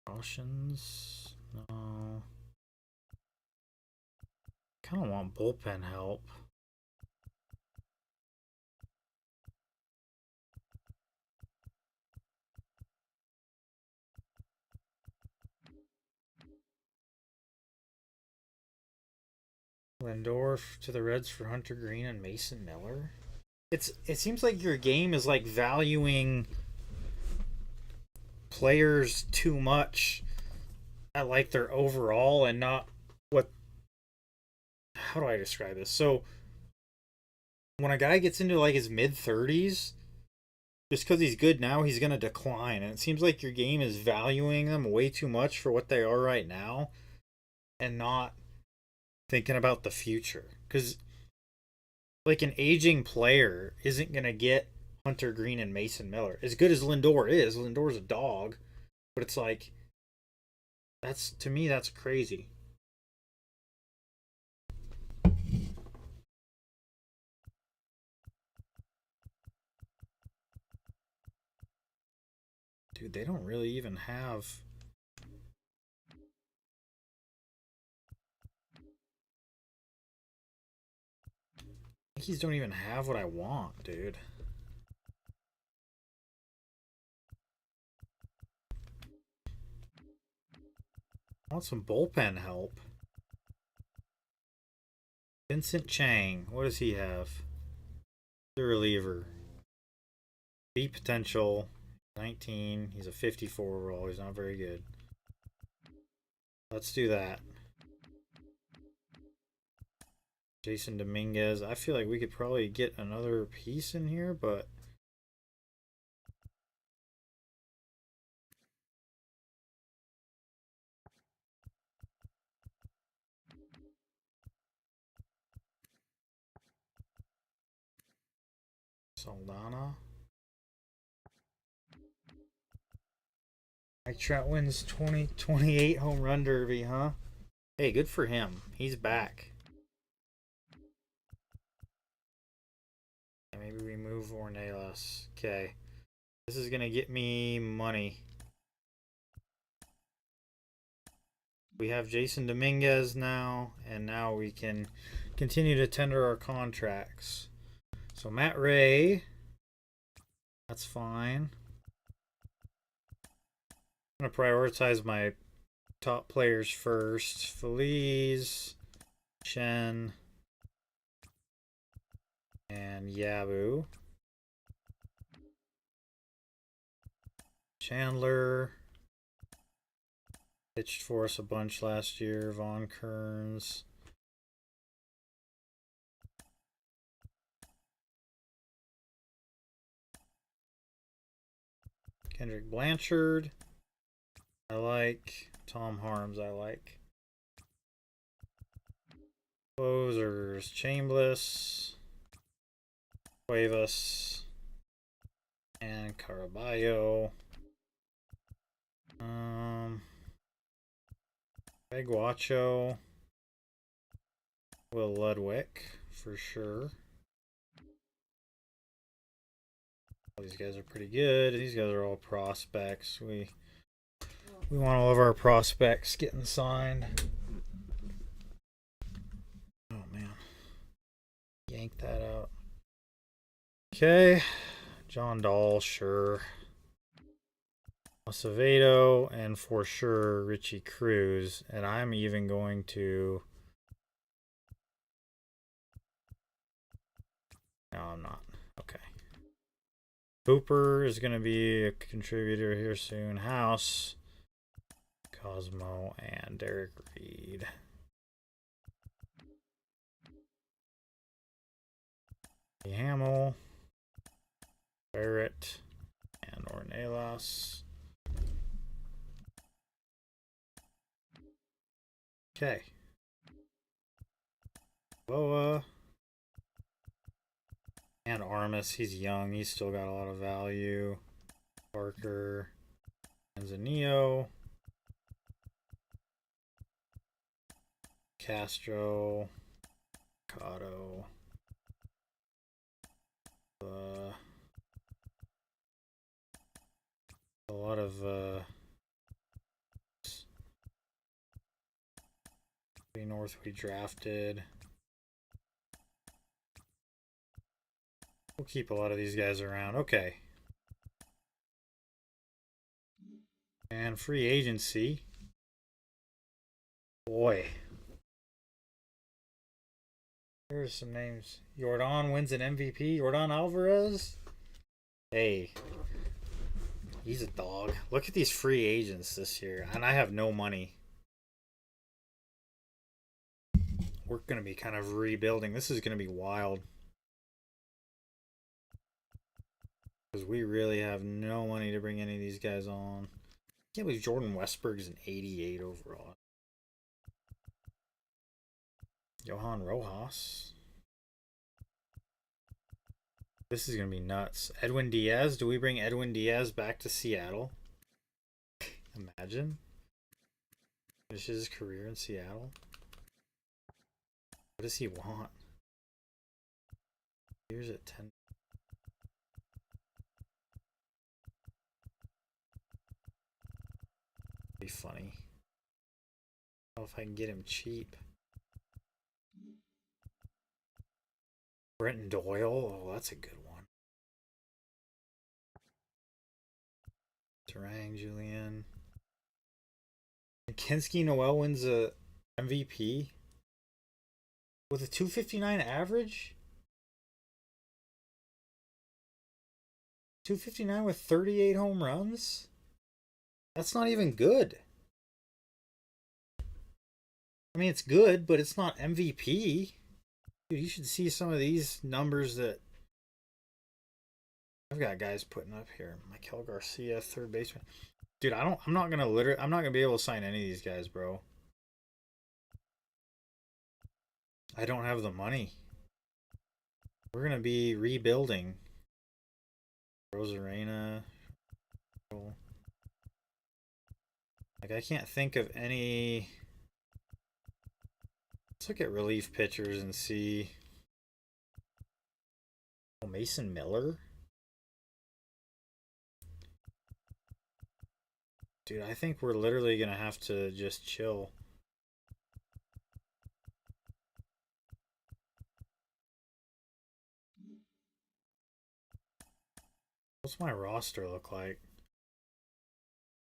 Cautions. No. Kind of want bullpen help. Lindor to the Reds for Hunter Green and Mason Miller. It seems like your game is like valuing players too much at like their overall and not what. How do I describe this? So when a guy gets into like his mid-30s, just because he's good now, he's going to decline. And it seems like your game is valuing them way too much for what they are right now and not thinking about the future. Because like an aging player isn't going to get Hunter Green and Mason Miller. As good as Lindor is, Lindor's a dog. But it's like, to me, that's crazy. Dude, they don't really even have. Yankees don't even have what I want, dude. I want some bullpen help. Vincent Chang. What does he have? The reliever. Beat potential. 19. He's a 54 overall. He's not very good. Let's do that. Jason Dominguez. I feel like we could probably get another piece in here, but Saldana. Mike Trout wins 2028 home run derby, huh? Hey, good for him. He's back. Maybe we move Ornelas. Okay. This is going to get me money. We have Jason Dominguez now, and now we can continue to tender our contracts. So Matt Ray. That's fine. I'm going to prioritize my top players first. Feliz, Chen, and Yabu. Chandler pitched for us a bunch last year. Vaughn Kearns. Kendrick Blanchard. I like. Tom Harms I like. Closers. Chambliss. Cuevas. And Caraballo. Greg Wacho. Will Ludwig for sure. All these guys are pretty good. These guys are all prospects. We want all of our prospects getting signed. Oh man. Yank that out. Okay. John Dahl, sure. Acevedo, and for sure Richie Cruz. And I'm even going to... No, I'm not. Okay. Hooper is going to be a contributor here soon. House, Cosmo, and Derek Reed. Hamill, Barrett, and Ornelas. Okay. Boa. And Armas, he's young. He's still got a lot of value. Parker. Manzanillo. Castro. Cotto. A lot of North we drafted. We'll keep a lot of these guys around. Okay. And free agency. Boy. Here's some names. Jordan wins an MVP. Jordan Alvarez. Hey. He's a dog. Look at these free agents this year. And I have no money. We're going to be kind of rebuilding. This is going to be wild. Because we really have no money to bring any of these guys on. I can't believe Jordan Westberg's an 88 overall. Johan Rojas. This is going to be nuts. Edwin Diaz. Do we bring Edwin Diaz back to Seattle? Imagine. Finishes his career in Seattle. What does he want? Here's at 10. Be funny. I don't know if I can get him cheap. Brenton Doyle. Oh, that's a good one. Terang, Julian. Kinski Noel wins a MVP. with a 259 average? 259 with 38 home runs? That's not even good. I mean, it's good, but it's not MVP. Dude, you should see some of these numbers that I've got guys putting up here. Michael Garcia, third baseman. Dude, I'm not gonna be able to sign any of these guys, bro. I don't have the money. We're gonna be rebuilding. Rosarena. Like, I can't think of any. Let's look at relief pitchers and see. Oh, Mason Miller? Dude, I think we're literally gonna have to just chill. What's my roster look like?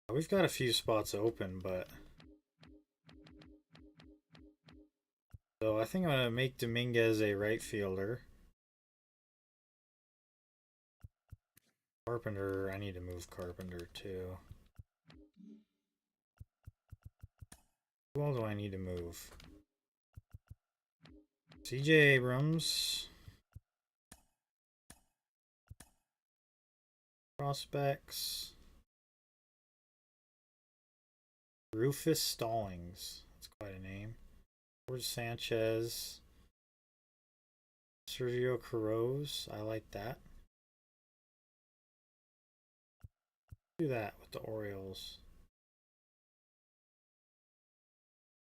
We've got a few spots open, but... So I think I'm gonna make Dominguez a right fielder. Carpenter, I need to move Carpenter too. Who else do I need to move? CJ Abrams. Prospects. Rufus Stallings. That's quite a name. George Sanchez. Sergio Carros. I like that. Do that with the Orioles.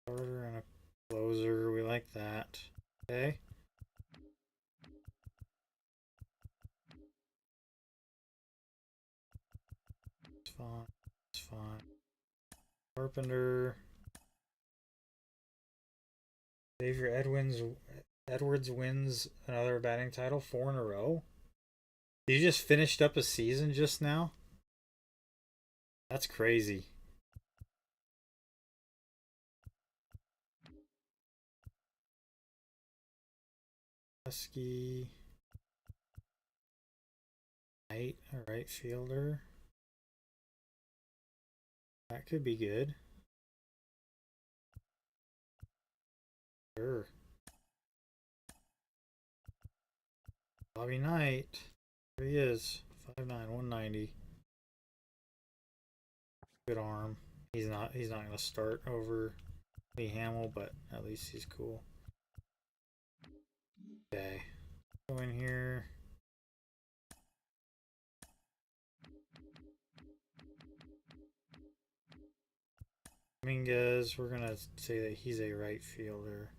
Starter and a closer. We like that. Okay. It's fine. It's fine. Carpenter. Xavier Edwards wins another batting title, 4 in a row. You just finished up a season just now? That's crazy. Husky. Knight, a right fielder. That could be good. Sure. Bobby Knight. There he is. 5'9", 190. Good arm. He's not gonna start over Lee Hamill, but at least he's cool. Okay. Go in here. Dominguez, we're gonna say that he's a right fielder.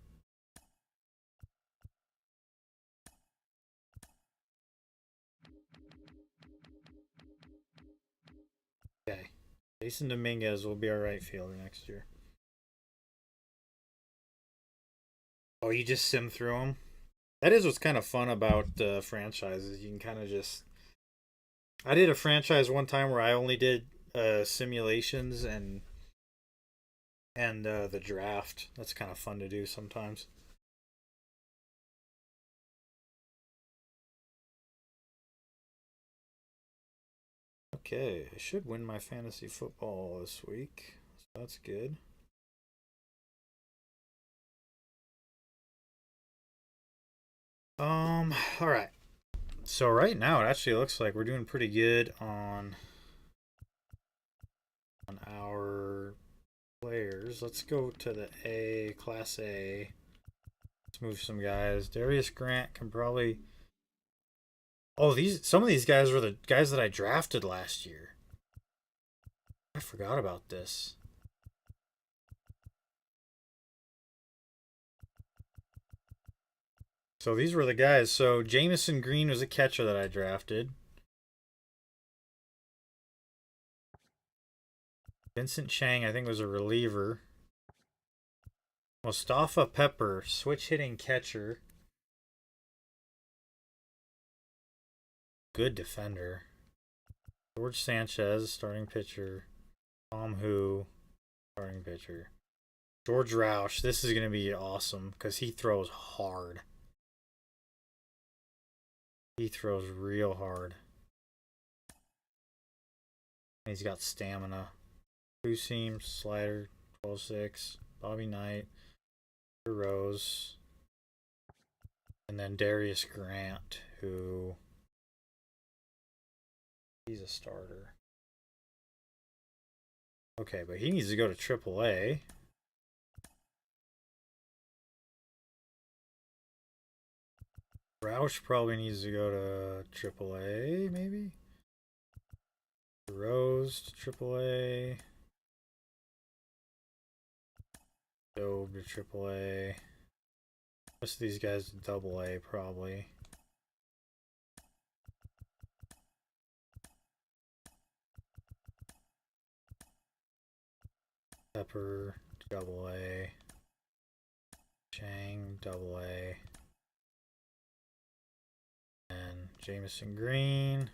Okay. Jason Dominguez will be our right fielder next year. Oh, you just sim through them? That is what's kind of fun about franchises. You can kind of just... I did a franchise one time where I only did simulations and the draft. That's kind of fun to do sometimes. Okay, I should win my fantasy football this week, so that's good. All right. So right now it actually looks like we're doing pretty good on our players. Let's go to the A, Class A. Let's move some guys. Darius Grant can probably... Oh, some of these guys were the guys that I drafted last year. I forgot about this. So these were the guys. So Jamison Green was a catcher that I drafted. Vincent Chang, I think, was a reliever. Mustafa Pepper, switch hitting catcher. Good defender. George Sanchez, starting pitcher. Tom Hu, starting pitcher. George Roush. This is going to be awesome because he throws hard. He throws real hard. He's got stamina. Two seam, slider, 12-6. Bobby Knight. Rose. And then Darius Grant, who... he's a starter. Okay, but he needs to go to AAA. Roush probably needs to go to AAA, maybe? Rose to AAA. Dobe to AAA. Most of these guys to AA, probably. Pepper to AA. Chang AA. And Jamison Green.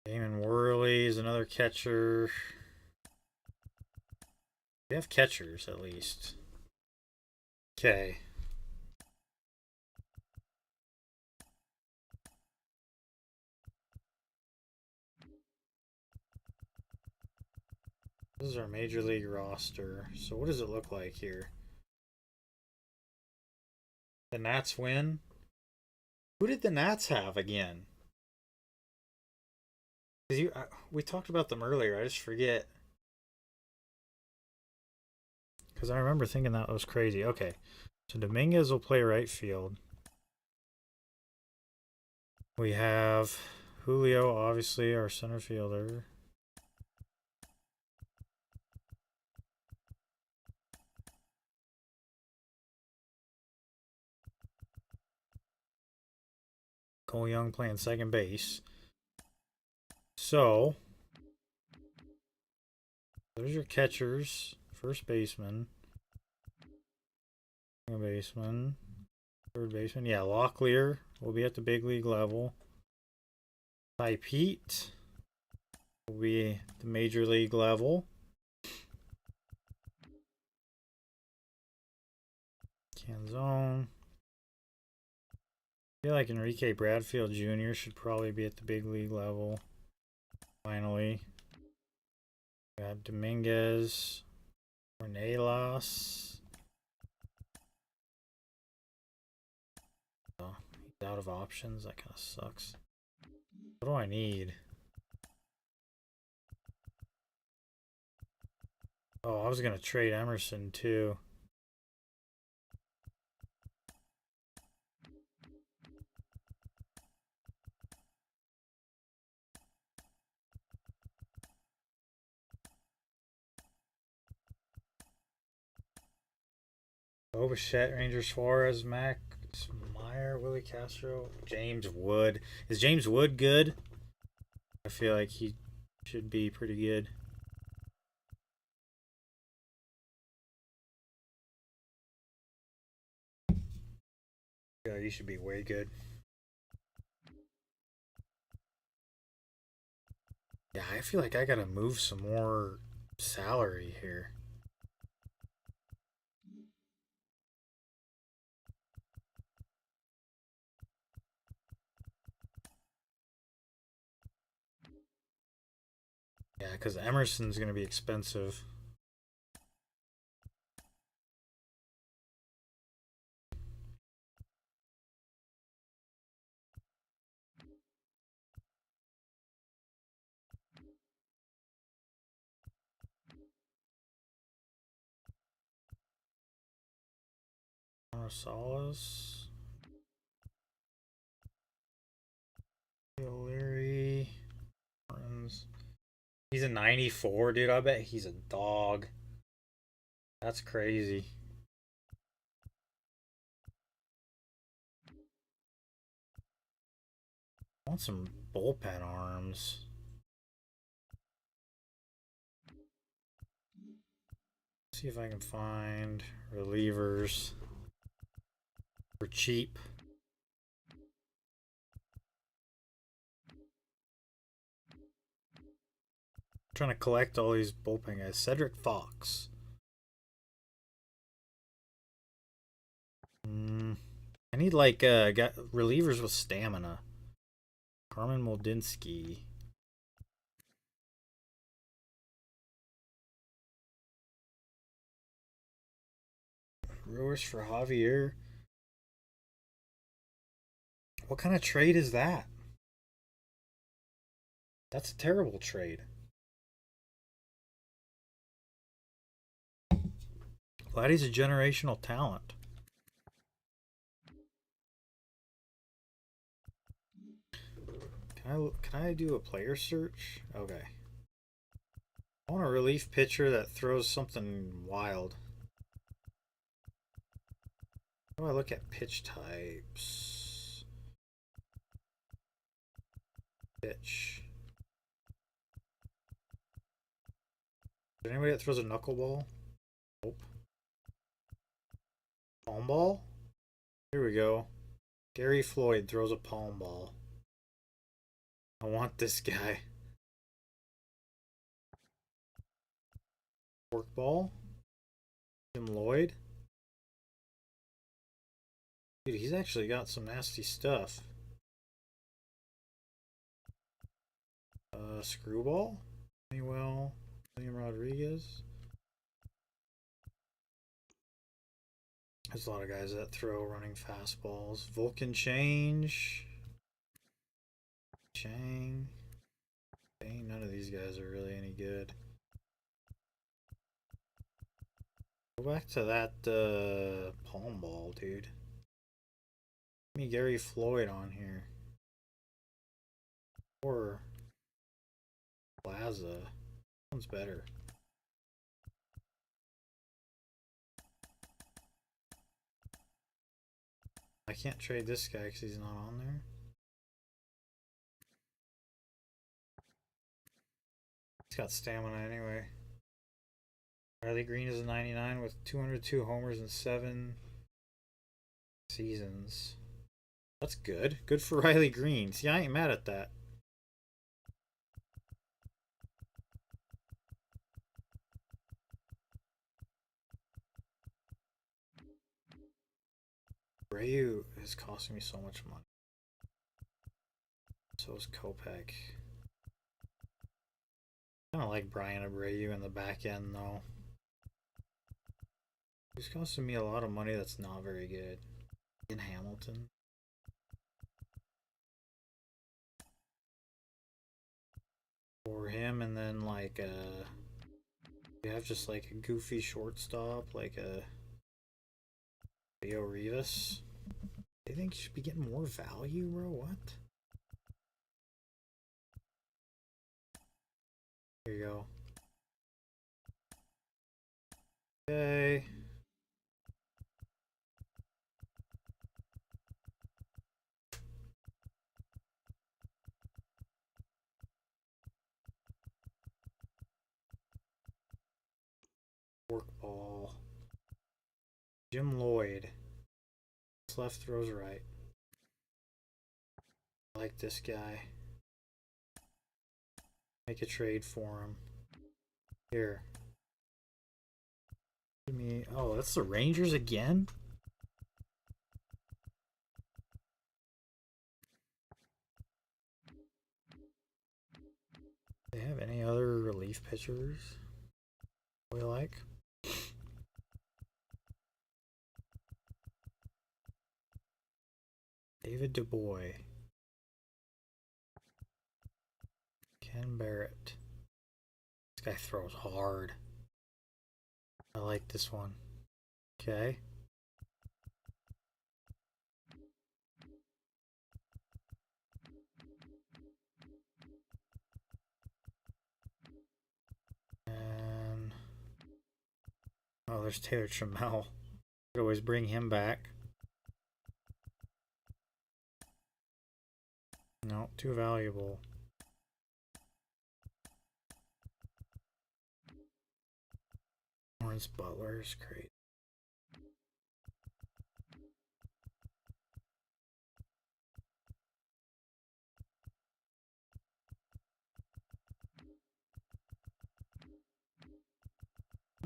Damon Worley is another catcher. We have catchers at least. Okay. This is our major league roster. So what does it look like here? The Nats win? Who did the Nats have again? We talked about them earlier. I just forget. Because I remember thinking that was crazy. Okay. So Dominguez will play right field. We have Julio, obviously, our center fielder. Cole Young playing second base. So, there's your catchers. First baseman. Second baseman. Third baseman. Yeah, Locklear will be at the big league level. Ty Pete will be the major league level. Canzone. I feel like Enrique Bradfield Jr. should probably be at the big league level. Finally. We have Dominguez. Ornelas. Oh, he's out of options. That kind of sucks. What do I need? Oh, I was going to trade Emerson too. Bo Bichette, Ranger Suarez, Max Meyer, Willie Castro, James Wood. Is James Wood good? I feel like he should be pretty good. Yeah, he should be way good. Yeah, I feel like I gotta move some more salary here. Yeah, because Emerson's going to be expensive. Rosales. O'Leary. He's a 94, dude. I bet he's a dog. That's crazy. I want some bullpen arms. See if I can find relievers for cheap. trying to collect all these bullpen guys. Cedric Fox. I need like got relievers with stamina. Carmen Moldinsky. Brewers for Javier. What kind of trade is that? That's a terrible trade. Vladdy's a generational talent. Can I do a player search? Okay. I want a relief pitcher that throws something wild. How do I look at pitch types? Pitch. Is there anybody that throws a knuckleball? Nope. Palm ball? Here we go. Gary Floyd throws a palm ball. I want this guy. Forkball? Jim Lloyd? Dude, he's actually got some nasty stuff. Screwball? Well, William Rodriguez. There's a lot of guys that throw running fastballs. Vulcan Change. Chang. Dang, none of these guys are really any good. Go back to that palm ball, dude. Give me Gary Floyd on here. Or Plaza. One's better. I can't trade this guy because he's not on there. He's got stamina anyway. Riley Green is a 99 with 202 homers in 7 seasons. That's good. Good for Riley Green. See, I ain't mad at that. Abreu is costing me so much money. So is Kopech. I kind of like Brian Abreu in the back end, though. He's costing me a lot of money that's not very good. In Hamilton. For him, and then like you have just like a goofy shortstop, like a Leo Rivas. They think you should be getting more value, bro? What? Here you go. Okay. Forkball. Jim Lloyd. Left throws right. I like this guy. Make a trade for him. Here. Give me. Oh, that's the Rangers again? Do they have any other relief pitchers we like? David DuBois. Ken Barrett. This guy throws hard. I like this one. Okay. And oh, there's Taylor Trammell. Could always bring him back. No, too valuable. Lawrence Butler is crazy.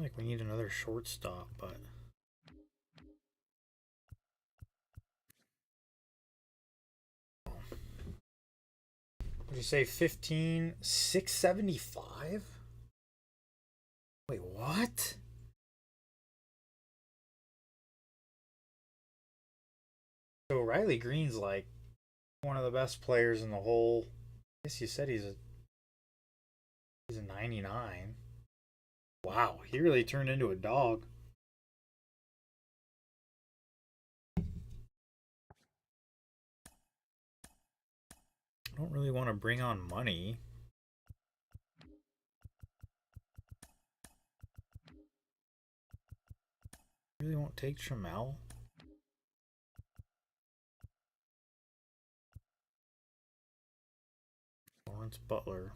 like we need another shortstop, but what did you say? 15,675? Wait, what? So Riley Green's like one of the best players in the whole. I guess you said he's a 99. Wow, he really turned into a dog. I don't really want to bring on money. Really won't take Trammell. Lawrence Butler.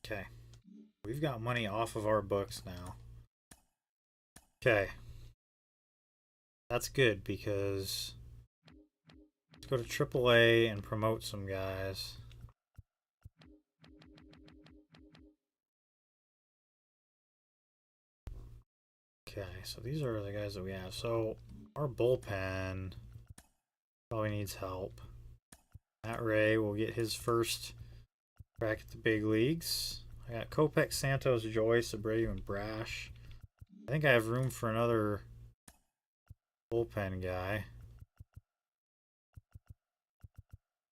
Okay. We've got money off of our books now. Okay. That's good because let's go to AAA and promote some guys. Okay, so these are the guys that we have. So our bullpen probably needs help. Matt Ray will get his first crack at the big leagues. I got Kopech, Santos, Joyce, Abreu, and Brash. I think I have room for another bullpen guy.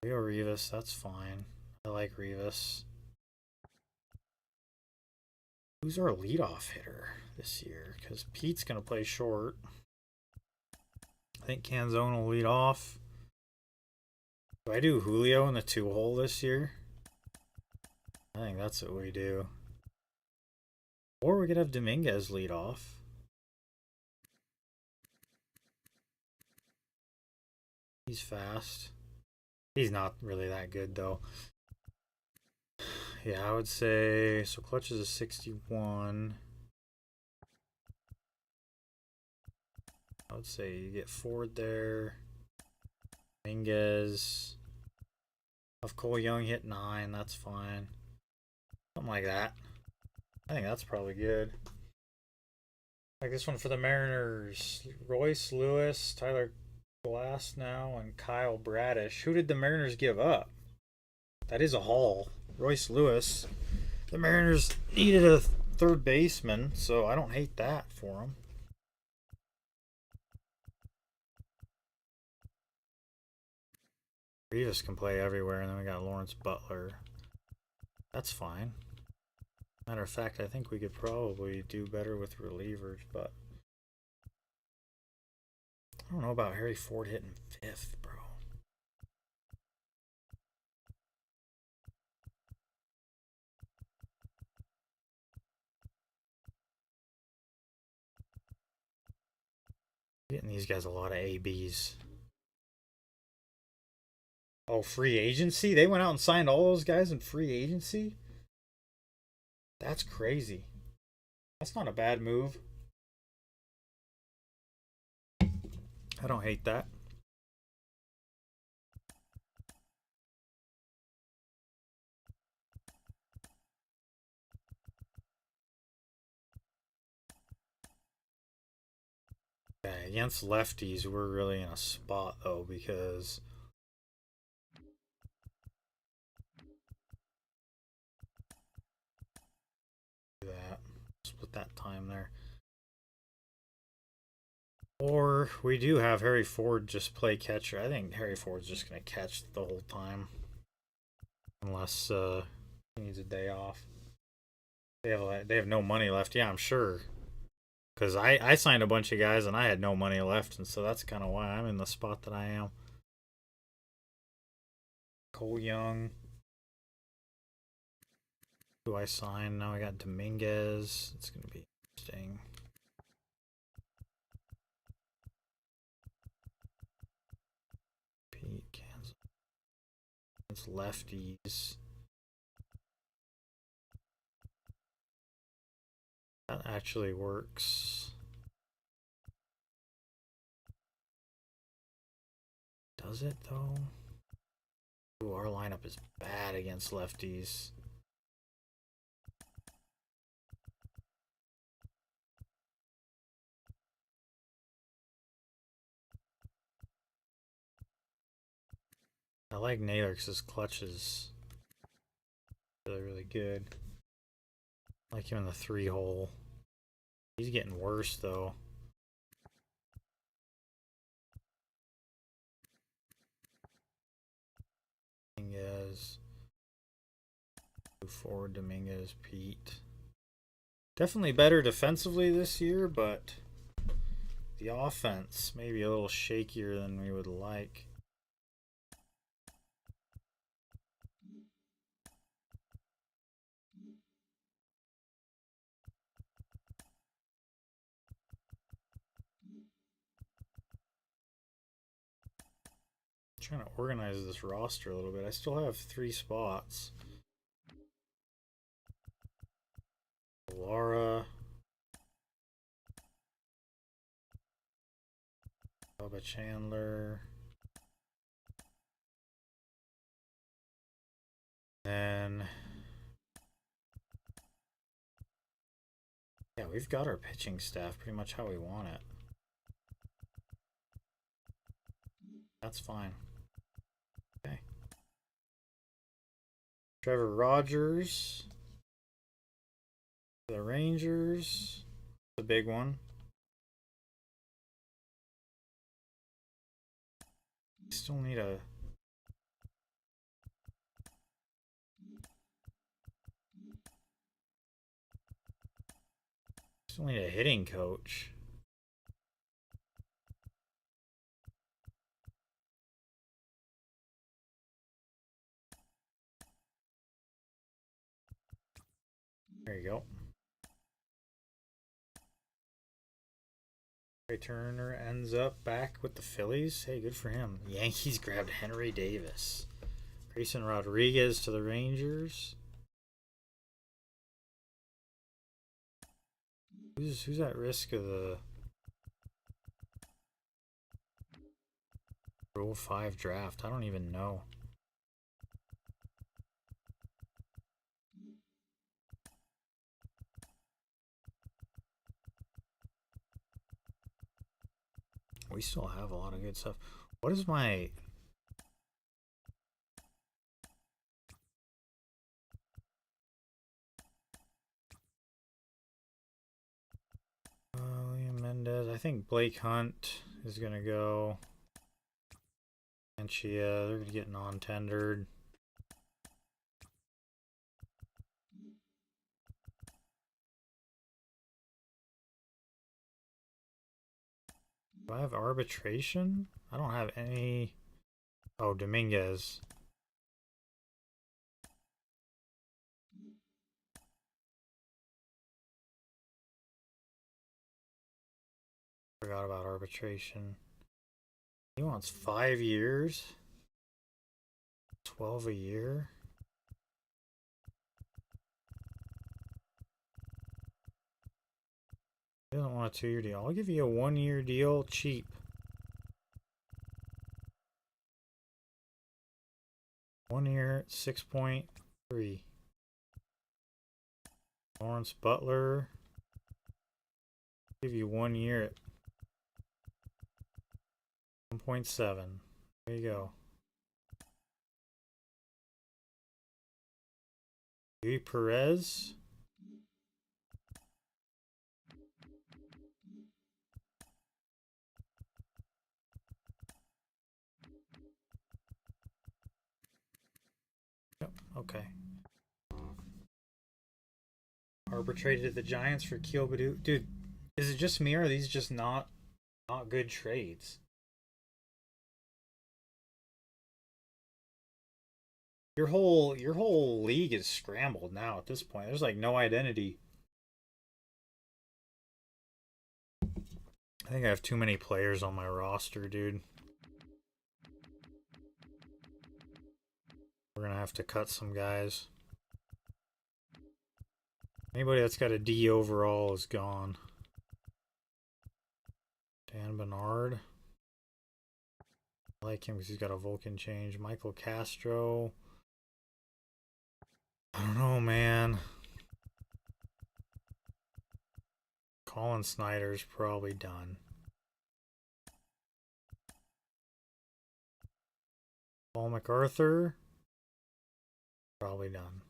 Leo Rivas, that's fine. I like Rivas. Who's our leadoff hitter this year? Because Pete's going to play short. I think Canzone will lead off. Do I do Julio in the 2-hole this year? I think that's what we do. Or we could have Dominguez lead off. He's fast. He's not really that good though. Yeah, I would say so. Clutch is a 61. I would say you get Ford there. Dominguez. If Cole Young hit 9, that's fine. Something like that. I think that's probably good. Like this one for the Mariners. Royce Lewis, Tyler Glasnow, and Kyle Bradish. Who did the Mariners give up? That is a haul. Royce Lewis. The Mariners needed a third baseman, so I don't hate that for them. Rivas can play everywhere, and then we got Lawrence Butler. That's fine. Matter of fact, I think we could probably do better with relievers, but I don't know about Harry Ford hitting 5th, bro. Getting these guys a lot of ABs. Oh, free agency? They went out and signed all those guys in free agency? That's crazy. That's not a bad move. I don't hate that. Okay, against lefties, we're really in a spot though because that split that time there. Or we do have Harry Ford just play catcher. I think Harry Ford's just gonna catch the whole time, unless he needs a day off. They have no money left. Yeah, I'm sure. Because I signed a bunch of guys and I had no money left, and so that's kind of why I'm in the spot that I am. Cole Young. Who I signed? Now I got Dominguez. It's going to be interesting. Pete Kansas. It's lefties. That actually works. Does it though? Ooh, our lineup is bad against lefties. I like Naylor because his clutch is really, really good. I like him in the 3-hole. He's getting worse though. Dominguez. Move forward, Dominguez, Pete. Definitely better defensively this year, but the offense maybe a little shakier than we would like. Trying to organize this roster a little bit. I still have 3 spots. Laura, Bubba Chandler, then yeah, we've got our pitching staff pretty much how we want it. That's fine. Okay. Trevor Rogers. The Rangers. The big one. Still need a... Still need a hitting coach. There you go. Trey Turner ends up back with the Phillies. Hey, good for him. The Yankees grabbed Henry Davis. Grayson Rodriguez to the Rangers. Who's at risk of the Rule 5 draft? I don't even know. We still have a lot of good stuff. What is my... William Mendez. I think Blake Hunt is going to go. And they're going to get non-tendered. Do I have arbitration? I don't have any. Oh, Dominguez. Forgot about arbitration. He wants 5 years. 12 a year. He doesn't want a 2-year deal. I'll give you a 1-year deal, cheap. One year, 6.3. Lawrence Butler. Give you 1 year at 1.7. There you go. Yuri Perez. Yep, okay. Arbitrated the Giants for Keobadu. Dude, is it just me or are these just not good trades? Your whole league is scrambled now at this point. There's like no identity. I think I have too many players on my roster, dude. We're gonna have to cut some guys. Anybody that's got a D overall is gone. Dan Bernard. I like him because he's got a Vulcan change. Michael Castro. I don't know, man. Colin Snyder's probably done. Paul MacArthur. Probably done.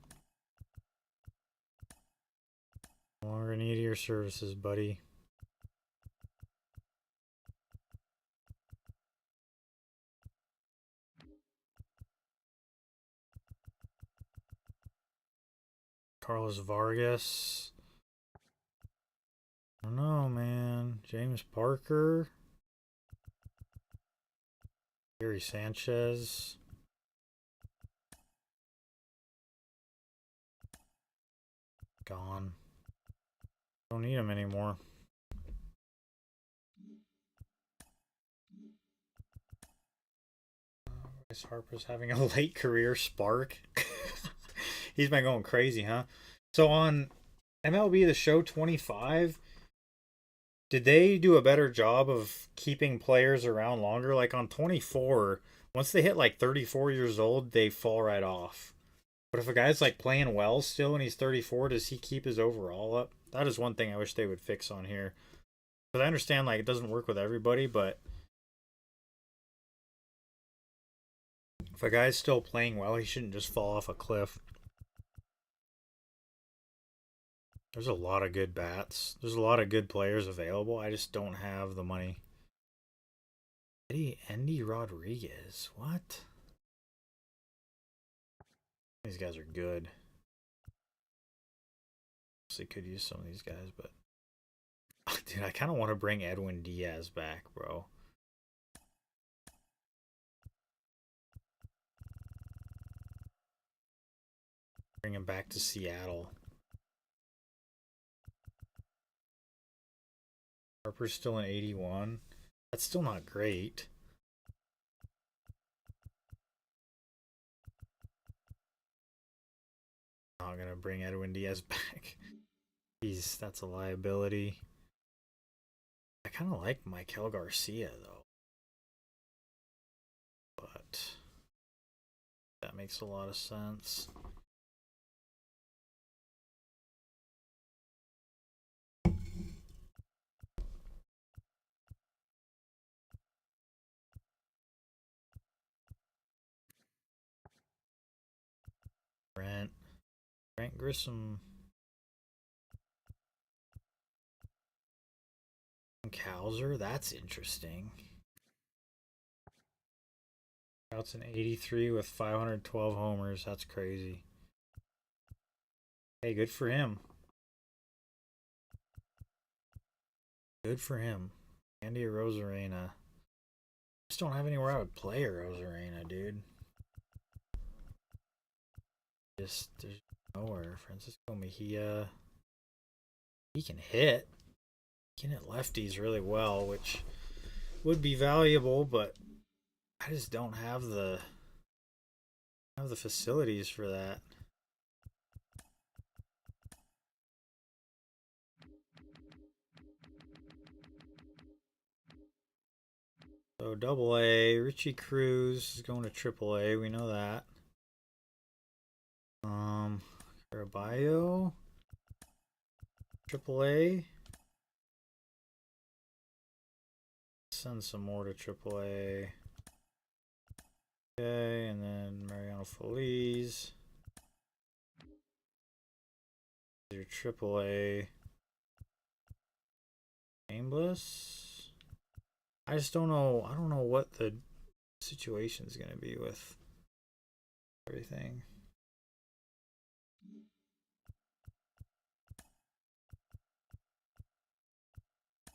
No longer need your services, buddy. Carlos Vargas. I don't know, man. James Parker. Gary Sanchez. Gone. Don't need him anymore. Bryce Harper's having a late career spark. He's been going crazy, huh? So on MLB The Show 25, did they do a better job of keeping players around longer? Like on 24, once they hit like 34 years old, they fall right off. But if a guy's like playing well still and he's 34, does he keep his overall up? That is one thing I wish they would fix on here. Because I understand like it doesn't work with everybody, but if a guy's still playing well, he shouldn't just fall off a cliff. There's a lot of good bats. There's a lot of good players available. I just don't have the money. Andy Rodriguez. What? These guys are good. They could use some of these guys, but dude, I kind of want to bring Edwin Diaz back, bro. Bring him back to Seattle. Harper's still an 81. That's still not great. Not gonna bring Edwin Diaz back. That's a liability. I kind of like Michael Garcia though, but that makes a lot of sense. Grant Grissom. Cowser, that's interesting. That's an 83 with 512 homers. That's crazy. Hey, good for him. Good for him. Andy Rosarena. Just don't have anywhere I would play a Rosarena, dude. There's nowhere. Francisco Mejia. He can hit. He can hit lefties really well, which would be valuable, but I just don't have the facilities for that. So AA, Richie Cruz is going to AAA. We know that. Caraballo, AAA. Send some more to AAA. Okay, and then Mariano Feliz. Your AAA. Aimless. I just don't know. I don't know what the situation is going to be with everything.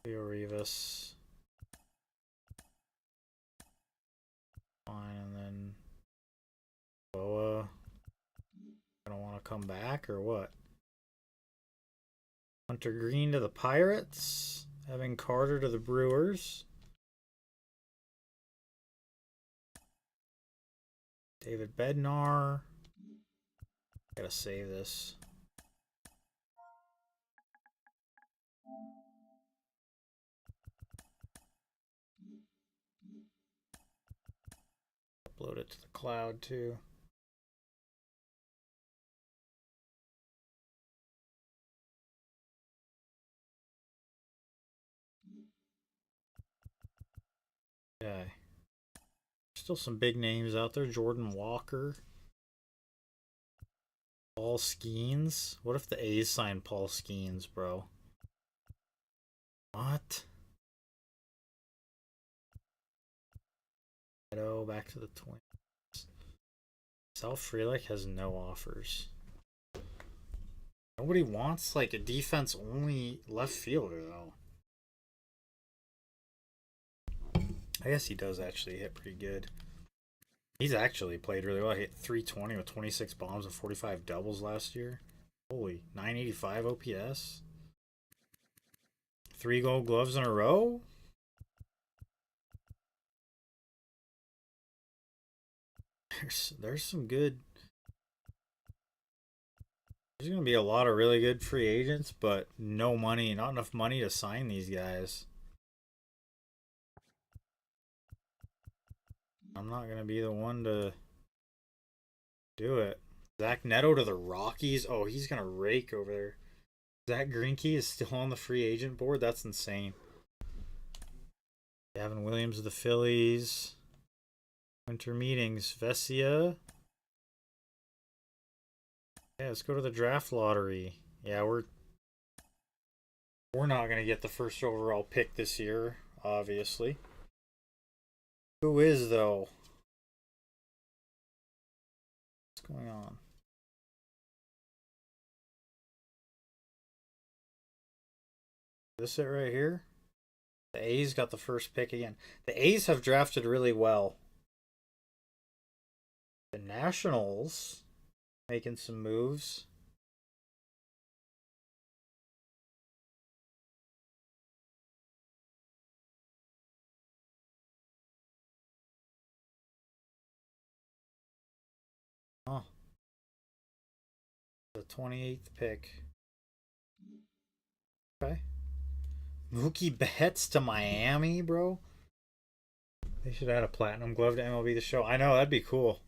Leo Rivas. Fine, and then Boa. I don't want to come back or what? Hunter Green to the Pirates. Evan Carter to the Brewers. David Bednar. Gotta save this. upload it to the cloud too. Okay. Still some big names out there. Jordan Walker. Paul Skeens. What if the A's signed Paul Skeens, bro? What? Back to the Twins. Sal Frelick has no offers. Nobody wants like a defense only left fielder though. I guess he does actually hit pretty good. He's actually played really well. He hit 320 with 26 bombs and 45 doubles last year. Holy, 985 OPS. 3 gold gloves in a row. There's some good. There's going to be a lot of really good free agents, but no money, not enough money to sign these guys. I'm not going to be the one to do it. Zach Neto to the Rockies. Oh, he's going to rake over there. Zach Greinke is still on the free agent board. That's insane. Gavin Williams of the Phillies. Winter meetings. Vesia. Yeah, let's go to the draft lottery. Yeah, we're not going to get the first overall pick this year, obviously. Who is, though? What's going on? This it right here? The A's got the first pick again. The A's have drafted really well. The Nationals making some moves. Oh. The 28th pick. Okay. Mookie Betts to Miami, bro. They should add a platinum glove to MLB The Show. I know, that'd be cool.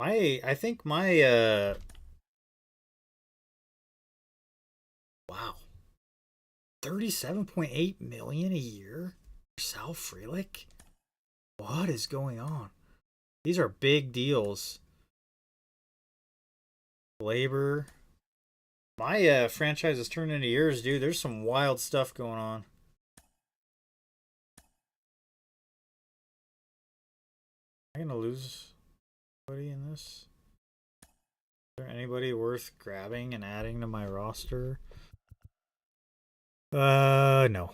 I think my wow. 37.8 million a year for Sal Frelick? What is going on? These are big deals. Labor. My franchise is turning into yours, dude. There's some wild stuff going on. Am I gonna lose anybody in this? Is there anybody worth grabbing and adding to my roster? No.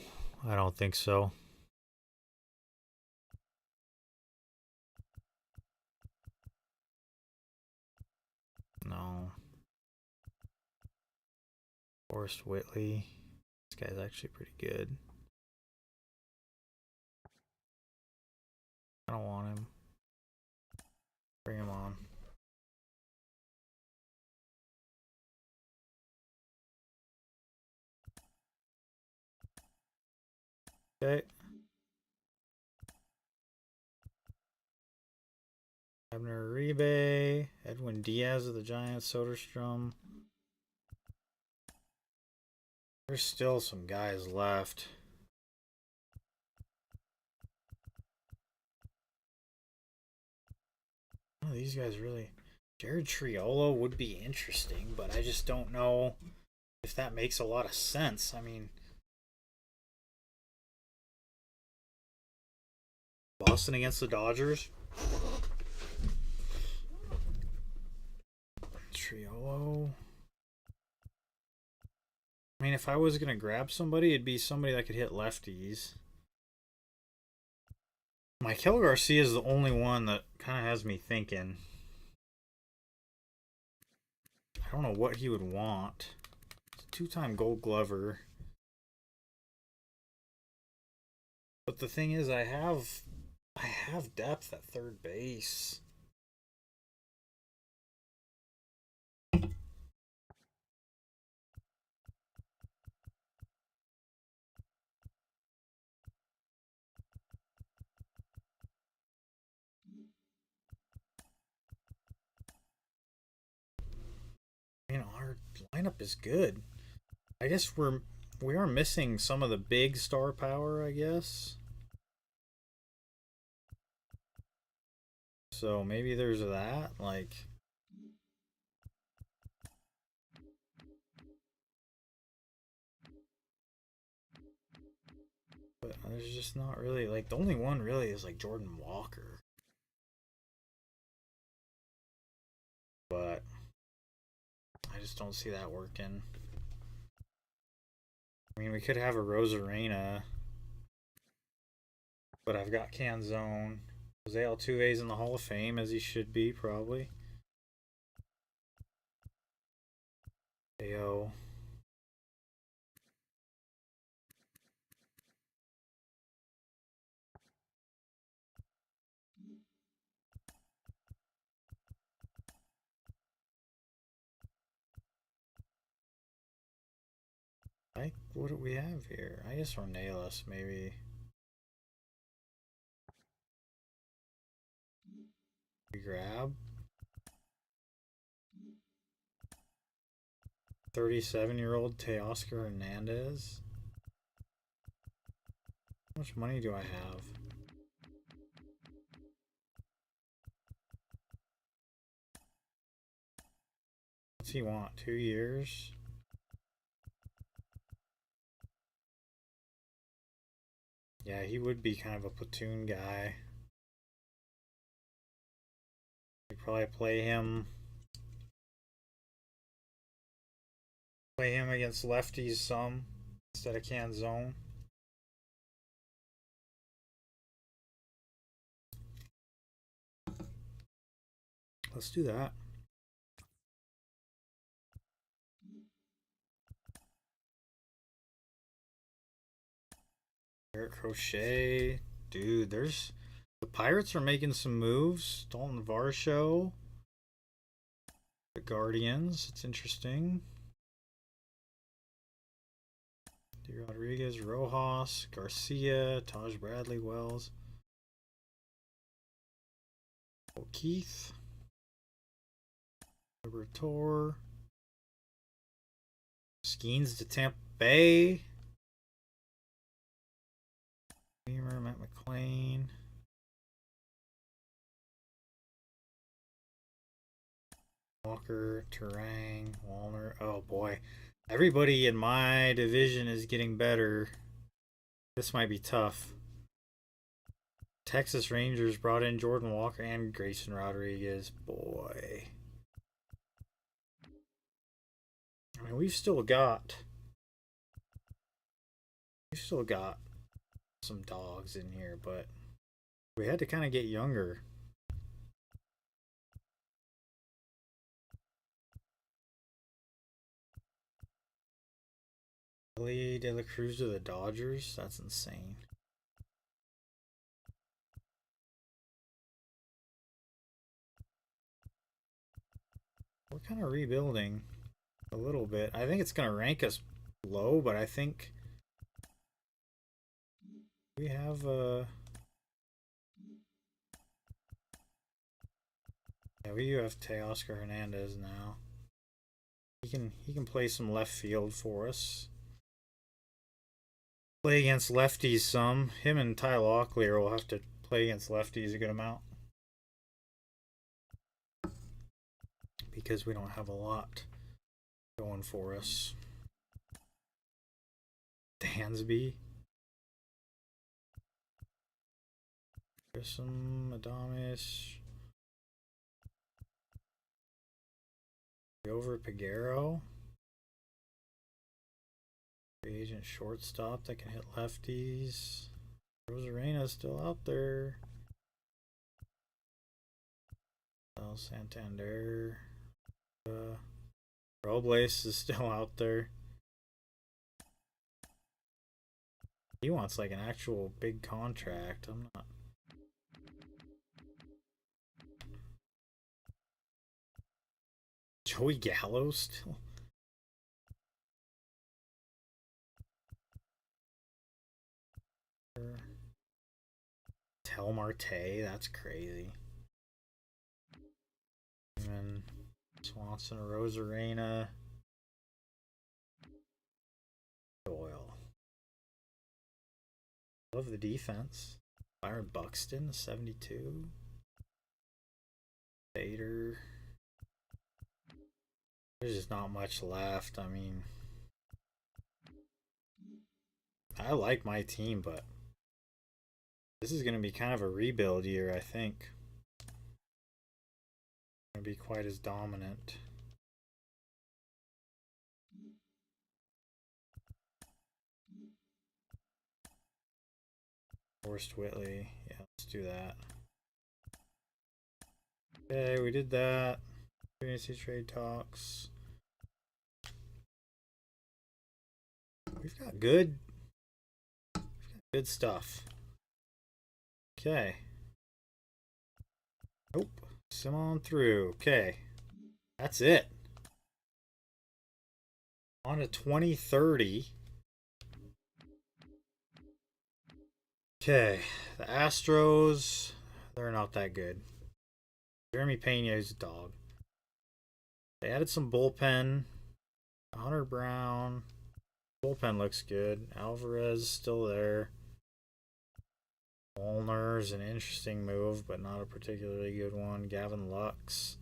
I don't think so. No. Forrest Whitley. This guy's actually pretty good. I don't want him. Bring him on. Okay. Abner Uribe, Edwin Diaz of the Giants, Soderstrom. There's still some guys left. Oh, these guys really. Jared Triolo would be interesting, but I just don't know if that makes a lot of sense. I mean, Boston against the Dodgers. Triolo. I mean, if I was going to grab somebody, it'd be somebody that could hit lefties. Maikel Garcia is the only one that kind of has me thinking. I don't know what he would want. It's a 2-time Gold Glover. But the thing is, I have depth at third base. I mean, our lineup is good. I guess we are missing some of the big star power, I guess. So maybe there's that, like. But there's just not really, like, the only one really is like Jordan Walker. But I just don't see that working. I mean, we could have a Rosarena, but I've got Canzone. Jose Altuve's in the Hall of Fame, as he should be, probably. Ayo. What do we have here? I guess Ornelas, maybe. We grab 37-year-old Teoscar Hernandez. How much money do I have? What's he want? 2 years? Yeah, he would be kind of a platoon guy. We'd probably play him against lefties some instead of Canzone. Let's do that. Eric Crochet. Dude, the Pirates are making some moves. Dalton Varsho. The Guardians. It's interesting. D. Rodriguez, Rojas, Garcia, Taj Bradley, Wells. O'Keefe. Libertor. Skeens to Tampa Bay. Beamer, Matt McClain. Walker, Turang, Walner. Oh boy. Everybody in my division is getting better. This might be tough. Texas Rangers brought in Jordan Walker and Grayson Rodriguez. Boy. I mean, we've still got some dogs in here, but we had to kind of get younger. Ellie De La Cruz to the Dodgers? That's insane. We're kind of rebuilding a little bit. I think it's going to rank us low, but I think we have yeah, we do have Teoscar Hernandez now. He can play some left field for us. Play against lefties some. Him and Ty Locklear will have to play against lefties a good amount. Because we don't have a lot going for us. Dansby. Grissom, Adames. Over Piguero. Free agent shortstop that can hit lefties. Rosarena's still out there. El Santander. Robles is still out there. He wants like an actual big contract. I'm not. Joey Gallo still. Tel Marte, that's crazy. And Swanson, Rosarena, Doyle. Love the defense. Byron Buxton, 72. Bader. There's just not much left. I mean, I like my team, but this is going to be kind of a rebuild year, I think. Going to be quite as dominant. Forrest Whitley. Yeah, let's do that. Okay, we did that. Fantasy trade talks. We've got good stuff. Okay. Nope. Sim on through. Okay. That's it. On to 2030. Okay. The Astros, they're not that good. Jeremy Pena is a dog. They added some bullpen. Hunter Brown. Bullpen looks good. Alvarez still there. Molnar's an interesting move, but not a particularly good one. Gavin Lux.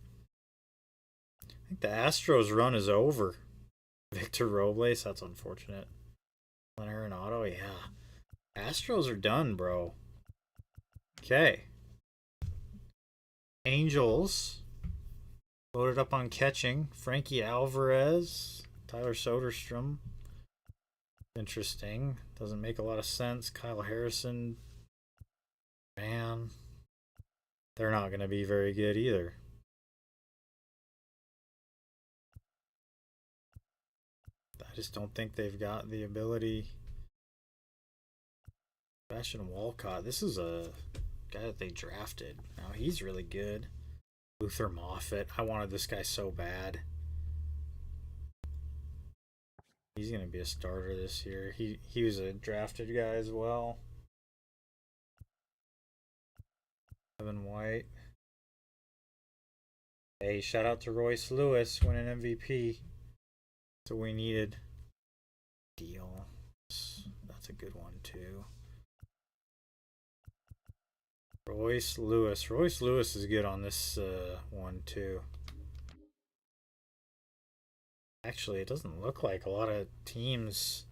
I think the Astros run is over. Victor Robles, that's unfortunate. Arenado, yeah. Astros are done, bro. Okay. Angels. Loaded up on catching. Frankie Alvarez. Tyler Soderstrom. Interesting. Doesn't make a lot of sense. Kyle Harrison. Man. They're not going to be very good either. I just don't think they've got the ability. Sebastian Walcott. This is a guy that they drafted. Now he's really good. Luther Moffitt. I wanted this guy so bad. He's going to be a starter this year. He was a drafted guy as well. Evan White. Hey, shout out to Royce Lewis winning MVP. That's what we needed. Deal. That's a good one too. Royce Lewis. Royce Lewis is good on this one too. Actually, it doesn't look like a lot of teams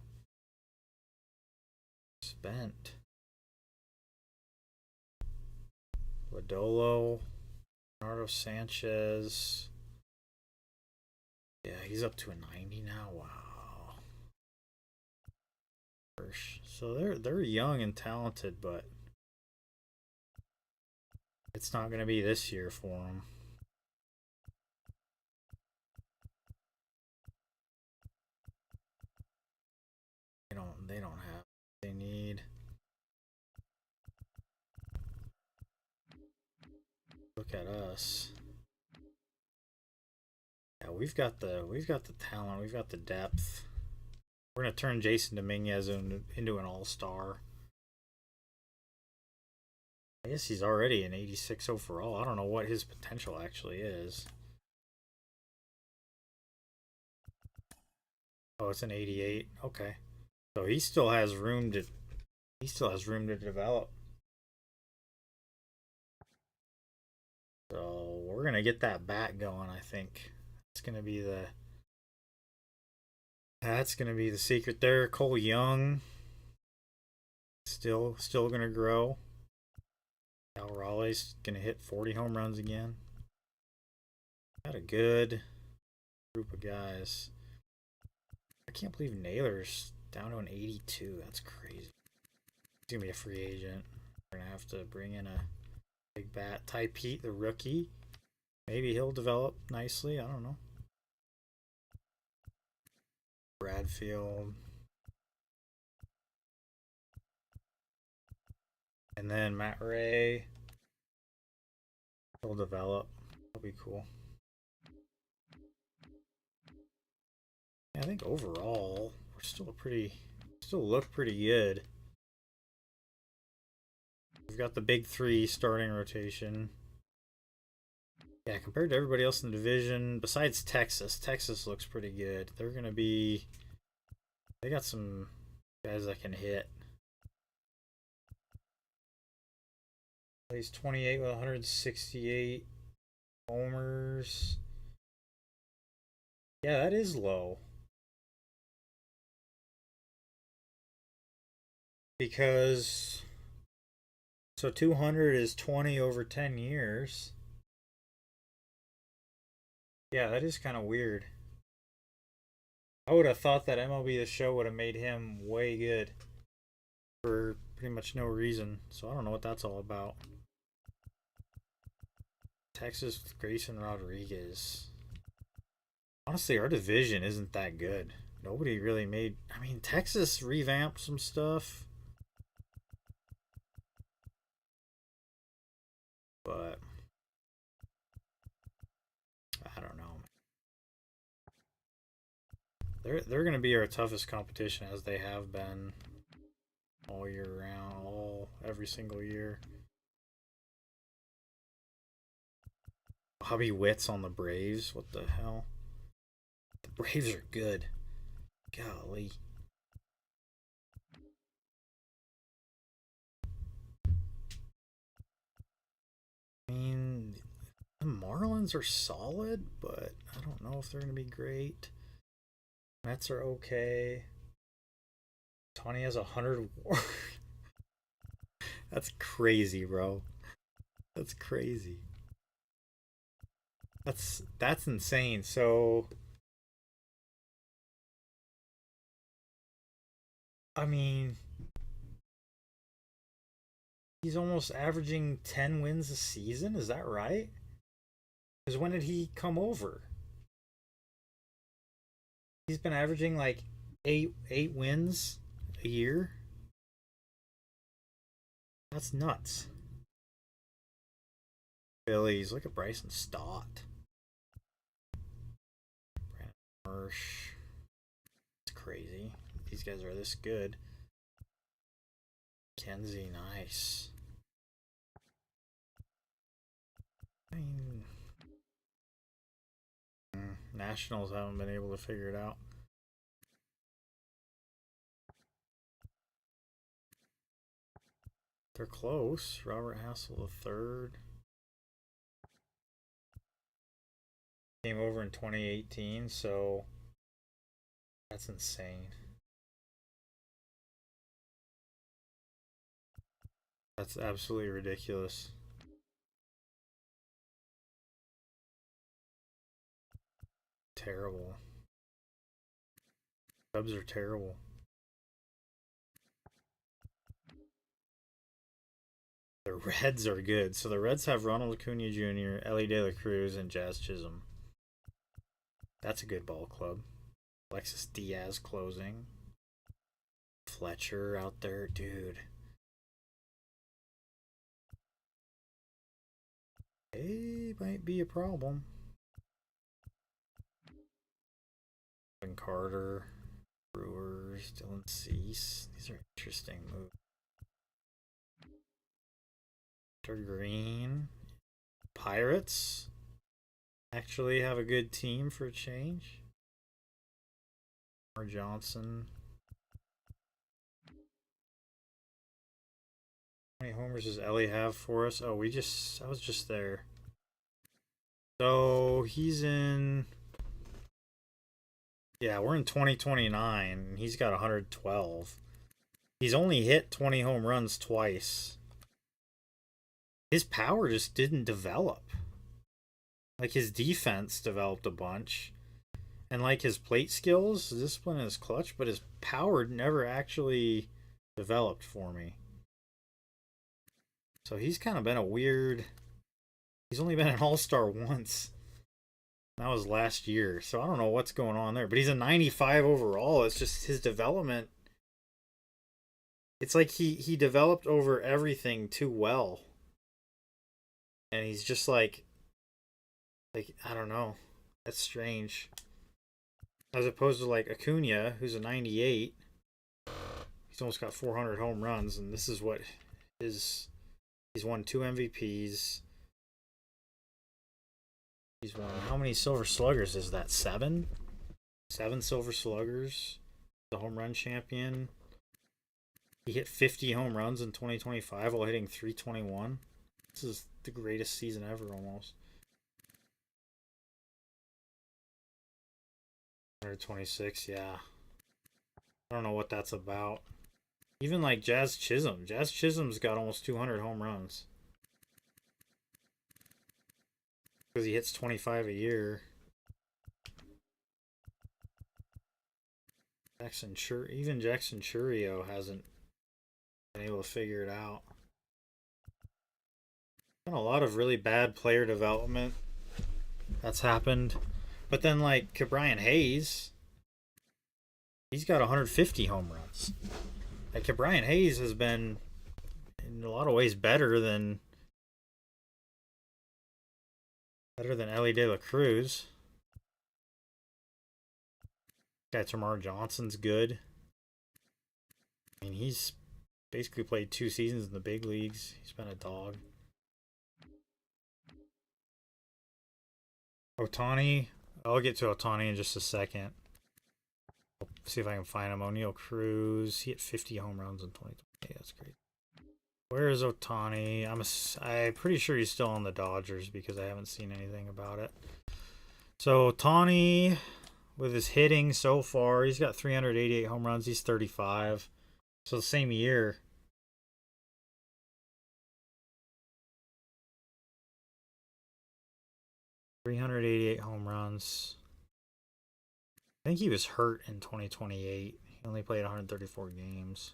spent. Lodolo, Bernardo Sanchez. Yeah, he's up to a 90 now. Wow. So they're young and talented, but it's not going to be this year for them. They don't have what they need. Look at us. Yeah, we've got the talent, we've got the depth. We're gonna turn Jason Dominguez into an all-star. I guess he's already an 86 overall. I don't know what his potential actually is. Oh, it's an 88. Okay. So he still has room to develop. So we're gonna get that bat going, I think. That's gonna be the secret there. Cole Young. Still gonna grow. Al Raleigh's gonna hit 40 home runs again. Got a good group of guys. I can't believe Naylor's down to an 82. That's crazy. He's gonna be a free agent. We're gonna have to bring in a big bat. Ty Pete, the rookie. Maybe he'll develop nicely. I don't know. Bradfield. And then Matt Ray. He'll develop. That'll be cool. Yeah, I think overall we're still look pretty good. We've got the big three starting rotation. Yeah, compared to everybody else in the division, besides Texas, Texas looks pretty good. They're going to be... They got some guys that can hit. He's 28 with 168 homers. Yeah, that is low. Because... So 200 is 20 over 10 years. Yeah, that is kind of weird. I would have thought that MLB The Show would have made him way good for pretty much no reason. So I don't know what that's all about. Texas Grayson Rodriguez. Honestly, our division isn't that good. Nobody really made... I mean, Texas revamped some stuff. But... I don't know. They're going to be our toughest competition, as they have been all year round, every single year. Bobby Witt's on the Braves. What the hell? The Braves are good. Golly. I mean, the Marlins are solid, but I don't know if they're going to be great. Mets are okay. Tony has 100 WAR. That's crazy, bro. That's crazy. That's insane. So, I mean, he's almost averaging 10 wins a season. Is that right? Because when did he come over? He's been averaging like eight wins a year. That's nuts. Phillies, look at Bryson Stott. Brandon Marsh. It's crazy. These guys are this good. Kenzie, nice. I mean, Nationals haven't been able to figure it out. They're close. Robert Hassel III came over in 2018, so that's insane. That's absolutely ridiculous. Terrible. Cubs are terrible. The Reds are good. So the Reds have Ronald Acuna Jr., Ellie De La Cruz, and Jazz Chisholm. That's a good ball club. Alexis Diaz closing. Fletcher out there, dude. Hey, might be a problem. Kevin Carter, Brewers, Dylan Cease. These are interesting moves. Green. Pirates actually have a good team for a change. Or Johnson. How many homers does Ellie have for us? Oh, I was just there. So he's in... Yeah, we're in 2029. He's got 112. He's only hit 20 home runs twice. His power just didn't develop. Like, his defense developed a bunch. And, like, his plate skills, discipline, and his clutch, but his power never actually developed for me. So he's kind of been a weird... He's only been an all-star once. That was last year. So I don't know what's going on there. But he's a 95 overall. It's just his development... It's like he developed over everything too well. And he's just like, I don't know. That's strange. As opposed to like Acuna, who's a 98. He's almost got 400 home runs, and this is what he's won 2 MVPs. He's won. How many Silver Sluggers is that? 7? 7 Silver Sluggers. The home run champion. He hit 50 home runs in 2025 while hitting 321. This is the greatest season ever, almost. 126, yeah. I don't know what that's about. Even like Jazz Chisholm. Jazz Chisholm's got almost 200 home runs. Because he hits 25 a year. Even Jackson Churio hasn't been able to figure it out. Been a lot of really bad player development that's happened. But then like Ke'Bryan Hayes, he's got 150 home runs. Like Ke'Bryan Hayes has been in a lot of ways better than Ellie De La Cruz. Guy Tamar Johnson's good. I mean, he's basically played 2 seasons in the big leagues. He's been a dog. Ohtani. I'll get to Ohtani in just a second. I'll see if I can find him. O'Neal Cruz. He hit 50 home runs in 2020. That's great. Where is Ohtani? I'm pretty sure he's still on the Dodgers because I haven't seen anything about it. So Ohtani, with his hitting so far, he's got 388 home runs. He's 35. So the same year. .388 home runs. I think he was hurt in 2028. He only played 134 games.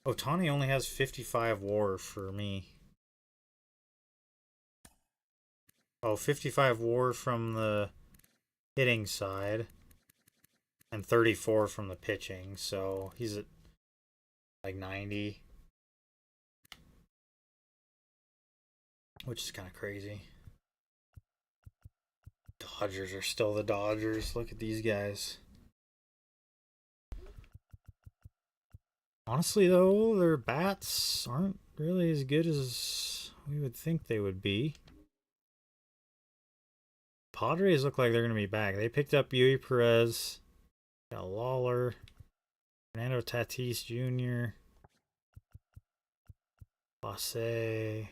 Ohtani only has 55 WAR for me. Oh, 55 WAR from the hitting side and 34 from the pitching. So he's at like 90, which is kind of crazy. Dodgers are still the Dodgers. Look at these guys. Honestly, though, their bats aren't really as good as we would think they would be. Padres look like they're going to be back. They picked up Yui Perez, got Lawler, Fernando Tatis Jr., Lasse.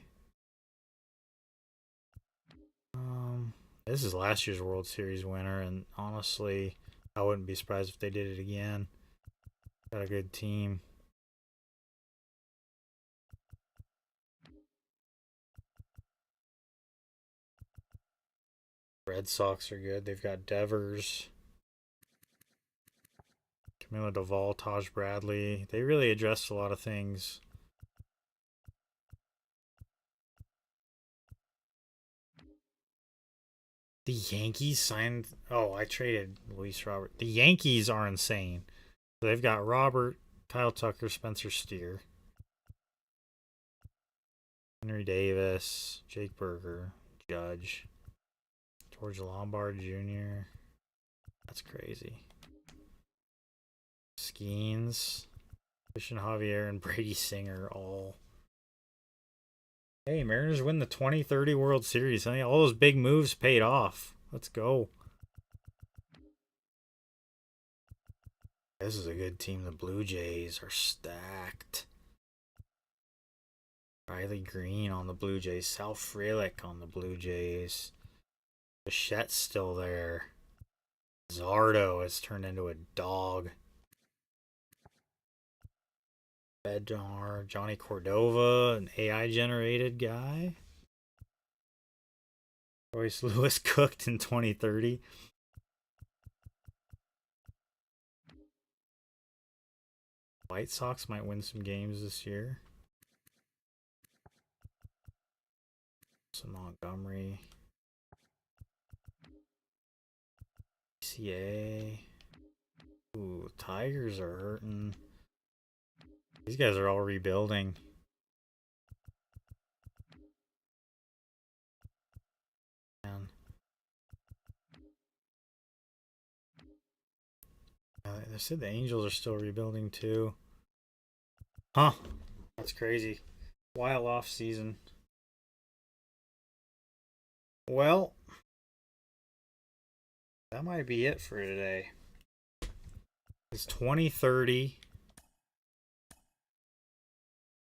This is last year's World Series winner, and honestly, I wouldn't be surprised if they did it again. Got a good team. Red Sox are good. They've got Devers, Camilo Doval, Taj Bradley. They really addressed a lot of things. The Yankees signed... Oh, I traded Luis Robert. The Yankees are insane. So they've got Robert, Kyle Tucker, Spencer Steer, Henry Davis, Jake Burger, Judge, George Lombard Jr. That's crazy. Skeens, Christian Javier, and Brady Singer all... Hey, Mariners win the 2030 World Series. I mean, all those big moves paid off. Let's go. This is a good team. The Blue Jays are stacked. Riley Green on the Blue Jays. Sal Frelick on the Blue Jays. Bichette's still there. Zardo has turned into a dog. Bednar, Johnny Cordova, an AI-generated guy. Royce Lewis cooked in 2030. White Sox might win some games this year. Some Montgomery. CA. Ooh, Tigers are hurting. These guys are all rebuilding. Man. They said the Angels are still rebuilding too. Huh. That's crazy. While off season. Well, that might be it for today. It's 2030.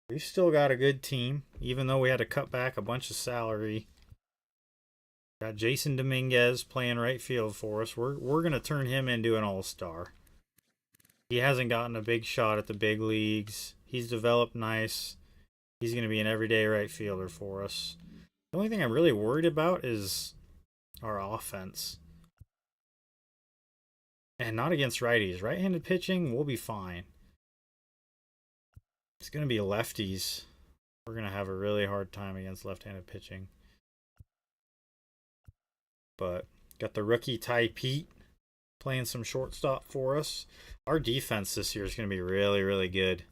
We've still got a good team, even though we had to cut back a bunch of salary. Got Jason Dominguez playing right field for us. We're gonna turn him into an all-star. He hasn't gotten a big shot at the big leagues. He's developed nice. He's gonna be an everyday right fielder for us. The only thing I'm really worried about is our offense. And not against righties. Right-handed pitching, we'll be fine. It's going to be lefties. We're going to have a really hard time against left-handed pitching. But got the rookie Ty Pete playing some shortstop for us. Our defense this year is going to be really, really good.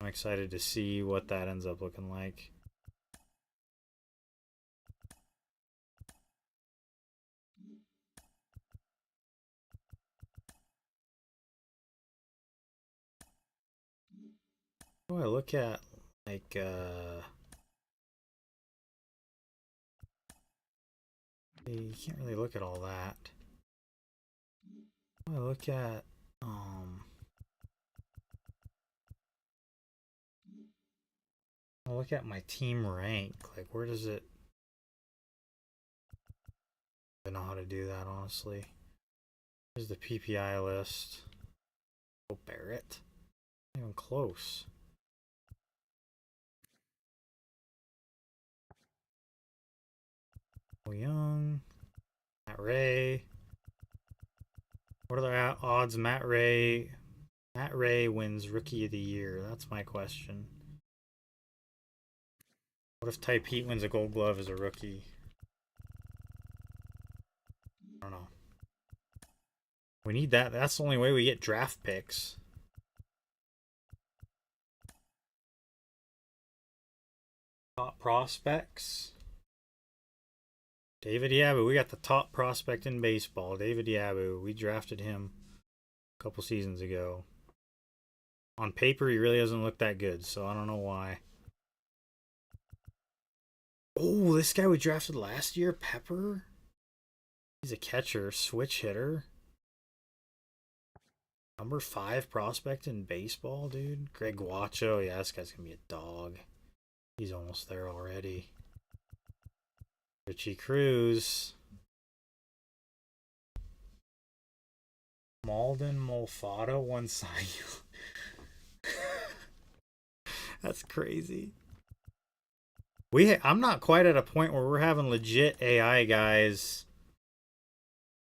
I'm excited to see what that ends up looking like. Oh, I look at like you can't really look at all that. Oh, I look at I look at my team rank. Like, where does it? I don't know how to do that, honestly. Here's the PPI list. Oh, Barrett. Not even close. Young, Matt Ray. What are the odds Matt Ray wins Rookie of the Year? That's my question. What if Ty Pete wins a Gold Glove as a rookie? I don't know. We need that. That's the only way we get draft picks. Top prospects. David Yabu, we got the top prospect in baseball. David Yabu, we drafted him a couple seasons ago. On paper, he really doesn't look that good, so I don't know why. Oh, this guy we drafted last year, Pepper. He's a catcher, switch hitter. Number 5 prospect in baseball, dude. Greg Guacho, yeah, this guy's gonna be a dog. He's almost there already. Richie Cruz. Malden Molfado won Cy Young. That's crazy. I'm not quite at a point where we're having legit AI guys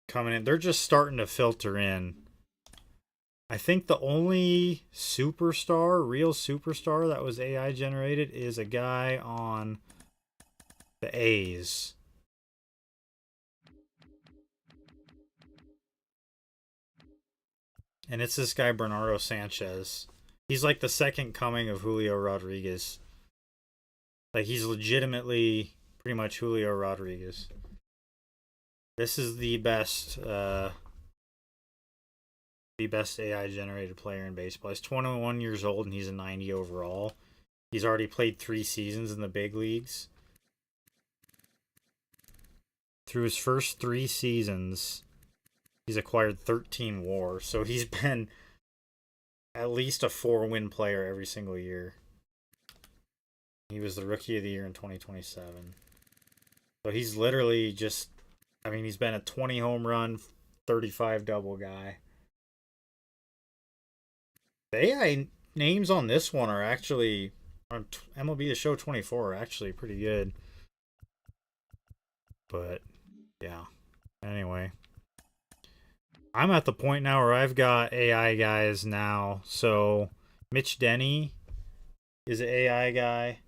coming in. They're just starting to filter in. I think the only real superstar that was AI generated is a guy on the A's. And it's this guy, Bernardo Sanchez. He's like the second coming of Julio Rodriguez. Like, he's legitimately pretty much Julio Rodriguez. This is the best AI generated player in baseball. He's 21 years old and he's a 90 overall. He's already played 3 seasons in the big leagues. Through his first 3 seasons, he's acquired 13 WAR. So he's been at least a 4-win player every single year. He was the Rookie of the Year in 2027. So he's literally just, I mean, he's been a 20 home run, 35 double guy. The AI names on this one are actually, on MLB The Show 24, are actually pretty good. But, yeah. Anyway. I'm at the point now where I've got AI guys now. So, Mitch Denny is an AI guy.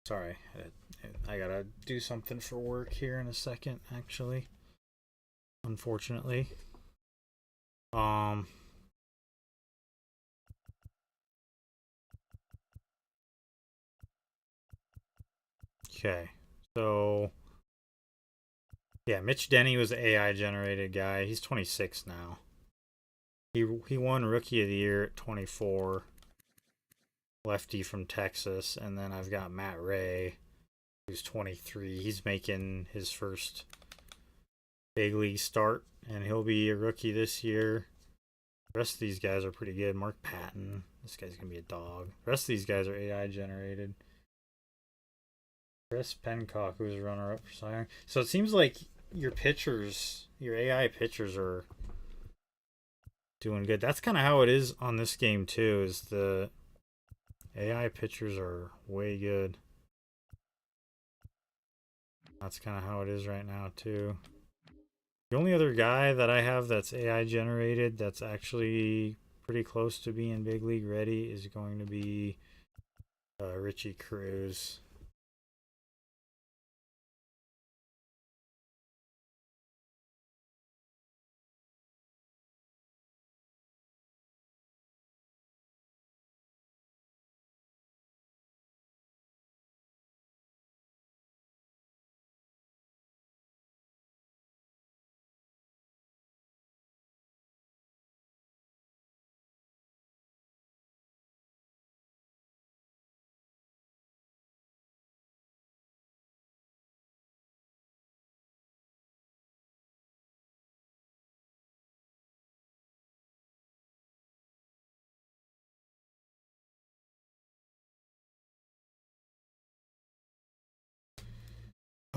Sorry, I gotta do something for work here in a second, actually. unfortunately. Okay, so yeah, Mitch Denny was the AI generated guy. He's 26 now. He won Rookie of the Year at 24. Lefty from Texas, and then I've got Matt Ray, who's 23. He's making his first big league start, and he'll be a rookie this year. The rest of these guys are pretty good. Mark Patton, this guy's gonna be a dog. The rest of these guys are AI generated. Chris Pencock, who's a runner-up for Cy Young. So it seems like your pitchers, your AI pitchers, are doing good. That's kind of how it is on this game too. Is the AI pitchers are way good. That's kind of how it is right now too. The only other guy that I have that's AI generated that's actually pretty close to being big league ready is going to be Richie Cruz.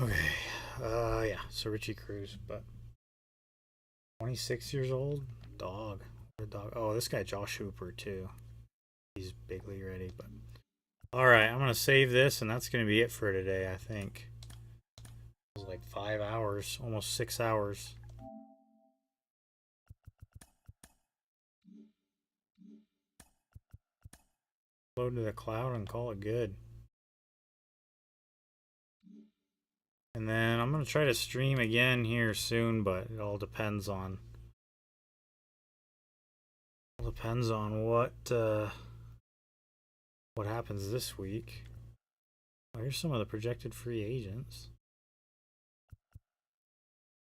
Okay, yeah, so Richie Cruz, but 26 years old? Dog. What a dog. Oh, this guy Josh Hooper too. He's big league ready, but alright, I'm gonna save this and that's gonna be it for today, I think. It was like 5 hours, almost 6 hours. Load to the cloud and call it good. And then I'm gonna try to stream again here soon, but it all depends on what happens this week. Oh, here's some of the projected free agents.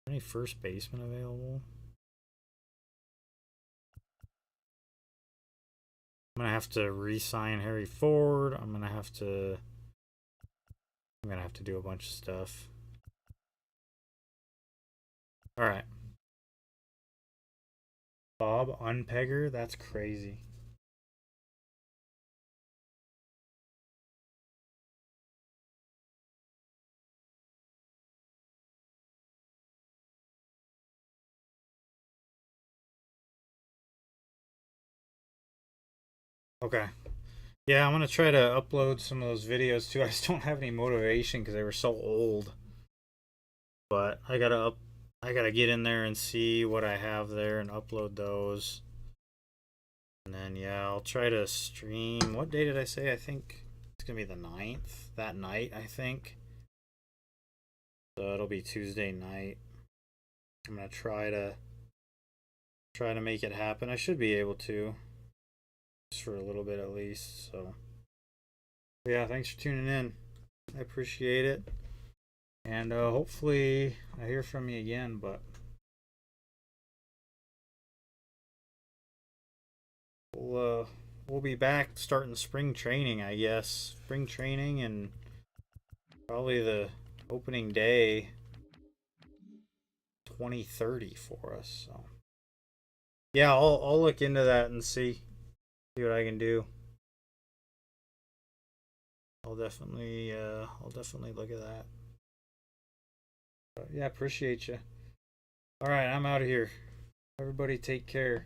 Any first baseman available? I'm gonna have to re-sign Harry Ford. I'm gonna have to do a bunch of stuff. All right. Bob Unpegger, that's crazy. Okay. Yeah, I'm gonna try to upload some of those videos too. I just don't have any motivation because they were so old. But I gotta get in there and see what I have there and upload those. And then yeah, I'll try to stream. What day did I say? I think it's gonna be the 9th. That night, I think. So it'll be Tuesday night. I'm gonna try to make it happen. I should be able to. Just for a little bit at least. So yeah, thanks for tuning in. I appreciate it. And hopefully I hear from you again, but we'll be back starting spring training, I guess. Spring training and probably the opening day 2030 for us. So yeah, I'll look into that and see what I can do. I'll definitely look at that. But yeah, appreciate you. All right, I'm out of here. Everybody take care.